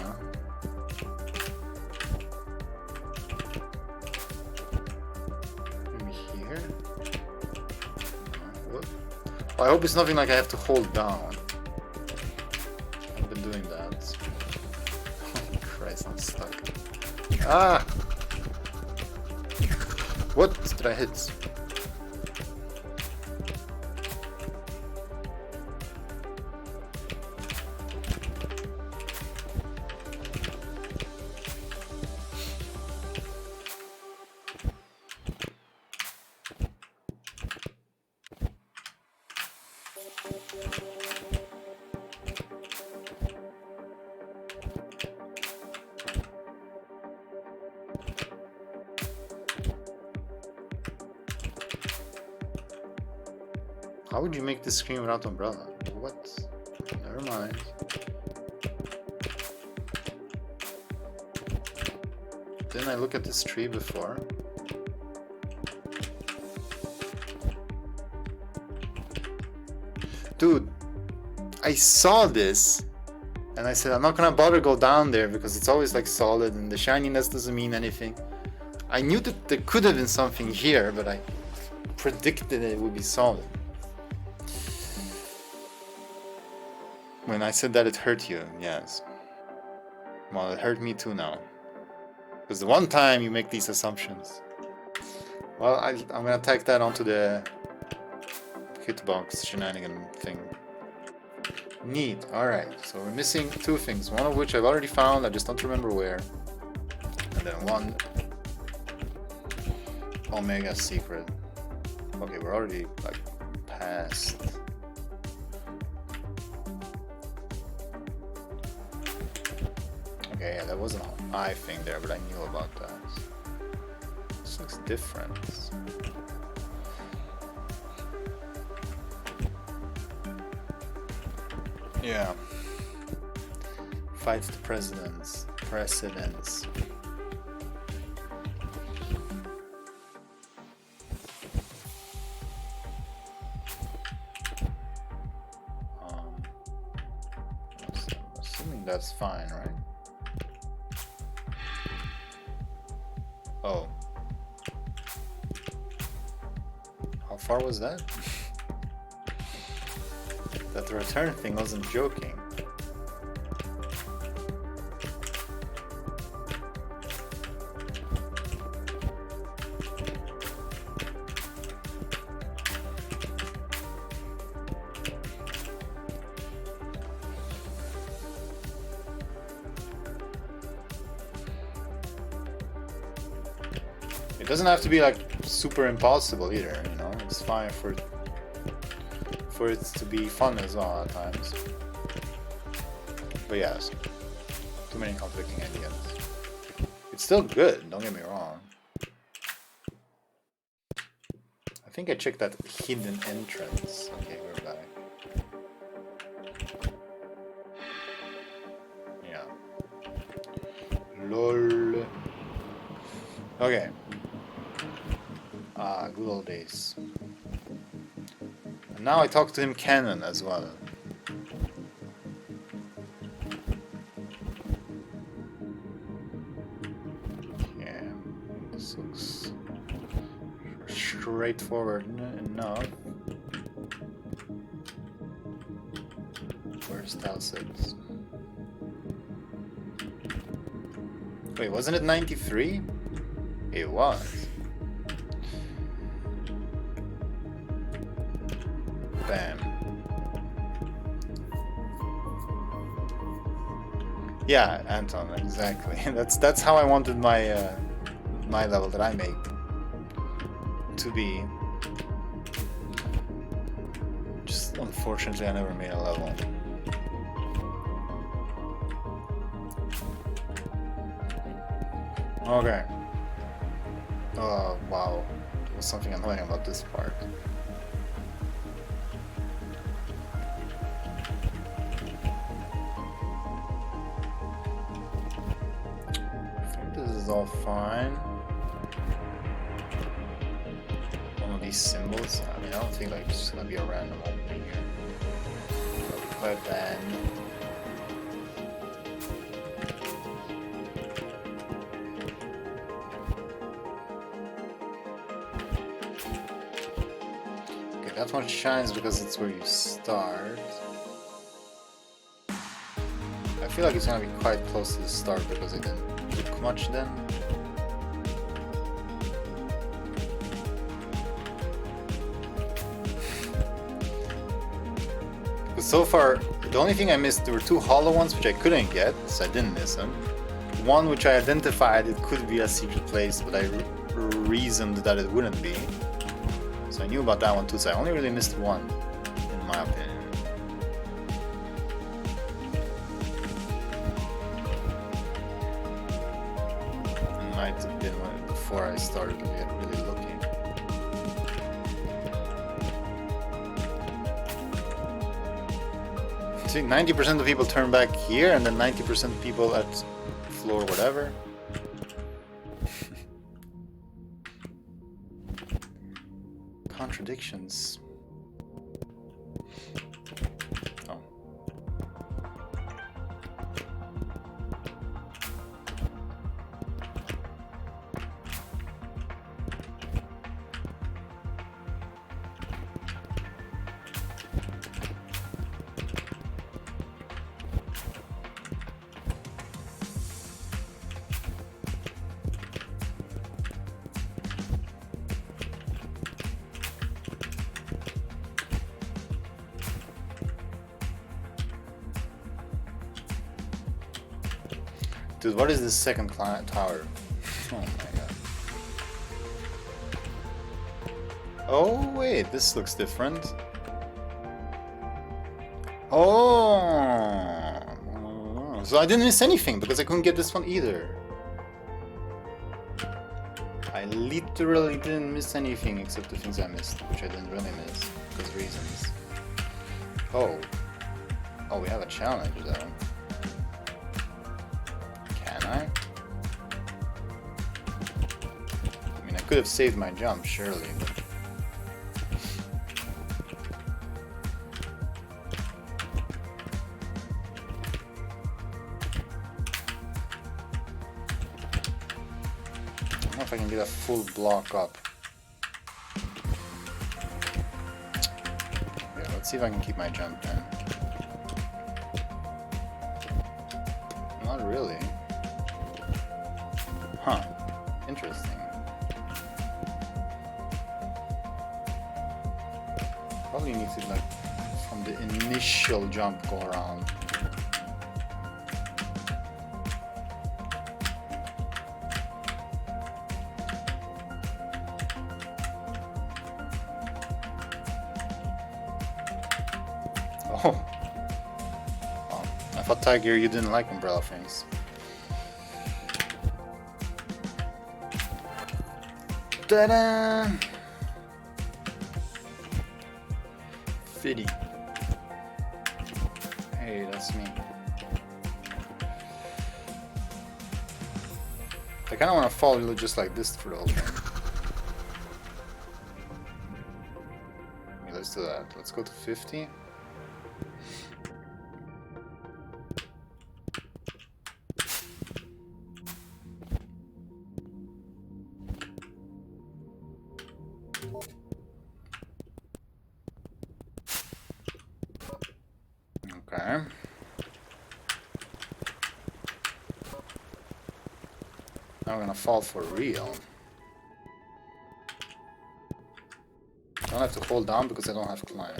Maybe here? What? Well, I hope it's nothing like I have to hold down. I've been doing that. Oh Christ, I'm stuck. Ah! What did I hit? How would you make this screen without umbrella? What? Never mind. Didn't I look at this tree before? Dude, I saw this and I said I'm not gonna bother go down there because it's always like solid and the shininess doesn't mean anything. I knew that there could have been something here, but I predicted it would be solid. When I said that it hurt you, yes. Well, it hurt me too now. Because the one time you make these assumptions. Well, I'm gonna tack that onto the hitbox shenanigan thing. Neat, alright. So we're missing two things. One of which I've already found, I just don't remember where. And then one Omega secret. Okay, we're already like past. Okay, yeah, there was an eye thing there, but I knew about that. This looks different. Yeah. Fights the presidents. Assuming that's fine, right? Oh. How far was that? That the return thing wasn't joking. It doesn't have to be like super impossible either, you know, it's fine for it to be fun as well at times. But yes, too many conflicting ideas. It's still good, don't get me wrong. I think I checked that hidden entrance. Okay, we're back. Yeah. LOL. Okay. Ah, good old days. And now I talk to him canon as well. Yeah, this looks straightforward enough. Where's Talsett? Wait, wasn't it 93? It was. Bam. Yeah, Anton, exactly. That's how I wanted my my level that I make to be. Just Unfortunately, I never made a level. Okay. Oh, wow. There's something annoying about this part. I think this is all fine. One of these symbols. I mean, I don't think like it's just gonna be a random opening here. That'll be quite bad. Okay, that one shines because it's where you start. I feel like it's gonna be quite close to the start because it didn't look much then. Because so far, the only thing I missed, there were two hollow ones which I couldn't get, so I didn't miss them. One which I identified it could be a secret place, but I reasoned that it wouldn't be. So I knew about that one too, so I only really missed one, in my opinion. Might have been before I started really looking. See, 90% of people turn back here, and then 90% of people at floor whatever. Contradictions. Oh. Dude, what is this second tower? Oh my god. Oh wait, this looks different. Oh, so I didn't miss anything because I couldn't get this one either. I literally didn't miss anything except the things I missed, which I didn't really miss because reasons. Oh, we have a challenge though. I mean, I could have saved my jump, surely, but... I don't know if I can get a full block up. Yeah, let's see if I can keep my jump then. Not really. Huh. Interesting. Probably need to, like, from the initial jump go around. Oh. Oh. I thought, Tiger, you didn't like umbrella things. Ta-da! Fitty. Hey, that's me. I kinda wanna fall just like this for the whole thing. Okay, let's do that. Let's go to 50. Okay. Now I'm gonna fall for real. I don't have to hold down because I don't have climb.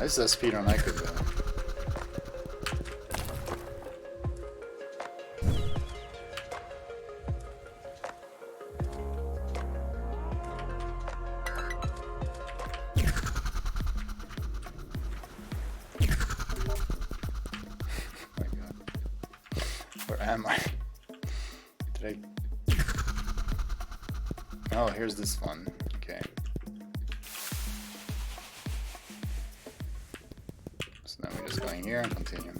This is a speedrun I could do. Am I? Did I? Oh, here's this one. Okay. So now we're just going here and continue.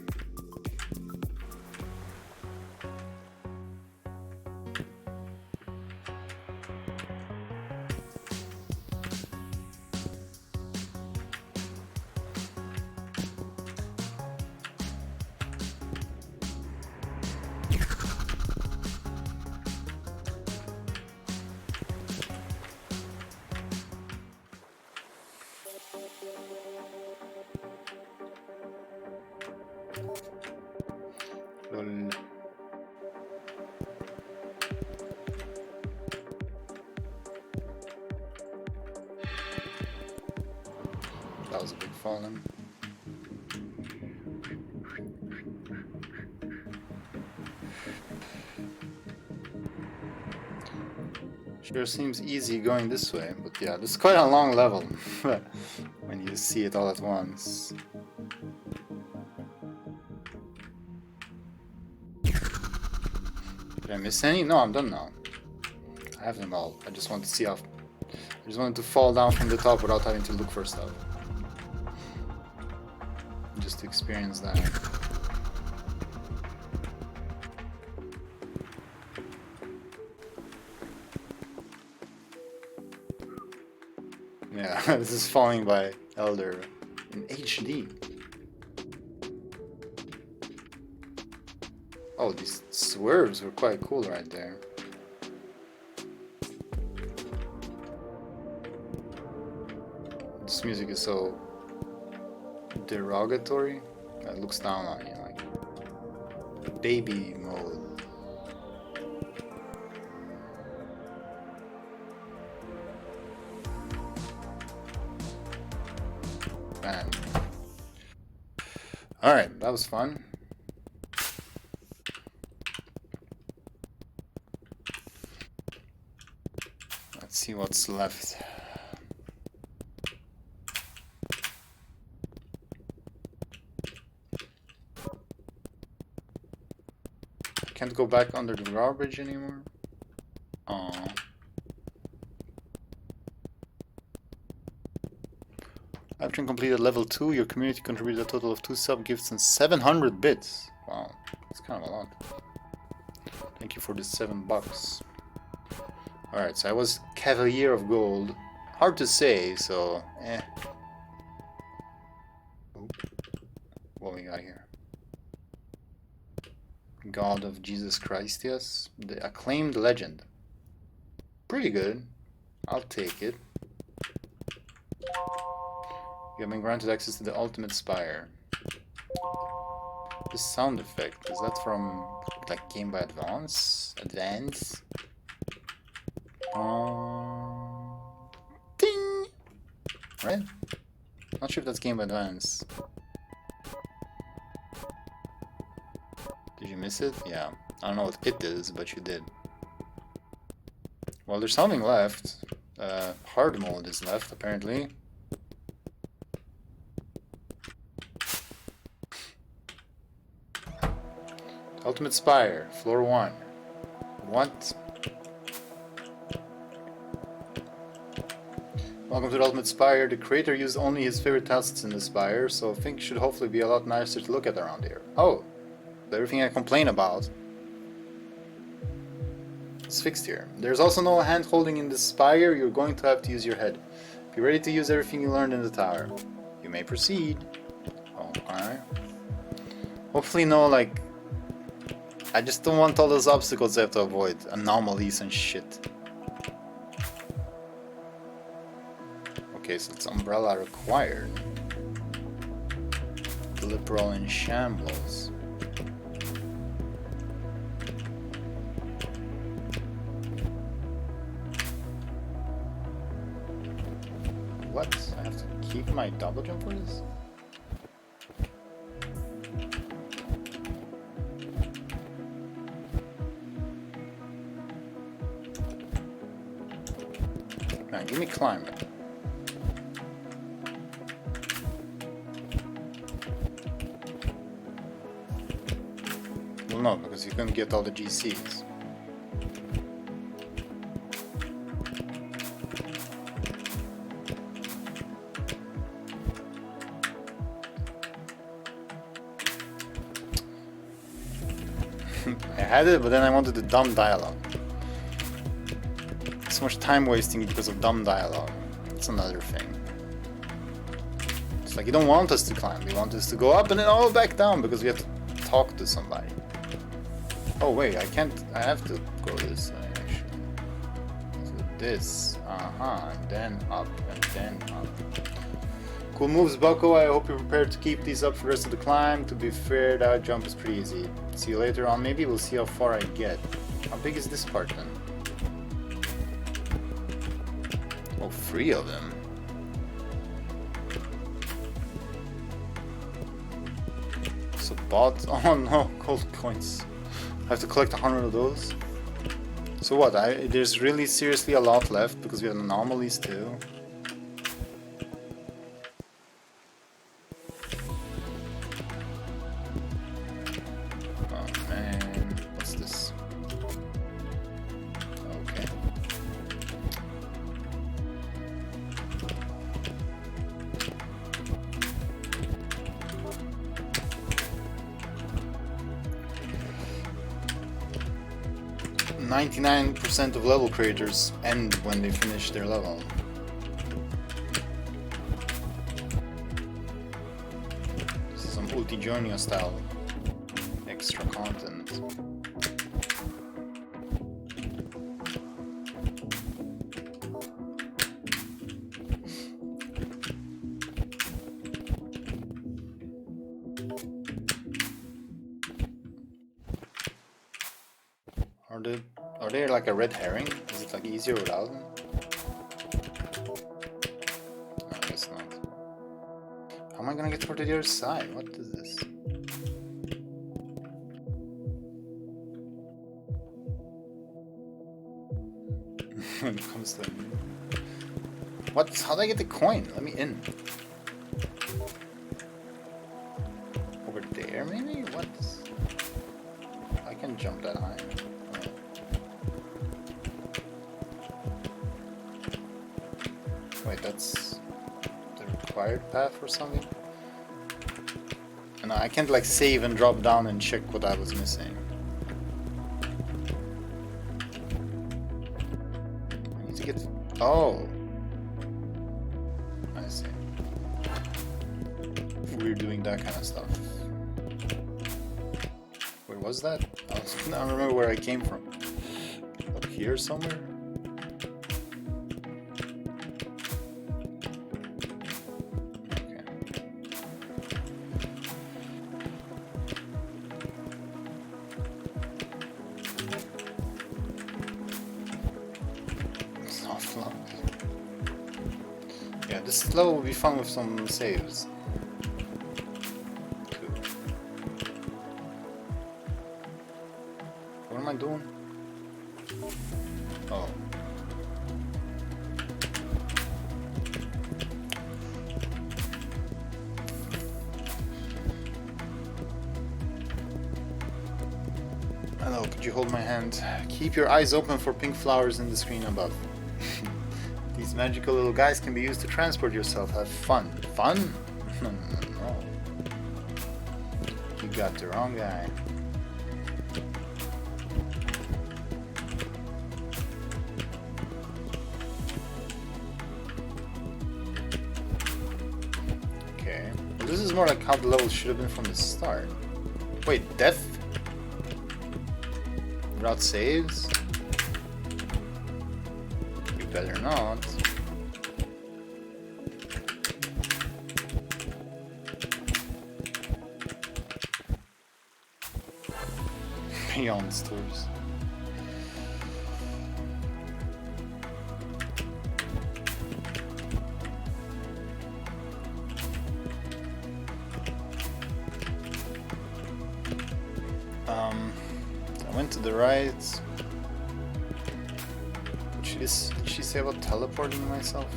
Lol. That was a big fallen. Sure seems easy going this way, but yeah, this is quite a long level when you see it all at once. Did I miss any? No, I'm done now. I have them all. I just want to see how... I just wanted to fall down from the top without having to look for stuff. Just to experience that. Yeah, this is Falling by Elder in HD. Oh, these swerves were quite cool right there. This music is so derogatory. It looks down on you, like baby mode. Man. Alright, that was fun. Let's see what's left. Can't go back under the garbage anymore. Aww. After completed level 2, your community contributed a total of 2 sub-gifts and 700 bits. Wow, that's kind of a lot. Thank you for the $7. Alright, so I was Cavalier of Gold. Hard to say, so eh. Oop. What we got here? God of Jesus Christ, yes. The acclaimed legend. Pretty good. I'll take it. You have been granted access to the ultimate spire. This sound effect, is that from like Game Boy Advance? Ding! Right? Not sure if that's Game Boy Advance. Did you miss it? Yeah. I don't know what it is, but you did. Well, there's something left. Hard mode is left, apparently. Ultimate Spire, floor 1. What? Welcome to the Ultimate Spire. The creator used only his favorite tasks in the spire, so things should hopefully be a lot nicer to look at around here. Oh, everything I complain about is fixed here. There's also no hand holding in the spire. You're going to have to use your head. Be ready to use everything you learned in the tower. You may proceed. Oh, alright. Hopefully no, like... I just don't want all those obstacles I have to avoid. Anomalies and shit. Okay, so it's umbrella required. Liberal in shambles. What? I have to keep my double jump for this? Man, give me climb. Well, no, because you couldn't get all the GCs. I had it, but then I wanted the dumb dialogue. So much time wasting because of dumb dialogue. That's another thing. It's like you don't want us to climb, you want us to go up and then all back down because we have to talk to somebody. Oh wait, I can't, I have to go this way actually. So this, and then up, and then up. Cool moves, Bucko. I hope you're prepared to keep these up for the rest of the climb. To be fair, that jump is pretty easy. See you later on, maybe we'll see how far I get. How big is this part then? Oh, 3 of them. So bot, oh no, gold coins. I have to collect 100 of those. So what, there's really seriously a lot left because we have anomalies too. Oh man, what's this? Okay. "99% of level creators end when they finish their level." This is some Ultijonia style extra content. Are they like a red herring? Is it like easier without them? No, I guess not. How am I gonna get to the other side? What is this? When it comes to what? How do I get the coin? Let me in. Over there, maybe? What? I can jump that high. Wait, that's the required path or something? And I can't like save and drop down and check what I was missing. I need to get... Oh! I see. We're doing that kind of stuff. Where was that? I don't remember where I came from. Up here somewhere? Yeah, this level will be fun with some saves. Cool. What am I doing? Oh. Hello, could you hold my hand? Keep your eyes open for pink flowers in the screen above. These magical little guys can be used to transport yourself. Have fun. Fun? No. You got the wrong guy. Okay. Well, this is more like how the level should have been from the start. Wait, death? Without saves? You better not. Beyond stores. I went to the right, which Did she say about teleporting myself?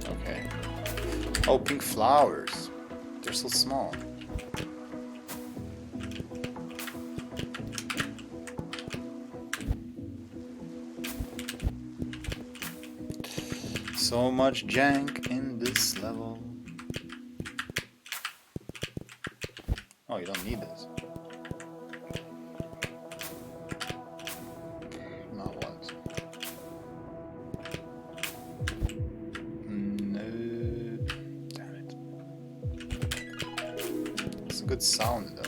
Okay. Oh, pink flowers. They're so small. So much jank in this level. Oh, you don't need this. Not once. No. Damn it. It's a good sound though.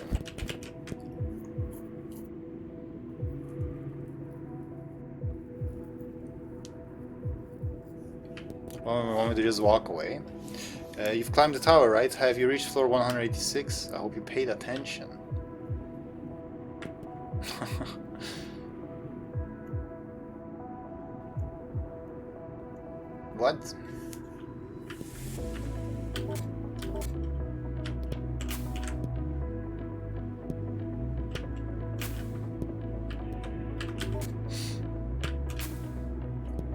Oh, you want me to just walk away? You've climbed the tower, right? Have you reached floor 186? I hope you paid attention. What?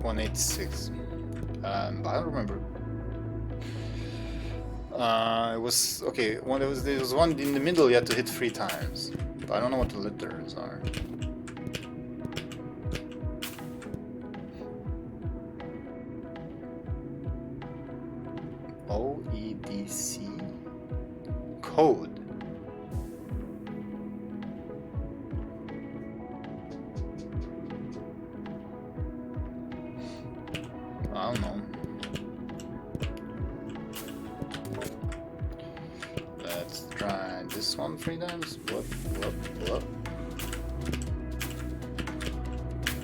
$186. I don't remember. It was okay. There was one in the middle. You had to hit 3 times. But I don't know what the letters are. OEDC code. I don't know. Let's try this one 3 times. Whoop, whoop, whoop.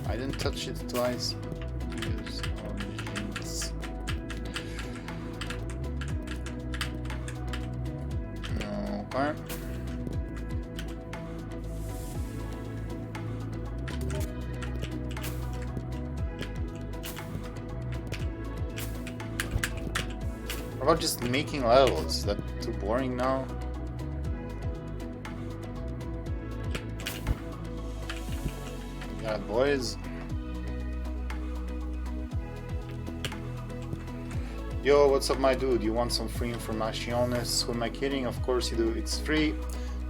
I didn't touch it twice. Use origins. Okay. What about just making levels? Is that too boring now? Yeah, boys. Yo, what's up, my dude? You want some free informaciones? Who am I kidding? Of course you do. It's free.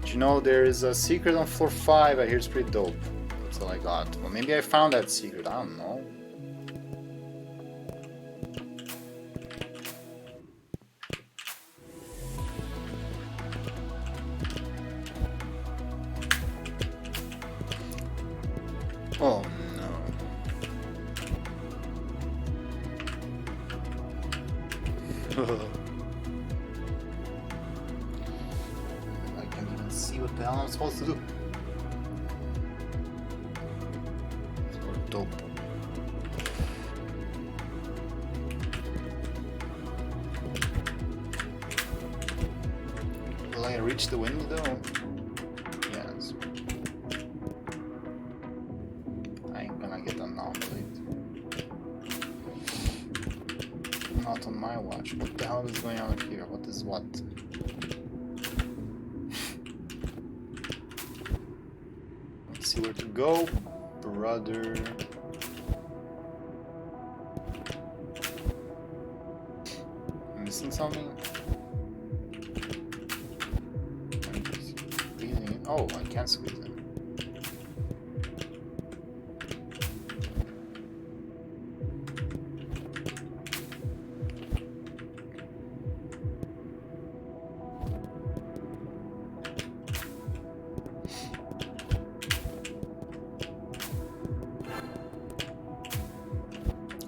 But you know, there is a secret on floor 5. I hear it's pretty dope. That's all I got. Well, maybe I found that secret. I don't know. Oh no. I can't even see what the hell I'm supposed to do. So dope. Will I reach the window? Yes. I ain't gonna get anomaled. Not on my watch. What the hell is going on here? What is what? Let's see where to go, brother. I'm missing something? I'm squeezing it. Oh, I can't squeeze it.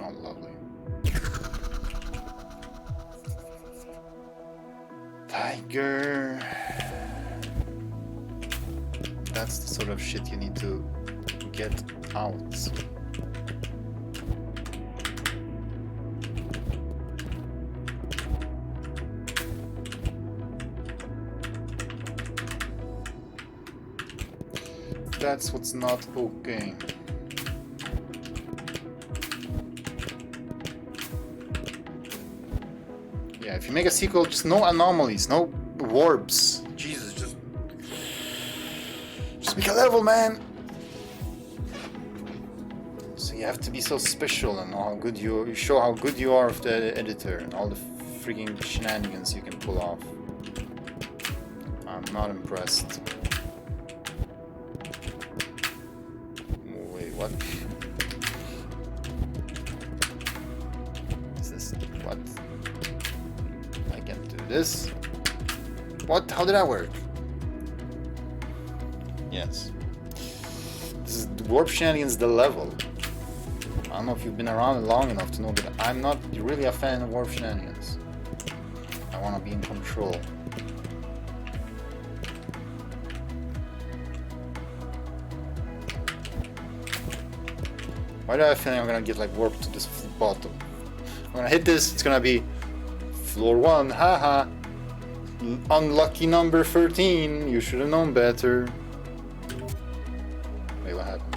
Oh, lovely. Tiger. That's the sort of shit you need to get out. That's what's not okay. Yeah, If you make a sequel, just no anomalies, no warps. Jesus, just make a level, man. So you have to be so special and how good you show how good you are with the editor and all the freaking shenanigans you can pull off. I'm not impressed. Wait, what? Is this what? I can't do this. What? How did that work? Yes. This is warp shenanigans the level. I don't know if you've been around long enough to know that I'm not really a fan of warp shenanigans. I want to be in control. Why do I have a feeling I'm gonna get like warped to this bottom? I'm gonna hit this, it's gonna be floor 1, haha. Unlucky number 13, you should have known better. Wait, what happened?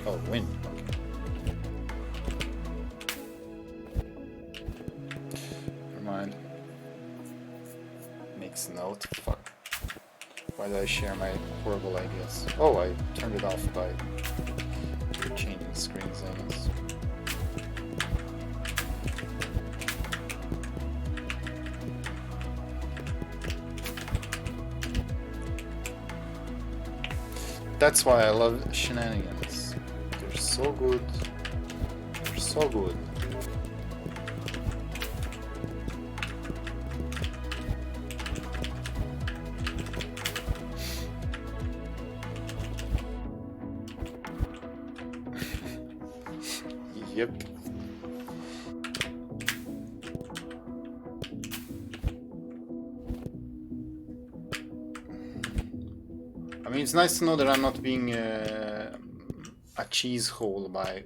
Oh, wind. Makes note. Fuck. Why do I share my horrible ideas? Oh, I turned it off by changing screens, I guess. That's why I love shenanigans. They're so good. They're so good. Yep. I mean, it's nice to know that I'm not being a cheese hole by...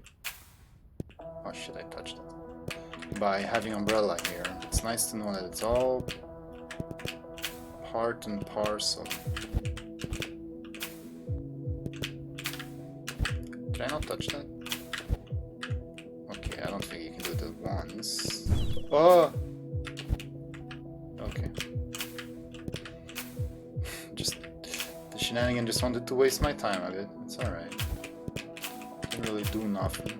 Oh shit, I touched it. By having umbrella here. It's nice to know that it's all part and parcel. Did I not touch that? Okay, I don't think you can do it at once. Oh! Okay. Just... the shenanigan just wanted to waste my time a bit. It's alright. Didn't really do nothing.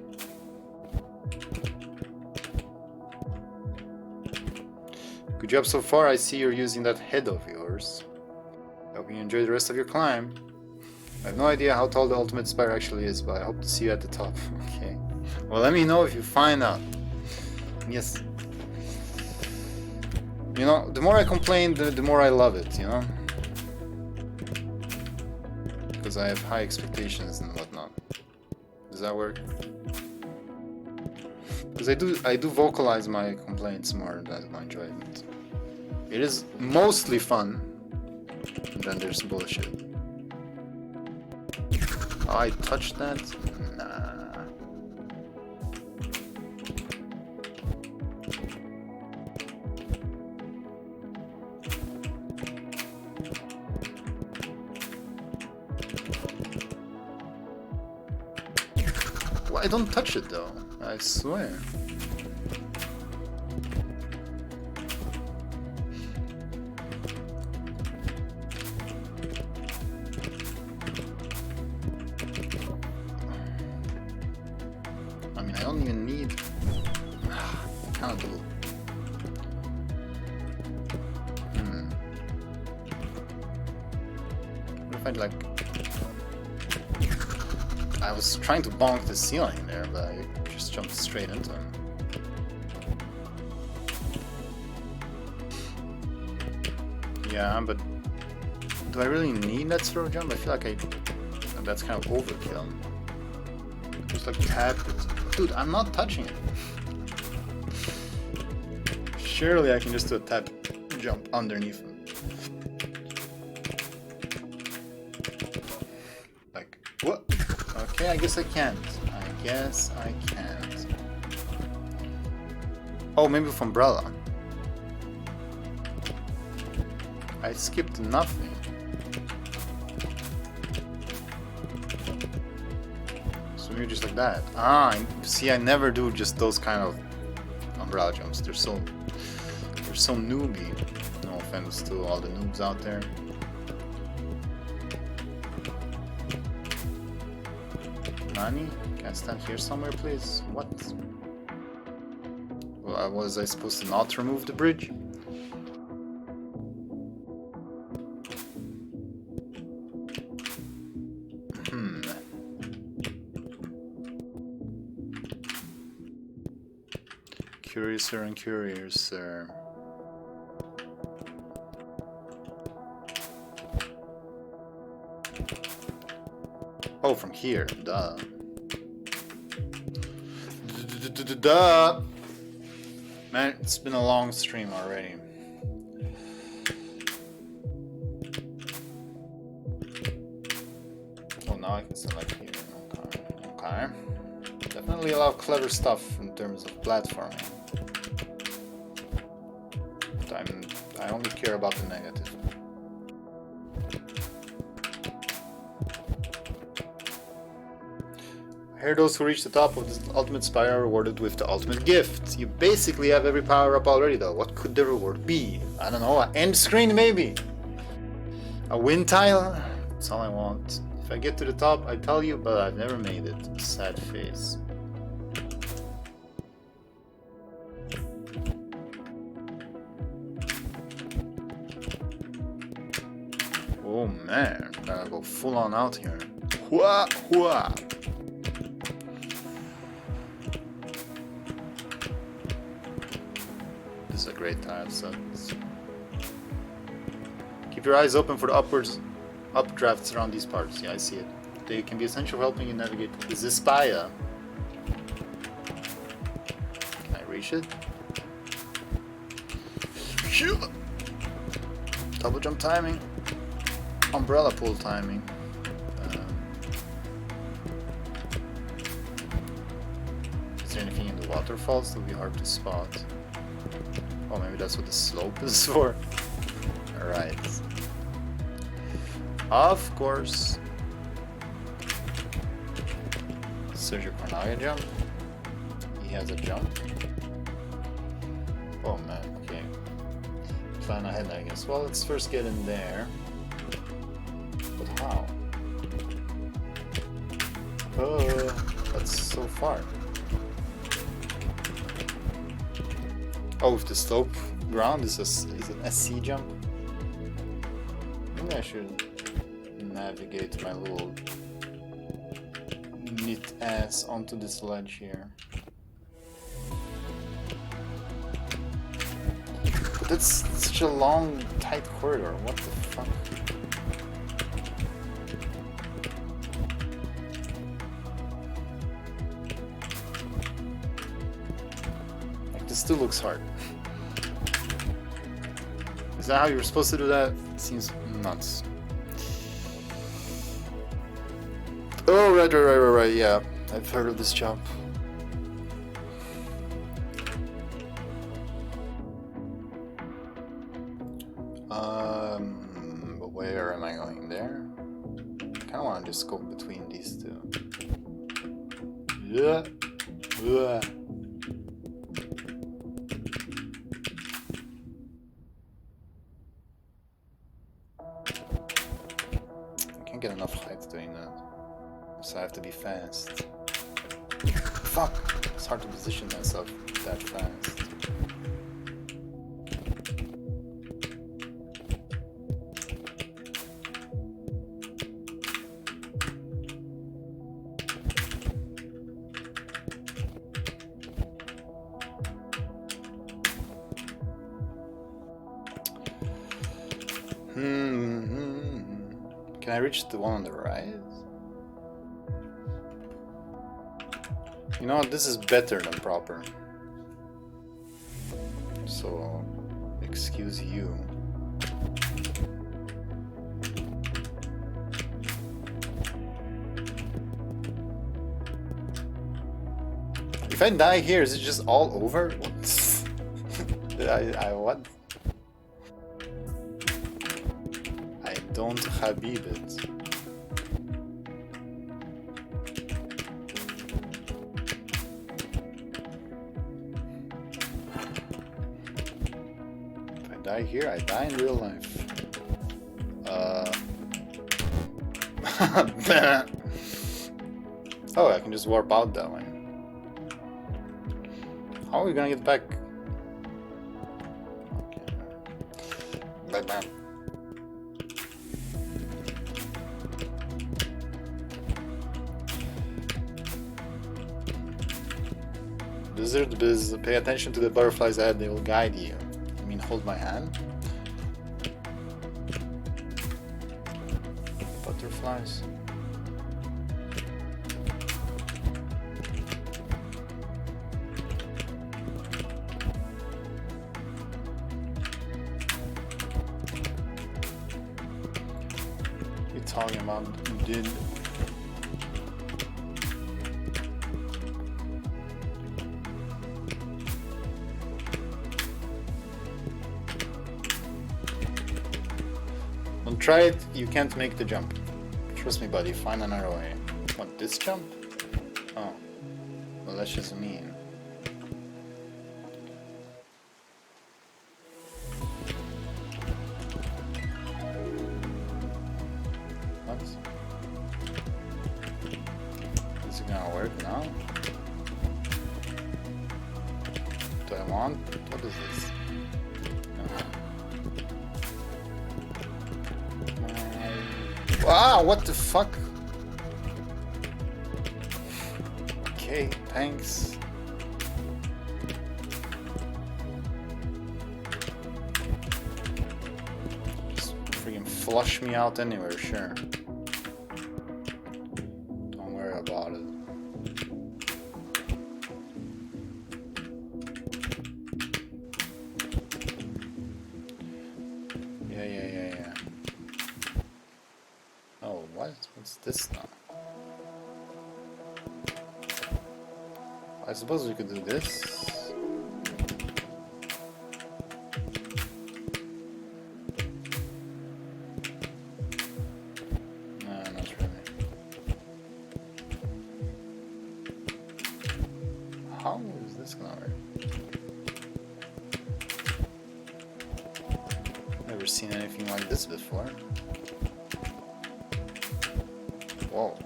Good job so far. I see you're using that head of yours. Hope you enjoy the rest of your climb. I have no idea how tall the ultimate spire actually is, but I hope to see you at the top. Okay. Well, let me know if you find out. Yes. You know, the more I complain, the more I love it, you know? Because I have high expectations and whatnot. Does that work? Because I do vocalize my complaints more than my enjoyment. It is mostly fun, and then there's bullshit. Oh, I touched that? Nah. Well, I don't touch it though, I swear. I mean, I don't even need... Accountable. What if I'd like... I was trying to bonk the ceiling there, but I just jumped straight into him. Yeah, but do I really need that throw jump? I feel like that's kind of overkill. Just like tap it. Dude, I'm not touching it. Surely I can just do a tap jump underneath him. Like, what? Okay, I guess I can't. I guess I can't. Oh, maybe with umbrella. I skipped nothing. So maybe just like that. Ah, see, I never do just those kind of umbrella jumps. They're so are so newbie. No offense to all the noobs out there. Nani? Can I stand here somewhere, please? What? Well, was I supposed to not remove the bridge? Curiouser and curiouser. Oh, from here. Duh. Duh. Man, it's been a long stream already. Oh, now I can select here. Okay. Okay. Definitely a lot of clever stuff in terms of platforming. But I only care about the negative. Here, those who reach the top of the ultimate spire are rewarded with the ultimate gift. You basically have every power up already though. What could the reward be? I don't know, an end screen maybe? A wind tile? That's all I want. If I get to the top, I tell you, but I've never made it. Sad face. Oh man, gotta go full on out here. Hua hua! This is a great tile set. Keep your eyes open for the updrafts around these parts. Yeah, I see it. They can be essential for helping you navigate the Spire. Can I reach it? Double jump timing. Umbrella pull timing. Is there anything in the waterfalls that would be hard to spot? Oh, maybe that's what the slope is for. Alright. Of course. Sergio Cornaga jump. He has a jump. Oh man, okay. Plan ahead, I guess. Well, let's first get in there. But how? Oh, that's so far. Oh, if the slope ground is an SC jump. Maybe I should navigate my little Knytt ass onto this ledge here. But that's such a long, tight corridor. What the fuck? Like, this still looks hard. Is that how you were supposed to do that? It seems nuts. Oh, right, yeah. I've heard of this jump. But where am I going there? I kinda wanna just go between these two. Yeah. Yeah. I can't get enough height doing that. So I have to be fast. Fuck! It's hard to position myself that fast. Can I reach the one on the right? You know what, this is better than proper. So, excuse you. If I die here, is it just all over? What? What? I don't Habib it. die here, I die in real life. Oh, I can just warp out that way. How are we gonna get back? Okay. Bam. Blizzard Biz, pay attention to the butterflies ahead, they will guide you. I mean, hold my hand? Butterflies? You're talking about, dude. Don't try it, you can't make the jump. Trust me, buddy, find another way. What, this jump? Oh. Well, that's just mean. What? Is it gonna work now? Do I want? What is this? Wow, what the fuck? Okay, thanks. Just freaking flush me out anywhere, sure. Don't worry about it. Yeah. Oh, what? What's this now? I suppose we could do this. No, not really. How is this gonna work? Never seen anything like this before. Whoa.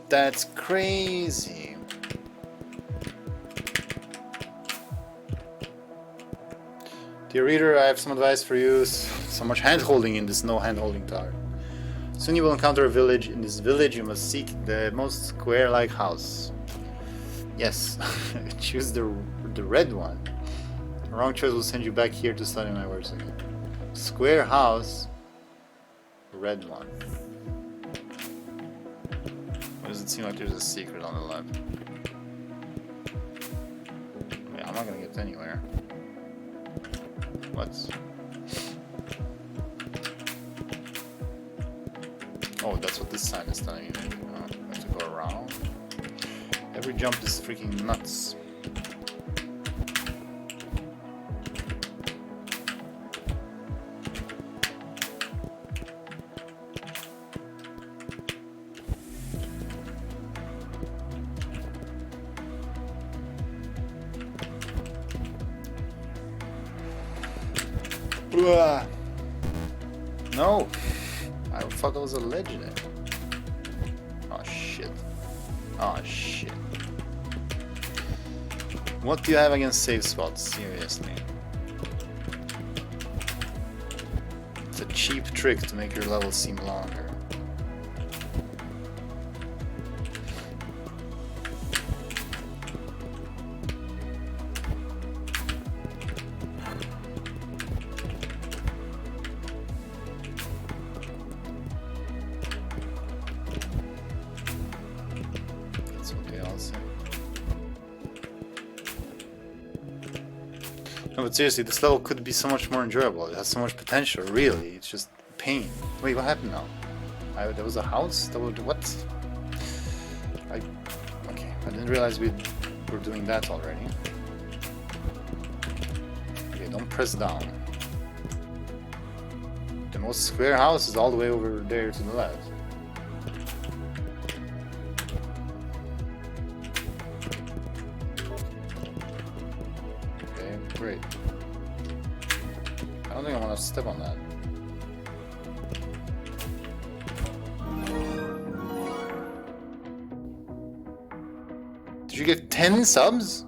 That's crazy. Dear reader, I have some advice for you. So much hand-holding in this no hand-holding tower. Soon you will encounter a village. In this village you must seek the most square-like house. Yes, choose the red one. The wrong choice will send you back here to study my words again. Square house, red one. Why does it seem like there's a secret on the left? Wait, I'm not gonna get anywhere. What? Oh, that's what this sign is telling me. Oh, I have to go around. Every jump is freaking nuts. No! I thought there was a ledge there. Oh shit. Oh shit. What do you have against save spots? Seriously. It's a cheap trick to make your level seem longer. No, but seriously, this level could be so much more enjoyable. It has so much potential, really. It's just pain. Wait, what happened now? There was a house? What? Okay, I didn't realize we were doing that already. Okay, don't press down. The most square house is all the way over there to the left. Great. don't think I want to step on that. Did you get 10 subs?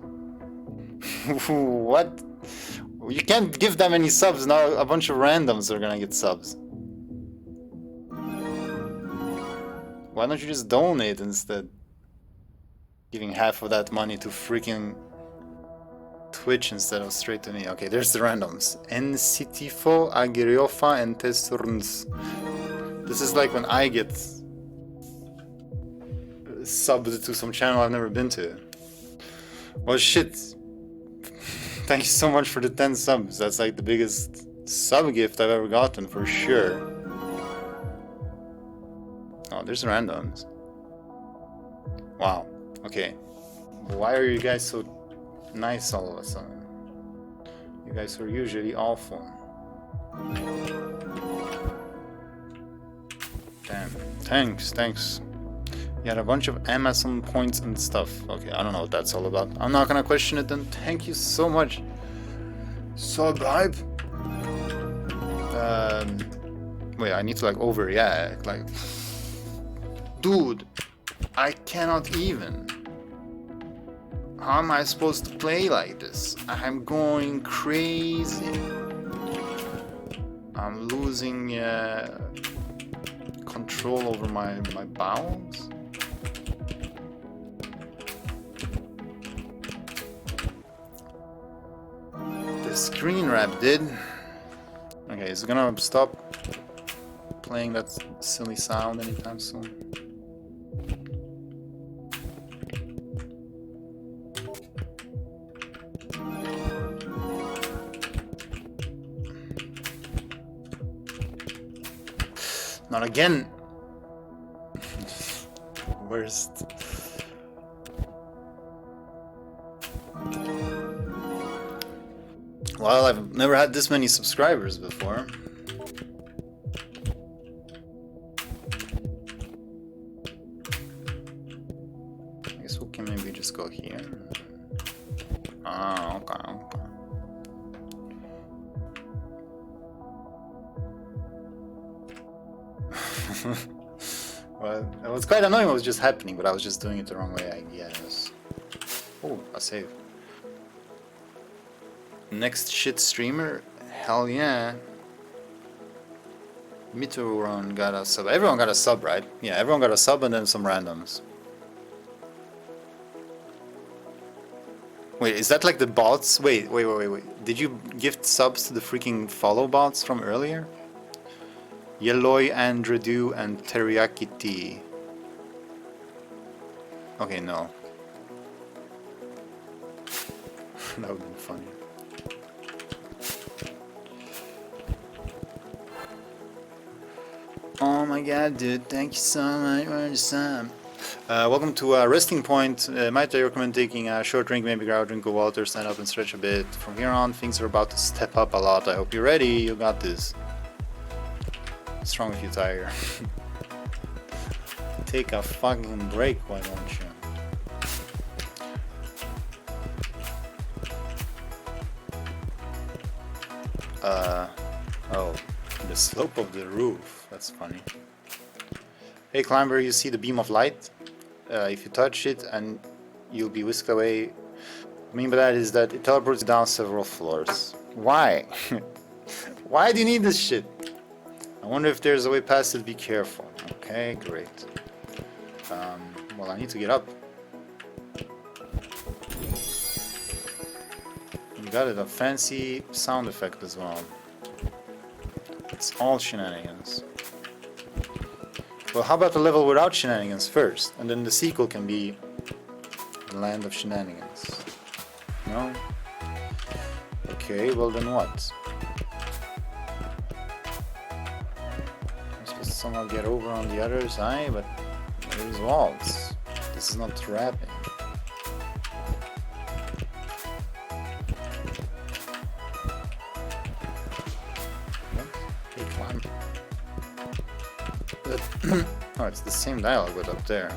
What? You can't give that many subs, now a bunch of randoms are gonna get subs. Why don't you just donate instead? Giving half of that money to freaking Twitch instead of straight to me. Okay, there's the randoms. Ensitifo, Agiriofa, and Tesurns. This is like when I get subbed to some channel I've never been to. Well, shit. Thank you so much for the 10 subs. That's like the biggest sub gift I've ever gotten for sure. Oh, there's randoms. Wow. Okay. Why are you guys so nice all of a sudden? You guys are usually awful. Damn. Thanks. You had a bunch of Amazon points and stuff. Okay, I don't know what that's all about. I'm not gonna question it then. Thank you so much. Sub hype. Wait, I need to like overreact. Like, dude, I cannot even. How am I supposed to play like this? I'm going crazy. I'm losing control over my bowels. The screen wrap did. Okay, it's gonna stop playing that silly sound anytime soon. Not again. Worst. Well, I've never had this many subscribers before. I guess we can maybe just go here. Ah, okay. Well, it was quite annoying what was just happening, but I was just doing it the wrong way, I guess. Oh, a save. Next shit streamer? Hell yeah. Mitoron got a sub. Everyone got a sub, right? Yeah, everyone got a sub and then some randoms. Wait, is that like the bots? Wait. Did you gift subs to the freaking follow bots from earlier? Yelloy, Andredu, and Teriyaki Tea. Okay, no. That would have been funny. Oh my god, dude, thank you so much for the sub. Welcome to Resting Point. Might I recommend taking a short drink, maybe grab a drink of water, stand up and stretch a bit. From here on, things are about to step up a lot. I hope you're ready, you got this. What's wrong with you, Tiger? Take a fucking break, why don't you? Oh, the slope of the roof. That's funny. Hey climber, you see the beam of light? If you touch it and you'll be whisked away. What I mean by that is that it teleports down several floors. Why? Why do you need this shit? I wonder if there's a way past it. Be careful. Okay, great. Well, I need to get up. You got it, a fancy sound effect as well. It's all shenanigans. Well, how about the level without shenanigans first, and then the sequel can be the land of shenanigans. No? Okay, well then what? I'm supposed to somehow get over on the other side, but there's walls. This is not trapping. Okay, climb. Oh, it's the same dialogue but up there.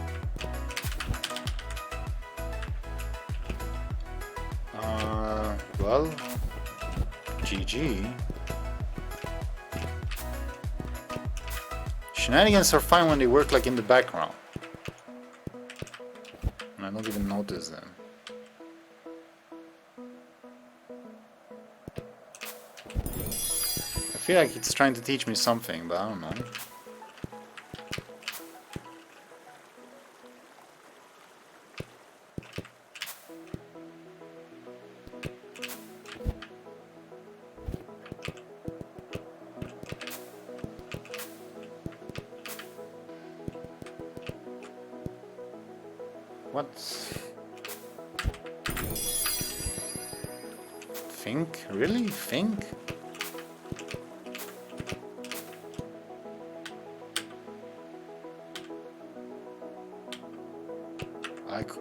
Well, GG. Shenanigans are fine when they work like in the background. And I don't even notice them. I feel like it's trying to teach me something, but I don't know. What? Think? Really? Think?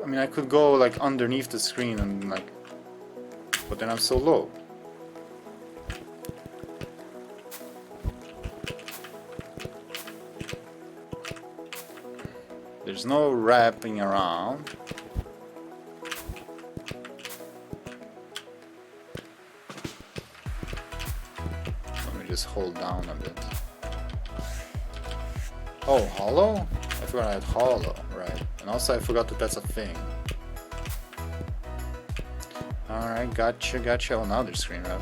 I mean, I could go like underneath the screen and like, but then I'm so low. There's no wrapping around. Let me just hold down a bit. Oh, hollow? I forgot I had hollow, right. And also I forgot that that's a thing. Alright, gotcha. Oh, now there's screen wrap.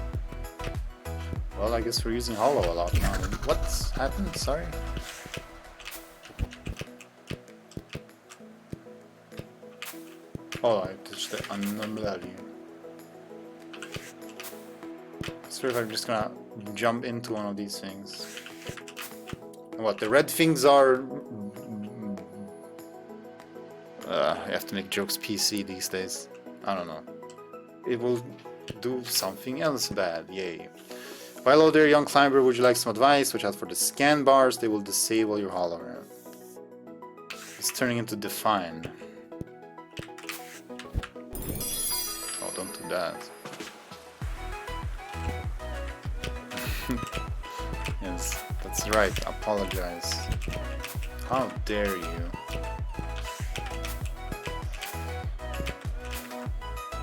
Well, I guess we're using hollow a lot now. What's happened? Sorry. Oh, I touched the anomaly. I swear if I'm just gonna jump into one of these things. What, the red things are... I have to make jokes PC these days. I don't know. It will do something else bad, yay. Hello there, young climber, would you like some advice? Watch out for the scan bars, they will disable your hologram. It's turning into Define. Oh, don't do that. Yes, that's right, apologize. How dare you?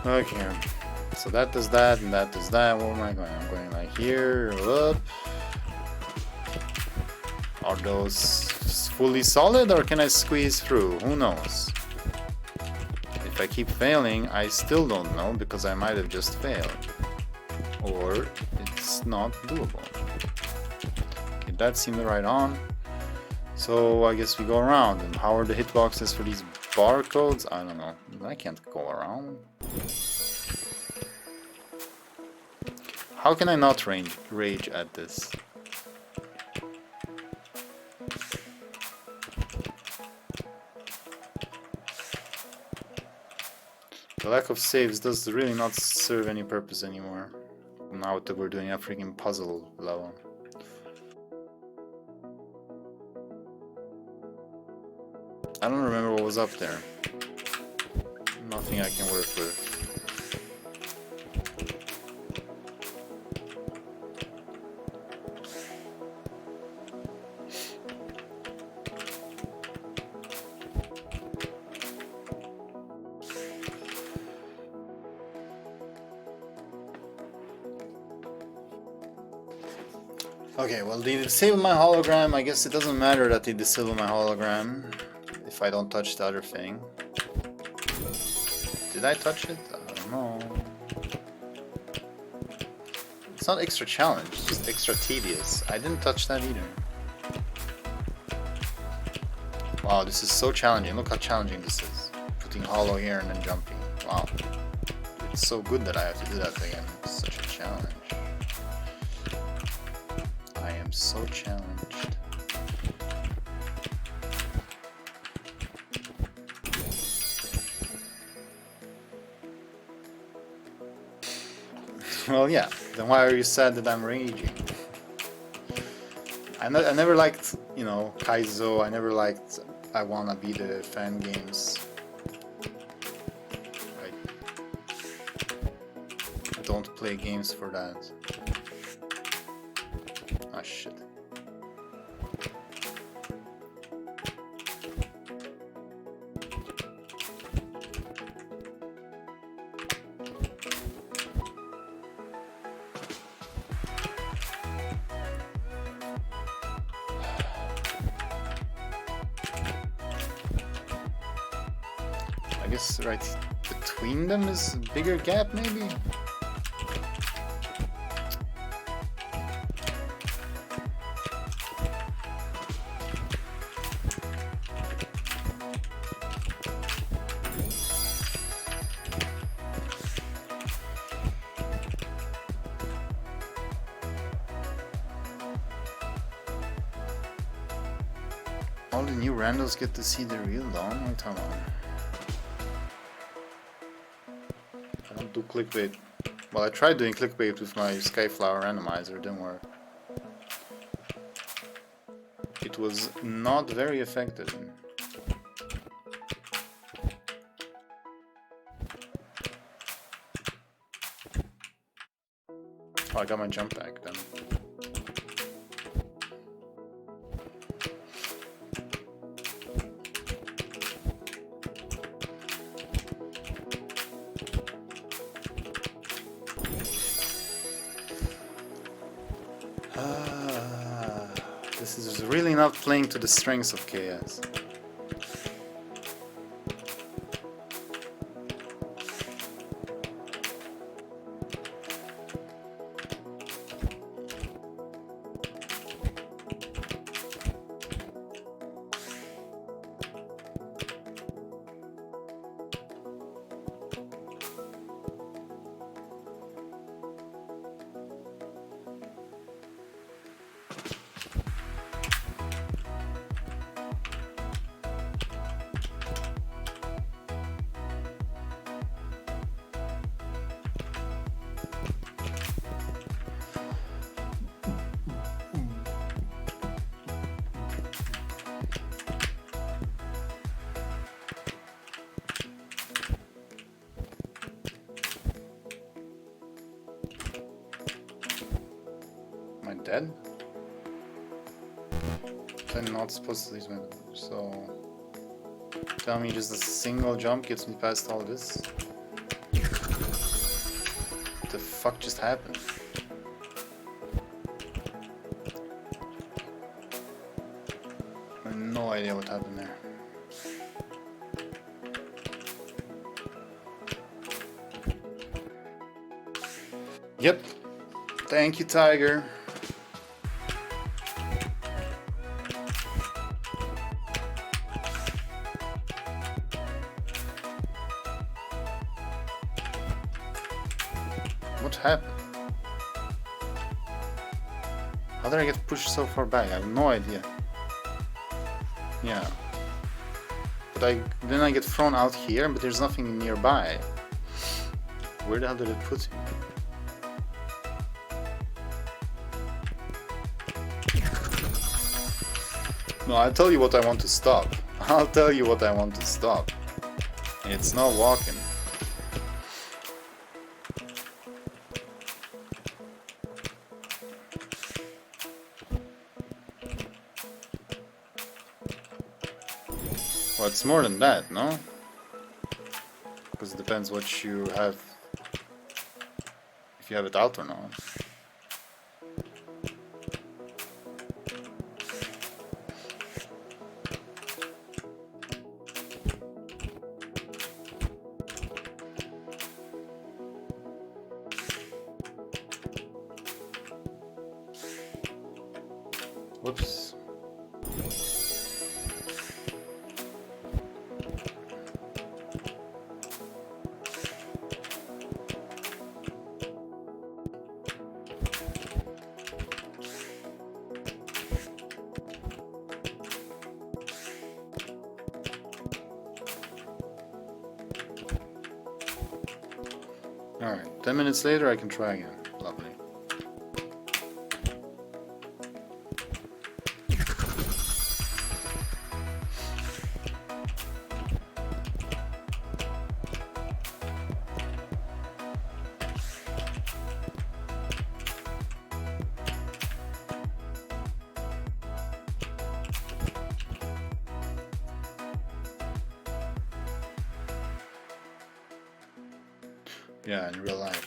Okay, so that does that and that does that. Where am I going? I'm going like here, up. Are those fully solid or can I squeeze through? Who knows? If I keep failing, I still don't know because I might have just failed. Or it's not doable. Okay, that seemed right on. So I guess we go around. And how are the hitboxes for these barcodes? I don't know. I can't go around. How can I not rage at this? The lack of saves does really not serve any purpose anymore. Now that we're doing a freaking puzzle level. I don't remember what was up there. Nothing I can work with. Okay, well they disabled my hologram. I guess it doesn't matter that they disabled my hologram if I don't touch the other thing. Did I touch it? I don't know. It's not extra challenge, it's just extra tedious. I didn't touch that either. Wow, this is so challenging. Look how challenging this is. Putting hollow here and then jumping. Wow. It's so good that I have to do that again. It's such a challenge. I am so challenged. Well, yeah. Then why are you sad that I'm raging? I never liked, you know, Kaizo. I never liked I Wanna Be the Fan games. I don't play games for that. Ah, shit. guess right between them is a bigger gap, maybe? All the new randos get to see the real dawn? Oh, come on. I don't do clickbait. Well, I tried doing clickbait with my Skyflower randomizer, didn't work. It was not very effective. Oh, I got my jump back then. This is really not playing to the strengths of KS. Am I dead? I'm not supposed to use my... So... Tell me just a single jump gets me past all this? What the fuck just happened? I have no idea what happened there. Yep. Thank you, Tiger. What happened? How did I get pushed so far back? I have no idea. Yeah. But then I get thrown out here, but there's nothing nearby. Where the hell did it put me? No, I'll tell you what I want to stop. I'll tell you what I want to stop. It's not walking. Well, it's more than that, no? Because it depends what you have. If you have it out or not. Whoops. Alright, 10 minutes later I can try again. Lovely. Yeah, in real life.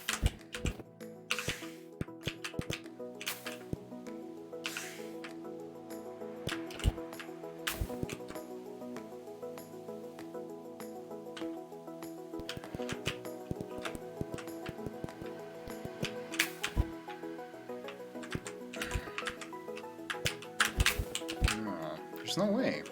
There's no way.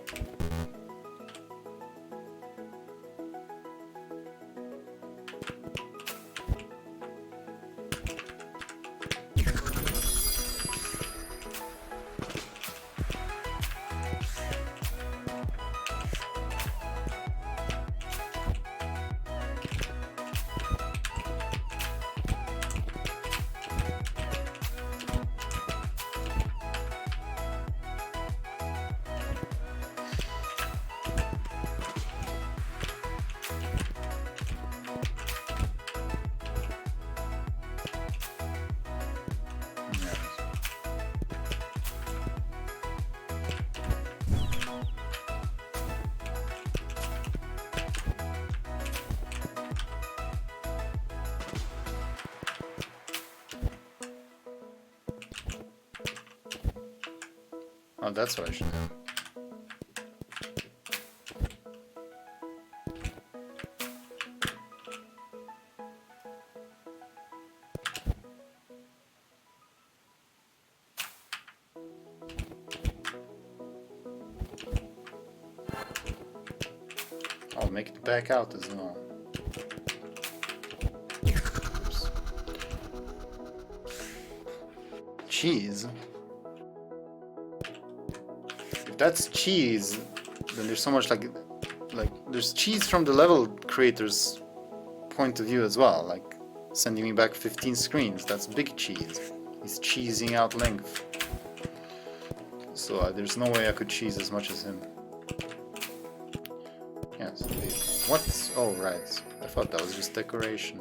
Oh, that's what I should do. I'll make it back out as well. Oops. Cheese? If that's cheese, then there's so much like there's cheese from the level creator's point of view as well, like sending me back 15 screens. That's big cheese. He's cheesing out length. So there's no way I could cheese as much as him. Yes, indeed. What? Oh, right. I thought that was just decoration.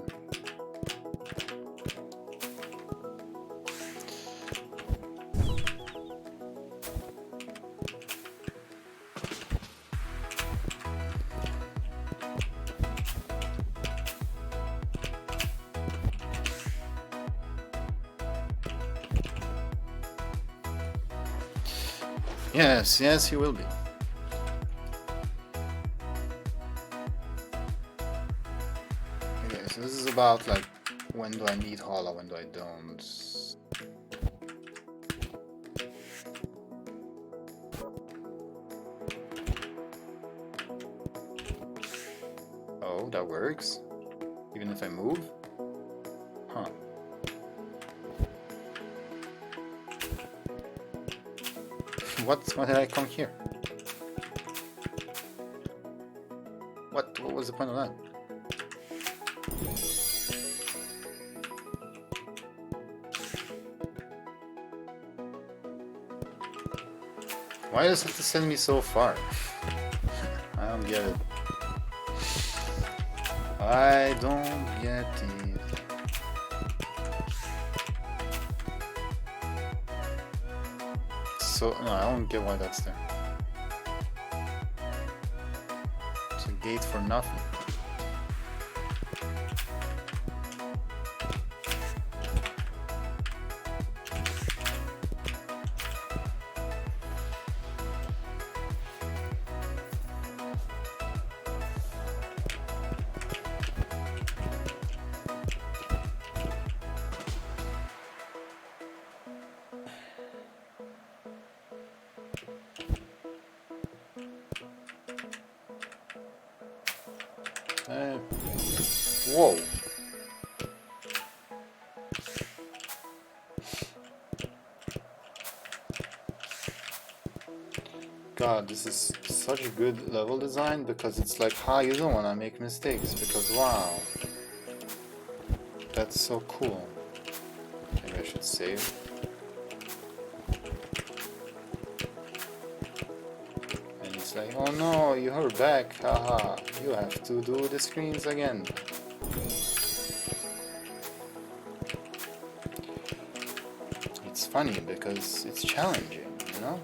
Yes, yes, he will be. Okay, so this is about like when do I need hollow, when do I don't. Oh, that works. Even if I move? Huh. Why did I come here? What was the point of that? Why does it have to send me so far? I don't get it. I don't get it. So, no, I don't get why that's there. It's a gate for nothing. Whoa. God, this is such a good level design because it's like, how you don't want to make mistakes because wow. That's so cool. Maybe I should save. And it's like, oh no, you're back, haha. You have to do the screens again. It's funny because it's challenging, you know?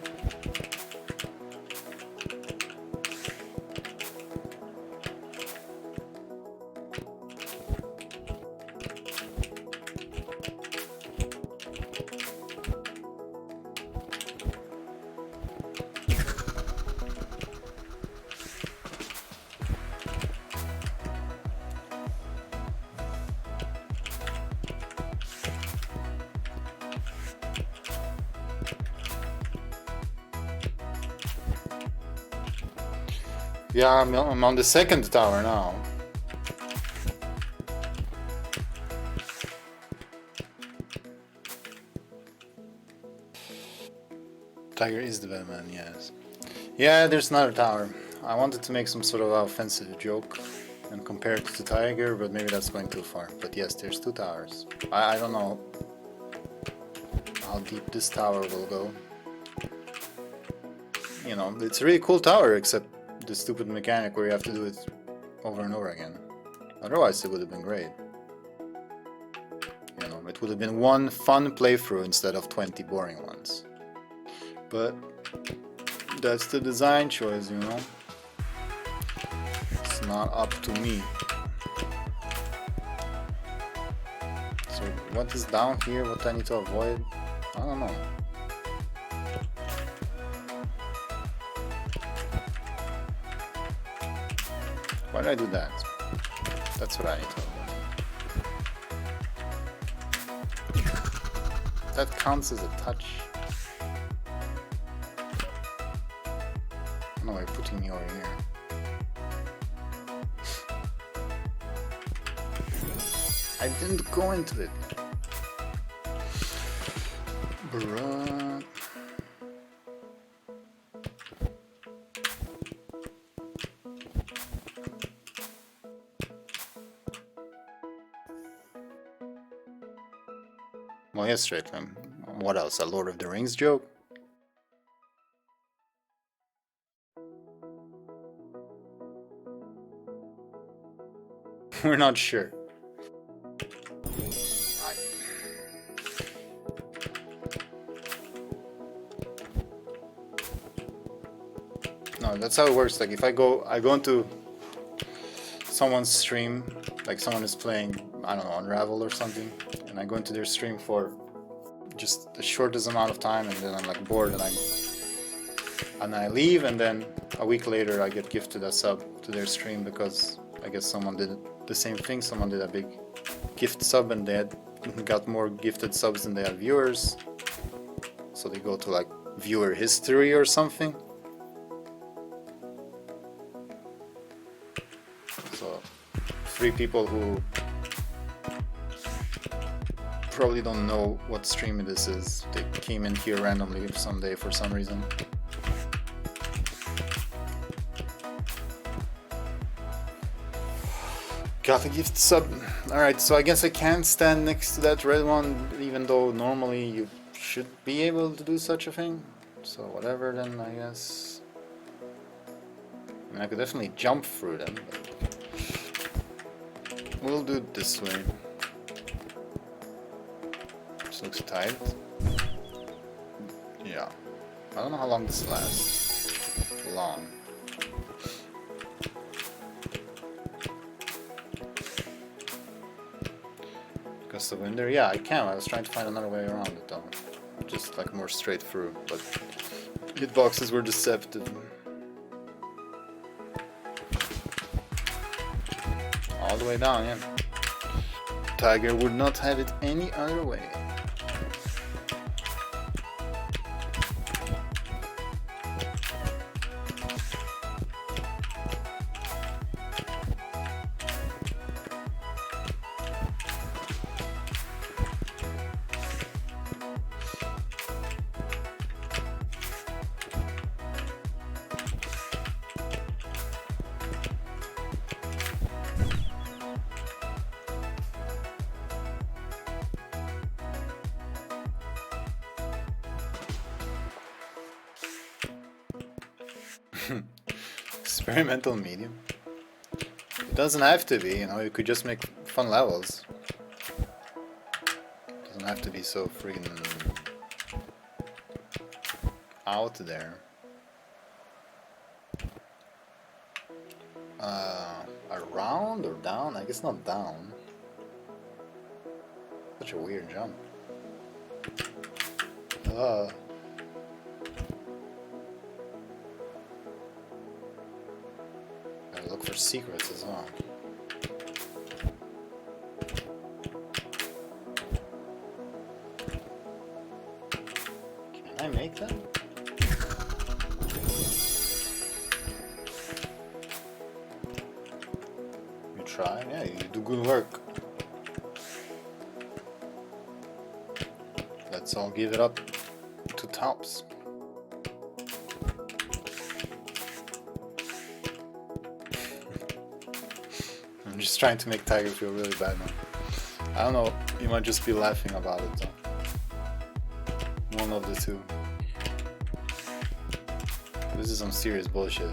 Yeah, I'm on the second tower now. Tiger is the Batman, yes. Yeah, there's another tower. I wanted to make some sort of offensive joke and compare it to Tiger, but maybe that's going too far. But yes, there's two towers. I don't know how deep this tower will go. You know, it's a really cool tower, except the stupid mechanic where you have to do it over and over again. Otherwise, it would have been great. You know, it would have been one fun playthrough instead of 20 boring ones. But that's the design choice, you know. It's not up to me. So what is down here? What I need to avoid? I don't know. Why did I do that? That's what I need to avoid. That counts as a touch. No, you're putting me over here. I didn't go into it. Bruh. Well, yes, straight from. What else? A Lord of the Rings joke? We're not sure. No, that's how it works. Like if I go into someone's stream, like someone is playing, I don't know, Unravel or something, and I go into their stream for just the shortest amount of time, and then I'm like bored, and I leave, and then a week later I get gifted a sub to their stream because I guess someone did the same thing. Someone did a big gift sub, and they had got more gifted subs than they had viewers, so they go to like viewer history or something. So 3 people who probably don't know what stream this is, they came in here randomly someday for some reason. Got a gift sub. Alright, so I guess I can't stand next to that red one, even though normally you should be able to do such a thing. So whatever then, I guess. I mean, I could definitely jump through them, but we'll do it this way. This looks tight. Yeah. I don't know how long this lasts. Long. Gust of wind there? Yeah, I can. I was trying to find another way around it though. Just like more straight through, but hitboxes were deceptive. All the way down, yeah. Tiger would not have it any other way. Experimental medium? It doesn't have to be, you know, you could just make fun levels. It doesn't have to be so freaking out there. Around or down? I guess not down. Such a weird jump. Look for secrets as well. Can I make that? try. Yeah, you do good work. Let's all give it up to Tops. I'm just trying to make Tiger feel really bad now. I don't know, you might just be laughing about it though. One of the two. This is some serious bullshit.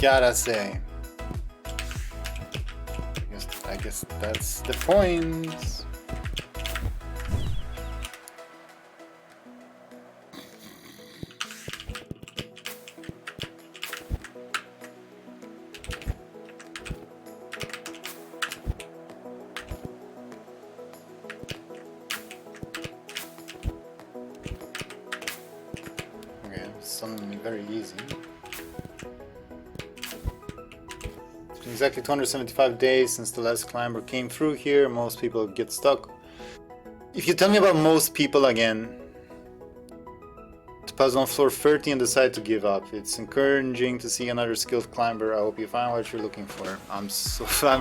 Gotta say. I guess that's the point. Suddenly very easy. It's been exactly 275 days since the last climber came through here. Most people get stuck. If you tell me about most people again, to pass on floor 30 and decide to give up. It's encouraging to see another skilled climber. I hope you find what you're looking for. I'm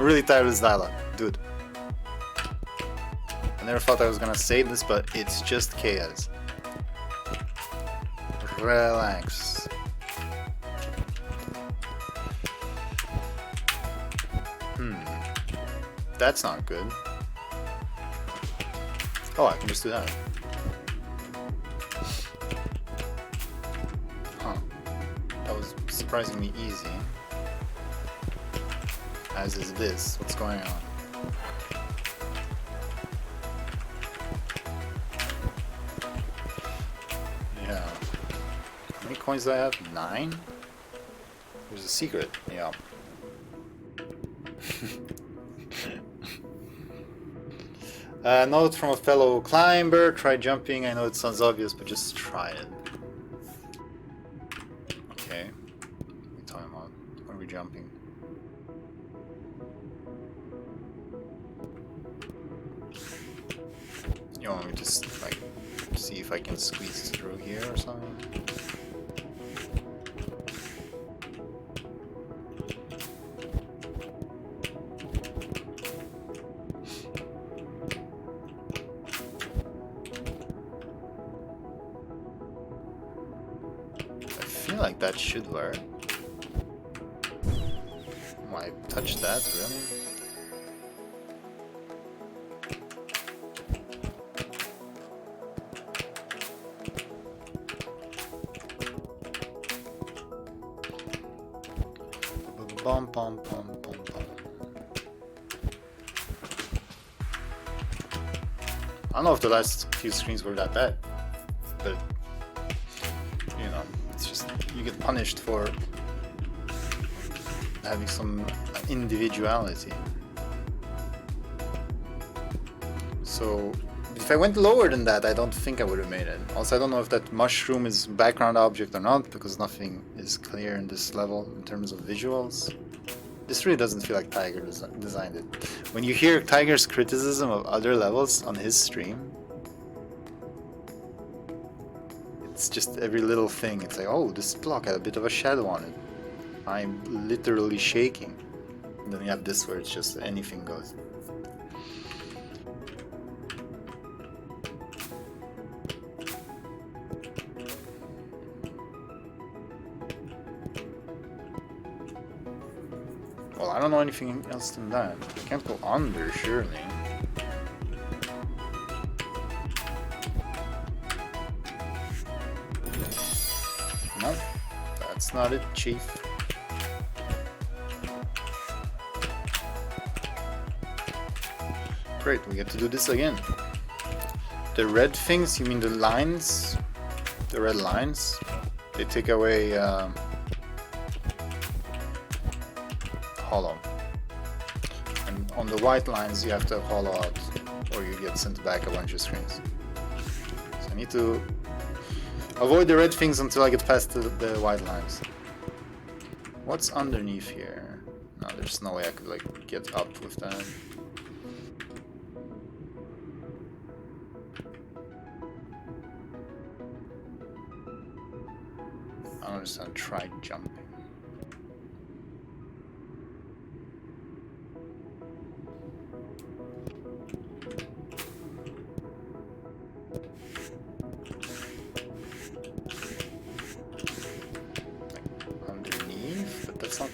really tired of this dialogue, dude. I never thought I was gonna say this, but it's just chaos. Relax. That's not good. Oh, I can just do that. Huh. That was surprisingly easy. As is this. What's going on? Yeah. How many coins do I have? 9? There's a secret. Yeah. Note from a fellow climber, try jumping. I know it sounds obvious, but just try it. Okay. What are we talking about? What are we jumping? You want me to just, like, see if I can squeeze through here or something? Like that should work. Why touch that, really? Bum, bum, bum, bum, bum. I don't know if the last few screens were that bad, but you know, it's just you get punished for having some individuality. So if I went lower than that, I don't think I would have made it. Also, I don't know if that mushroom is background object or not, because nothing is clear in this level in terms of visuals. This really doesn't feel like Tiger designed it. When you hear Tiger's criticism of other levels on his stream, it's just every little thing. It's like, oh, this block had a bit of a shadow on it. I'm literally shaking. And then you have this where it's just anything goes. Well, I don't know anything else than that. I can't go under, surely. No, that's not it, Chief. Great, we get to do this again. The red things, you mean the lines? The red lines? They take away hollow. And on the white lines you have to hollow out or you get sent back a bunch of screens. So I need to avoid the red things until I get past the white lines. What's underneath here? No, there's no way I could like get up with that. I don't understand. Try jumping.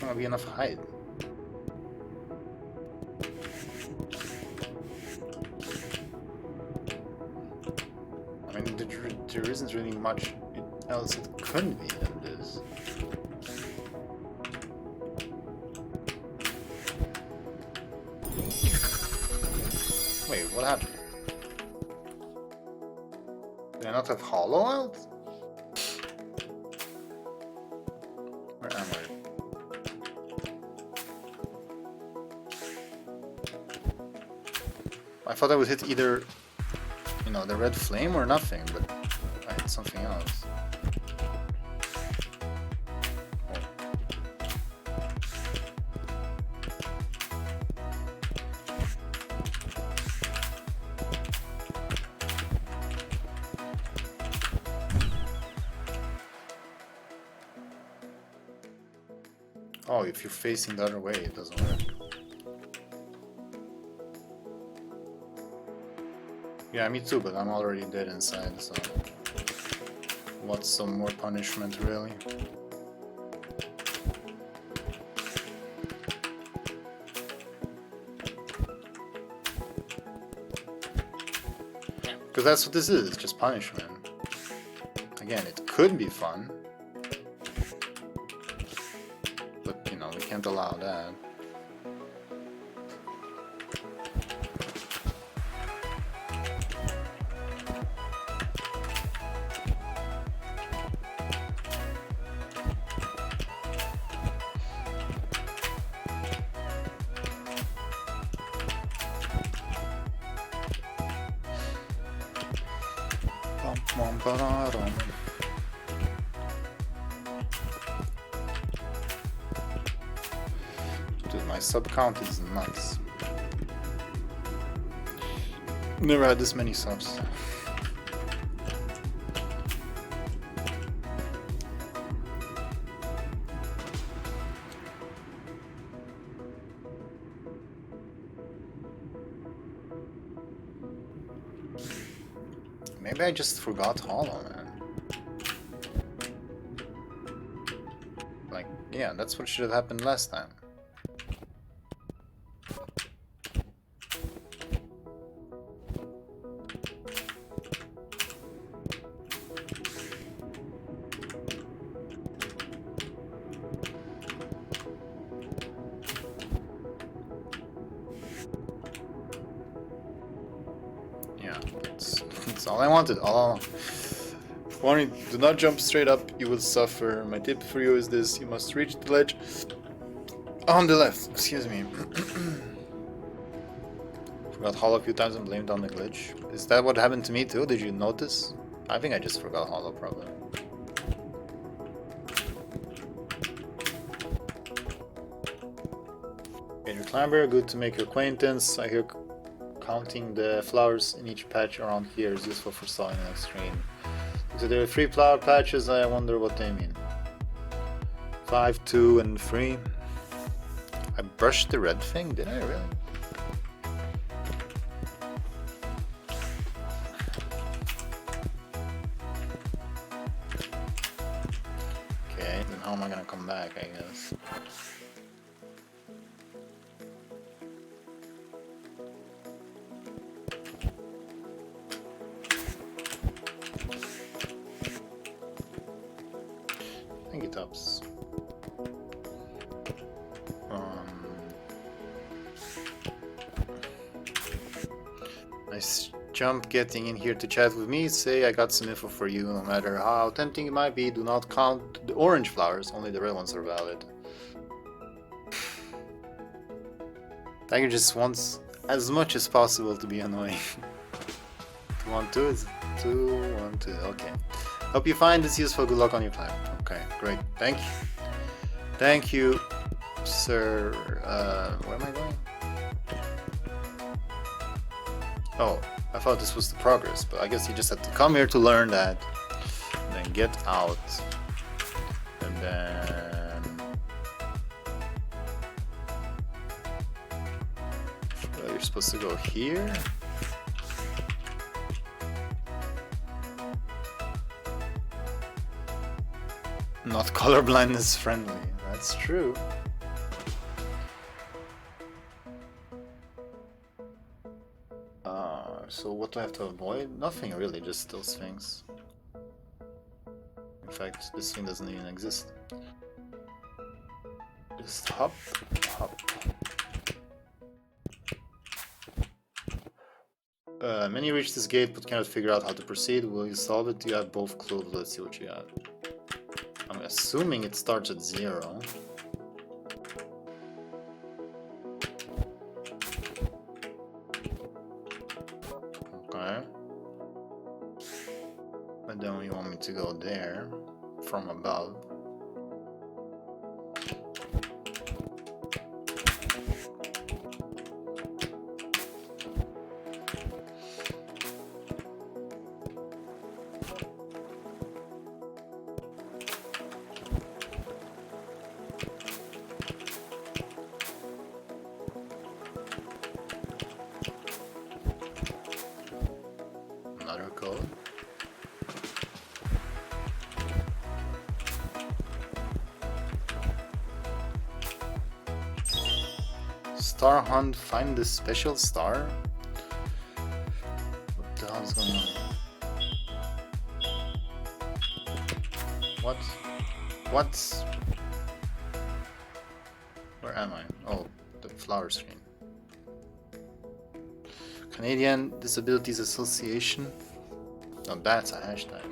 gonna be enough height. I mean, there isn't really much else it could be than this. Wait, what happened? Did I not have hollow out? Where am I? I thought I would hit either, you know, the red flame or nothing, but I hit something else. Oh, if you're facing the other way, it doesn't work. Yeah, me too, but I'm already dead inside, so... What's some more punishment, really? Because that's what this is, just punishment. Again, it could be fun. But, you know, we can't allow that. Dude, my sub count is nuts. Never had this many subs. Maybe I just forgot Hollow, man. Like, yeah, that's what should have happened last time. Yeah, that's all I wanted, all along. Warning, do not jump straight up, you will suffer. My tip for you is this, you must reach the ledge on the left, excuse me. Forgot Hollow a few times and blamed on the glitch. Is that what happened to me too? Did you notice? I think I just forgot Hollow, probably. Major Climber, good to make your acquaintance. I hear counting the flowers in each patch around here is useful for sawing the next screen. So there are 3 flower patches, I wonder what they mean. 5, 2, and 3. I brushed the red thing, did I really? Okay, then how am I gonna come back, I guess? Ups. Nice jump getting in here to chat with me. Say I got some info for you. No matter how tempting it might be, do not count the orange flowers. Only the red ones are valid. Tiger just wants as much as possible to be annoying. 1, 2 is 2, 1, 2. Okay. Hope you find this useful. Good luck on your climb. Okay, great. Thank you. Thank you, sir. Where am I going? Oh, I thought this was the progress, but I guess you just have to come here to learn that, and then get out, and then... Well, you're supposed to go here? Not colorblindness friendly, that's true. So what do I have to avoid? Nothing really, just those things. In fact, this thing doesn't even exist. Just hop, hop. Many reach this gate but cannot figure out how to proceed. Will you solve it? You have both clues. Let's see what you got. I'm assuming it starts at 0. Okay. But then you want me to go there from above. Another code. Star hunt, find the special star? What the hell is going on? What? What? Where am I? Oh, the flower screen. Canadian Disabilities Association. Oh, that's a hashtag.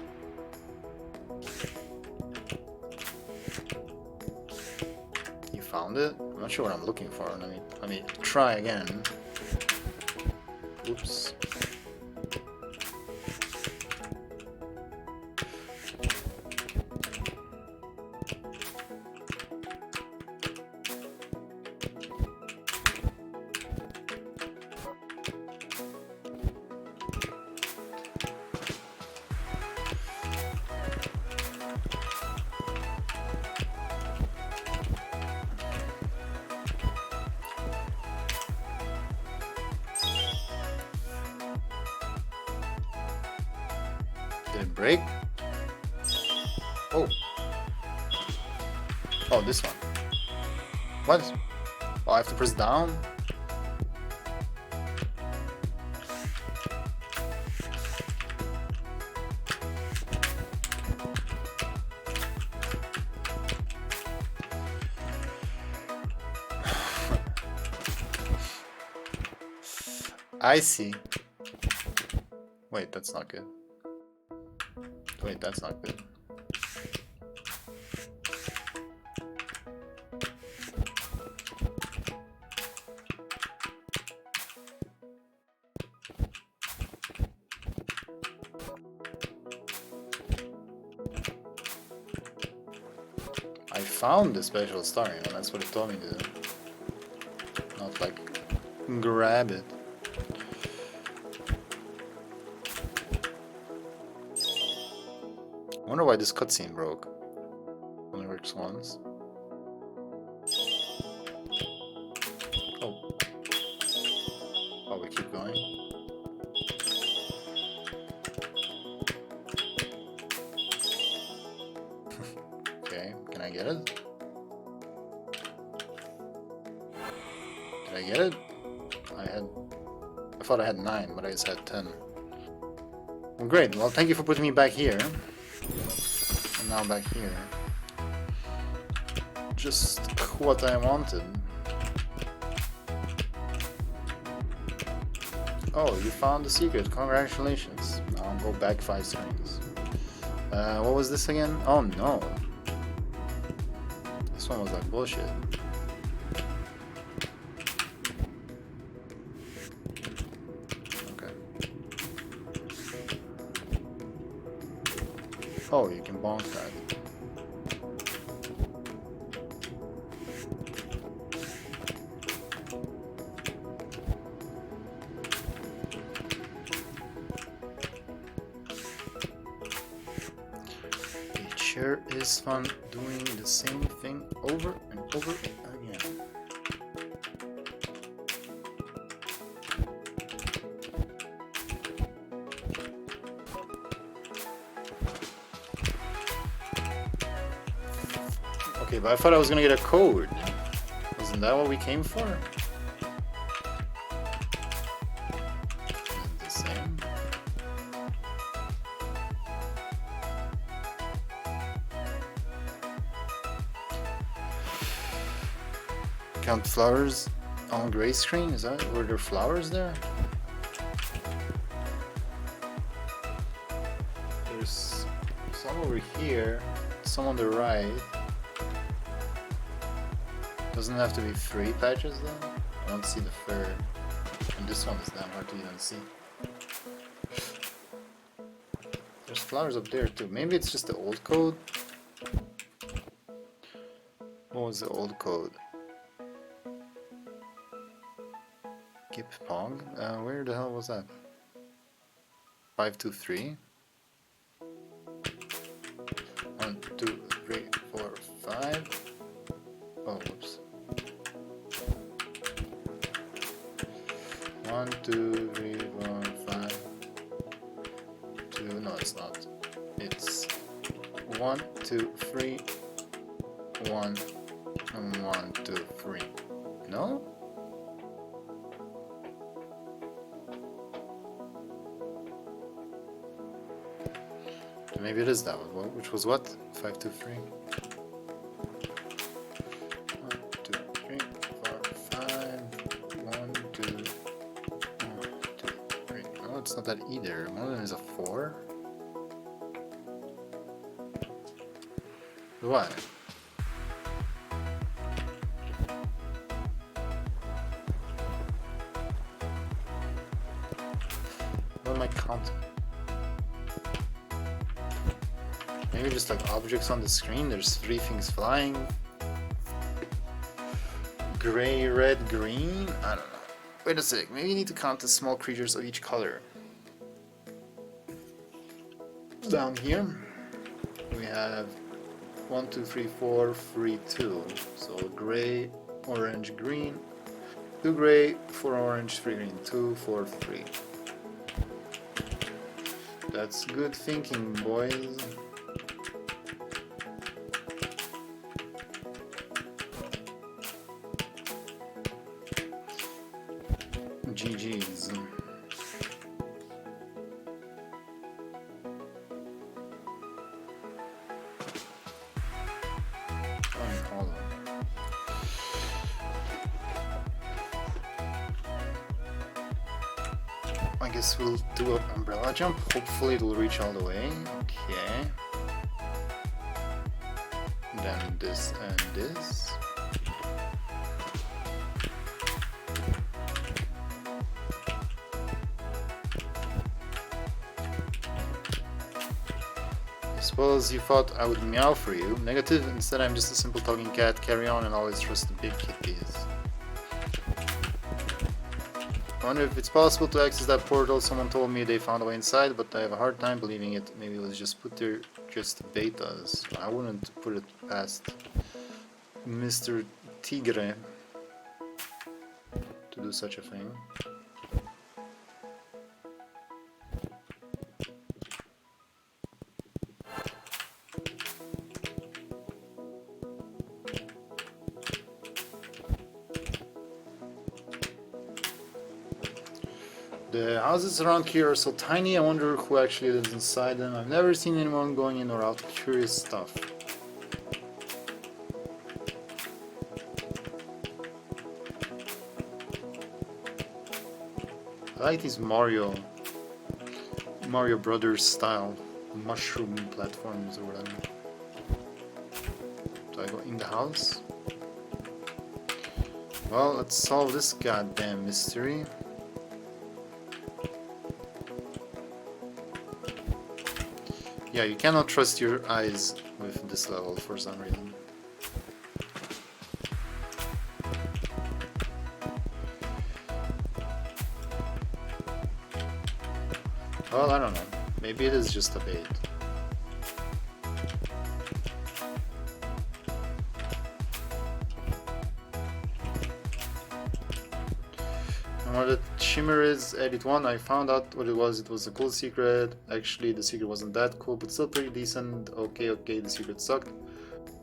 You found it? I'm not sure what I'm looking for. Let me try again. Oops. Did it break? Oh. Oh, this one. What? Oh, I have to press down? I see. Wait, that's not good. Wait, that's not good. I found the special star, you know, that's what it told me to do. Not like grab it. I wonder why this cutscene broke. Only works once. Oh. Oh, we keep going. Okay, can I get it? Did I get it? I thought I had 9, but I just had 10. Well, great. Well, thank you for putting me back here. And now back here. Just what I wanted. Oh, you found the secret. Congratulations. Now I'll go back 5 screens. What was this again? Oh no. This one was like bullshit. Okay. Oh, you can bonk that. It sure is fun doing the same thing over and over again. Okay, but I thought I was gonna get a code. Isn't that what we came for? Is it the same? count flowers on gray screen? Is that, were there flowers there? There's some over here, some on the right. Doesn't have to be 3 patches though. I don't see the third. And this one is damn hard to even see. There's flowers up there too. Maybe it's just the old code. What was the old code? Gip Pong? Where the hell was that? 523. 1, 2, 3, 4, 5. Oh, whoops. 1, 2, 3, 4, 5. 2. No, it's not. It's 1, 2, 3. 1 and 1, 2, 3. No? Maybe it is that one. Which was what? 5, 2, 3. 1, 2, 3, 4, 5. 1, 2, 3. No, it's not that either. One of them is a 4. Why? What am I counting? Maybe just like objects on the screen. There's 3 things flying. Gray, red, green? I don't know. Wait a sec. Maybe you need to count the small creatures of each color. Down here we have 1, 2, 3, 4, 3, 2. So gray, orange, green. 2 gray, 4 orange, 3 green. 2, 4, 3. That's good thinking, boys. GG's. I guess we'll do an umbrella jump. Hopefully it'll reach all the way. Okay. Then this and this. I suppose you thought I would meow for you. Negative, instead I'm just a simple talking cat. Carry on and always trust the big kitties. I wonder if it's possible to access that portal. Someone told me they found a way inside, but I have a hard time believing it. Maybe it was just put there just to bait us. I wouldn't put it past Mr. Tigre to do such a thing. The houses around here are so tiny, I wonder who actually lives inside them. I've never seen anyone going in or out. Curious stuff. I like these Mario Brothers style mushroom platforms or whatever. Do I go in the house? Well, let's solve this goddamn mystery. Yeah, you cannot trust your eyes with this level for some reason. Well, I don't know. Maybe it is just a bait. And what the shimmer is, edit 1, I found out what it was. It was a cool secret. Actually, the secret wasn't that cool, but still pretty decent. Okay, the secret sucked.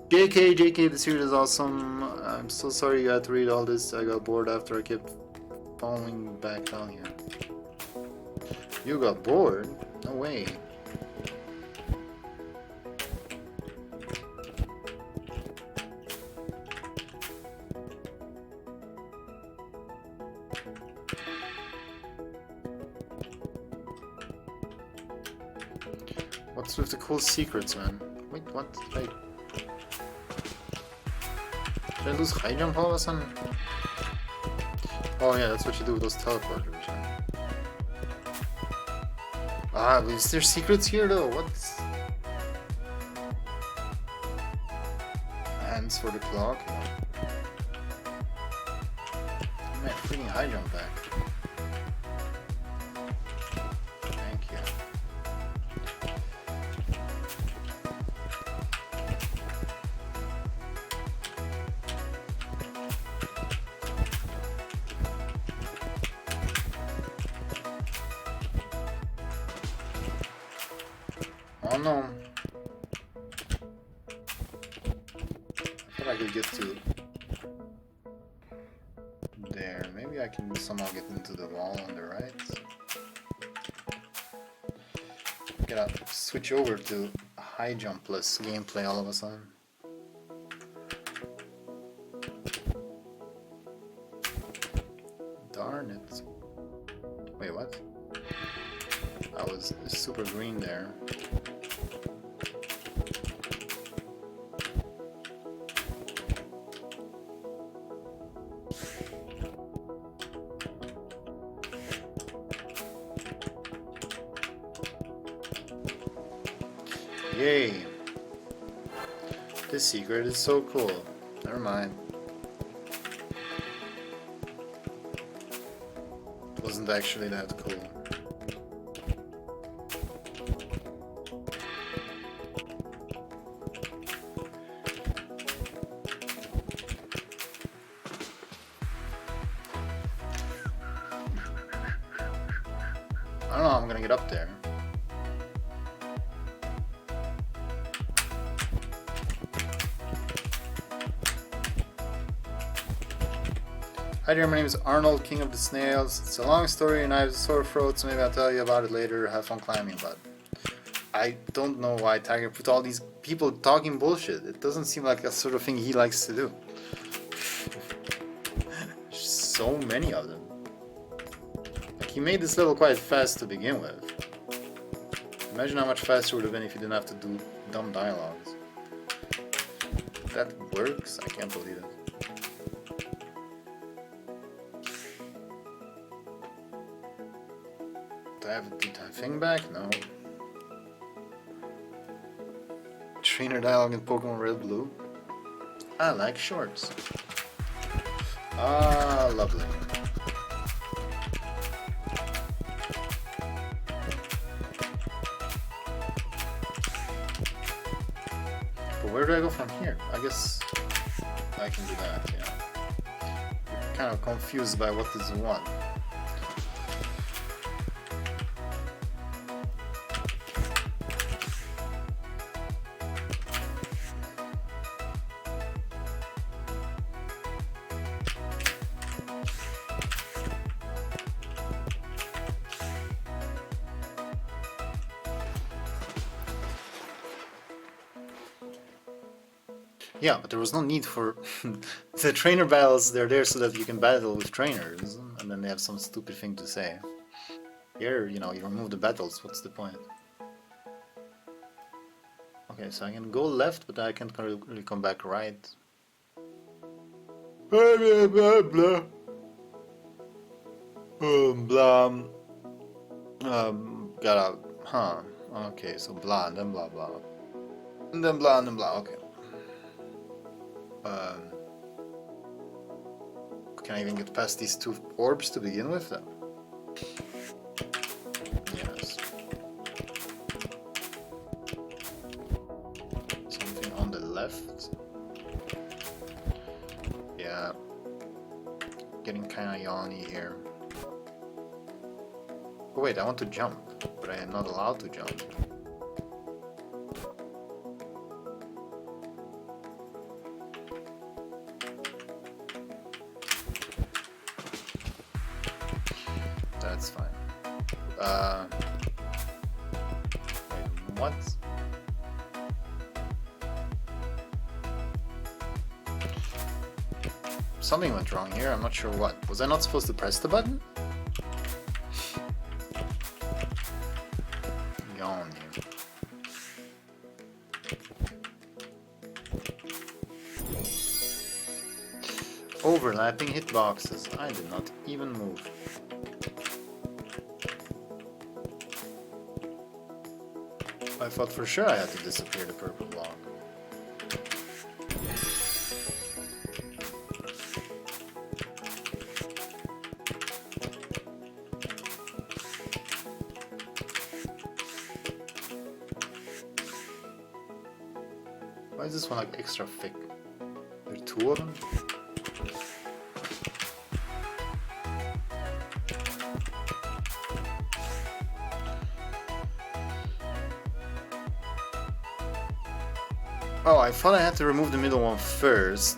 JK, the secret is awesome. I'm so sorry you had to read all this. I got bored after I kept falling back down here. You got bored? No way. What's with the cool secrets, man? Wait, what? Did I lose high jump all of a sudden? Oh yeah, that's what you do with those teleporters. Huh? Ah, but is there secrets here though? What? Hands for the clock. Man, freaking high jump back. Thank you. Oh no. I thought I could get to there. Maybe I can somehow get into the wall on the right. Gotta switch over to high jump plus gameplay all of a sudden. Darn it. Wait, what? I was super green there. Yay! This secret is so cool. Never mind. It wasn't actually that cool. I don't know how I'm gonna get up there. Hi there, my name is Arnold, King of the Snails. It's a long story and I have a sore throat, so maybe I'll tell you about it later. Have fun climbing, but I don't know why Tiger put all these people talking bullshit. It doesn't seem like a sort of thing he likes to do. So many of them. Like, he made this level quite fast to begin with. Imagine how much faster it would have been if you didn't have to do dumb dialogues. That works? I can't believe it. Do I have the thing back? No. Trainer dialogue in Pokemon Red Blue. I like shorts. Ah, lovely. But where do I go from here? I guess I can do that, yeah. I'm kind of confused by what is what. Yeah, but there was no need for the trainer battles. They're there so that you can battle with trainers, and then they have some stupid thing to say. Here, you know, you remove the battles. What's the point? Okay, so I can go left, but I can't really come back right. Blah blah blah blah. Blah. Gotta. Huh. Okay, so blah and then blah blah. And then blah and then blah. Okay. Can I even get past these two orbs to begin with then? Yes. Something on the left. Yeah. Getting kinda yawny here. Oh wait, I want to jump, but I am not allowed to jump. That's fine. Wait, what? Something went wrong here, I'm not sure what. Was I not supposed to press the button? Yawn here. Overlapping hitboxes. I did not even move. I thought for sure I had to disappear the purple block. Why is this one like extra thick? There are two of them? Oh, I thought I had to remove the middle one first.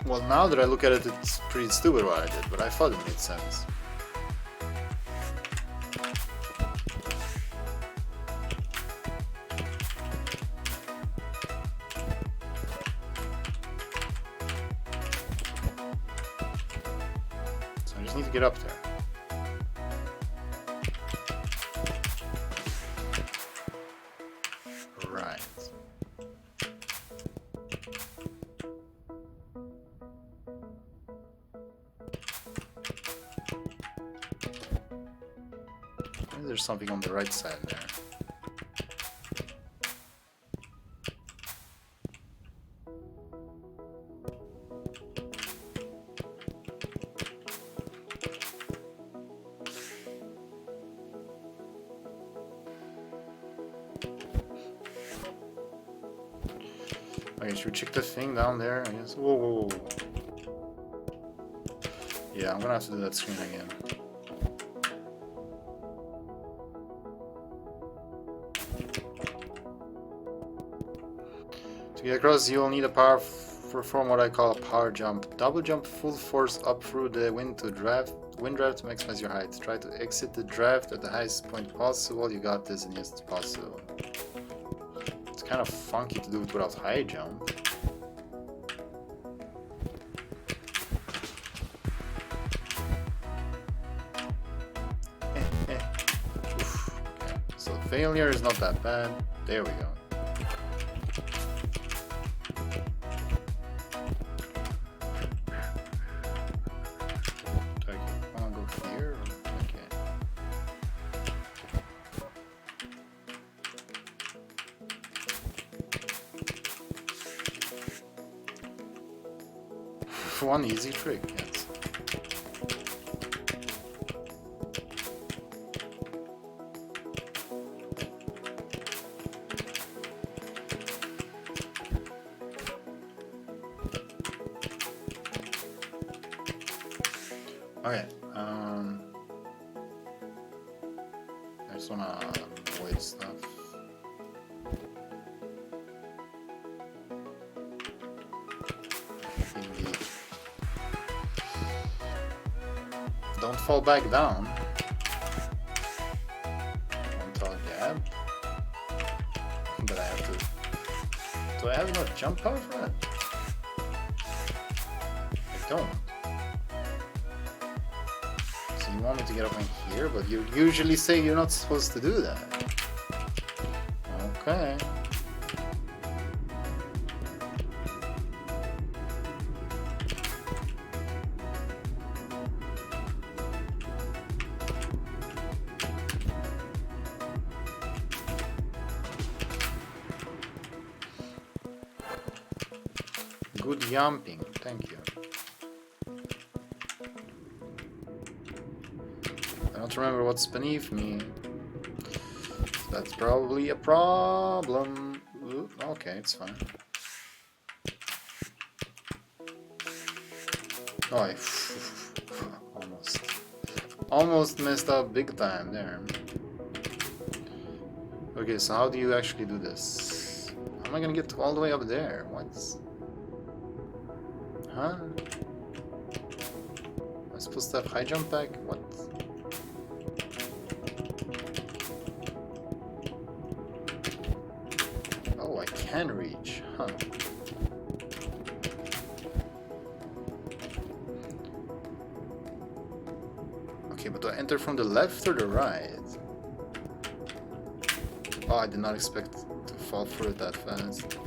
Well, now that I look at it, it's pretty stupid what I did, but I thought it made sense. So I just need to get up there. Right. Maybe there's something on the right side there. Okay, should we check the thing down there? I guess. Whoa, whoa, whoa. Yeah, I'm gonna have to do that screen again. To get across, you'll need a power perform what I call a power jump. Double jump full force up through the wind draft to maximize your height. Try to exit the draft at the highest point possible. You got this, and yes, it's possible. It's kind of funky to do it without high jump. Oof. Okay. So failure is not that bad. There we go. Do I want to go here? Okay. One easy trick, yes. Okay, I just wanna avoid stuff. Indeed. Don't fall back down. Don't tell Gab. But I have to. Do I have enough jump power for that? I don't. So you want me to get up in here, but you usually say you're not supposed to do that. Okay. Good jumping, thank you. I don't remember what's beneath me. That's probably a problem. Ooh, okay, it's fine. Oh, I almost messed up big time there. Okay, so how do you actually do this? How am I gonna get all the way up there? What? Huh? Am I supposed to have high jump back? What? Oh, I can reach, huh? Okay, but do I enter from the left or the right? Oh, I did not expect to fall through it that fast.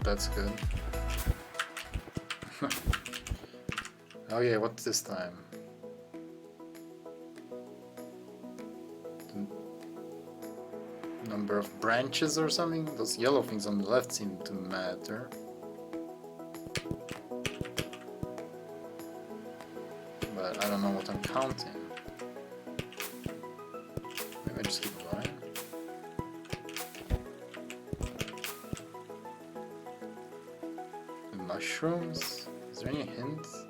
that's good. Oh yeah, what's this time? The number of branches or something? Those yellow things on the left seem to matter. But I don't know what I'm counting. Maybe I just keep going. The mushrooms? Is there any hints?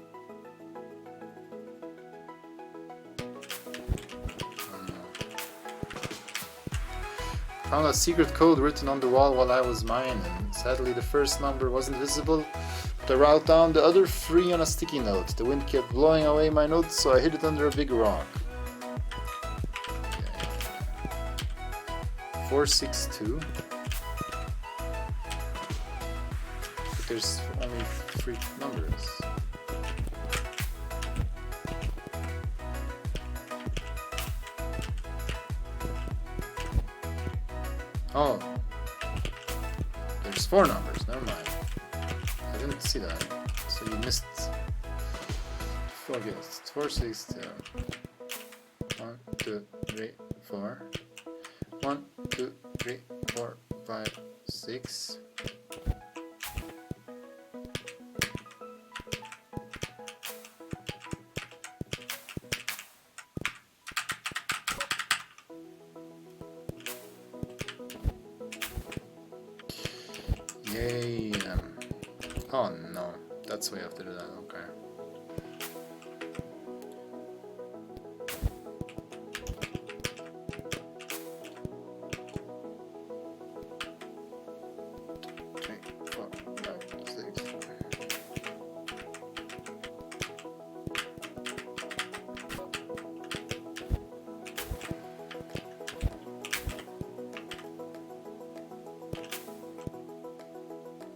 Found a secret code written on the wall while I was mining. Sadly, the first number wasn't visible, but I wrote down the other 3 on a sticky note. The wind kept blowing away my notes, so I hid it under a big rock. Okay. 462. But there's only 3 numbers. Oh, there's 4 numbers, never mind. I didn't see that, so you missed 4 guesses. 4, 6, 2. 1, 2, 3, 4. 1, 2, 3, 4, 5, 6. Yay. Oh no, that's the way I have to do that, okay. Three, 4, 5, 6.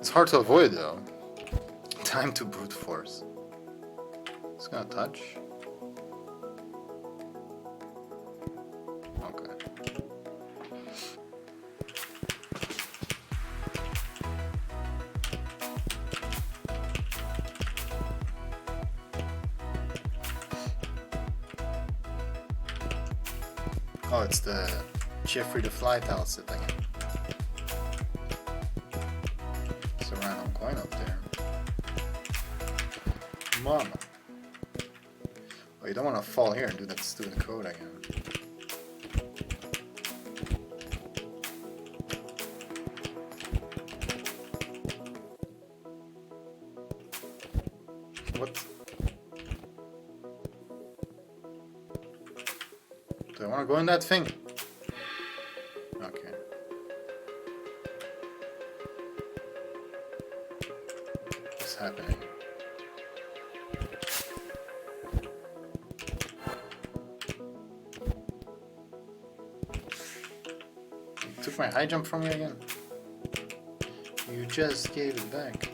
It's hard to avoid though. Time to brute force. It's gonna touch. Okay. Oh, it's the Jeffrey the Fly Talcet again. It's a random coin up there. Mama. Oh, you don't want to fall here and do that stupid code again. What? Do I want to go in that thing? Okay. What's happening? You took my high jump from me again? You just gave it back.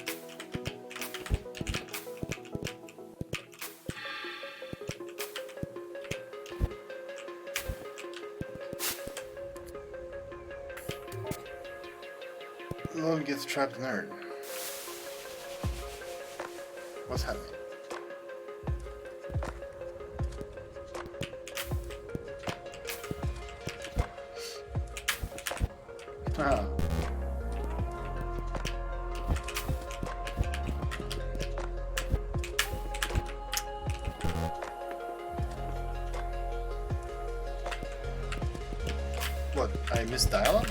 Love gets trapped nerd. What's happening? Ah. What? I missed dialogue?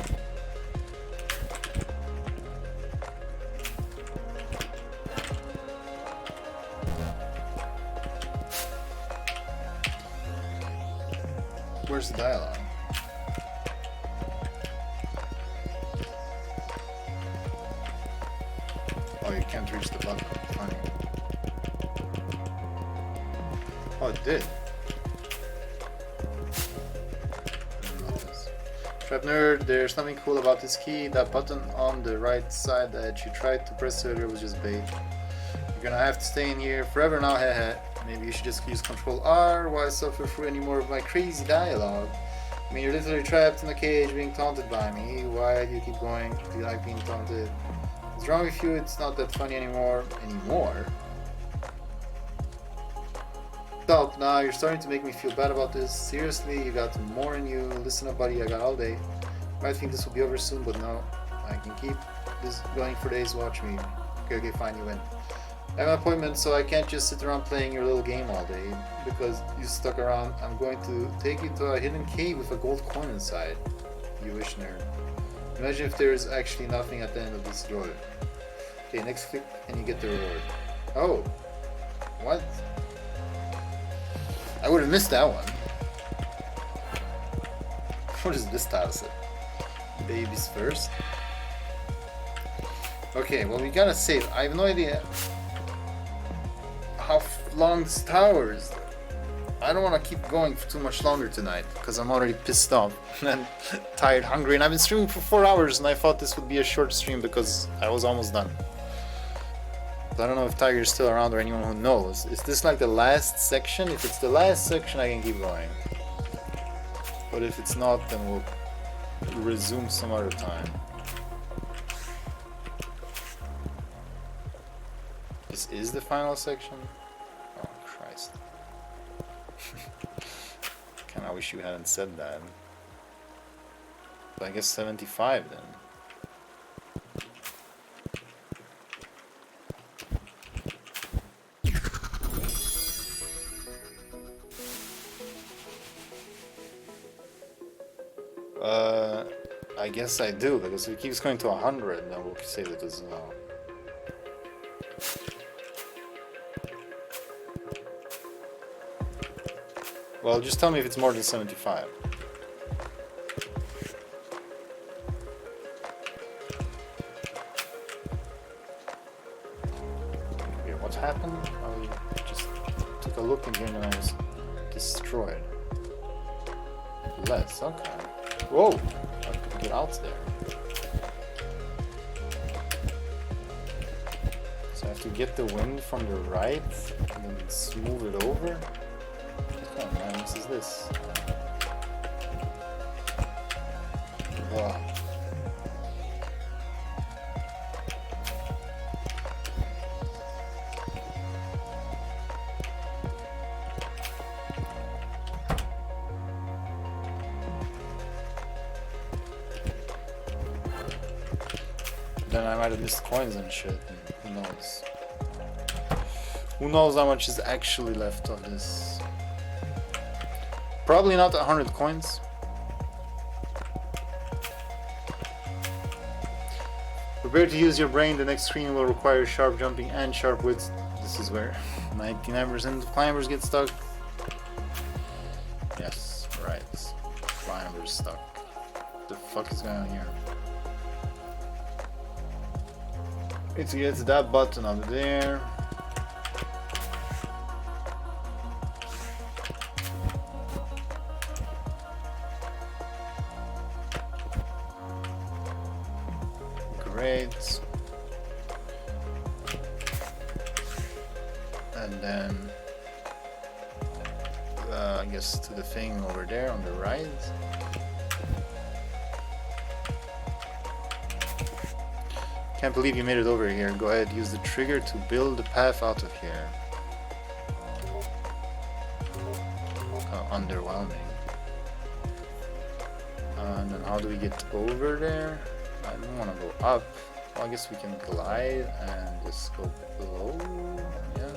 Where's the dialogue? Oh, you can't reach the button. Funny. Oh, it did. Trap nerd, there's something cool about this key. That button on the right side that you tried to press earlier was just bait. You're gonna have to stay in here forever now, heh. Maybe you should just use Control R. Why suffer through any more of my crazy dialogue? I mean, you're literally trapped in a cage being taunted by me. Why do you keep going? Do you like being taunted? What's wrong with you? It's not that funny anymore. Stop now, you're starting to make me feel bad about this. Seriously, you got more in you. Listen up, buddy, I got all day. Might think this will be over soon, but no. I can keep this going for days. Watch me. Okay, fine, you win. I have an appointment, so I can't just sit around playing your little game all day. Because you stuck around, I'm going to take you to a hidden cave with a gold coin inside. You wish, nerd. Imagine if there's actually nothing at the end of this door. Okay, next click and you get the reward. Oh. What? I would have missed that one. What is this title say? Babies first? Okay, well we gotta save. I have no idea how long this tower is. I don't want to keep going for too much longer tonight because I'm already pissed off and tired, hungry, and I've been streaming for 4 hours and I thought this would be a short stream because I was almost done. I don't know if Tiger's still around or anyone who knows. Is this like the last section? If it's the last section, I can keep going. But if it's not, then we'll resume some other time. This is the final section? Oh, Christ. Kinda wish you hadn't said that. But I guess 75 then. I guess I do, because if it keeps going to 100, then we'll save it as well. Well, just tell me if it's more than 75. Okay, what happened? I just took a look in here and I was destroyed. Let's, okay. Whoa! How did we get out there? So I have to get the wind from the right and then smooth it over? What kind of madness is this? Ugh. Then I might have missed coins and shit, and who knows? Who knows how much is actually left of this? Probably not 100 coins. Prepare to use your brain, the next screen will require sharp jumping and sharp wits. This is where 99% of climbers get stuck. Yes, right. Climbers stuck. What the fuck is going on here? It's to get to that button over there. Great. And then I guess to the thing over there on the right. Can't believe you made it over here. Go ahead, use the trigger to build the path out of here. Underwhelming. And then how do we get over there? I don't want to go up. Well, I guess we can glide and just go below. Yeah.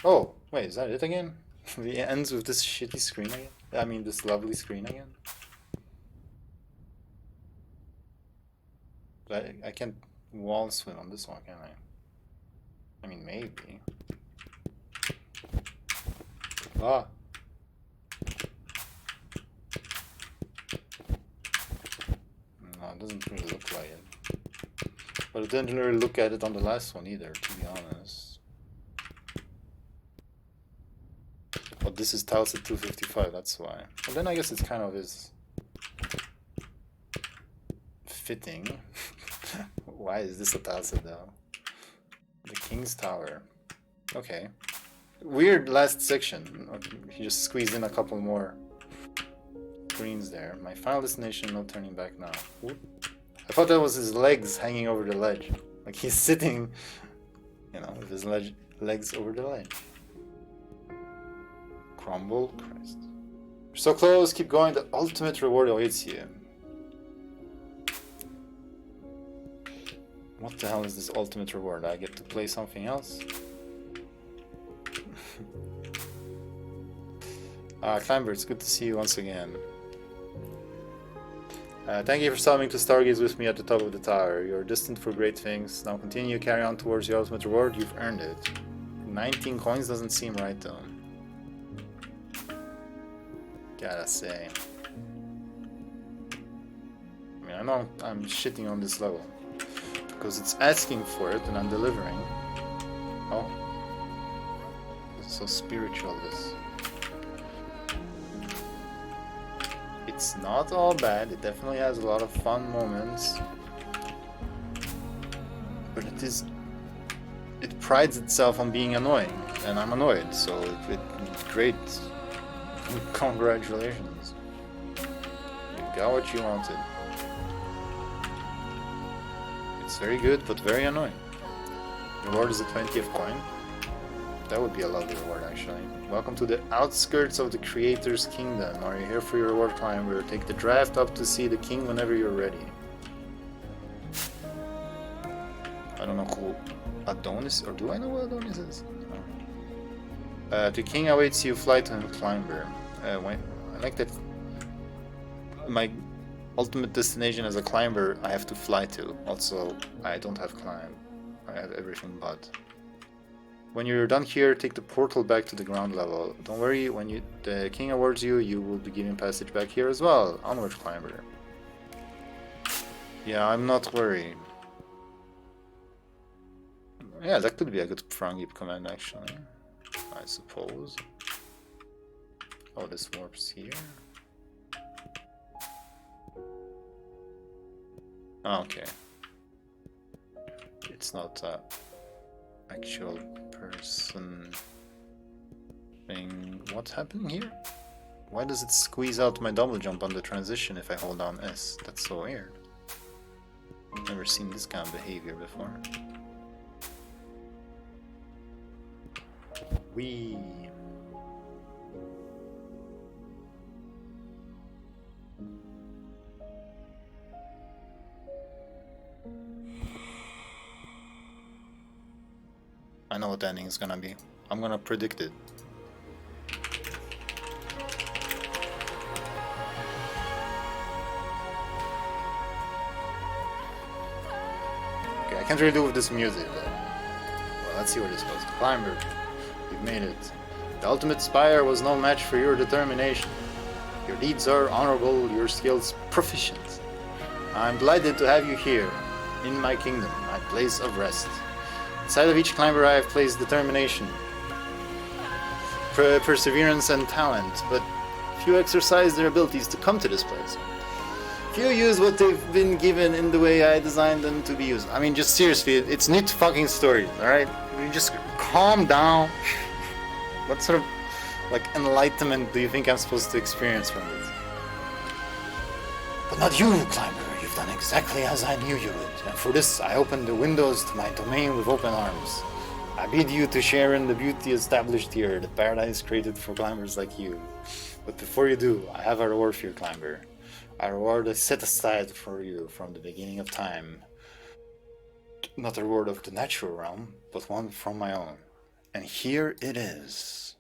Oh, wait, is that it again? It ends with this shitty screen again? I mean, this lovely screen again? I can't wall swim on this one, can I? I mean, maybe. Ah! No, it doesn't really look like it. But I didn't really look at it on the last one either, to be honest. But this is tiles at 255, that's why. Well, then I guess it kind of is fitting. Why is this a tiles though? The King's Tower. Okay. Weird last section. He just squeezed in a couple more screens there. My final destination, no turning back now. Whoop. I thought that was his legs hanging over the ledge. Like he's sitting, you know, with his legs over the ledge. Crumble, Christ. You're so close, keep going, the ultimate reward awaits you. What the hell is this ultimate reward? I get to play something else? Climber, it's good to see you once again. Thank you for stopping to stargaze with me at the top of the tower. You're destined for great things. Now continue, carry on towards your ultimate reward. You've earned it. 19 coins doesn't seem right though. Gotta say. I mean, I know I'm shitting on this level. Because it's asking for it and I'm delivering. Oh. It's so spiritual, this. It's not all bad, it definitely has a lot of fun moments. But it prides itself on being annoying, and I'm annoyed, so it's great. Congratulations. You got what you wanted. It's very good, but very annoying. Reward is a 20th coin. That would be a lovely reward, actually. Welcome to the outskirts of the Creator's Kingdom. Are you here for your reward, climber? Take the draft up to see the king whenever you're ready. I don't know who Adonis, or do I know what Adonis is? No. The king awaits you, fly to him, climber. I like that my ultimate destination as a climber I have to fly to. Also, I don't have climb. I have everything but. When you're done here, take the portal back to the ground level. Don't worry, when the king awards you, you will be given passage back here as well. Onward, climber. Yeah, I'm not worried. Yeah, that could be a good frangip command, actually. I suppose. Oh, this warps here. Oh, okay. It's not actual person thing. What's happening here? Why does it squeeze out my double jump on the transition if I hold down S? That's so weird. Never seen this kind of behavior before. Wee. I know what the ending is gonna be. I'm gonna predict it. Okay, I can't really do with this music though. Well, let's see where this goes. Climber, you've made it. The ultimate spire was no match for your determination. Your deeds are honorable, your skills proficient. I'm delighted to have you here, in my kingdom, my place of rest. Inside of each climber I have placed determination, perseverance and talent, but few exercise their abilities to come to this place. Few use what they've been given in the way I designed them to be used. I mean, just seriously, it's Knytt fucking Stories, alright? You just calm down. What sort of, like, enlightenment do you think I'm supposed to experience from this? But not you, climber. You've done exactly as I knew you would. And for this, I open the windows to my domain with open arms. I bid you to share in the beauty established here, the paradise created for climbers like you. But before you do, I have a reward for you, climber. A reward is set aside for you from the beginning of time. Not a reward of the natural realm, but one from my own. And here it is.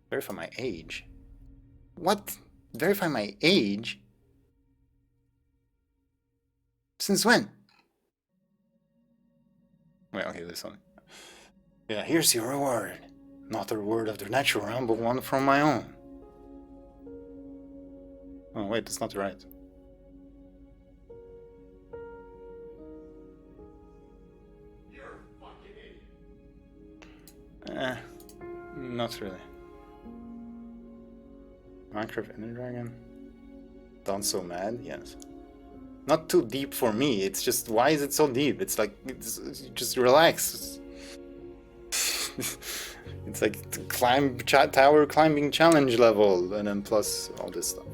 Verify my age? What? Verify my age? Since when? Wait, okay, this one. Yeah, here's your reward. Not a reward of the natural realm, but one from my own. Oh, wait, that's not right. Not really. Minecraft Ender Dragon? Don't so mad? Yes. Not too deep for me, it's just, why is it so deep? It's like, just relax. It's like tower climbing challenge level, and then plus all this stuff.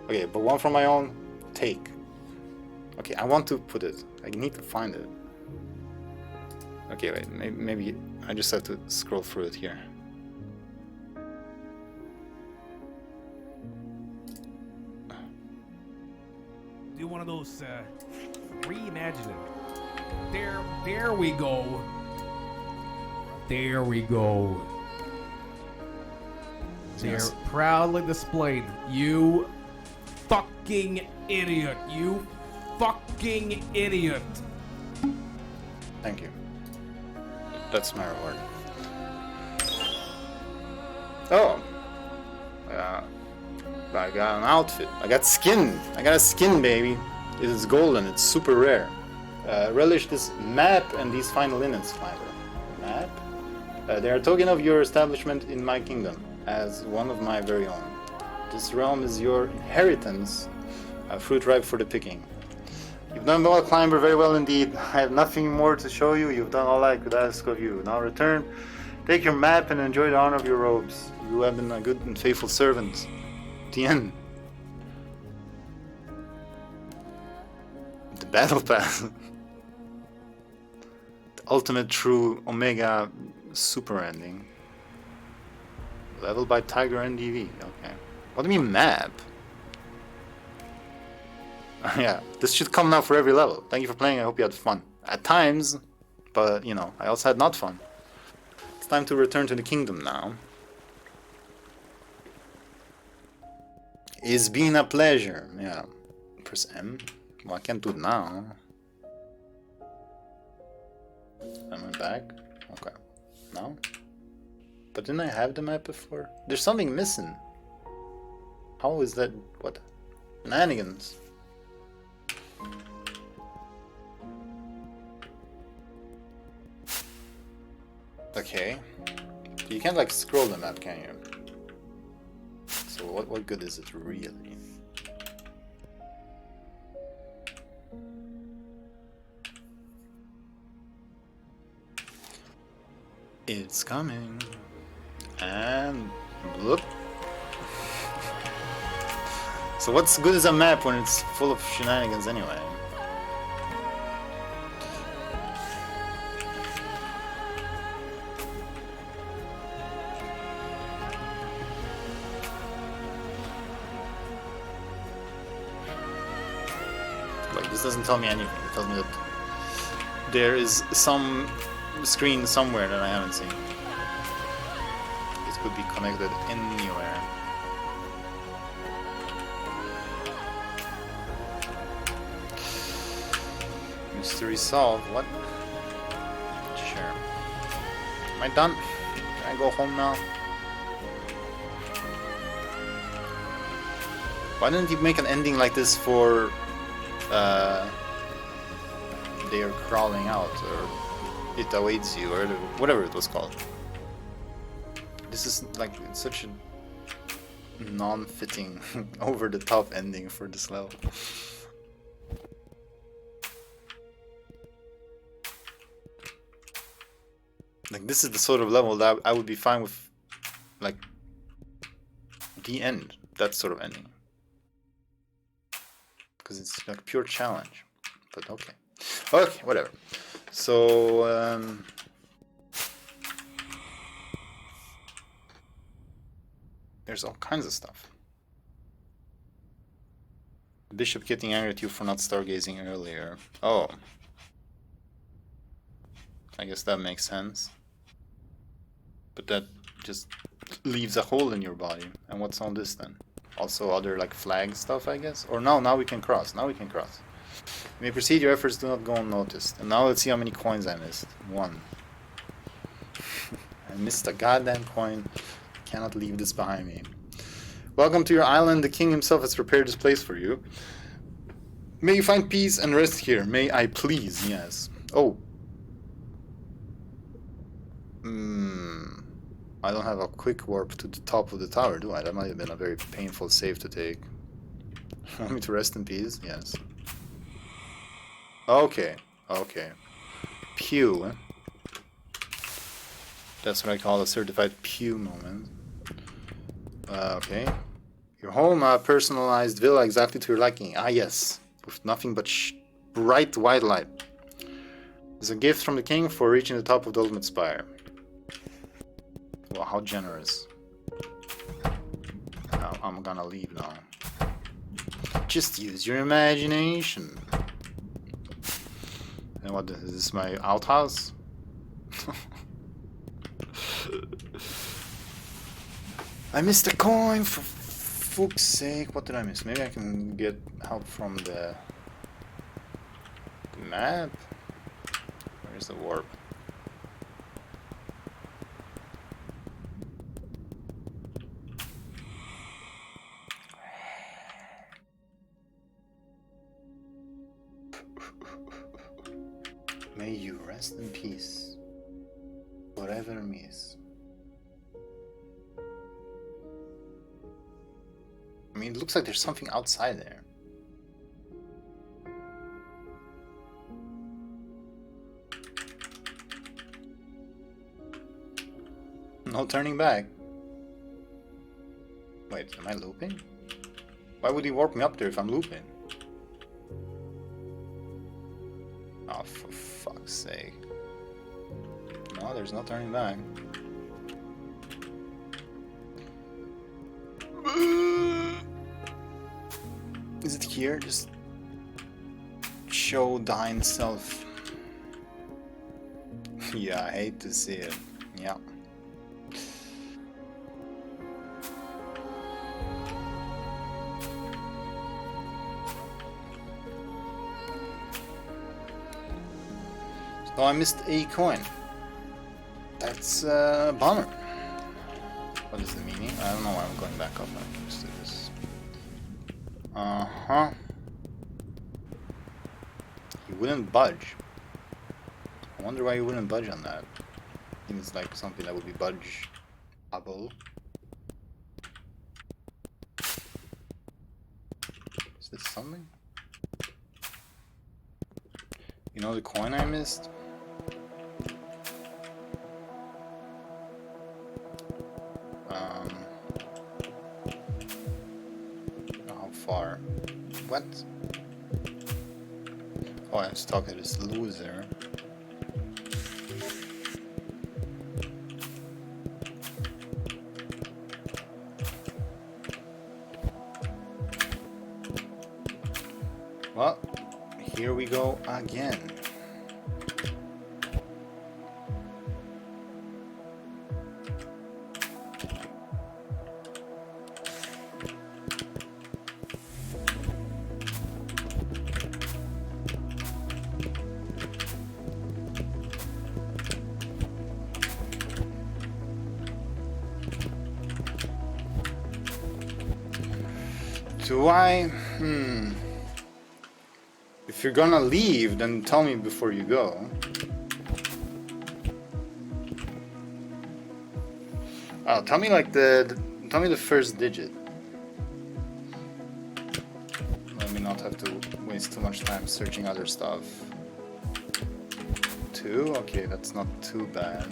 Okay, but one from my own take. Okay, I want to put it. I need to find it. Okay, wait, maybe I just have to scroll through it here. Do one of those reimagine it. There we go. There we go. They're Yes. proudly displayed. You fucking idiot. You fucking idiot. Thank you. That's my reward. Oh! I got an outfit. I got skin. I got a skin, baby. It is golden. It's super rare. Relish this map and these fine linens, finder. Map? They are a token of your establishment in my kingdom, as one of my very own. This realm is your inheritance, a fruit ripe for the picking. You've done well, climber, very well indeed. I have nothing more to show you. You've done all I could ask of you. Now return, take your map, and enjoy the honor of your robes. You have been a good and faithful servant. The end. The battle pass. The ultimate true Omega super ending. Leveled by TigerNDV. Okay. What do you mean map? Yeah, this should come now for every level. Thank you for playing. I hope you had fun. At times, but you know, I also had not fun. It's time to return to the kingdom now. It's been a pleasure. Yeah. Press M. Well, I can't do it now. Am I back? Okay. No? But didn't I have the map before? There's something missing. How is that? What? Shenanigans. Okay. You can't like scroll the map, can you? So what good is it really? It's coming. And look. So what's good as a map when it's full of shenanigans anyway? Like, this doesn't tell me anything. It tells me that there is some screen somewhere that I haven't seen. It could be connected anywhere. Mystery solved. What? Sure. Am I done? Can I go home now? Why didn't you make an ending like this for they are crawling out, or it awaits you, or whatever it was called? This is like such a non-fitting, over-the-top ending for this level. Like, this is the sort of level that I would be fine with, like, the end, that sort of ending. Because it's like pure challenge. But okay. Okay, whatever. So, there's all kinds of stuff. Bishop getting angry at you for not stargazing earlier. Oh. I guess that makes sense. But that just leaves a hole in your body. And what's on this then? Also other like flag stuff, I guess? Or no, now we can cross. Now we can cross. You may proceed, your efforts do not go unnoticed. And now let's see how many coins I missed. 1. I missed a goddamn coin. Cannot leave this behind me. Welcome to your island. The king himself has prepared this place for you. May you find peace and rest here. May I please? Yes. Oh. I don't have a quick warp to the top of the tower, do I? That might have been a very painful save to take. Want me to rest in peace? Yes. Okay, okay. Pew. That's what I call a certified pew moment. Okay. Your home, a personalized villa exactly to your liking. Ah, yes. With nothing but bright white light. It's a gift from the king for reaching the top of the ultimate spire. Well, how generous. Now, I'm gonna leave now. Just use your imagination. And what is this, my outhouse? I missed a coin, for fuck's sake. What did I miss? Maybe I can get help from the map? Where's the warp? May you rest in peace, forever miss. I mean, it looks like there's something outside there. No turning back. Wait, am I looping? Why would he warp me up there if I'm looping? Oh, for fuck's sake. No, there's no turning back. Is it here? Just show thine self. Yeah, I hate to see it. Yeah. So I missed a coin. That's a bummer. What is the meaning? I don't know why I'm going back up. I'm used to this. Uh-huh. He wouldn't budge. I wonder why he wouldn't budge on that. I think it's like something that would be budge-able. Is this something? You know the coin I missed? How far? What? Oh, I was talking to this loser. Well, here we go again. Do I? If you're gonna leave, then tell me before you go. Oh, tell me like tell me the first digit. Let me not have to waste too much time searching other stuff. 2? Okay, that's not too bad.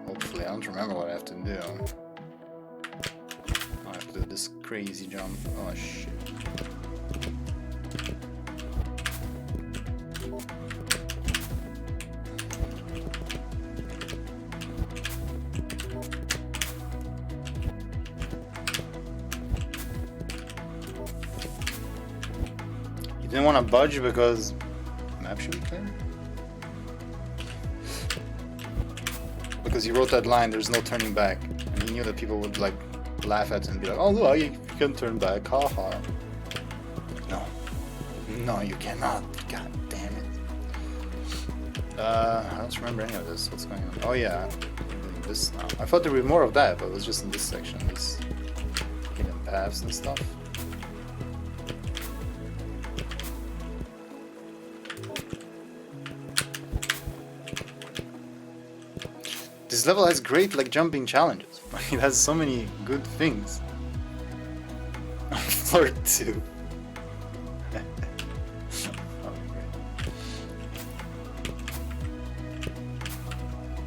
Hopefully, I don't remember what I have to do. I have to do this crazy jump. Oh shit. You didn't want to budge because map should be clear? Because he wrote that line, there's no turning back. And he knew that people would like laugh at him and be like, oh look, you can turn back, haha. No. No, you cannot. God damn it. I don't remember any of this. What's going on? Oh yeah. This now. I thought there would be more of that, but it was just in this section. This hidden paths and stuff. This level has great like jumping challenges. It has so many good things. Floor 2.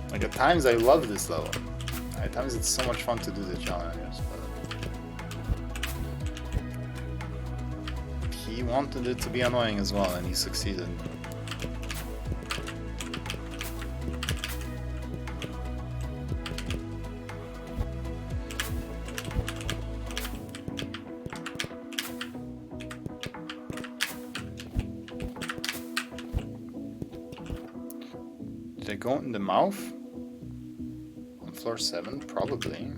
Like at times I love this level. At times it's so much fun to do the challenges. But he wanted it to be annoying as well, and he succeeded. Did I go in the mouth? On floor 7? Probably.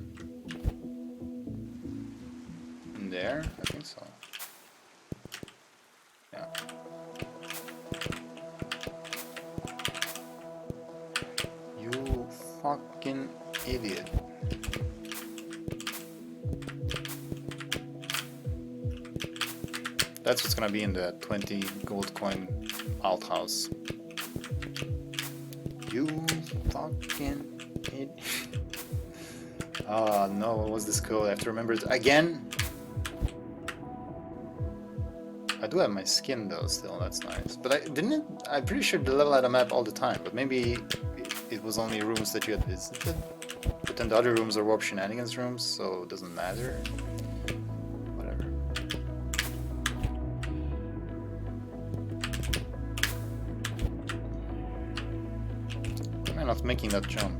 In there? I think so. Yeah. You fucking idiot. That's what's gonna be in the 20 gold coin outhouse. You fucking idiot. Oh no, what was this code? I have to remember it again. I do have my skin though still, that's nice. But I'm pretty sure the level had a map all the time, but maybe it was only rooms that you had visited. But then the other rooms are warp shenanigans rooms, so it doesn't matter. Whatever. Why am I not making that jump?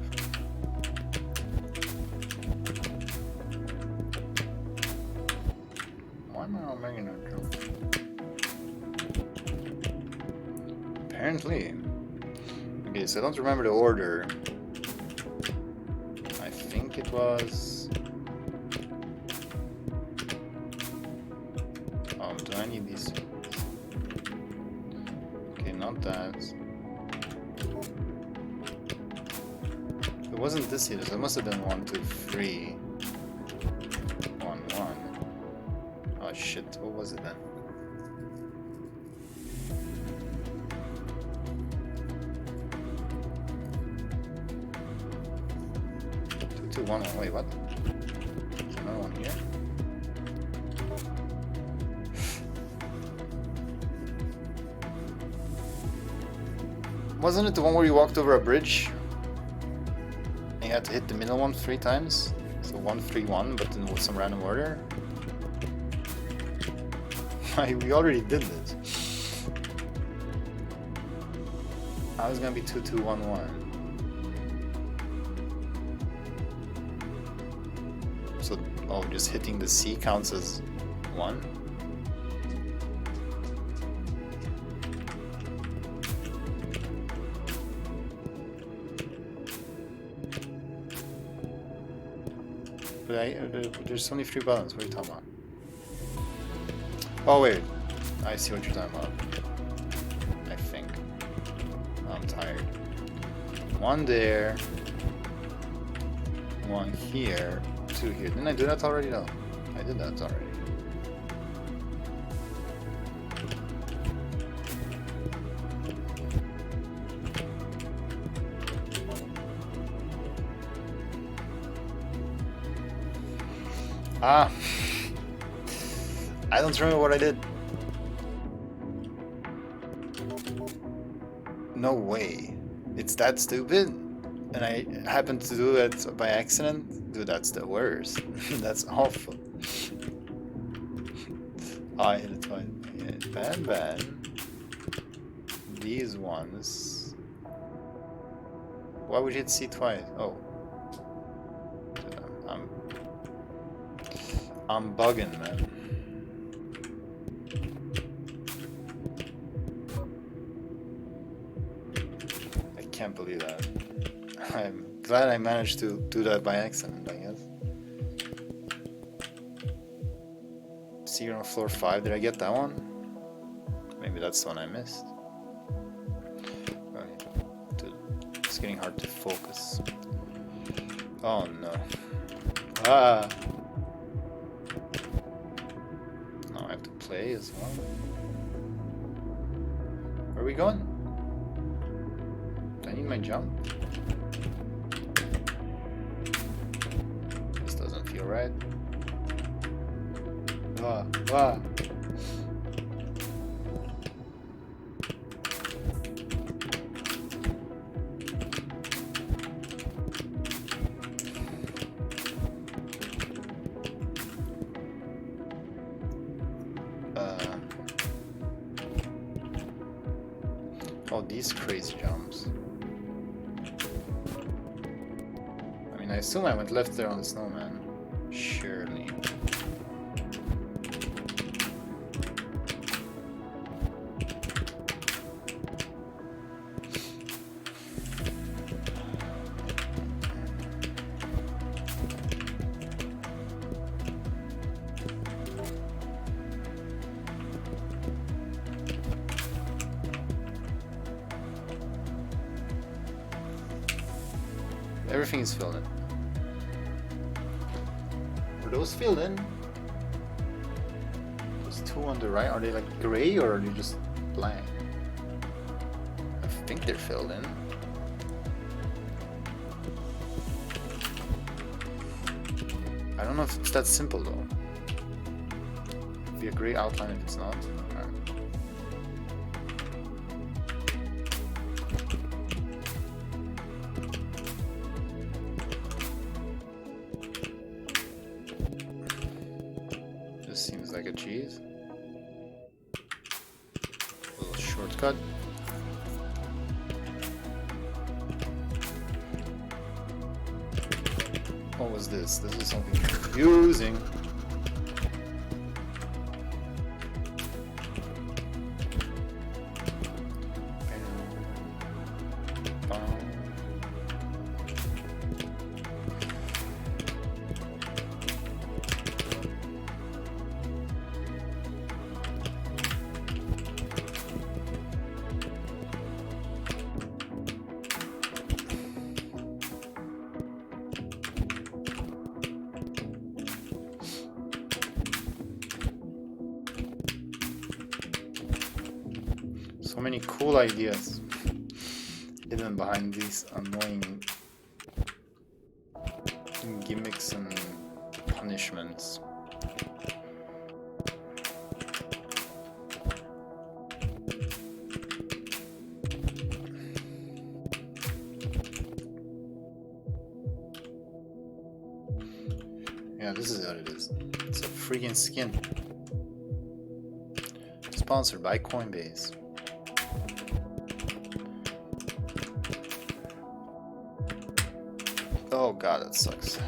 Why am I not making that jump? Apparently. Okay, so I don't remember the order. I think it was... Oh, do I need these? Okay, not that. It wasn't this either, so it must have been 1, 2, 3. 1, 1. Oh shit, what was it then? 2, 1, 1. Wait, what? There's another one here. Wasn't it the one where you walked over a bridge? And you had to hit the middle one 3 times? So 1, 3, 1, but then with some random order? We already did this. I was gonna be 2, 2, 1, 1. So, oh, just hitting the C counts as 1? But there's only 3 buttons, what are you talking about? Oh wait, I see what you're talking about. I think. I'm tired. 1 there. 1 here. 2 here. Didn't I do that already? No. I did that already. Ah! I don't remember what I did. No way. It's that stupid? And I happened to do it by accident? Dude, that's the worst. That's awful. Oh, I hit it twice. Yeah, bad, bad. These ones. Why would you hit C twice? Oh. I'm bugging, man. I can't believe that. I'm glad I managed to do that by accident, I guess. See, you're on floor 5. Did I get that one? Maybe that's the one I missed. Okay. Dude, it's getting hard to focus. Oh no. Ah! Now I have to play as well. Where are we going? Do I need my jump? right? Wow. Oh, these crazy jumps. I mean, I assume I went left there on the snowman. Surely. Everything is filled in. Are those filled in? Those two on the right, are they like gray or are they just blank? I think they're filled in. I don't know if it's that simple though. It'd be a gray outline if it's not. Seems like a cheese. A little shortcut. What was this? This is something confusing. So many cool ideas hidden behind these annoying gimmicks and punishments. Yeah, this is what it is. It's a freaking skin. Sponsored by Coinbase. Oh god, that sucks.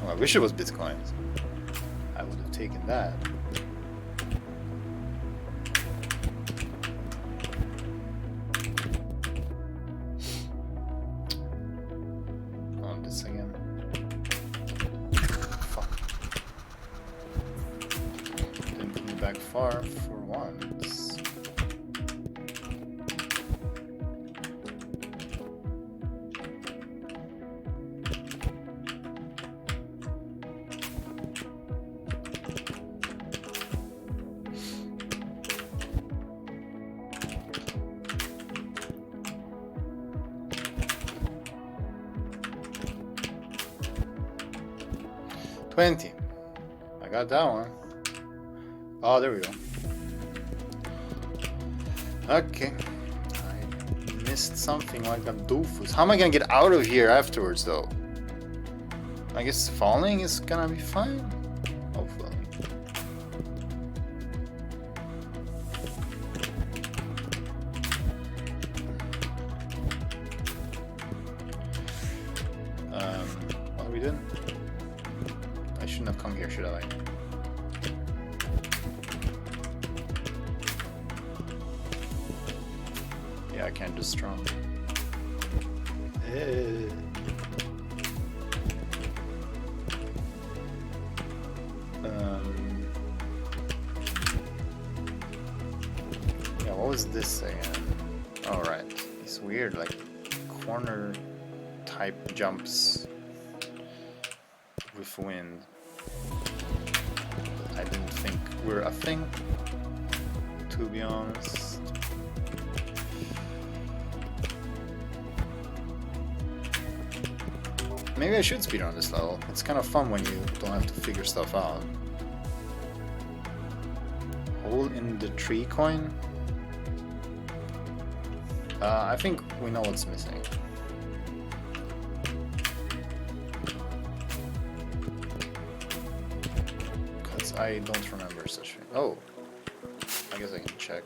Oh, I wish it was Bitcoins. I would have taken that. On this again. Back far for once. $20. I got that one. Oh, there we go. Okay. I missed something like a doofus. How am I gonna get out of here afterwards, though? I guess falling is gonna be fine. Hopefully. What are we doing? I shouldn't have come here, should I? Yeah, I can't do strong. Yeah, what was this again? Alright, it's weird, like corner type jumps with wind. I didn't think were a thing. to be honest. Maybe I should speedrun this level. It's kind of fun when you don't have to figure stuff out. Hole in the tree coin? I think we know what's missing. Because I don't remember such thing. Oh! I guess I can check.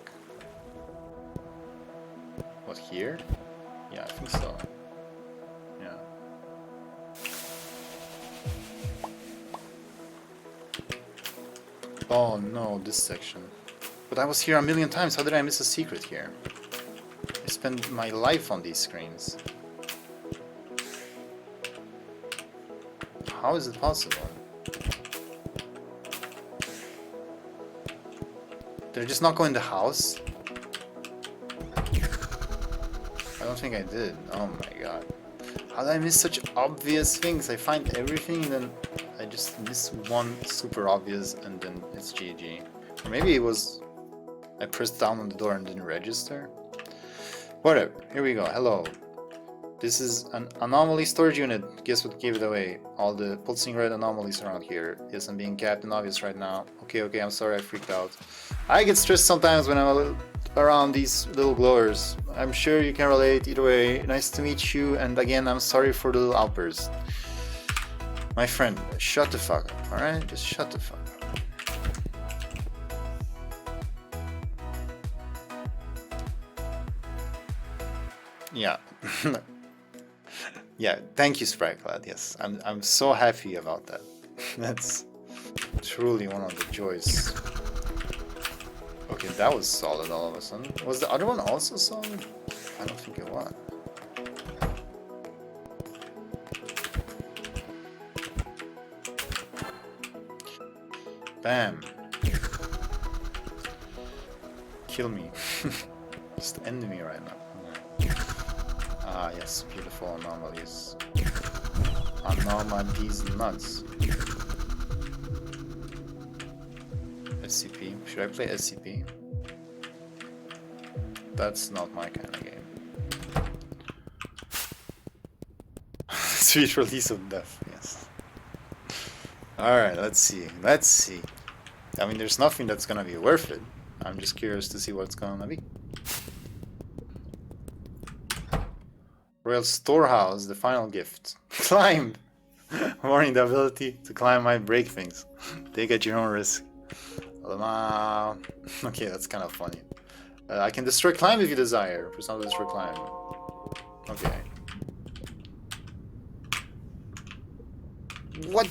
What, here? Yeah, I think so. Yeah. Oh no, this section. But I was here a million times, how did I miss a secret here? I spend my life on these screens. How is it possible? Did I just not go in the house? I don't think I did. Oh my god. How did I miss such obvious things? I find everything and then I just miss one super obvious and then it's GG. Or maybe it was... I pressed down on the door and didn't register? Whatever, here we go. Hello. This is an anomaly storage unit. Guess what gave it away? All the pulsing red anomalies around here. Yes, I'm being Captain Obvious right now. Okay, I'm sorry I freaked out. I get stressed sometimes when I'm around these little glowers. I'm sure you can relate. Either way, nice to meet you, and again, I'm sorry for the little outburst. My friend, shut the fuck up, alright? Just shut the fuck up. Yeah. Yeah, thank you, Spritelad. Yes, I'm so happy about that. That's truly one of the joys. Okay, that was solid all of a sudden. Was the other one also solid? I don't think it was. Bam. Kill me. Just end me right now. Ah, yes, beautiful anomalies. Anomalies nuts. SCP. Should I play SCP? That's not my kind of game. Sweet release of death, yes. Alright, let's see. Let's see. I mean, there's nothing that's gonna be worth it. I'm just curious to see what's gonna be. Royal Storehouse, the final gift. Climb! Warning, the ability to climb might break things. Take at your own risk. Okay, that's kind of funny. I can destroy climb if you desire. Press not to destroy climb. Okay. What?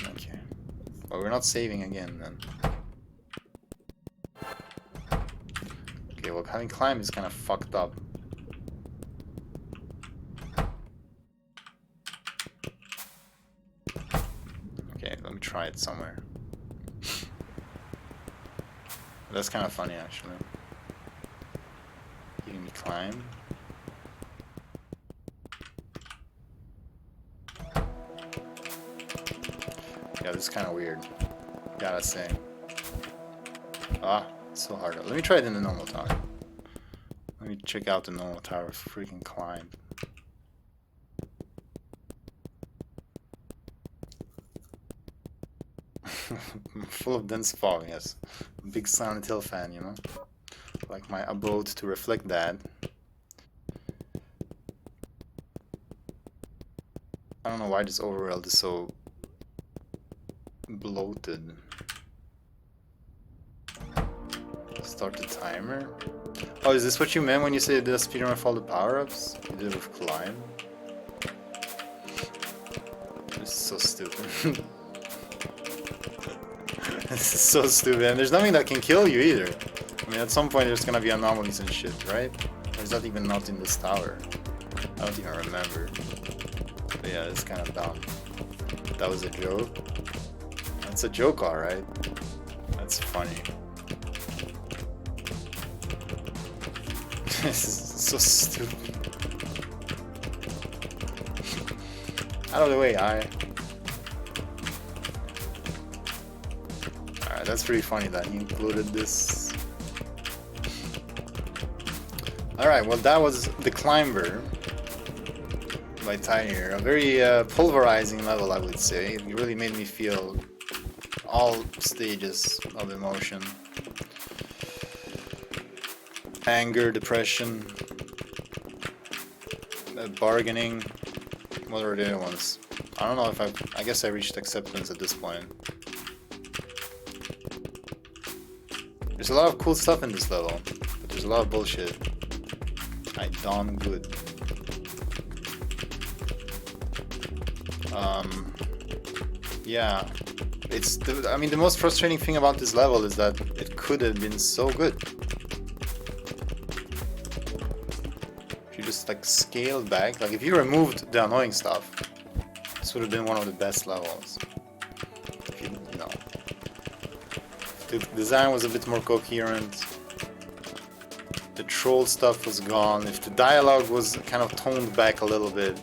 Okay. Well, we're not saving again then. Okay, well, having climb is kind of fucked up. Okay, let me try it somewhere. That's kind of funny, actually. Giving me climb. Yeah, this is kind of weird. Gotta say. Ah, it's so hard. Let me try it in the normal tower. Let me check out the normal tower. Freaking climb. Full of dense fog, yes. Big Silent Hill fan, you know? Like my abode to reflect that. I don't know why this overworld is so bloated. Start the timer. Oh, is this what you meant when you said the speedrun with all the power-ups? You did it with climb? This is so stupid. This is so stupid, and there's nothing that can kill you either. I mean, at some point there's gonna be anomalies and shit, right? Or is that even not in this tower? I don't even remember. But yeah, it's kind of dumb. That was a joke? That's a joke, alright. That's funny. This is so stupid. Out of the way, that's pretty funny that he included this. Alright, well that was The Climber by Tiger. A very pulverizing level, I would say. It really made me feel all stages of emotion. Anger, depression, bargaining. What are the other ones? I don't know if I guess I reached acceptance at this point. There's a lot of cool stuff in this level, but there's a lot of bullshit. I done good. Yeah, I mean, the most frustrating thing about this level is that it could have been so good. If you just like scaled back, like if you removed the annoying stuff, this would have been one of the best levels. If you know, the design was a bit more coherent. The troll stuff was gone. If the dialogue was kind of toned back a little bit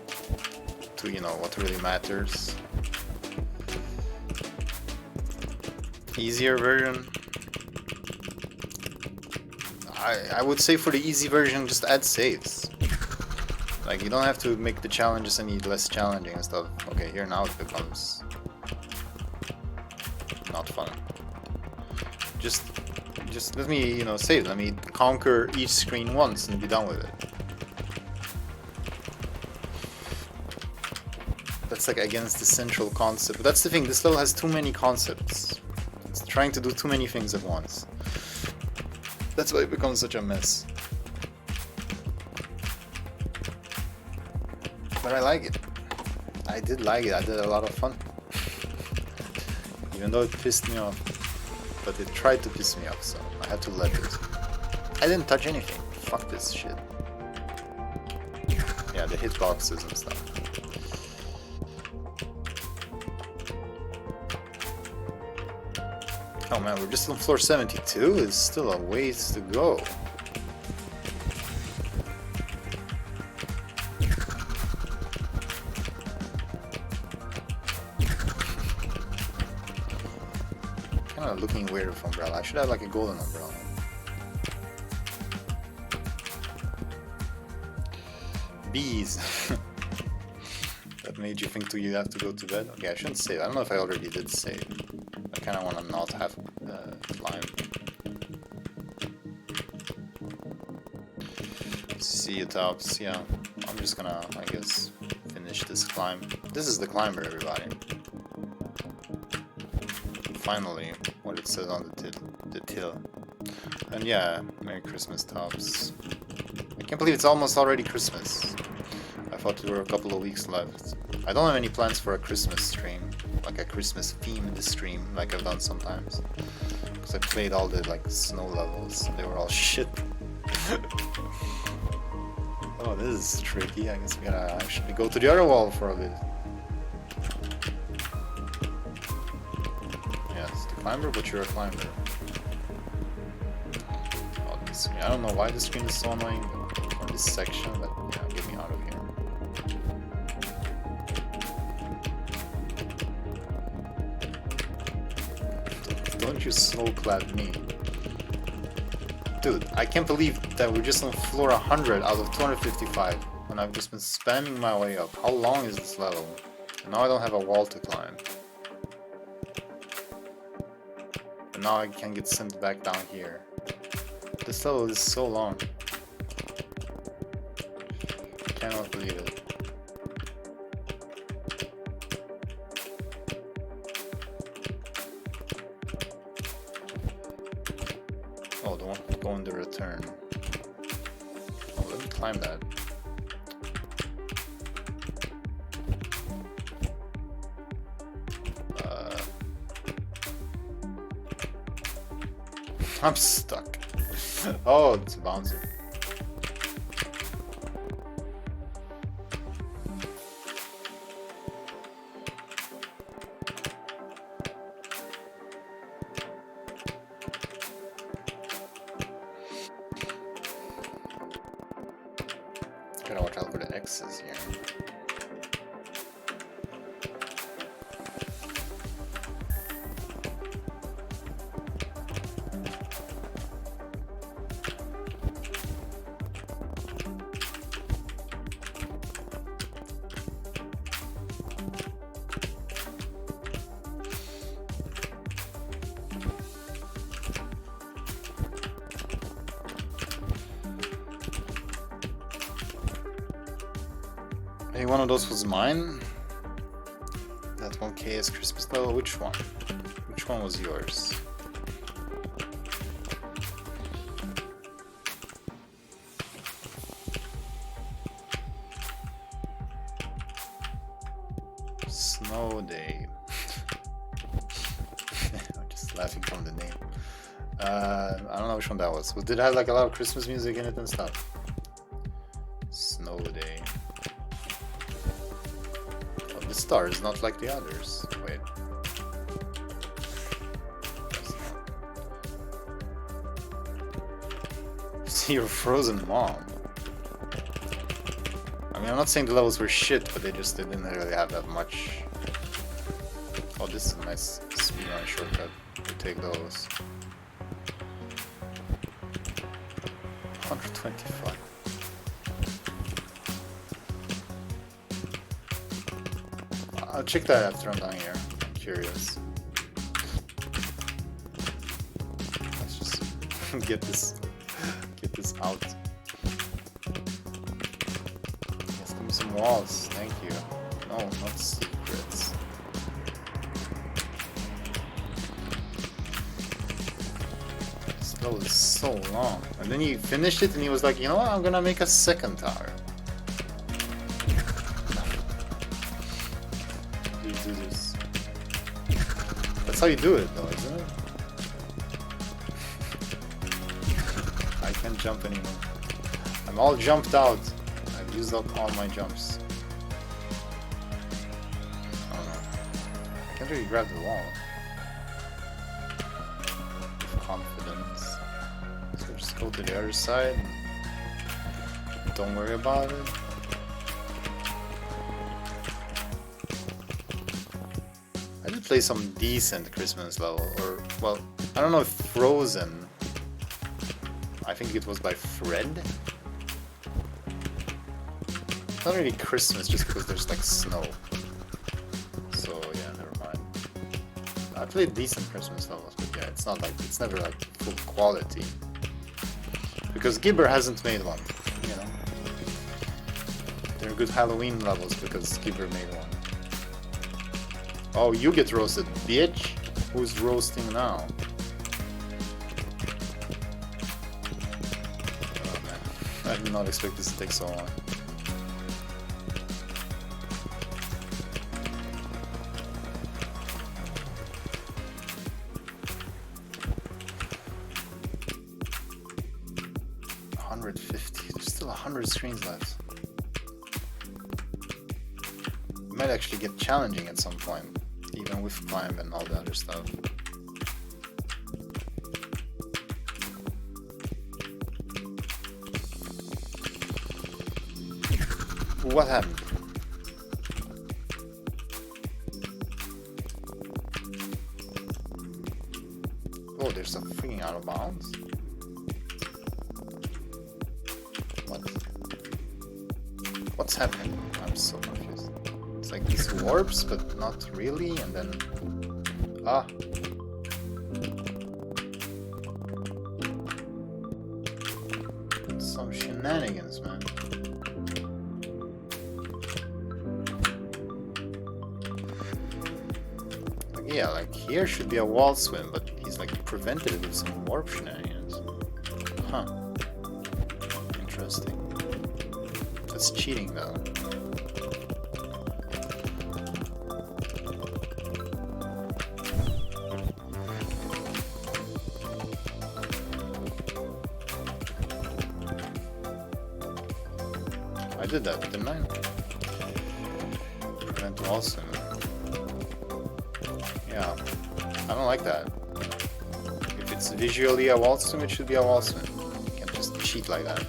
to, you know, what really matters. Easier version. I would say for the easy version, just add saves. Like, you don't have to make the challenges any less challenging and stuff. Okay, here now it becomes not fun. Just let me, you know, save. Let me conquer each screen once and be done with it. That's like against the central concept. But that's the thing, this level has too many concepts. It's trying to do too many things at once. That's why it becomes such a mess. But I like it. I did like it. I did a lot of fun. Even though it pissed me off. But it tried to piss me off, so I had to let it. I didn't touch anything. Fuck this shit. Yeah, the hitboxes and stuff. Oh man, we're just on floor 72? It's still a ways to go. Kinda looking weird with umbrella. I should have like a golden umbrella. Bees. That made you think you have to go to bed? Okay, I shouldn't save. I don't know if I already did save. I kinda wanna not have climb. See you tops, yeah. I'm just gonna, I guess, finish this climb. This is the climber, everybody. Finally, what it says on the till. And yeah, Merry Christmas, tops. I can't believe it's almost already Christmas. I thought there were a couple of weeks left. I don't have any plans for a Christmas stream, like a Christmas themed stream, like I've done sometimes. Because I played all the like snow levels, and they were all shit. Oh, this is tricky. I guess we gotta actually go to the other wall for a bit. Yeah, it's the climber, but you're a climber. Oh, this screen. I don't know why this screen is so annoying, or this section, but yeah, get me out of here. Don't you soul clap me. Dude, I can't believe that we're just on floor 100 out of 255 and I've just been spamming my way up. How long is this level? And now I don't have a wall to climb. And now I can get sent back down here. This level is so long. I cannot believe it. Oh, don't go in the return. Oh, let me climb that. I'm stuck. Oh, it's a bouncer. Gotta watch out for the X's here. Maybe one of those was mine? That 1K Christmas level? Which one? Which one was yours? Snow Day. I'm just laughing from the name. I don't know which one that was. Did it have like a lot of Christmas music in it and stuff? Snow Day. Oh, the star is not like the others. Wait. See your frozen mom. I mean, I'm not saying the levels were shit, but they didn't really have that much. Oh, this is a nice speedrun shortcut. We'll take those. 125. I'll check that after I'm done here. I'm curious. Let's just get this out. Yes, give me some walls. Thank you. No, not secrets. This level is so long. And then he finished it and he was like, you know what, I'm gonna make a second tower. Please do this. That's how you do it though, isn't it? I can't jump anymore. I'm all jumped out. I've used up all my jumps. I don't know. I can't really grab the wall. With confidence. So just go to the other side. Don't worry about it. I did play some decent Christmas level, or, well, I don't know if Frozen. I think it was by Fred. It's not really Christmas just because there's like snow. So yeah, never mind. I played decent Christmas levels, but yeah, it's not like, it's never like full quality. Because Gibber hasn't made one, you know. They're good Halloween levels because Gibber made one. Oh, you get roasted, bitch! Who's roasting now? Oh man, I did not expect this to take so long. There's still 100 screens left. It might actually get challenging at some point, even with climb and all the other stuff. What happened? Oh, there's a freaking out of bounds. What's happening? I'm so confused. It's like these warps, but not really, and then... Ah! Some shenanigans, man. Like, yeah, like here should be a wall swim, but he's like prevented it with some warp shenanigans. Huh. Interesting. That's cheating though. I did that, didn't I? Prevent wall swim. Yeah, I don't like that. If it's visually a wall swim, it should be a wall swim. You can't just cheat like that.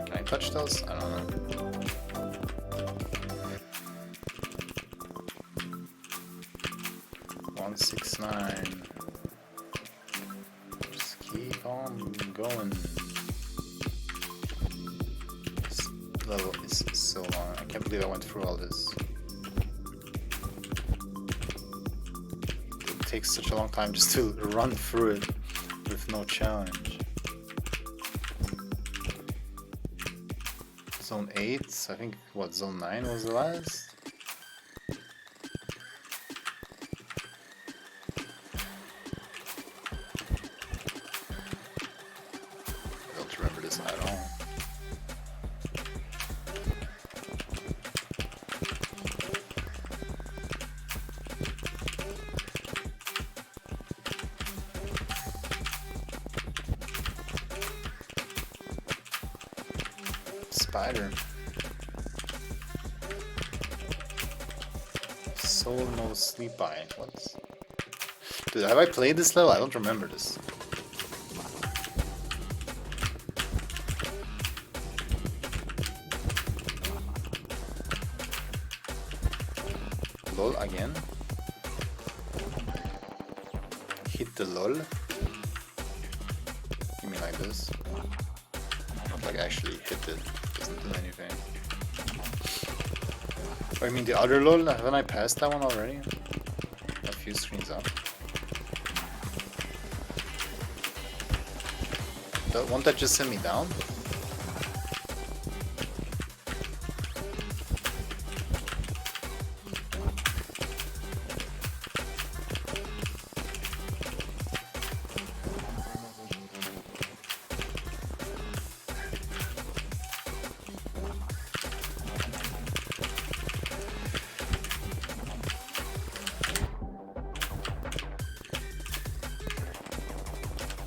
Can I touch those? I don't know. $169. Just keep on going. This level is so long. I can't believe I went through all this. takes such a long time just to run through it with no challenge. Zone 8, I think, what, Zone 9 was the last? I don't remember this at all. Spider. Soul no sleep eye. What? Dude, have I played this level? I don't remember this. LOL again? Hit the LOL? You mean like this? Not like actually hit it. Doesn't do anything. Oh, I mean the other LOL? Haven't I passed that one already? A few screens up. Won't that just send me down?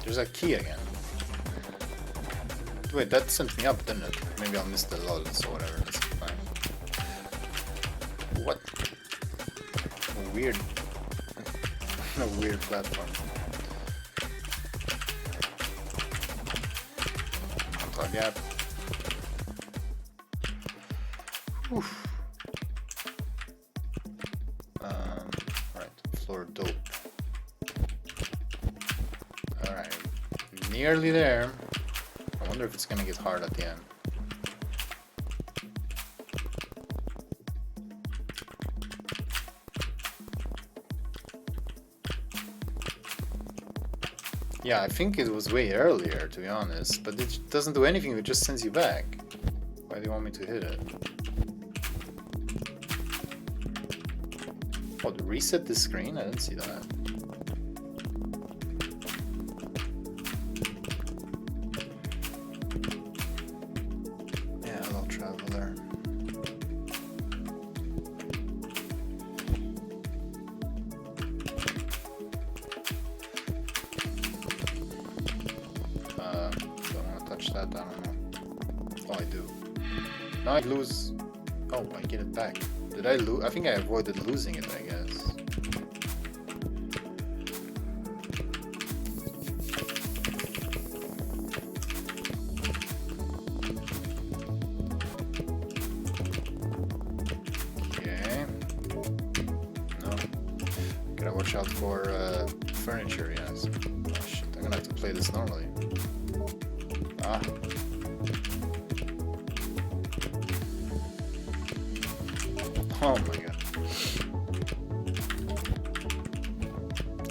There's a key again. Wait, that sent me up, didn't it? Maybe I'll miss the LOLs or whatever. That's fine. What? Weird. A weird platform. Unplug gap. Oof. Right. Floor dope. Alright. Nearly there. I wonder if it's gonna get hard at the end. Yeah, I think it was way earlier, to be honest, but it doesn't do anything, it just sends you back. Why do you want me to hit it? What, reset the screen? I didn't see that. That, I don't know. Oh, I do. Now I lose. Oh, I get it back. Did I lose? I think I avoided losing it, I guess. Okay. No. Gotta watch out for furniture, yes. Oh shit, I'm gonna have to play this normally. Ah. Oh my god.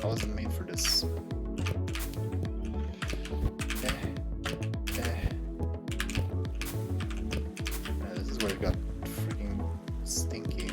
I wasn't made for this. This is where it got freaking stinky.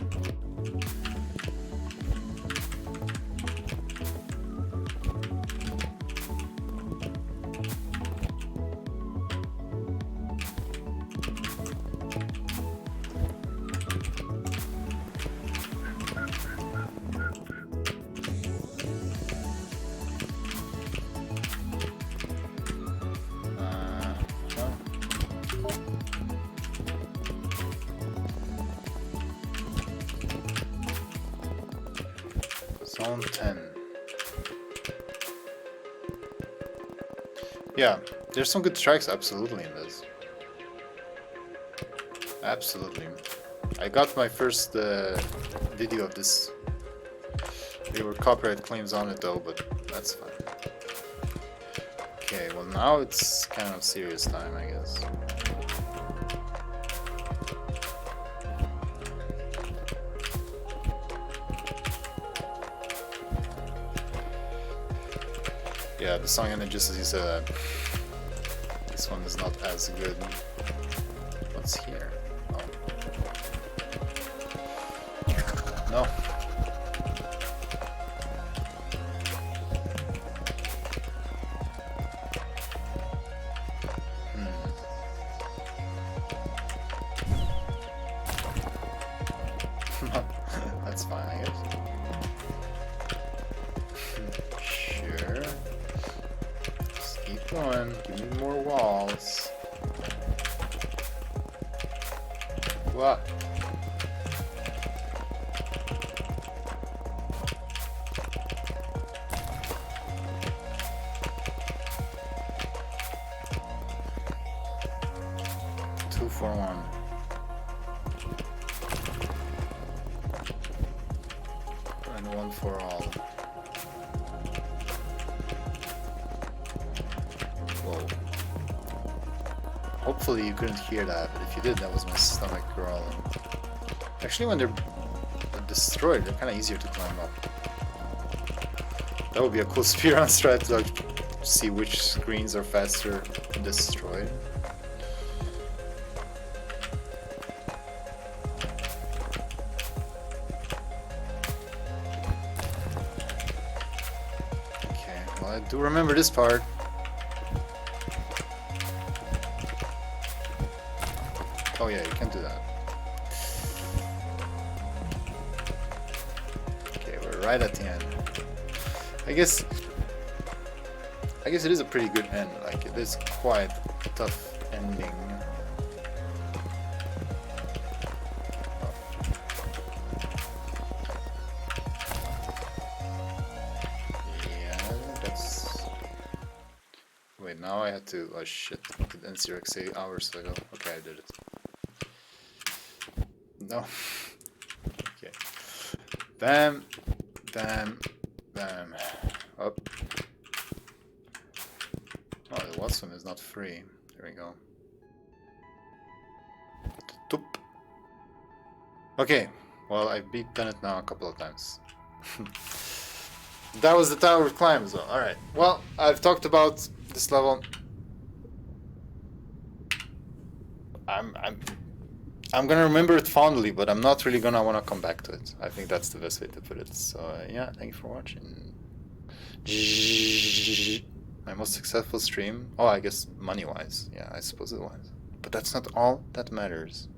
Zone 10. Yeah, there's some good tracks absolutely in this. Absolutely. I got my first video of this. There were copyright claims on it though, but that's fine. Okay, well now it's kind of serious time, I guess. Yeah, the song ended just as you said that. This one is not as good. What's here? Oh. No. That's fine, I guess. Sure. Just keep going. Give me more walls. What? Two for one. And one for all. Whoa. Hopefully you couldn't hear that, but if you did, that was my stomach growling. Actually, when they're destroyed, they're kind of easier to climb up. That would be a cool speedrun strat to like, see which screens are faster destroyed. I do remember this part. Oh yeah, you can't do that. Okay, we're right at the end. I guess it is a pretty good end. Like, it is quite a tough ending. Wait, now I had to. Oh shit. Did NCRX say hours ago? Okay, I did it. No. Okay. Bam. Bam. Bam. Up. Oh, the Watson is not free. There we go. Toop. Okay. Well, I've done it now a couple of times. That was the tower climb as well. Alright. Well, I've talked about this level. I'm gonna remember it fondly, but I'm not really gonna wanna come back to it. I think that's the best way to put it. So yeah, thank you for watching. My most successful stream. Oh, I guess money-wise. Yeah, I suppose it was. But that's not all that matters.